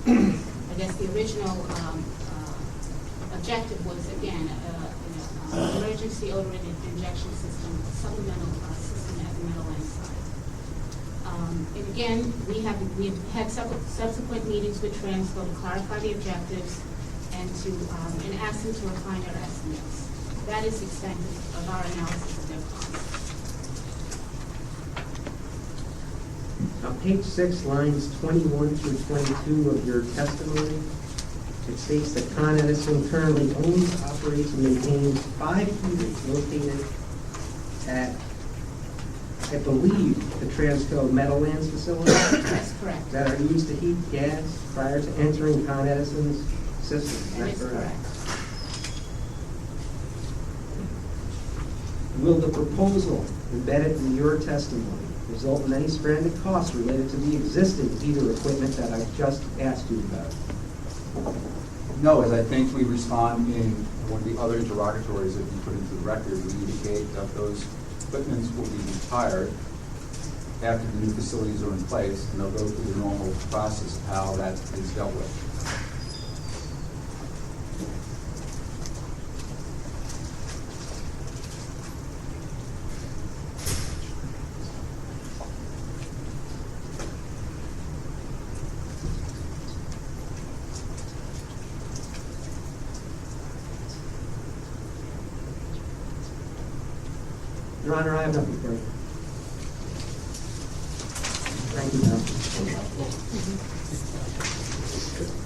I guess the original objective was, again, emergency odor injection system, supplemental system at the Meadowlands site. And again, we have had subsequent meetings with Transco to clarify the objectives and to ask them to refine their estimates. That is the extent of our analysis of their costs. On page 6, lines 21 through 22 of your testimony, It states that Con Edison currently owns, operates, and maintains 5 heaters located at, I believe, the Transco Meadowlands facility. That's correct. That are used to heat gas prior to entering Con Edison's system. That is correct. Will the proposal embedded in your testimony result in any stranded costs related to the existing heater equipment that I've just asked you about? No, as I think we respond in one of the other interrogatories that we put into the record, we indicate that those equipments will be retired after the new facilities are in place, and they'll go through the normal process of how that is dealt with. Your Honor, I have nothing further. Thank you, ma'am.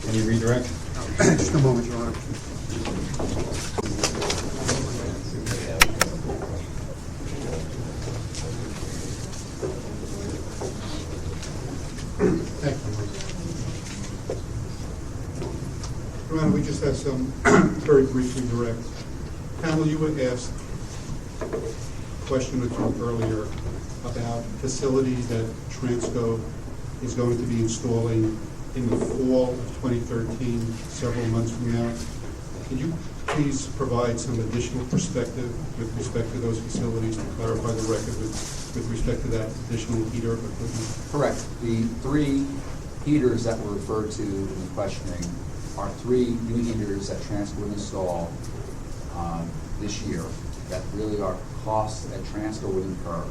Any redirect? Just a moment, Your Honor. Thank you. Your Honor, we just have some very brief redirect. Panel, you were asked a question or two earlier about facilities that Transco is going to be installing in the fall of 2013, several months from now. Can you please provide some additional perspective with respect to those facilities to clarify the record with respect to that additional heater equipment? Correct. The 3 heaters that were referred to in the questioning are 3 new heaters that Transco will install this year that really are costs that Transco would incur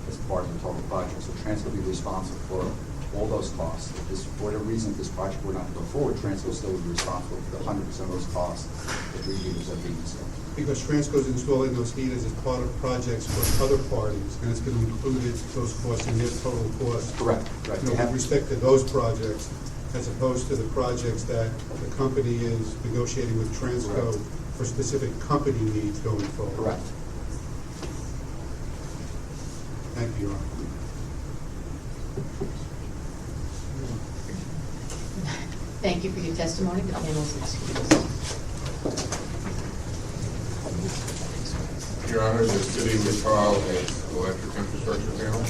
as part of the total project. So Transco will be responsible for all those costs. If this, for whatever reason, if this project were not to go forward, Transco still would be responsible for 100% of those costs. The 3 heaters are being installed. Because Transco is installing those heaters as part of projects for other parties, and it's going to include those costs in their total cost. Correct. Right. You know, with respect to those projects, as opposed to the projects that the company is negotiating with Transco for specific company needs going forward. Correct. Thank you, Your Honor. Thank you for your testimony. The panel is excused. Your Honor, the city will file an electric infrastructure panel.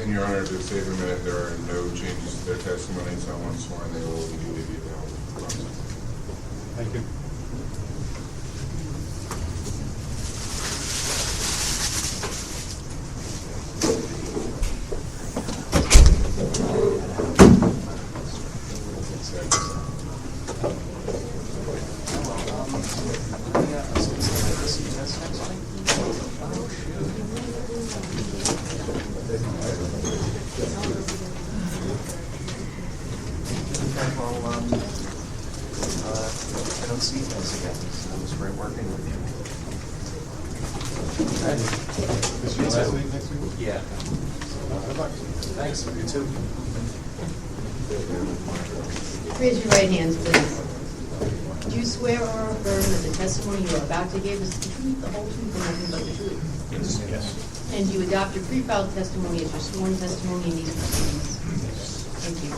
And Your Honor, to save a minute, there are no changes to their testimony, so once sworn, they will immediately be available. Thank you. I don't see you guys again, so it was great working with you. This your last week, next week? Yeah. Good luck. Thanks, you too. Raise your right hands, please. Do you swear or affirm that the testimony you are about to give is the truth, the whole truth, and nothing but the truth? Yes. And do you adopt your pre-filed testimony as your sworn testimony in these proceedings? Thank you.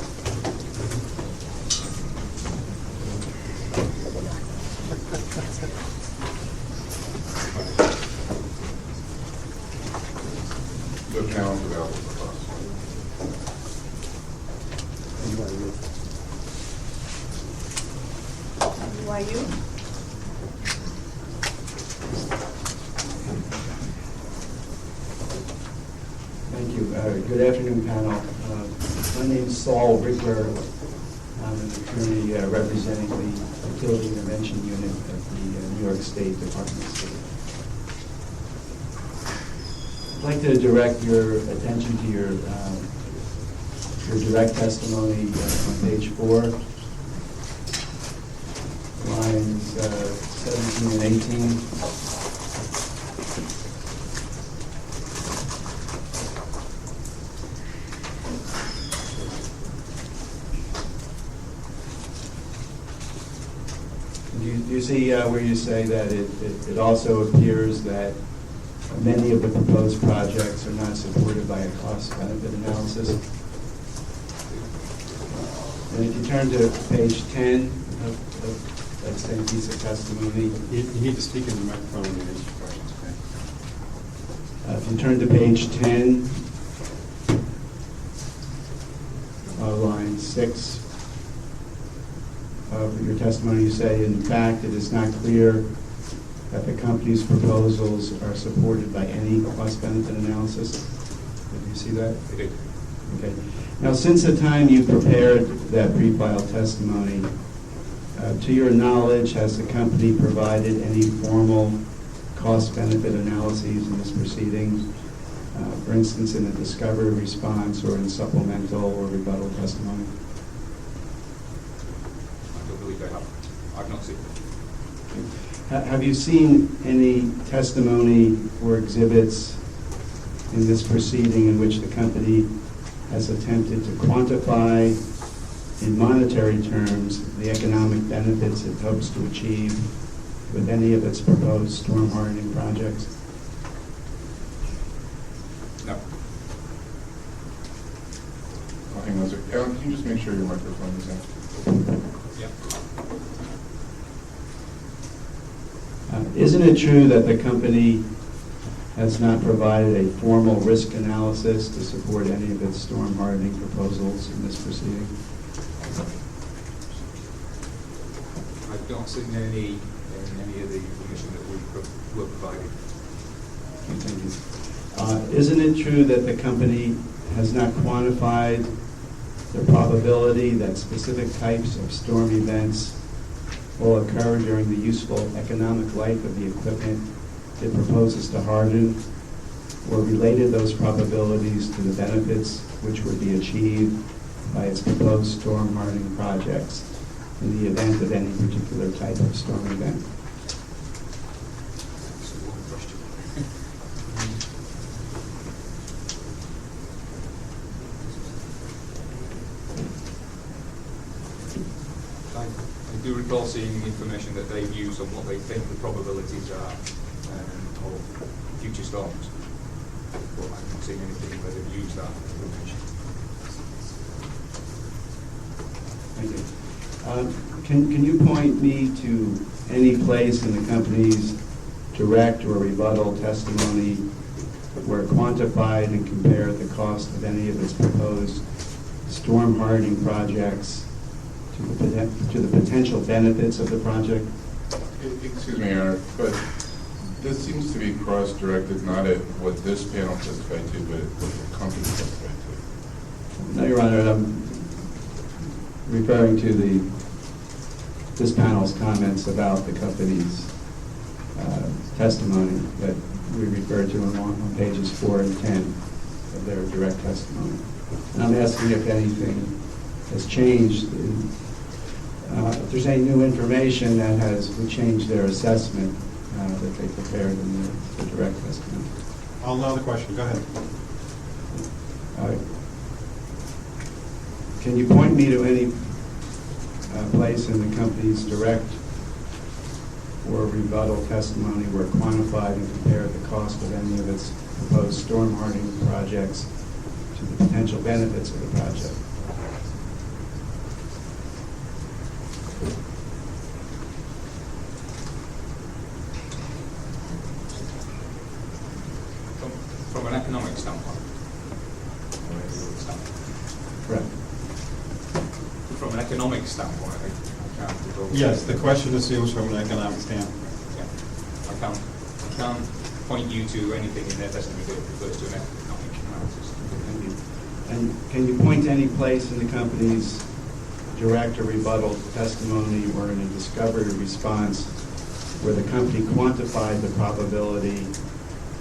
The panel is available for us. Who are you? Thank you. Good afternoon, panel. My name is Saul Rickler. I'm an attorney representing the Utility Intervention Unit of the New York State Department of State. I'd like to direct your attention to your direct testimony on page 4. lines 17 and 18. Do you see where you say that it also appears that many of the proposed projects are not supported by a cost-benefit analysis? And if you turn to page 10 of that same piece of testimony. You need to speak in the microphone when you answer questions, okay? If you turn to page 10, line 6 of your testimony, you say, in fact, it is not clear that the company's proposals are supported by any cost-benefit analysis. Did you see that? I did. Okay. Now, since the time you prepared that pre-filed testimony, to your knowledge, has the company provided any formal cost-benefit analyses in this proceeding? For instance, in a discovery response or in supplemental or rebuttal testimony? I don't believe I have. I've not seen it. Have you seen any testimony or exhibits in this proceeding in which the company has attempted to quantify in monetary terms the economic benefits it hopes to achieve with any of its proposed storm hardening projects? No. Oh, hang on a second. Alan, can you just make sure your microphone is on? Yeah. Isn't it true that the company has not provided a formal risk analysis to support any of its storm hardening proposals in this proceeding? I've not seen any of the information that we were provided. Thank you. Isn't it true that the company has not quantified the probability that specific types of storm events will occur during the useful economic life of the equipment it proposes to harden, or related those probabilities to the benefits which would be achieved by its proposed storm hardening projects in the event of any particular type of storm event? That's a long question. I do recall seeing information that they've used on what they think the probabilities are of future storms. But I've not seen anything where they've used that information. Thank you. Can you point me to any place in the company's direct or rebuttal testimony where it quantified and compared the cost of any of its proposed storm hardening projects to the potential benefits of the project? Excuse me, Your Honor, but this seems to be cross-directed not at what this panel testified to, but at what the company testified to. No, Your Honor, I'm referring to this panel's comments about the company's testimony that we referred to on pages 4 and 10 of their direct testimony. And I'm asking if anything has changed, if there's any new information that would change their assessment that they prepared in the direct testimony. I'll allow the question. Go ahead. Can you point me to any place in the company's direct or rebuttal testimony where it quantified and compared the cost of any of its proposed storm hardening projects to the potential benefits of the project? From an economic standpoint. Correct. From an economic standpoint, I can't recall. Yes, the question assumes from an economic standpoint. Yeah. I can't point you to anything in their testimony that refers to an economic analysis. Thank you. And can you point to any place in the company's direct or rebuttal testimony or in a discovery response where the company quantified the probability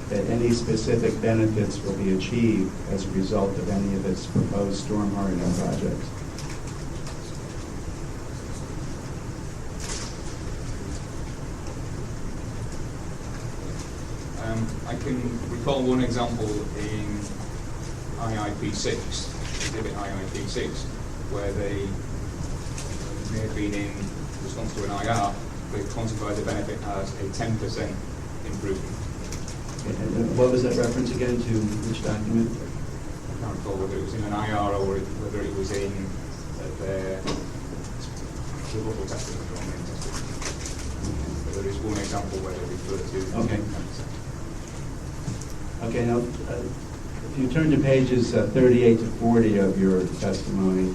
that any specific benefits will be achieved as a result of any of its proposed storm hardening projects? I can recall one example in IIP6, exhibit IIP6, where they may have been in response to an IR, they quantified the benefit as a 10% improvement. And what was that reference again to which document? I can't recall whether it was in an IR or whether it was in their local testing or main testing. But there is one example where they refer to. Okay. Okay, now, if you turn to pages 38 to 40 of your testimony,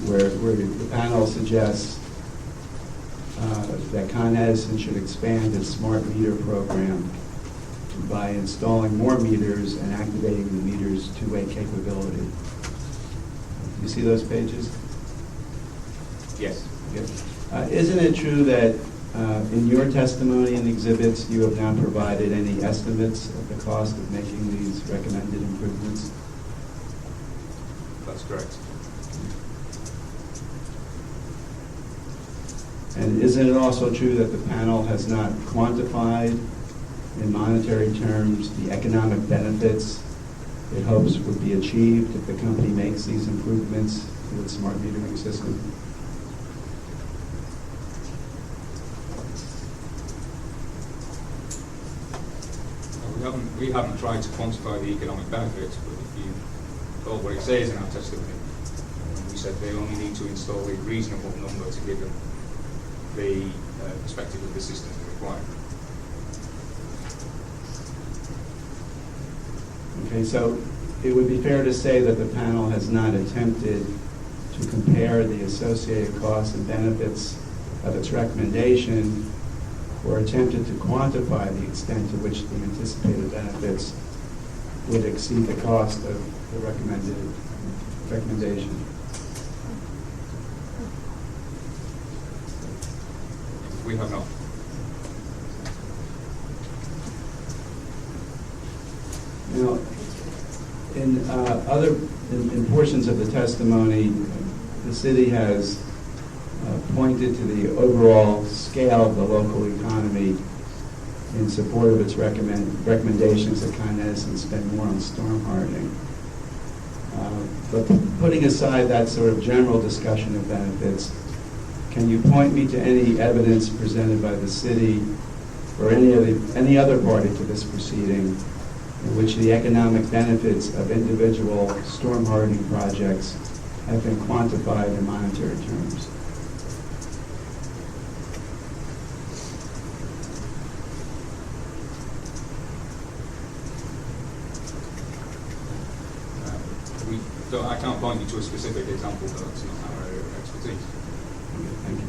where the panel suggests that Con Edison should expand its smart meter program by installing more meters and activating the meters' two-way capability. Do you see those pages? Yes. Okay. Isn't it true that in your testimony and exhibits, you have not provided any estimates of the cost of making these recommended improvements? That's correct. And isn't it also true that the panel has not quantified in monetary terms the economic benefits it hopes would be achieved if the company makes these improvements to its smart metering system? We haven't tried to quantify the economic benefits, but if you recall what it says in our testimony, we said they only need to install a reasonable number to give them the perspective of the systems they require. Okay, so it would be fair to say that the panel has not attempted to compare the associated costs and benefits of its recommendation, or attempted to quantify the extent to which the anticipated benefits would exceed the cost of the recommendation. We have not. Now, in portions of the testimony, the city has pointed to the overall scale of the local economy in support of its recommendations that Con Edison spend more on storm hardening. But putting aside that sort of general discussion of benefits, can you point me to any evidence presented by the city or any other party to this proceeding in which the economic benefits of individual storm hardening projects have been quantified in monetary terms? I can't point you to a specific example, but that's not our area of expertise. Okay, thank you.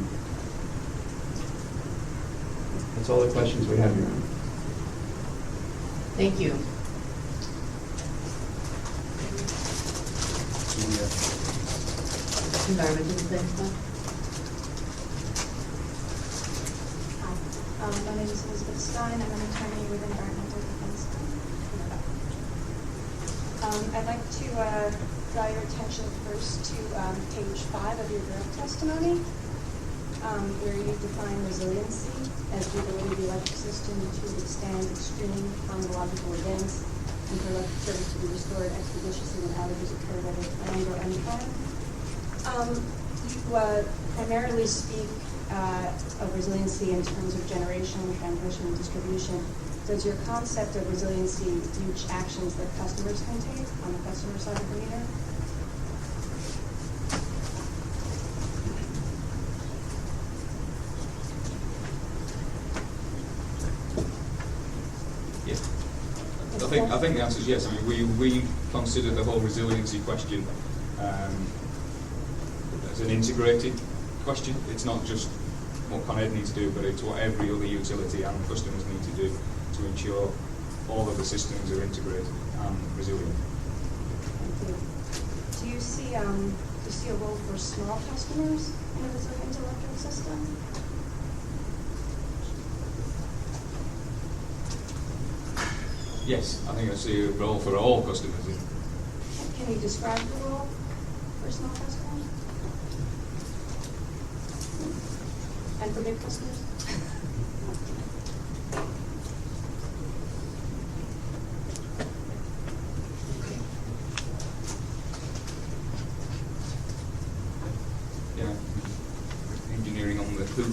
That's all the questions we have, Your Honor. Thank you. Environmental defense fund. Hi, my name is Elizabeth Stein. I'm an attorney with Environmental Defense Fund. I'd like to draw your attention first to page 5 of your direct testimony, where you define resiliency as the ability of the electric system to withstand extreme climatological events and for electric service to be restored expeditiously when outages occur, whether planned or unplanned. You primarily speak of resiliency in terms of generation, transmission, and distribution. Does your concept of resiliency reach actions that customers can take on the customer side of the meter? Yeah. I think the answer is yes. I mean, we consider the whole resiliency question as an integrated question. It's not just what Con Ed needs to do, but it's what every other utility and customers need to do to ensure all of the systems are integrated and resilient. Thank you. Do you see a role for small customers in a resilient electric system? Yes, I think I see a role for all customers. Can you describe the role for small customers? And for big customers?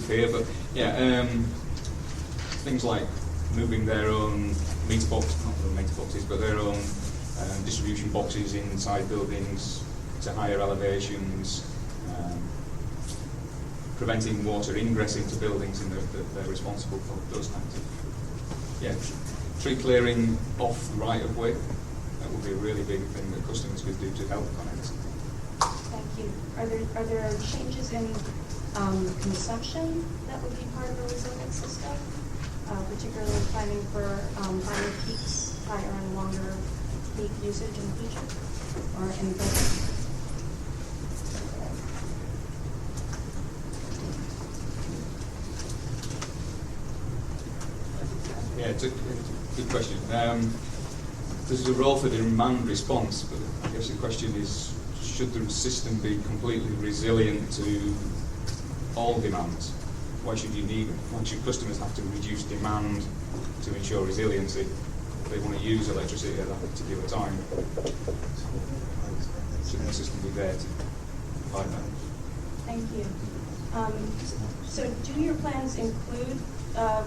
here, but yeah, things like moving their own meter boxes, not their own meter boxes, but their own distribution boxes inside buildings to higher elevations, preventing water ingress into buildings and they're responsible for those kinds of, tree clearing off the right of way. That would be a really big thing that customers could do to help on it. Thank you. Are there changes in consumption that would be part of a resilient system, particularly planning for higher peaks, higher and longer peak usage in the future, or in the Yeah, it's a good question. There's a role for the demand response, but I guess the question is, should the system be completely resilient to all demands? Why should customers have to reduce demand to ensure resiliency if they want to use electricity at that particular time? Shouldn't the system be there to provide that? Thank you. So do your plans include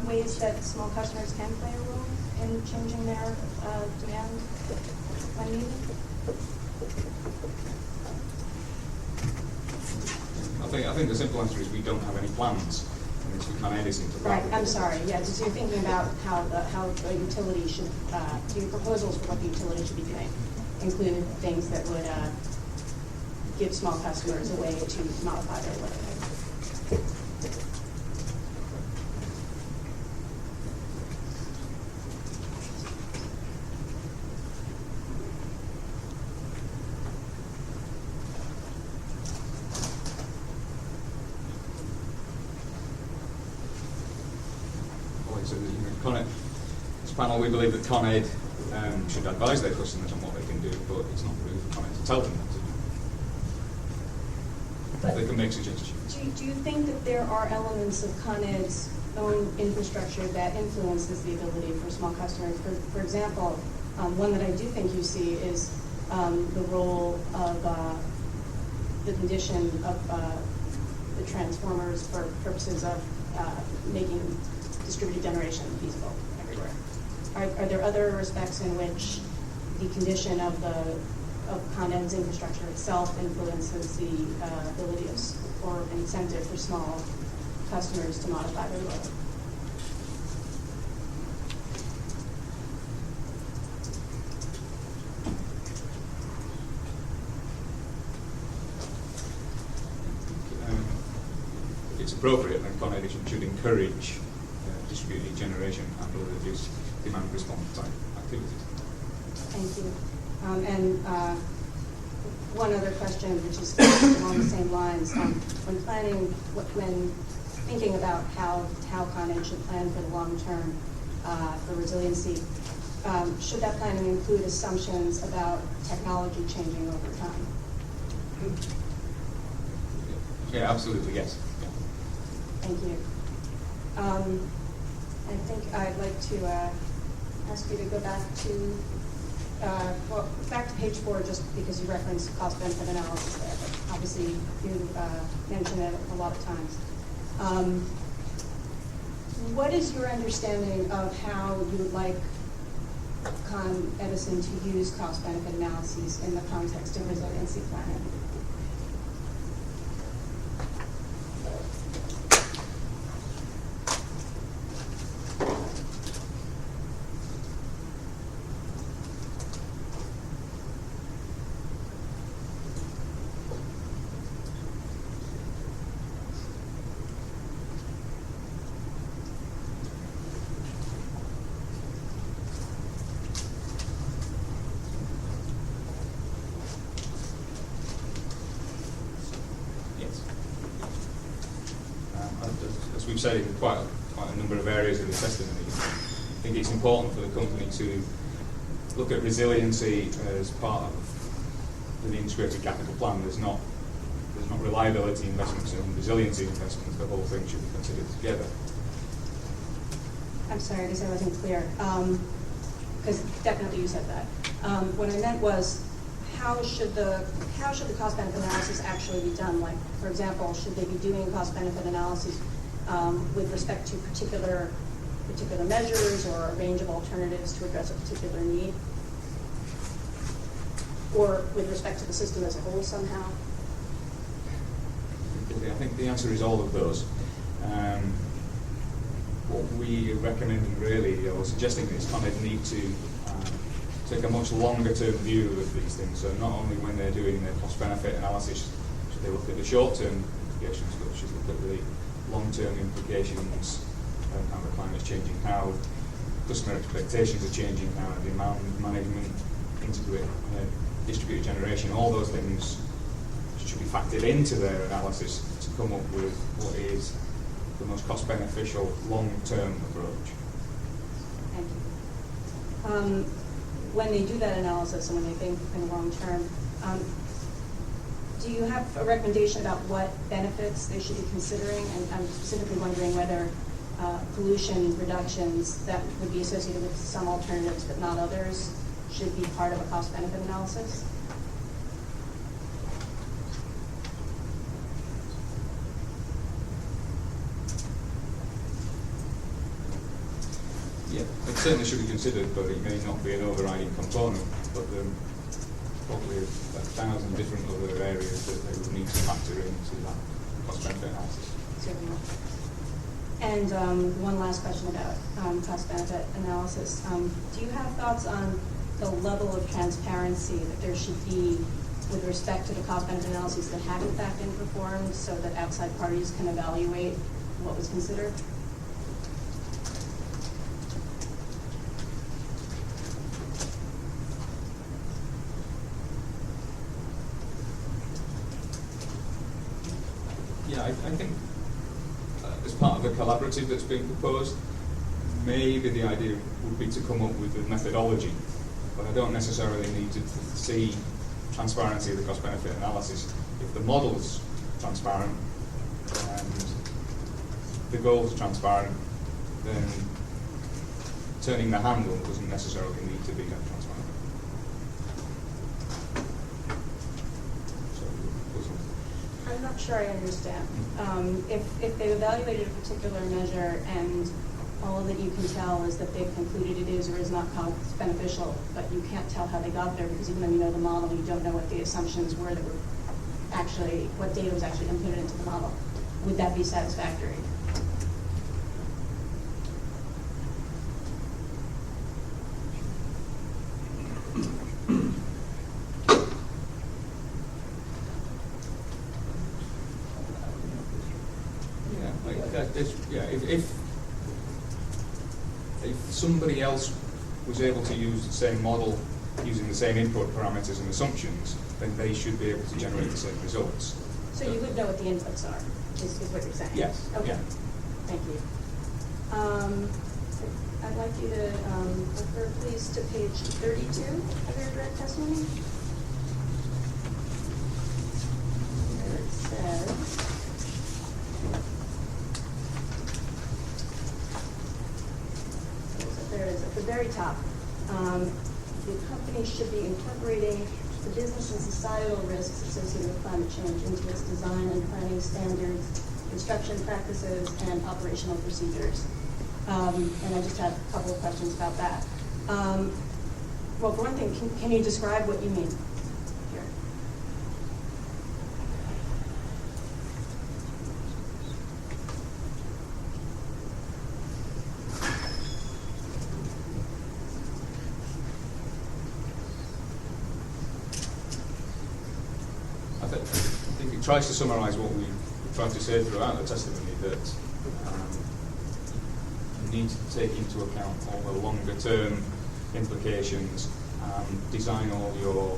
ways that small customers can play a role in changing their demand when needed? I think the simple answer is we don't have any plans. And it's with Edison to Right, I'm sorry, yeah, so you're thinking about how the utility should, do your proposals for what the utility should be doing include things that would give small customers a way to modify their load. So this panel, we believe that Con Ed should advise their customers on what they can do, but it's not really for Con Ed to tell them what to do. But they can make suggestions. Do you think that there are elements of Con Ed's own infrastructure that influences the ability for small customers? For example, one that I do think you see is the role of the condition of the transformers for purposes of making distributed generation feasible everywhere. Are there other respects in which the condition of Con Ed's infrastructure itself influences the ability or incentive for small customers to modify their load? It's appropriate that Con Ed should encourage distributed generation and or reduced demand response type activities. Thank you. And one other question, which is along the same lines, when thinking about how Con Ed should plan for the long term for resiliency, should that planning include assumptions about technology changing over time? Yeah, absolutely, yes. Yeah. Thank you. I think I'd like to ask you to go back to back to page 4, just because you referenced cost-benefit analysis there, but obviously you mentioned it a lot of times. What is your understanding of how you would like Con Edison to use cost-benefit analyses in the context of resiliency planning? As we've said in quite a number of areas of the testimony, I think it's important for the company to look at resiliency as part of the integrated capital plan. There's not reliability investments and resiliency investments. The whole thing should be considered together. I'm sorry, I guess I wasn't clear. Because definitely you said that. What I meant was, how should the cost-benefit analysis actually be done? Like, for example, should they be doing cost-benefit analysis with respect to particular measures or a range of alternatives to address a particular need? Or with respect to the system as a whole somehow? I think the answer is all of those. What we recommend really, or suggesting is ComEd need to take a much longer term view of these things. So not only when they're doing their cost benefit analysis should they look at the short term implications, but should look at the long term implications of how the climate's changing, how customer expectations are changing, how demand management into it, distributed generation, all those things should be factored into their analysis to come up with what is the most cost beneficial long-term approach. Thank you. When they do that analysis and when they think in the long term, do you have a recommendation about what benefits they should be considering? And I'm specifically wondering whether pollution reductions that would be associated with some alternatives but not others should be part of a cost-benefit analysis? Yeah, it certainly should be considered, but it may not be an overriding component. But there are probably 1,000 different other areas that they would need to factor into that cost-benefit analysis. Certainly. And one last question about cost-benefit analysis. Do you have thoughts on the level of transparency that there should be with respect to the cost-benefit analyses that have in fact been performed so that outside parties can evaluate what was considered? Yeah, I think as part of the collaborative that's being proposed, maybe the idea would be to come up with a methodology, but I don't necessarily need to see transparency of the cost-benefit analysis. If the model's transparent and the goal's transparent, then turning the handle doesn't necessarily need to be that transparent. I'm not sure I understand. If they've evaluated a particular measure and all that you can tell is that they've concluded it is or is not cost beneficial, but you can't tell how they got there because even though you know the model, you don't know what the assumptions were that were actually, what data was actually inputted into the model. Would that be satisfactory? If somebody else was able to use the same model using the same input parameters and assumptions, then they should be able to generate the same results. So you would know what the inputs are, is what you're saying? Yes. Okay. Yeah. Thank you. I'd like you to refer please to page 32 of your direct testimony. Where it says, there it is, at the very top. The company should be incorporating the business and societal risks associated with climate change into its design and planning standards, construction practices, and operational procedures. And I just have a couple of questions about that. Well, for one thing, can you describe what you mean here? I think it tries to summarise what we tried to say throughout the testimony, that you need to take into account all the longer term implications, design all your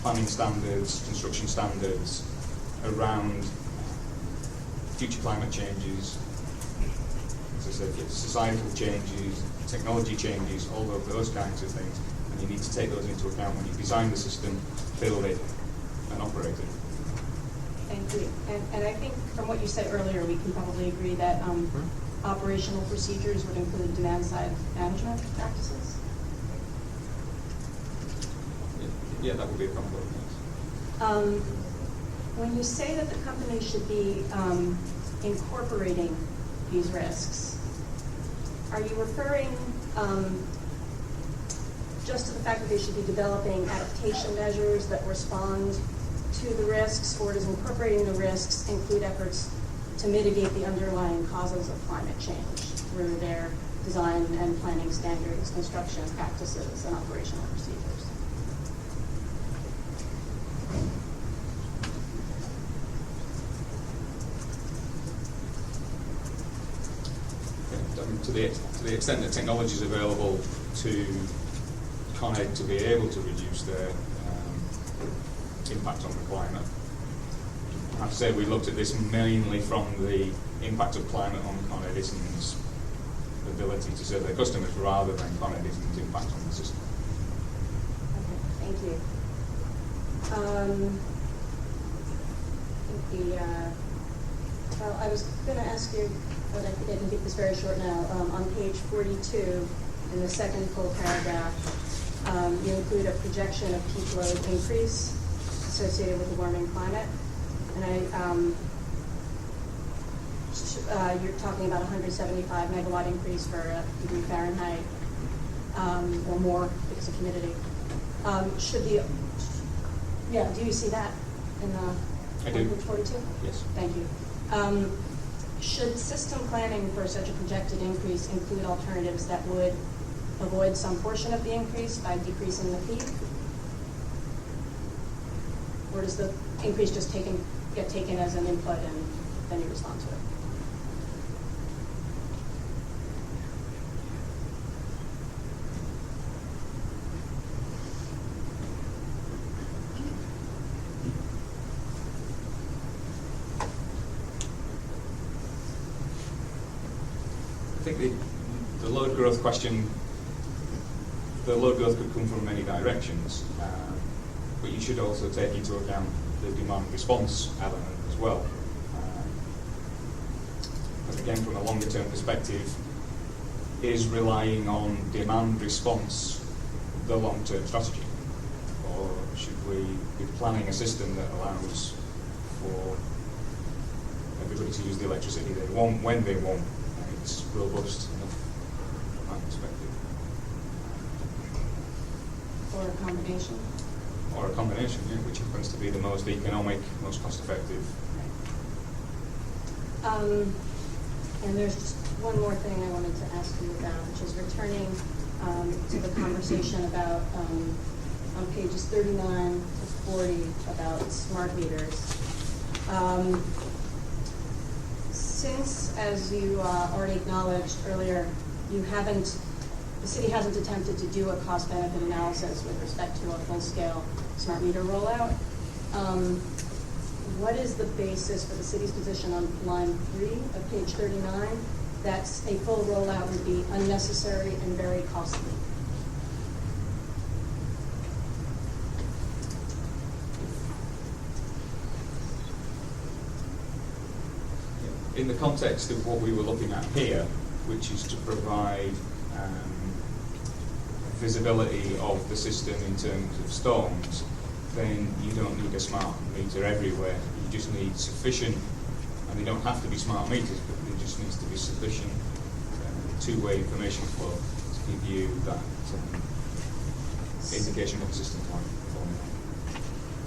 planning standards, construction standards around future climate changes, as I said, societal changes, technology changes, all of those kinds of things, and you need to take those into account when you design the system, build it, and operate it. Thank you. And I think from what you said earlier, we can probably agree that operational procedures would include demand-side management practices? Yeah, that would be a component, yes. When you say that the company should be incorporating these risks, are you referring just to the fact that they should be developing adaptation measures that respond to the risks, or does incorporating the risks include efforts to mitigate the underlying causes of climate change through their design and planning standards, construction practices, and operational procedures? To the extent that technology is available to Con Ed to be able to reduce their impact on the climate, I have to say we looked at this mainly from the impact of climate on Con Edison's ability to serve their customers rather than Con Edison's impact on the system. Okay, thank you. Well, I was going to ask you, but I think I can keep this very short now. On page 42, in the second full paragraph, you include a projection of peak load increase associated with the warming climate. And you're talking about 175 megawatt increase for a degree Fahrenheit or more because of humidity. Do you see that in I do. page 42? Yes. Thank you. Should system planning for such a projected increase include alternatives that would avoid some portion of the increase by decreasing the peak? Or does the increase just get taken as an input and then you respond to it? I think the load growth question, the load growth could come from many directions, but you should also take into account the demand response element as well. But again, from a longer term perspective, is relying on demand response the long-term strategy? Or should we be planning a system that allows for everybody to use the electricity they want when they want? It's robust enough from that perspective. Or a combination? Or a combination, yeah, which happens to be the most economic, most cost-effective. And there's just one more thing I wanted to ask you about, which is returning to the conversation about on pages 39 to 40 about smart meters. Since, as you already acknowledged earlier, the city hasn't attempted to do a cost-benefit analysis with respect to a full-scale smart meter rollout. What is the basis for the city's position on line 3 of page 39 that a full rollout would be unnecessary and very costly? In the context of what we were looking at here, which is to provide visibility of the system in terms of storms, then you don't need a smart meter everywhere. You just need sufficient, and they don't have to be smart meters, but there just needs to be sufficient two-way information flow to give you that indication of the system's like performing.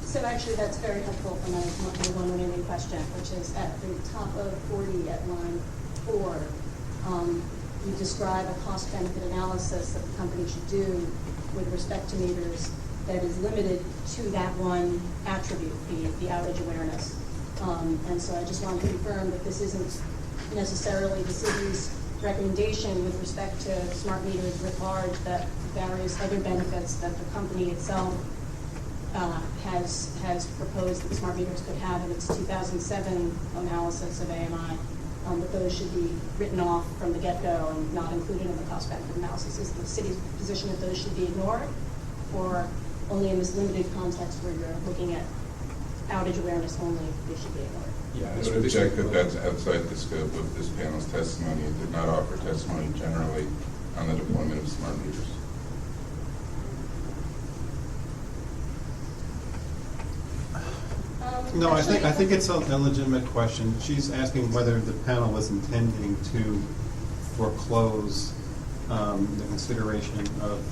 So actually, that's very helpful for my one remaining question, which is at the top of 40 at line 4, you describe a cost-benefit analysis that the company should do with respect to meters that is limited to that one attribute, the outage awareness. And so I just want to confirm that this isn't necessarily the city's recommendation with respect to smart meters writ large, that various other benefits that the company itself has proposed that smart meters could have in its 2007 analysis of AMI, that those should be written off from the get-go and not included in the cost-benefit analysis. Is the city's position that those should be ignored, or only in this limited context where you're looking at outage awareness only, they should be ignored? Yeah, I would object that that's outside the scope of this panel's testimony. It did not offer testimony generally on the deployment of smart meters. No, I think it's a legitimate question. She's asking whether the panel was intending to foreclose the consideration of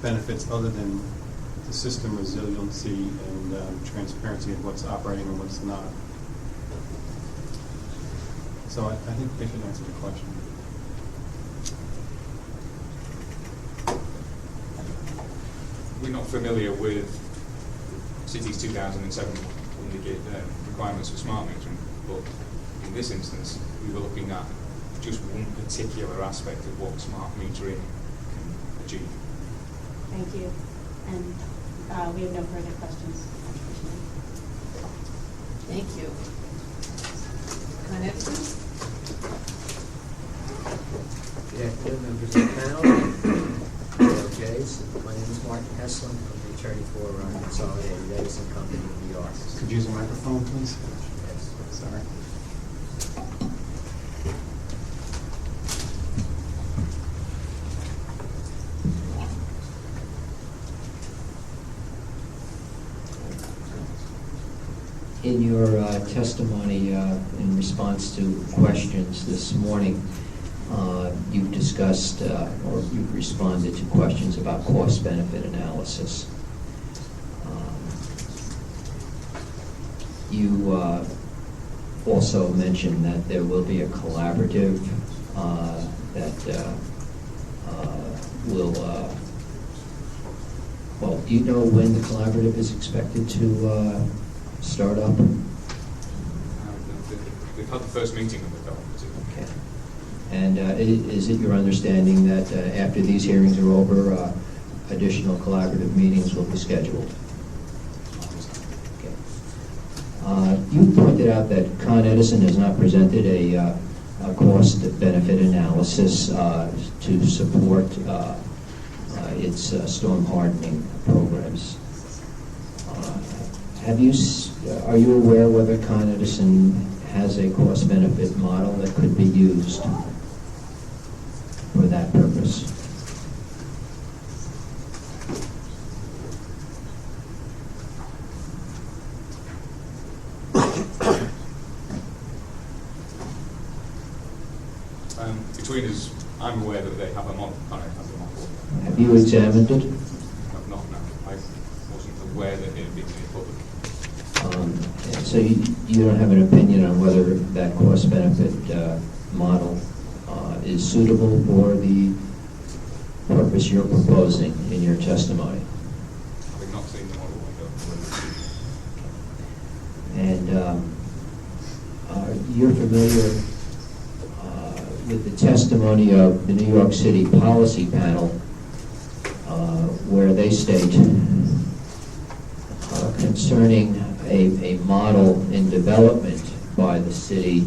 benefits other than the system resiliency and transparency of what's operating and what's not. So I think they should answer the question. We're not familiar with Cities 2007 indicate requirements for smart metering, but in this instance, we were looking at just one particular aspect of what smart metering can achieve. Thank you. And we have no further questions. Thank you. Con Edison? Good afternoon, members of the panel. Okay, so my name is Martin Heslin. I'm the attorney for Consolidated Edison Company in New York. Could you use a microphone, please? Yes. Sorry. In your testimony in response to questions this morning, you've discussed or you've responded to questions about cost-benefit analysis. You also mentioned that there will be a collaborative that will, well, do you know when the collaborative is expected to start up? We've had the first meeting of the collaborative. Okay. And is it your understanding that after these hearings are over, additional collaborative meetings will be scheduled? Okay. You pointed out that Con Edison has not presented a cost-benefit analysis to support its storm hardening programs. Are you aware whether Con Edison has a cost-benefit model that could be used for that purpose? Between us, I'm aware that they have a model. Have you examined it? I've not, no. I wasn't aware that it had been made public. So you don't have an opinion on whether that cost-benefit model is suitable for the purpose you're proposing in your testimony? Having not seen the model, I don't. And you're familiar with the testimony of the New York City Policy Panel, where they state concerning a model in development by the city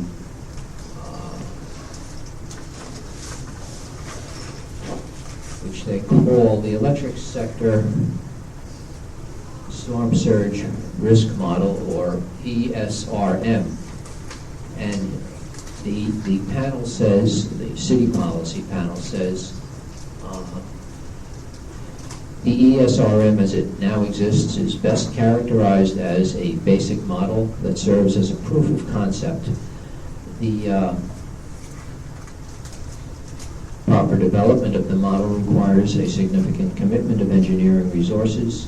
which they call the Electric Sector Storm Surge Risk Model, or ESRM. And the panel says, the city policy panel says, the ESRM as it now exists is best characterized as a basic model that serves as a proof of concept. The proper development of the model requires a significant commitment of engineering resources.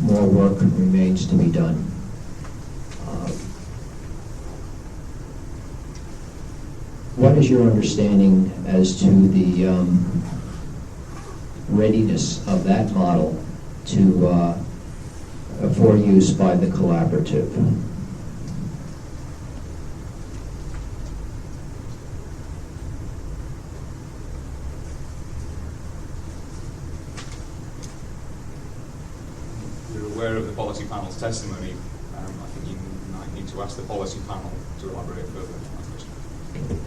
More work remains to be done. What is your understanding as to the readiness of that model to for use by the collaborative? You're aware of the policy panel's testimony. I think you might need to ask the policy panel to elaborate further on that question.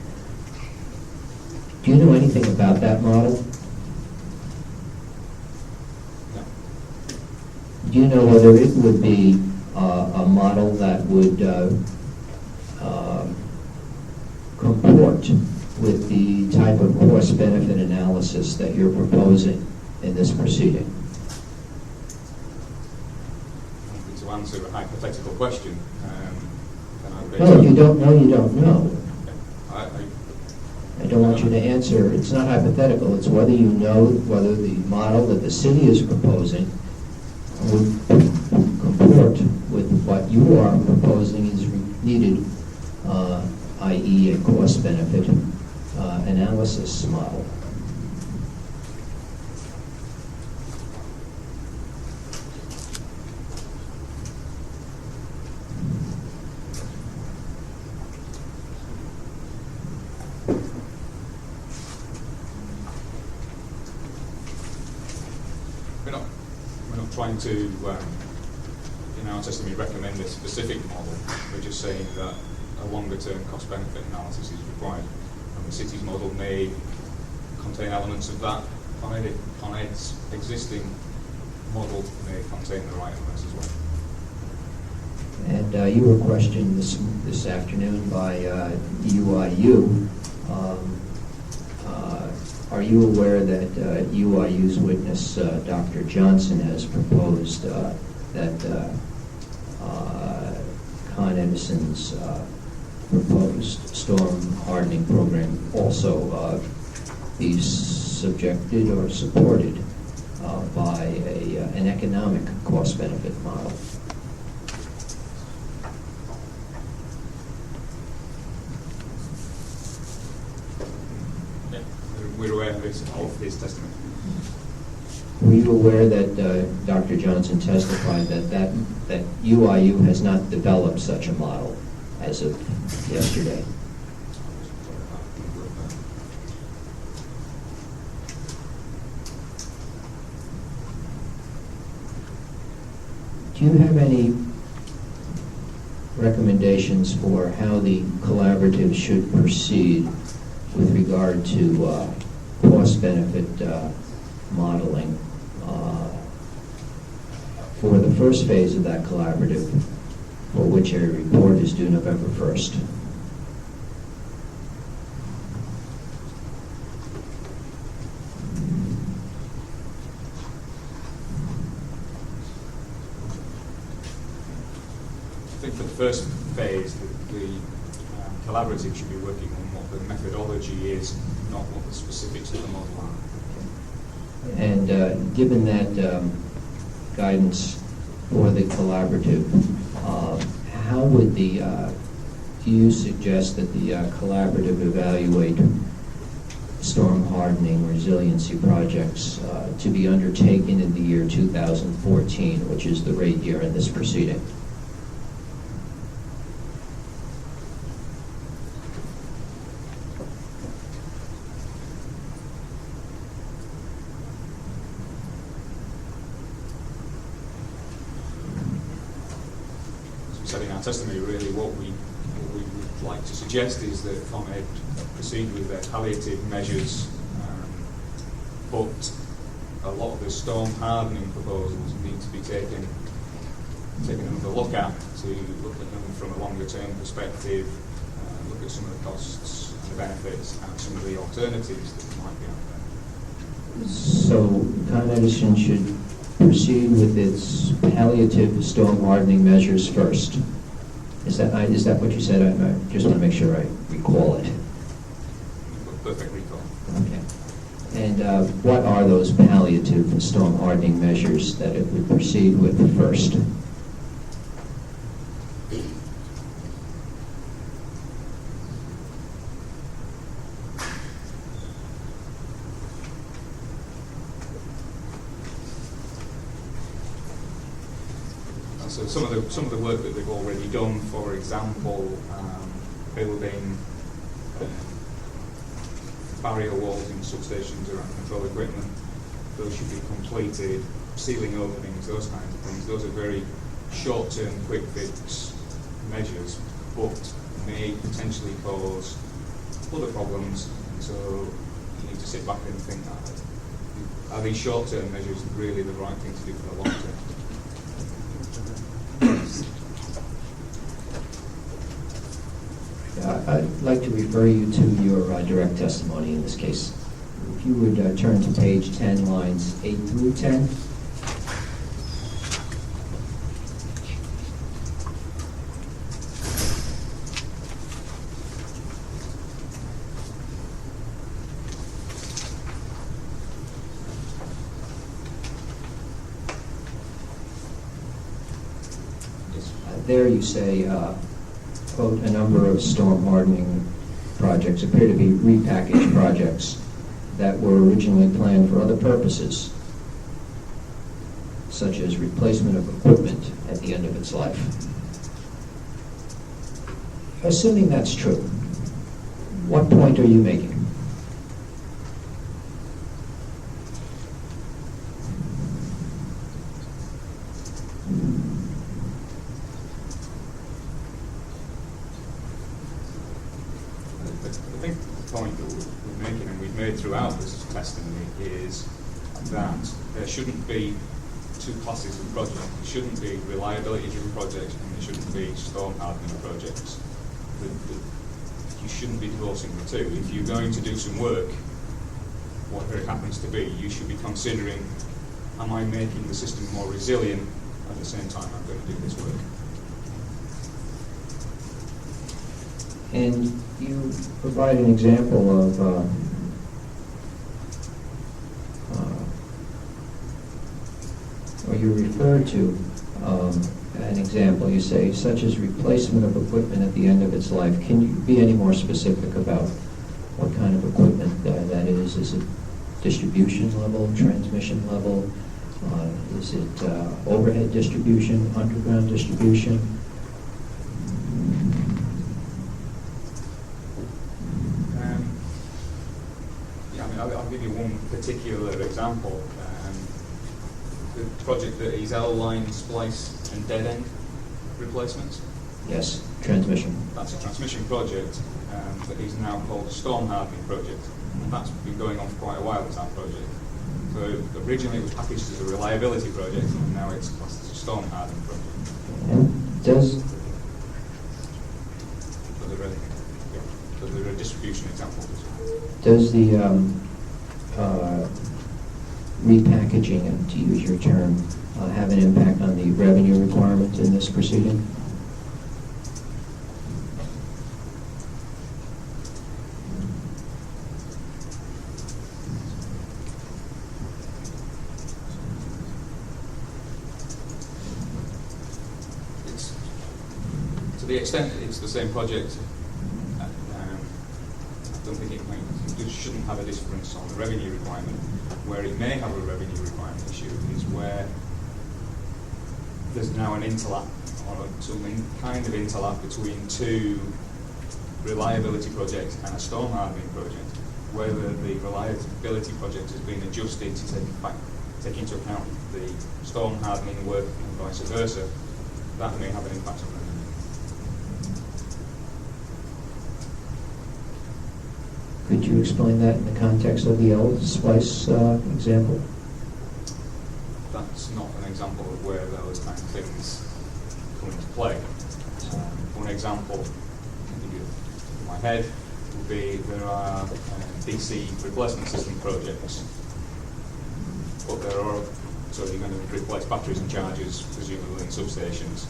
Do you know anything about that model? No. Do you know whether it would be a model that would comport with the type of cost-benefit analysis that you're proposing in this proceeding? To to answer a hypothetical question, then I'd be... No, if you don't know, you don't know. I I don't want you to answer, it's not hypothetical, it's whether you know whether the model that the city is proposing would comport with what you are proposing is needed, i.e. a cost-benefit analysis model. We're not trying to, in our testimony, recommend a specific model. We're just saying that a longer-term cost-benefit analysis is required. And the city's model may contain elements of that. On its existing model may contain the right elements as well. And you were questioned this afternoon by UIU. Are you aware that UIU's witness, Dr. Johnson, has proposed that Con Edison's proposed storm hardening program also be subjected or supported by an economic cost-benefit model? We're aware of his testimony. Were you aware that Dr. Johnson testified that UIU has not developed such a model as of yesterday? Do you have any recommendations for how the collaborative should proceed with regard to cost-benefit modeling for the first phase of that collaborative, for which a report is due November 1st? I think for the first phase, the collaborative should be working on what the methodology is, not what the specifics of the model are. And given that guidance for the collaborative, how would do you suggest that the collaborative evaluate storm hardening resiliency projects to be undertaken in the year 2014, which is the rate year in this proceeding? Said in our testimony, really, what we would like to suggest is that ComEd proceed with their palliative measures, but a lot of the storm hardening proposals need to be taken another look at, to look at them from a longer term perspective, look at some of the costs and the benefits and some of the alternatives that might be out there. So Con Edison should proceed with its palliative storm hardening measures first. Is that what you said? I just want to make sure I recall it. Perfect recall. Okay. And what are those palliative storm hardening measures that it would proceed with first? So some of the work that they've already done, for example, building barrier walls in substations around control equipment, those should be completed, sealing openings, those kinds of things. Those are very short-term, quick fix measures, but may potentially cause other problems. So you need to sit back and think, are these short-term measures really the right thing to do for the long term? I'd like to refer you to your direct testimony in this case. If you would turn to page 10, lines 8 through 10. there you say, quote, "A number of storm hardening projects appear to be repackaged projects that were originally planned for other purposes, such as replacement of equipment at the end of its life." Assuming that's true, what point are you making? I think the point that we're making, and we've made throughout this testimony, is that there shouldn't be two classes of projects. There shouldn't be reliability-driven projects, and there shouldn't be storm hardening projects. You shouldn't be divorcing the two. If you're going to do some work, whatever it happens to be, you should be considering, am I making the system more resilient at the same time I'm going to do this work? And you provide an example of or you refer to an example, you say, such as replacement of equipment at the end of its life. Can you be any more specific about what kind of equipment that is? Is it distribution level, transmission level? Is it overhead distribution, underground distribution? I'll give you one particular example. The project that is L-line splice and dead end replacements. Yes, transmission. That's a transmission project that is now called a storm hardening project. And that's been going on for quite a while, that project. So originally it was packaged as a reliability project, and now it's classed as a storm hardening project. And does So there are distribution examples. Does the repackaging, to use your term, have an impact on the revenue requirement in this proceeding? To the extent that it's the same project, I don't think it shouldn't have a difference on the revenue requirement. Where it may have a revenue requirement issue is where there's now an interlap, or something kind of interlap between two reliability projects and a storm hardening project. Whether the reliability project has been adjusted to take into account the storm hardening work and vice versa, that may have an impact on revenue. Could you explain that in the context of the L-Splice example? That's not an example of where those kind of things come into play. One example, in my head, would be there are DC replacement system projects, but there are, so you're going to replace batteries and chargers, presumably in substations.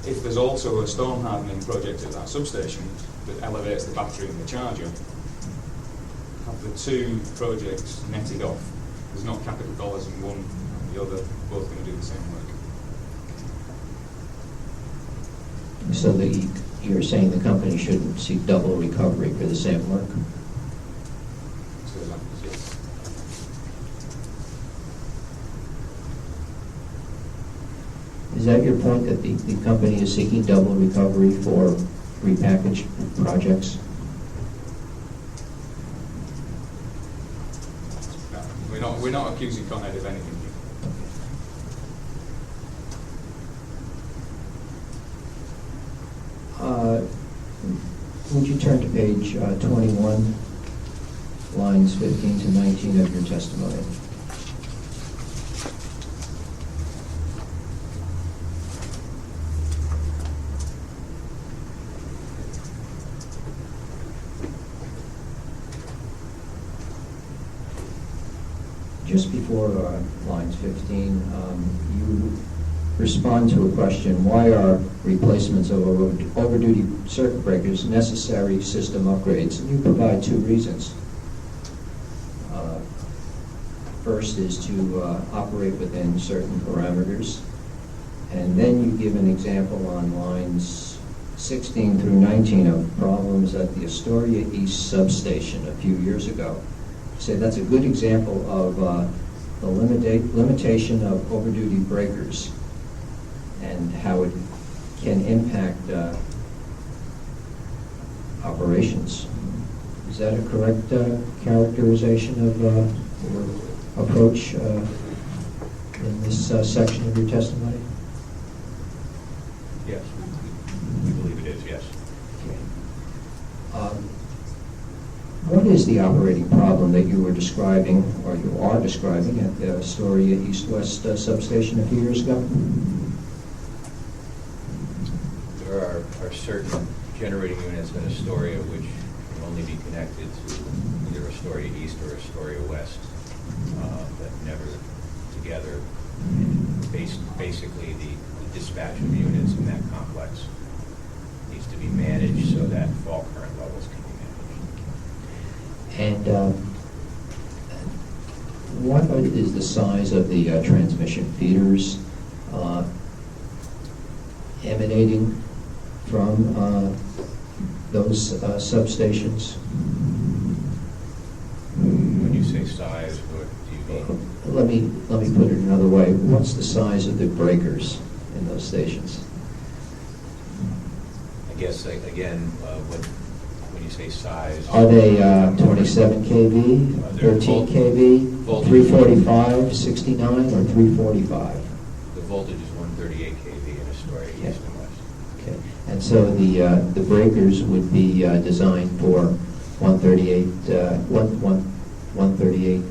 If there's also a storm hardening project at that substation that elevates the battery and the charger, have the two projects netted off. There's not capital dollars in one and the other, both going to do the same work. So you're saying the company shouldn't seek double recovery for the same work? So yes. Is that your point, that the company is seeking double recovery for repackaged projects? No, we're not accusing Con Ed of anything here. Would you turn to page 21, lines 15 to 19 of your testimony? Just before lines 15, you respond to a question: why are replacements of overduty circuit breakers necessary system upgrades? And you provide two reasons. First is to operate within certain parameters, And then you give an example on lines 16 through 19 of problems at the Astoria East substation a few years ago. You say that's a good example of the limitation of overduty breakers and how it can impact operations. Is that a correct characterization of or approach in this section of your testimony? Yes, we believe it is, yes. What is the operating problem that you were describing, or you are describing, at the Astoria East-West substation a few years ago? There are certain generating units in Astoria which can only be connected to either Astoria East or Astoria West, but never together. Basically, the dispatch of units in that complex needs to be managed so that fault current levels can be managed. And what is the size of the transmission feeders emanating from those substations? When you say size, what do you mean? Let me put it another way. What's the size of the breakers in those stations? I guess, again, when you say size... Are they 27 kV, 13 kV, 345, 69, or 345? The voltage is 138 kV in Astoria East and West. Okay. And so the breakers would be designed for 138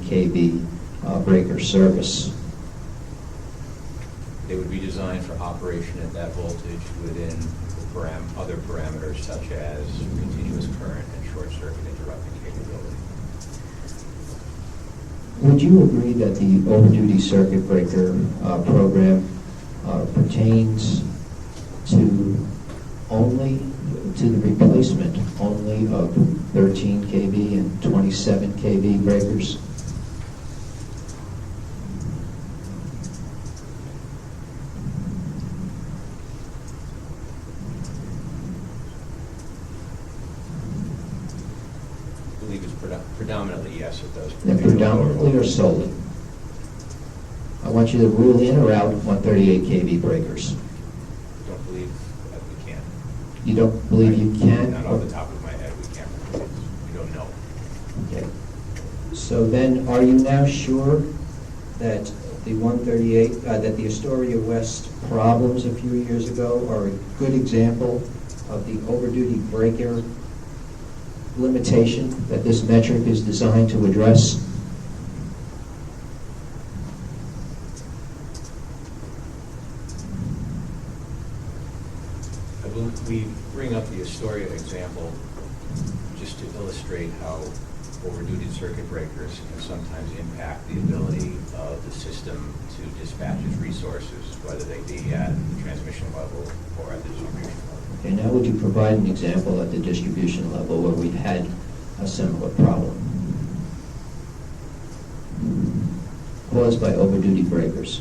kV breaker service. They would be designed for operation at that voltage within other parameters such as continuous current and short circuit interrupting capability. Would you agree that the overduty circuit breaker program pertains to the replacement only of 13 kV and 27 kV breakers? I believe it's predominantly yes, it does. Predominantly or solely? I want you to rule in or out 138 kV breakers. I don't believe that we can. You don't believe you can? Not off the top of my head, we can't. We don't know. Okay. So then, are you now sure that the 138, that the Astoria West problems a few years ago are a good example of the overduty breaker limitation that this metric is designed to address? We bring up the Astoria example just to illustrate how overduty circuit breakers can sometimes impact the ability of the system to dispatch its resources, whether they be at the transmission level or at the distribution level. Okay, now would you provide an example at the distribution level where we've had a similar problem caused by overduty breakers?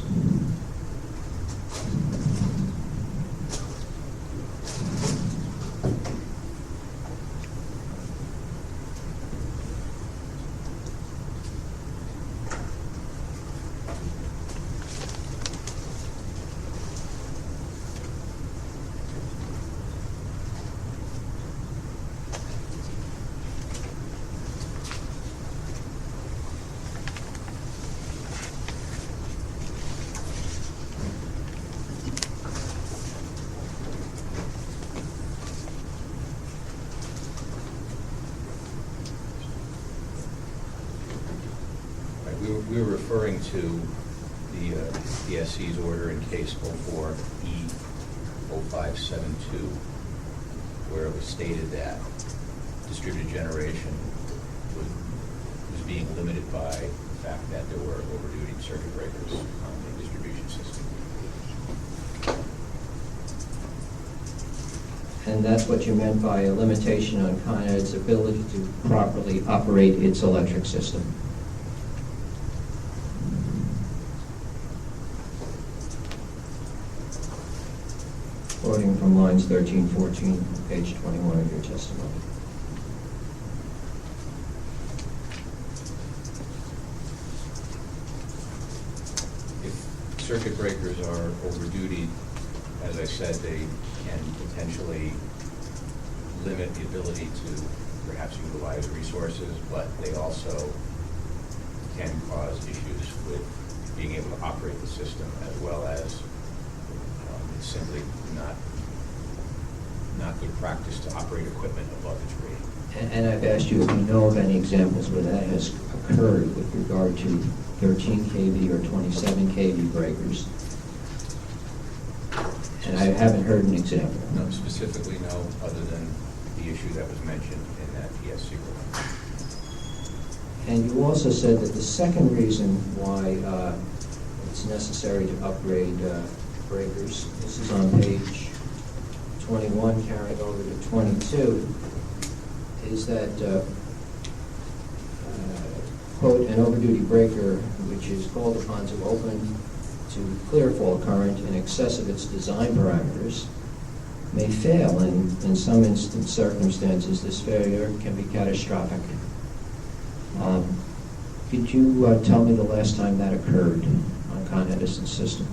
We were referring to the PSC's order in case 04E0572, where it was stated that distributed generation was being limited by the fact that there were overduty circuit breakers on the distribution system. And that's what you meant by a limitation on Con Ed's ability to properly operate its electric system. Quoting from lines 13, 14, page 21 of your testimony. If circuit breakers are over-duty, as I said, they can potentially limit the ability to perhaps utilize resources, but they also can cause issues with being able to operate the system, as well as it's simply not good practice to operate equipment above its rating. And I've asked you if you know of any examples where that has occurred with regard to 13 kV or 27 kV breakers. And I haven't heard an example. No, specifically no, other than the issue that was mentioned in that PSC report. And you also said that the second reason why it's necessary to upgrade breakers, this is on page 21 carried over to 22, is that, quote, an overduty breaker which is called upon to open to clear fault current in excess of its design parameters may fail, and in some circumstances this failure can be catastrophic. Could you tell me the last time that occurred on Con Edison's system?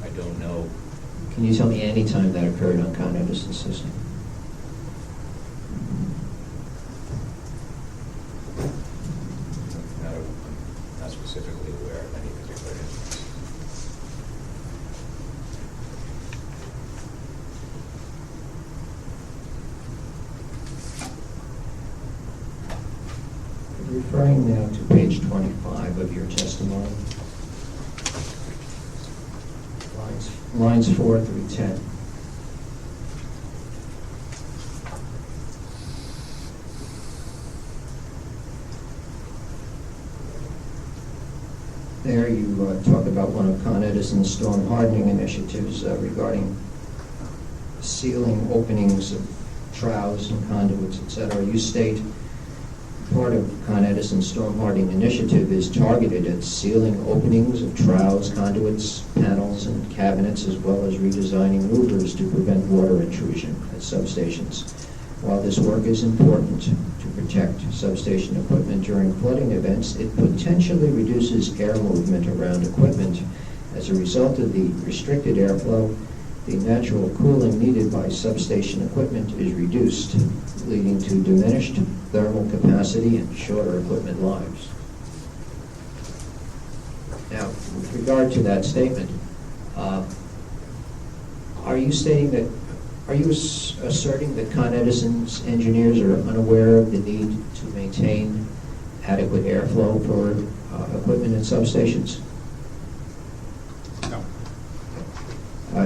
I don't know. Can you tell me any time that occurred on Con Edison's system? I'm not specifically aware of any particular instance. Referring now to page 25 of your testimony, lines 4 through 10. There you talk about one of Con Edison's storm hardening initiatives regarding sealing openings of troughs and conduits, etc. You state part of Con Edison's storm hardening initiative is targeted at sealing openings of troughs, conduits, panels, and cabinets, as well as redesigning louvers to prevent water intrusion at substations. While this work is important to protect substation equipment during flooding events, it potentially reduces air movement around equipment. As a result of the restricted airflow, the natural cooling needed by substation equipment is reduced, leading to diminished thermal capacity and shorter equipment lives. Now, with regard to that statement, are you asserting that Con Edison's engineers are unaware of the need to maintain adequate airflow for equipment in substations? No.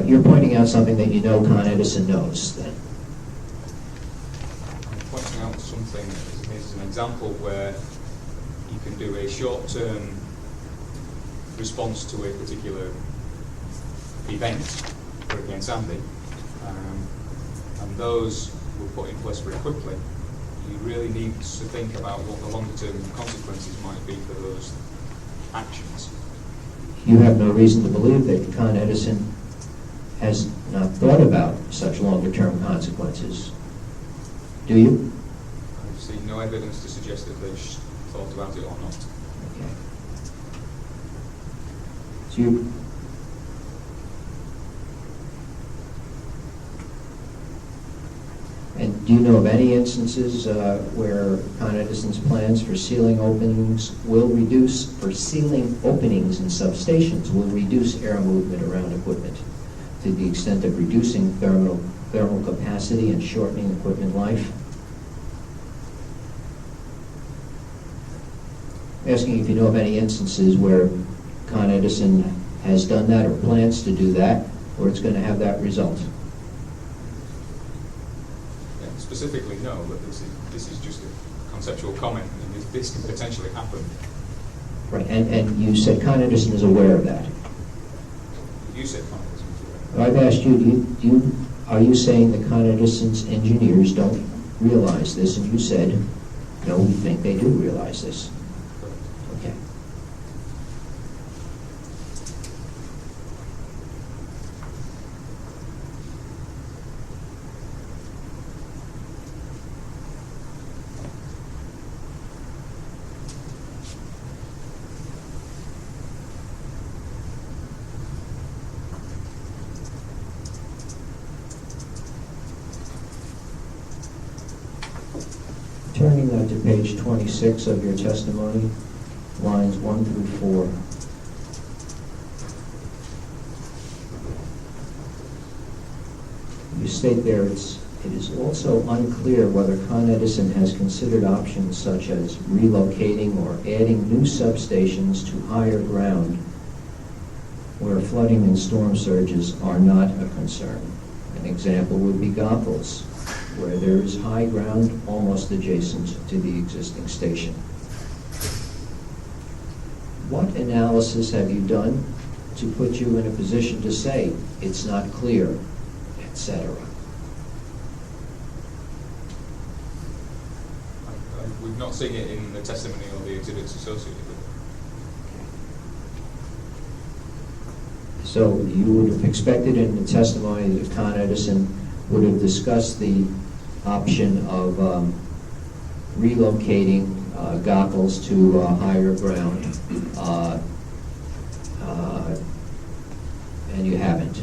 You're pointing out something that you know Con Edison knows, then. I'm pointing out something as an example where you can do a short-term response to a particular event, Hurricane Sandy, and those were put in place very quickly. You really need to think about what the longer-term consequences might be for those actions. You have no reason to believe that Con Edison has not thought about such longer-term consequences, do you? I've seen no evidence to suggest that they've thought about it or not. Okay. So you... And do you know of any instances where Con Edison's plans for sealing openings for sealing openings in substations will reduce air movement around equipment to the extent of reducing thermal capacity and shortening equipment life? I'm asking if you know of any instances where Con Edison has done that or plans to do that, or it's going to have that result. Specifically, no, but this is just a conceptual comment. I mean, this can potentially happen. Right, and you said Con Edison is aware of that. You said Con Edison is aware. I've asked you, are you saying that Con Edison's engineers don't realize this? And you said No, we think they do realize this. Okay. Turning now to page 26 of your testimony, lines 1 through 4. You state there, it is also unclear whether Con Edison has considered options such as relocating or adding new substations to higher ground where flooding and storm surges are not a concern. An example would be Goethals, where there is high ground almost adjacent to the existing station. What analysis have you done to put you in a position to say it's not clear, etc.? We've not seen it in the testimony or the exhibits associated with it. So you would have expected in the testimony that Con Edison would have discussed the option of relocating Goethals to higher ground, and you haven't.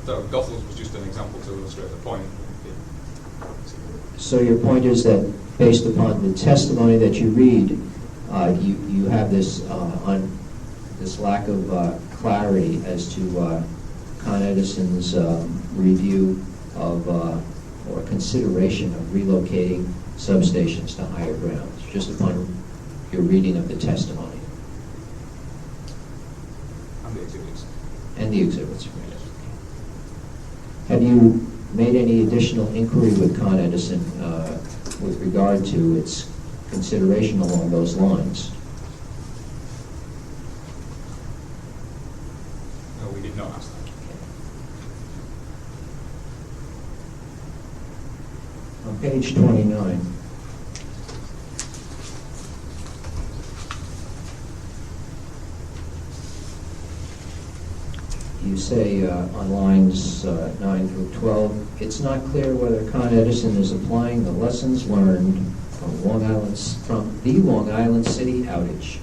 Goethals was just an example to illustrate the point. So your point is that based upon the testimony that you read, you have this this lack of clarity as to Con Edison's review of or consideration of relocating substations to higher grounds, just upon your reading of the testimony. And the exhibits. And the exhibits, right. Have you made any additional inquiry with Con Edison with regard to its consideration along those lines? No, we did not ask that. On page 29, you say on lines 9 through 12, it's not clear whether Con Edison is applying the lessons learned from the Long Island City outage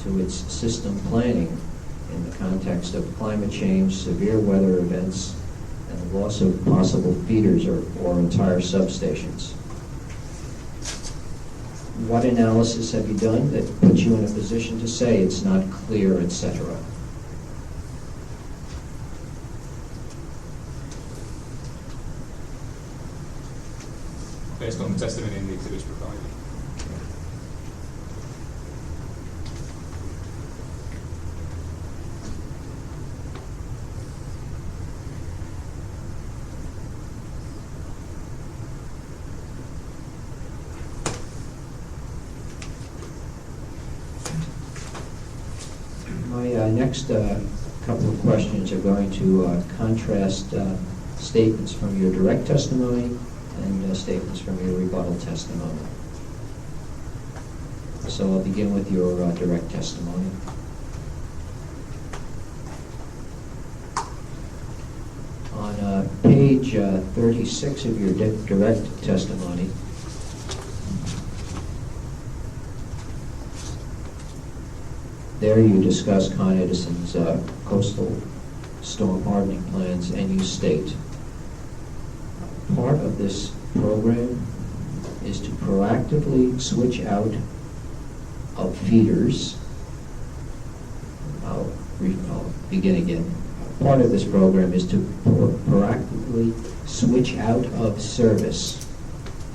to its system planning in the context of climate change, severe weather events, and the loss of possible feeders or entire substations. What analysis have you done that puts you in a position to say it's not clear, etc.? Based on the testimony and the exhibits provided. My next couple of questions are going to contrast statements from your direct testimony and statements from your rebuttal testimony. So I'll begin with your direct testimony. On page 36 of your direct testimony, there you discuss Con Edison's coastal storm hardening plans, and you state, part of this program is to proactively switch out of feeders. I'll begin again. Part of this program is to proactively switch out of service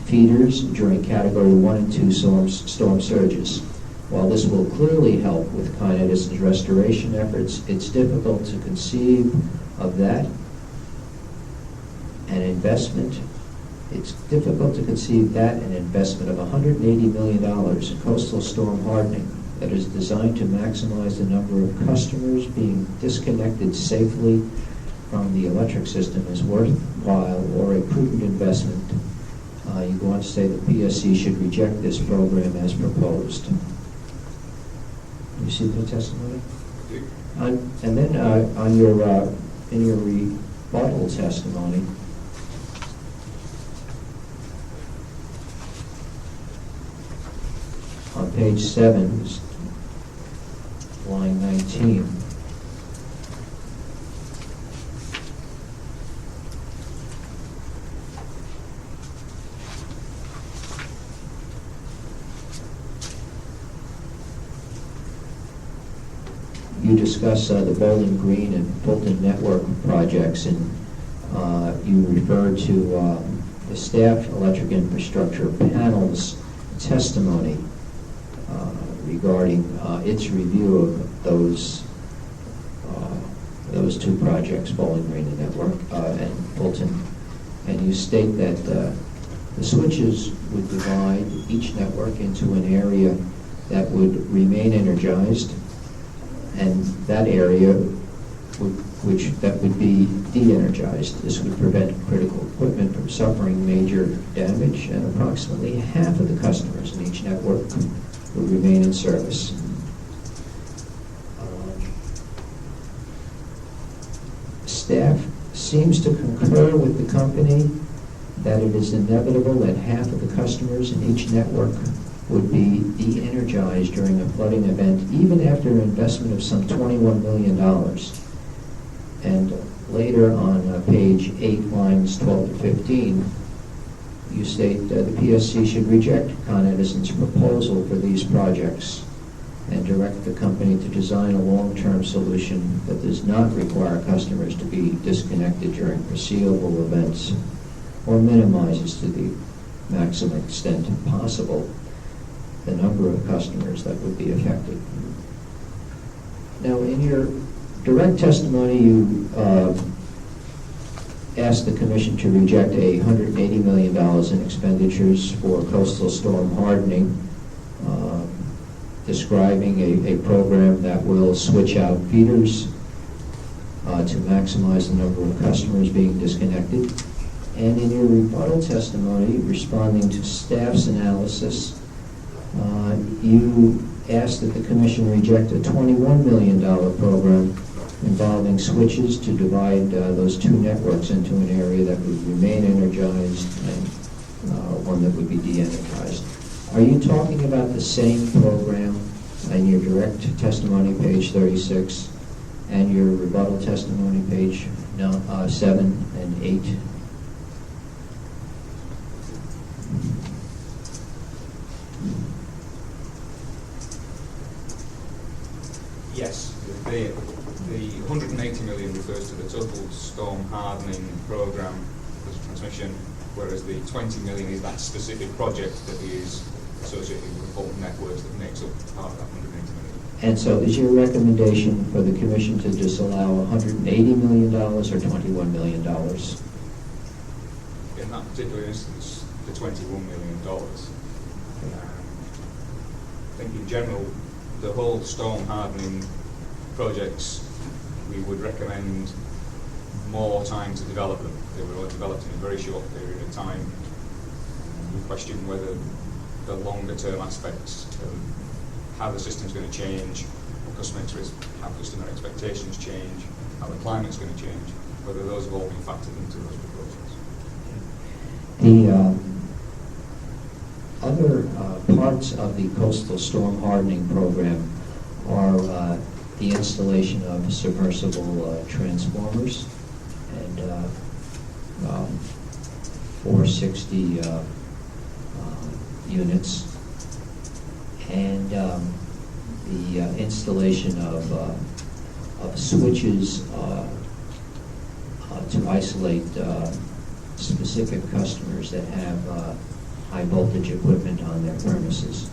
feeders during Category 1 and 2 storm surges. While this will clearly help with Con Edison's restoration efforts, it's difficult to conceive of that an investment. It's difficult to conceive that an investment of $180 million in coastal storm hardening that is designed to maximize the number of customers being disconnected safely from the electric system is worthwhile or a prudent investment. You go on to say the PSC should reject this program as proposed. You see the testimony? And then on your in your rebuttal testimony, on page 7, line 19. You discuss the Bowling Green and Fulton Network projects, and you refer to the staff electric infrastructure panel's testimony regarding its review of those two projects, Bowling Green and Network and Fulton, and you state that the switches would divide each network into an area that would remain energized, and that area would be de-energized. This would prevent critical equipment from suffering major damage, and approximately half of the customers in each network would remain in service. Staff seems to concur with the company that it is inevitable that half of the customers in each network would be de-energized during a flooding event, even after an investment of some $21 million. And later on page 8, lines 12 to 15, you state the PSC should reject Con Edison's proposal for these projects and direct the company to design a long-term solution that does not require customers to be disconnected during foreseeable events or minimizes to the maximum extent possible the number of customers that would be affected. Now, in your direct testimony, you asked the Commission to reject $180 million in expenditures for coastal storm hardening, describing a program that will switch out feeders to maximize the number of customers being disconnected. And in your rebuttal testimony, responding to staff's analysis, you asked that the Commission reject a $21 million program involving switches to divide those two networks into an area that would remain energized and one that would be de-energized. Are you talking about the same program in your direct testimony, page 36, and your rebuttal testimony, page 7 and 8? Yes, the 180 million refers to the total storm hardening program for transmission, whereas the 20 million is that specific project that is associated with the Fulton networks that makes up part of that 180 million. And so is your recommendation for the Commission to disallow $180 million or $21 million? In that particular instance, the $21 million. I think in general, the whole storm hardening projects, we would recommend more time to develop them. They were all developed in a very short period of time. We question whether the longer term aspects of how the system's going to change, how customer expectations change, how the climate's going to change, whether those have all been factored into those proposals. The other parts of the coastal storm hardening program are the installation of submersible transformers and 460 units, and the installation of switches to isolate specific customers that have high voltage equipment on their premises.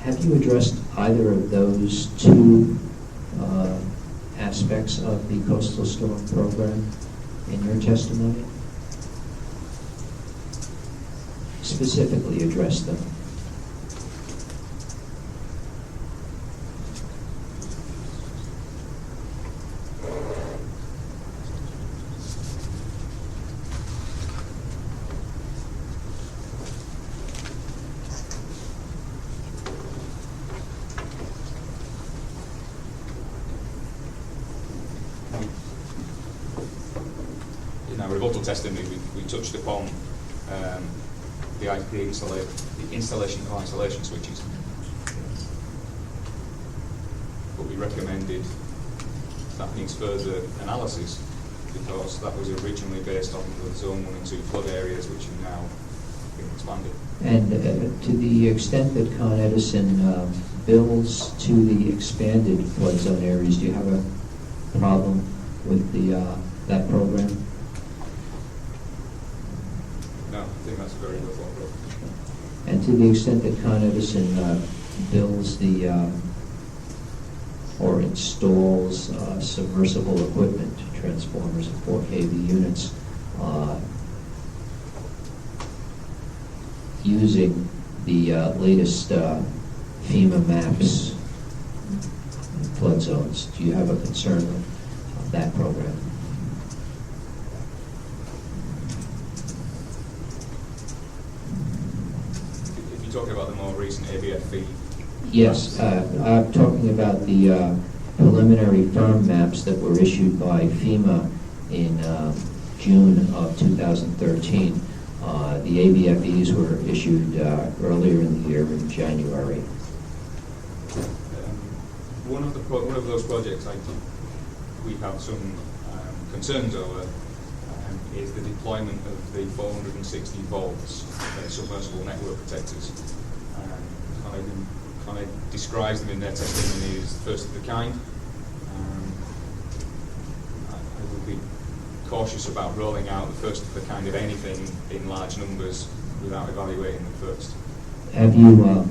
Have you addressed either of those two aspects of the coastal storm program in your testimony? Specifically address them. rebuttal testimony, we touched upon the installation of isolation switches. But we recommended that needs further analysis because that was originally based on the Zone 1 and 2 flood areas, which are now being expanded. And to the extent that Con Edison bills to the expanded flood zone areas, do you have a problem with that program? No, I think that's a very good thought. And to the extent that Con Edison builds or installs submersible equipment, transformers and 4 kV units, using the latest FEMA maps, flood zones, do you have a concern of that program? If you're talking about the more recent ABF feed. Yes, I'm talking about the preliminary firm maps that were issued by FEMA in June of 2013. The ABFEs were issued earlier in the year in January. One of those projects we have some concerns over is the deployment of the 460 volts submersible network protectors. Kind of describes them in their testimony as first of the kind. I would be cautious about rolling out the first of the kind of anything in large numbers without evaluating them first. Have you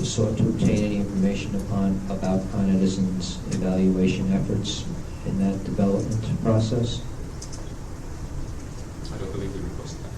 sought to obtain any information about Con Edison's evaluation efforts in that development process? I don't believe we requested that.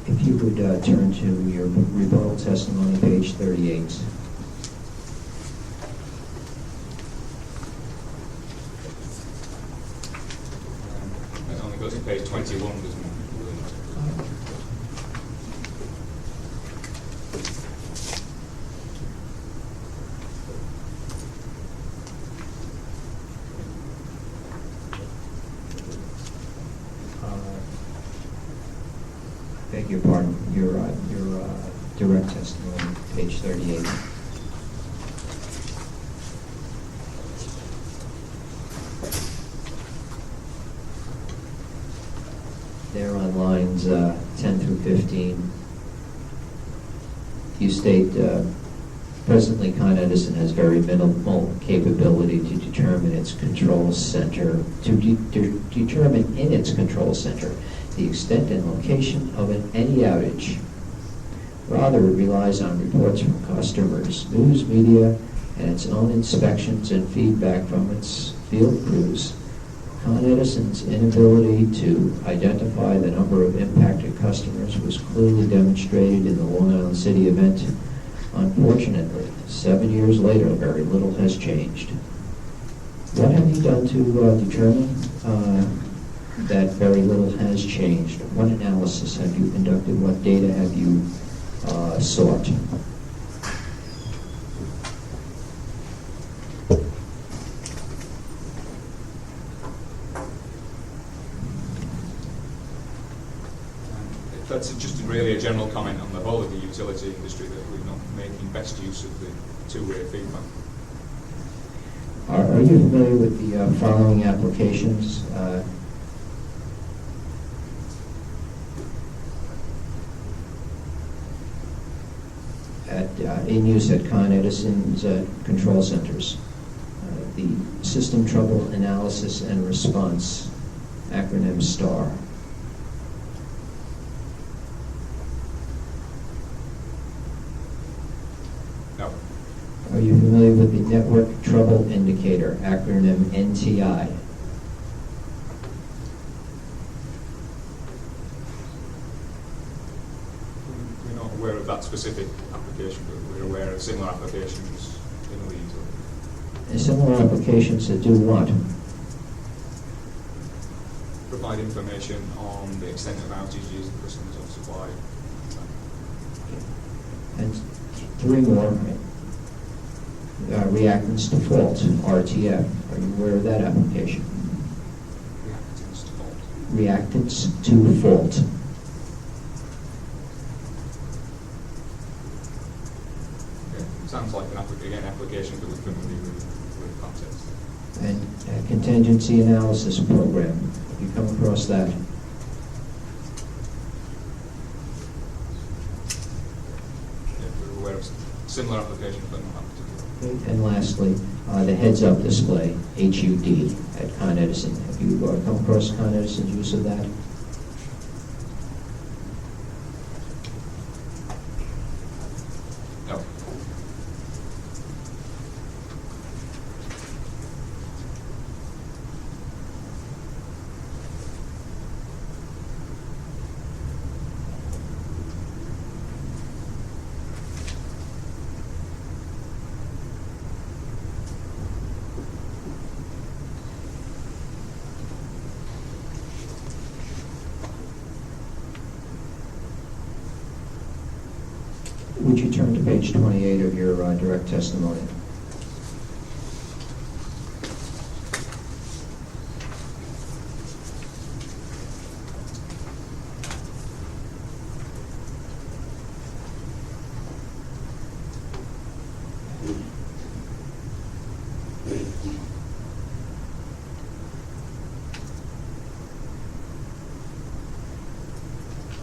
If you would turn to your rebuttal testimony, page 38. It only goes to page 21, doesn't it? Beg your pardon, your direct testimony, page 38. There on lines 10 through 15, you state, presently Con Edison has very minimal capability to determine its control center, determine in its control center the extent and location of any outage. Rather, it relies on reports from customers, news media, and its own inspections and feedback from its field crews. Con Edison's inability to identify the number of impacted customers was clearly demonstrated in the Long Island City event. Unfortunately, 7 years later, very little has changed. What have you done to determine that very little has changed? What analysis have you conducted? What data have you sought? That's just really a general comment on the whole of the utility industry, that we're not making best use of the two-way feedback. Are you familiar with the following applications? In use at Con Edison's control centers. The System Trouble Analysis and Response, acronym STAR. No. Are you familiar with the Network Trouble Indicator, acronym NTI? that specific application, but we're aware of similar applications in other utilities. And similar applications that do what? Provide information on the extent of outages the customers have supplied. And three more. Reactants to fault, RTF. Are you aware of that application? Reactants to fault. Reactants to fault. Sounds like an application that we're familiar with context. And contingency analysis program. Have you come across that? Yeah, we're aware of similar applications, but not that particular. And lastly, the heads-up display, HUD, at Con Edison. Have you come across Con Edison's use of that? No. Would you turn to page 28 of your direct testimony?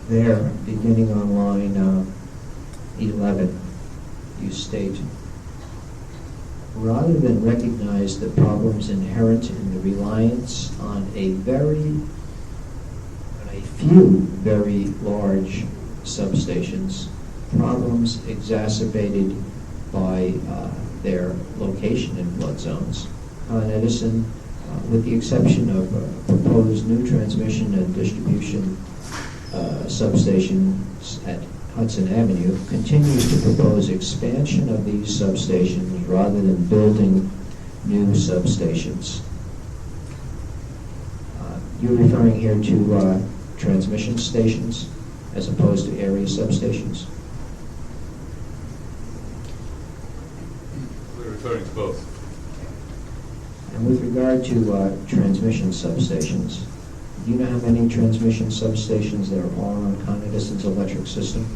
There, beginning on line 11, you state, rather than recognize the problems inherent in the reliance on a few very large substations, problems exacerbated by their location in flood zones. Con Edison, with the exception of proposed new transmission and distribution substations at Hudson Avenue, continues to propose expansion of these substations rather than building new substations. You're referring here to transmission stations as opposed to area substations? We're referring to both. And with regard to transmission substations, do you know how many transmission substations there are on Con Edison's electric system?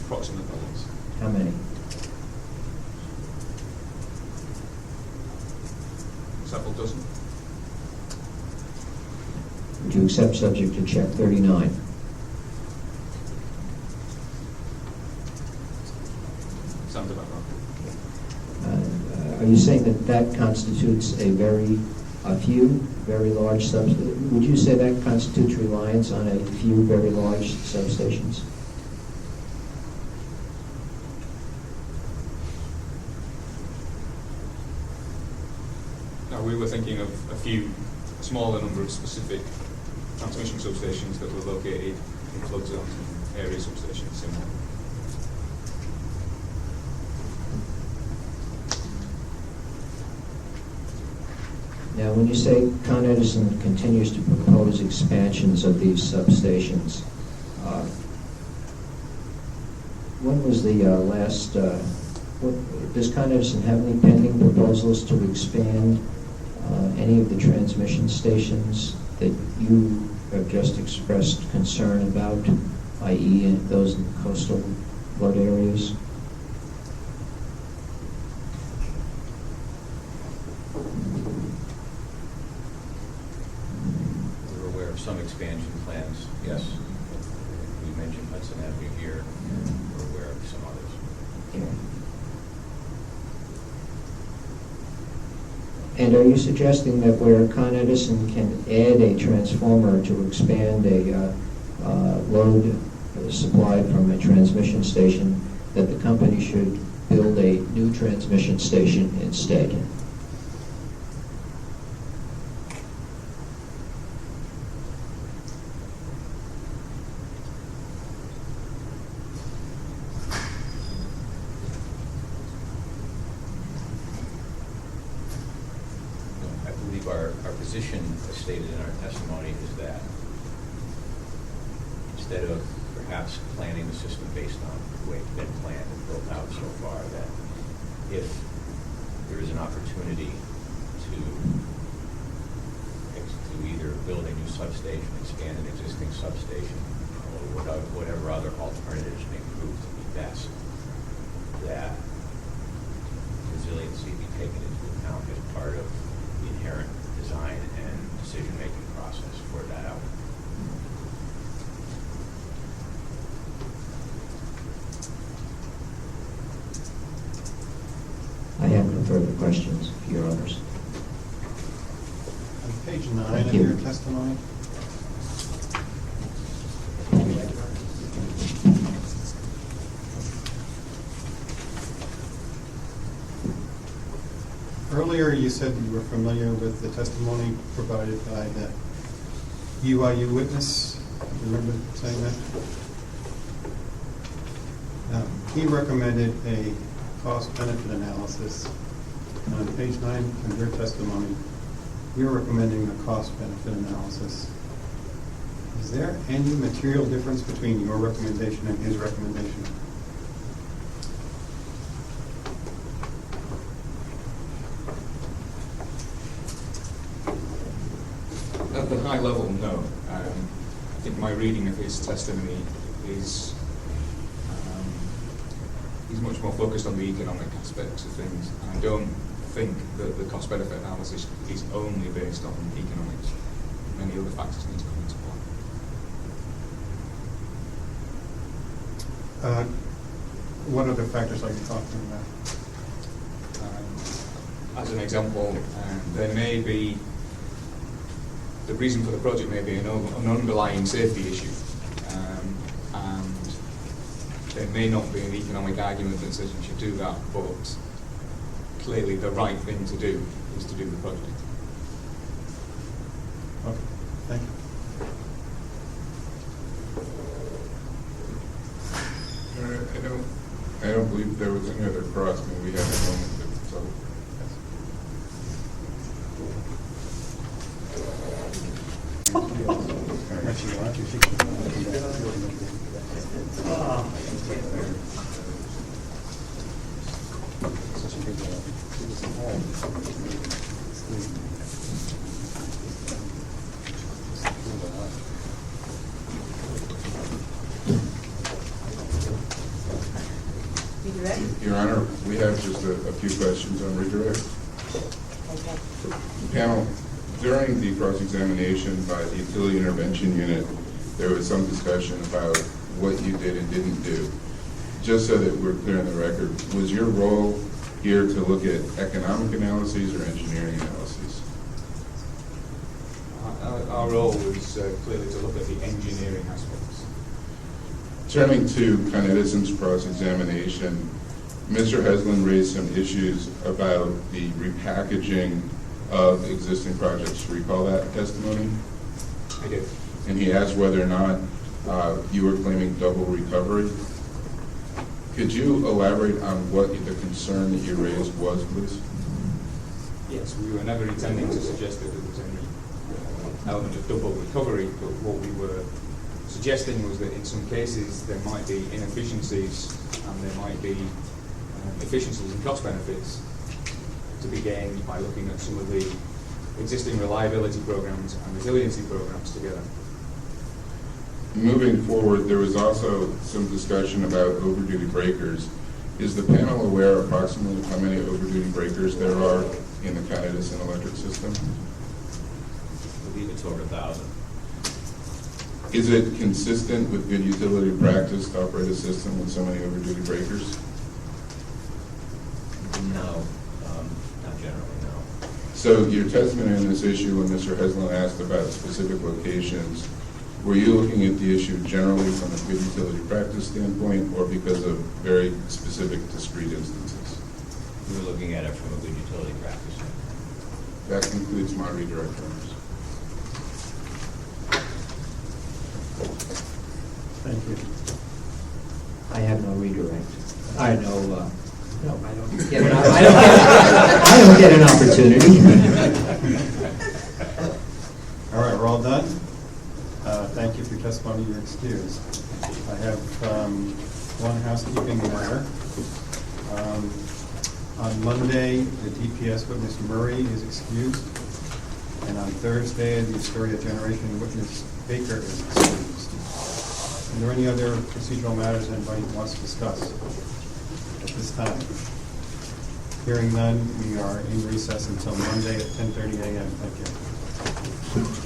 Approximate values. How many? Several dozen. Would you accept subject to check 39? Sounds about right. Are you saying that that constitutes a few very large substations? Would you say that constitutes reliance on a few very large substations? No, we were thinking of a smaller number of specific transmission substations that were located in flood zones and area substations similar. Now, when you say Con Edison continues to propose expansions of these substations, when was the last, does Con Edison have any pending proposals to expand any of the transmission stations that you have just expressed concern about, i.e. those in coastal flood areas? We're aware of some expansion plans, yes. We mentioned Hudson Avenue here, and we're aware of some others. Okay. And are you suggesting that where Con Edison can add a transformer to expand a load supplied from a transmission station, that the company should build a new transmission station instead? position as stated in our testimony is that instead of perhaps planning the system based on the way it's been planned and built out so far, that if there is an opportunity to either build a new substation, expand an existing substation, or whatever other alternatives may prove to be best, that resiliency be taken into account as part of the inherent design and decision-making process for that outcome. I have no further questions, if your honors. On page 9 Thank of you. your testimony. Earlier, you said you were familiar with the testimony provided by the UIU witness. Do you remember saying that? He recommended a cost-benefit analysis. And on page 9 of your testimony, you're recommending a cost-benefit analysis. Is there any material difference between your recommendation and his recommendation? At the high level, no. I think my reading of his testimony is he's much more focused on the economic aspects of things. I don't think that the cost-benefit analysis is only based on economics. Many other factors need to come into play. What other factors are you talking about? As an example, there may be, the reason for the project may be an underlying safety issue, and there may not be an economic argument that says you should do that, but clearly the right thing to do is to do the project. Okay, thank you. I don't believe there was any other cross. I mean, we had a moment, so. Redirect? Your Honor, we have just a few questions on redirect. Okay. Panel, during the cross-examination by the utility intervention unit, there was some discussion about what you did and didn't do. Just so that we're clear on the record, was your role here to look at economic analyses or engineering analyses? Our role was clearly to look at the engineering aspects. Turning to Con Edison's cross-examination, Mr. Heslin raised some issues about the repackaging of existing projects. Do you recall that testimony? I did. And he asked whether or not you were claiming double recovery. Could you elaborate on what the concern that you raised was, please? Yes, we were never intending to suggest that there was any element of double recovery, but what we were suggesting was that in some cases there might be inefficiencies and there might be efficiencies and cost benefits to be gained by looking at some of the existing reliability programs and resiliency programs together. Moving forward, there was also some discussion about overduty breakers. Is the panel aware approximately of how many overduty breakers there are in the Con Edison electric system? I believe it's over 1,000. Is it consistent with good utility practice to operate a system with so many overduty breakers? No, not generally, no. So your testimony on this issue, when Mr. Heslin asked about specific locations, were you looking at the issue generally from a good utility practice standpoint or because of very specific discrete instances? We were looking at it from a good utility practice standpoint. That concludes my redirect honors. Thank you. I have no redirect. I know. No, I don't get an opportunity. testimony, you're excused. I have one housekeeping matter. On Monday, the DPS witness Murray is excused, and on Thursday, the Astoria Generation witness Baker is excused. Are there any other procedural matters anybody wants to discuss at this time? Hearing none, we are in recess until Monday at 10:30 a.m. Thank you.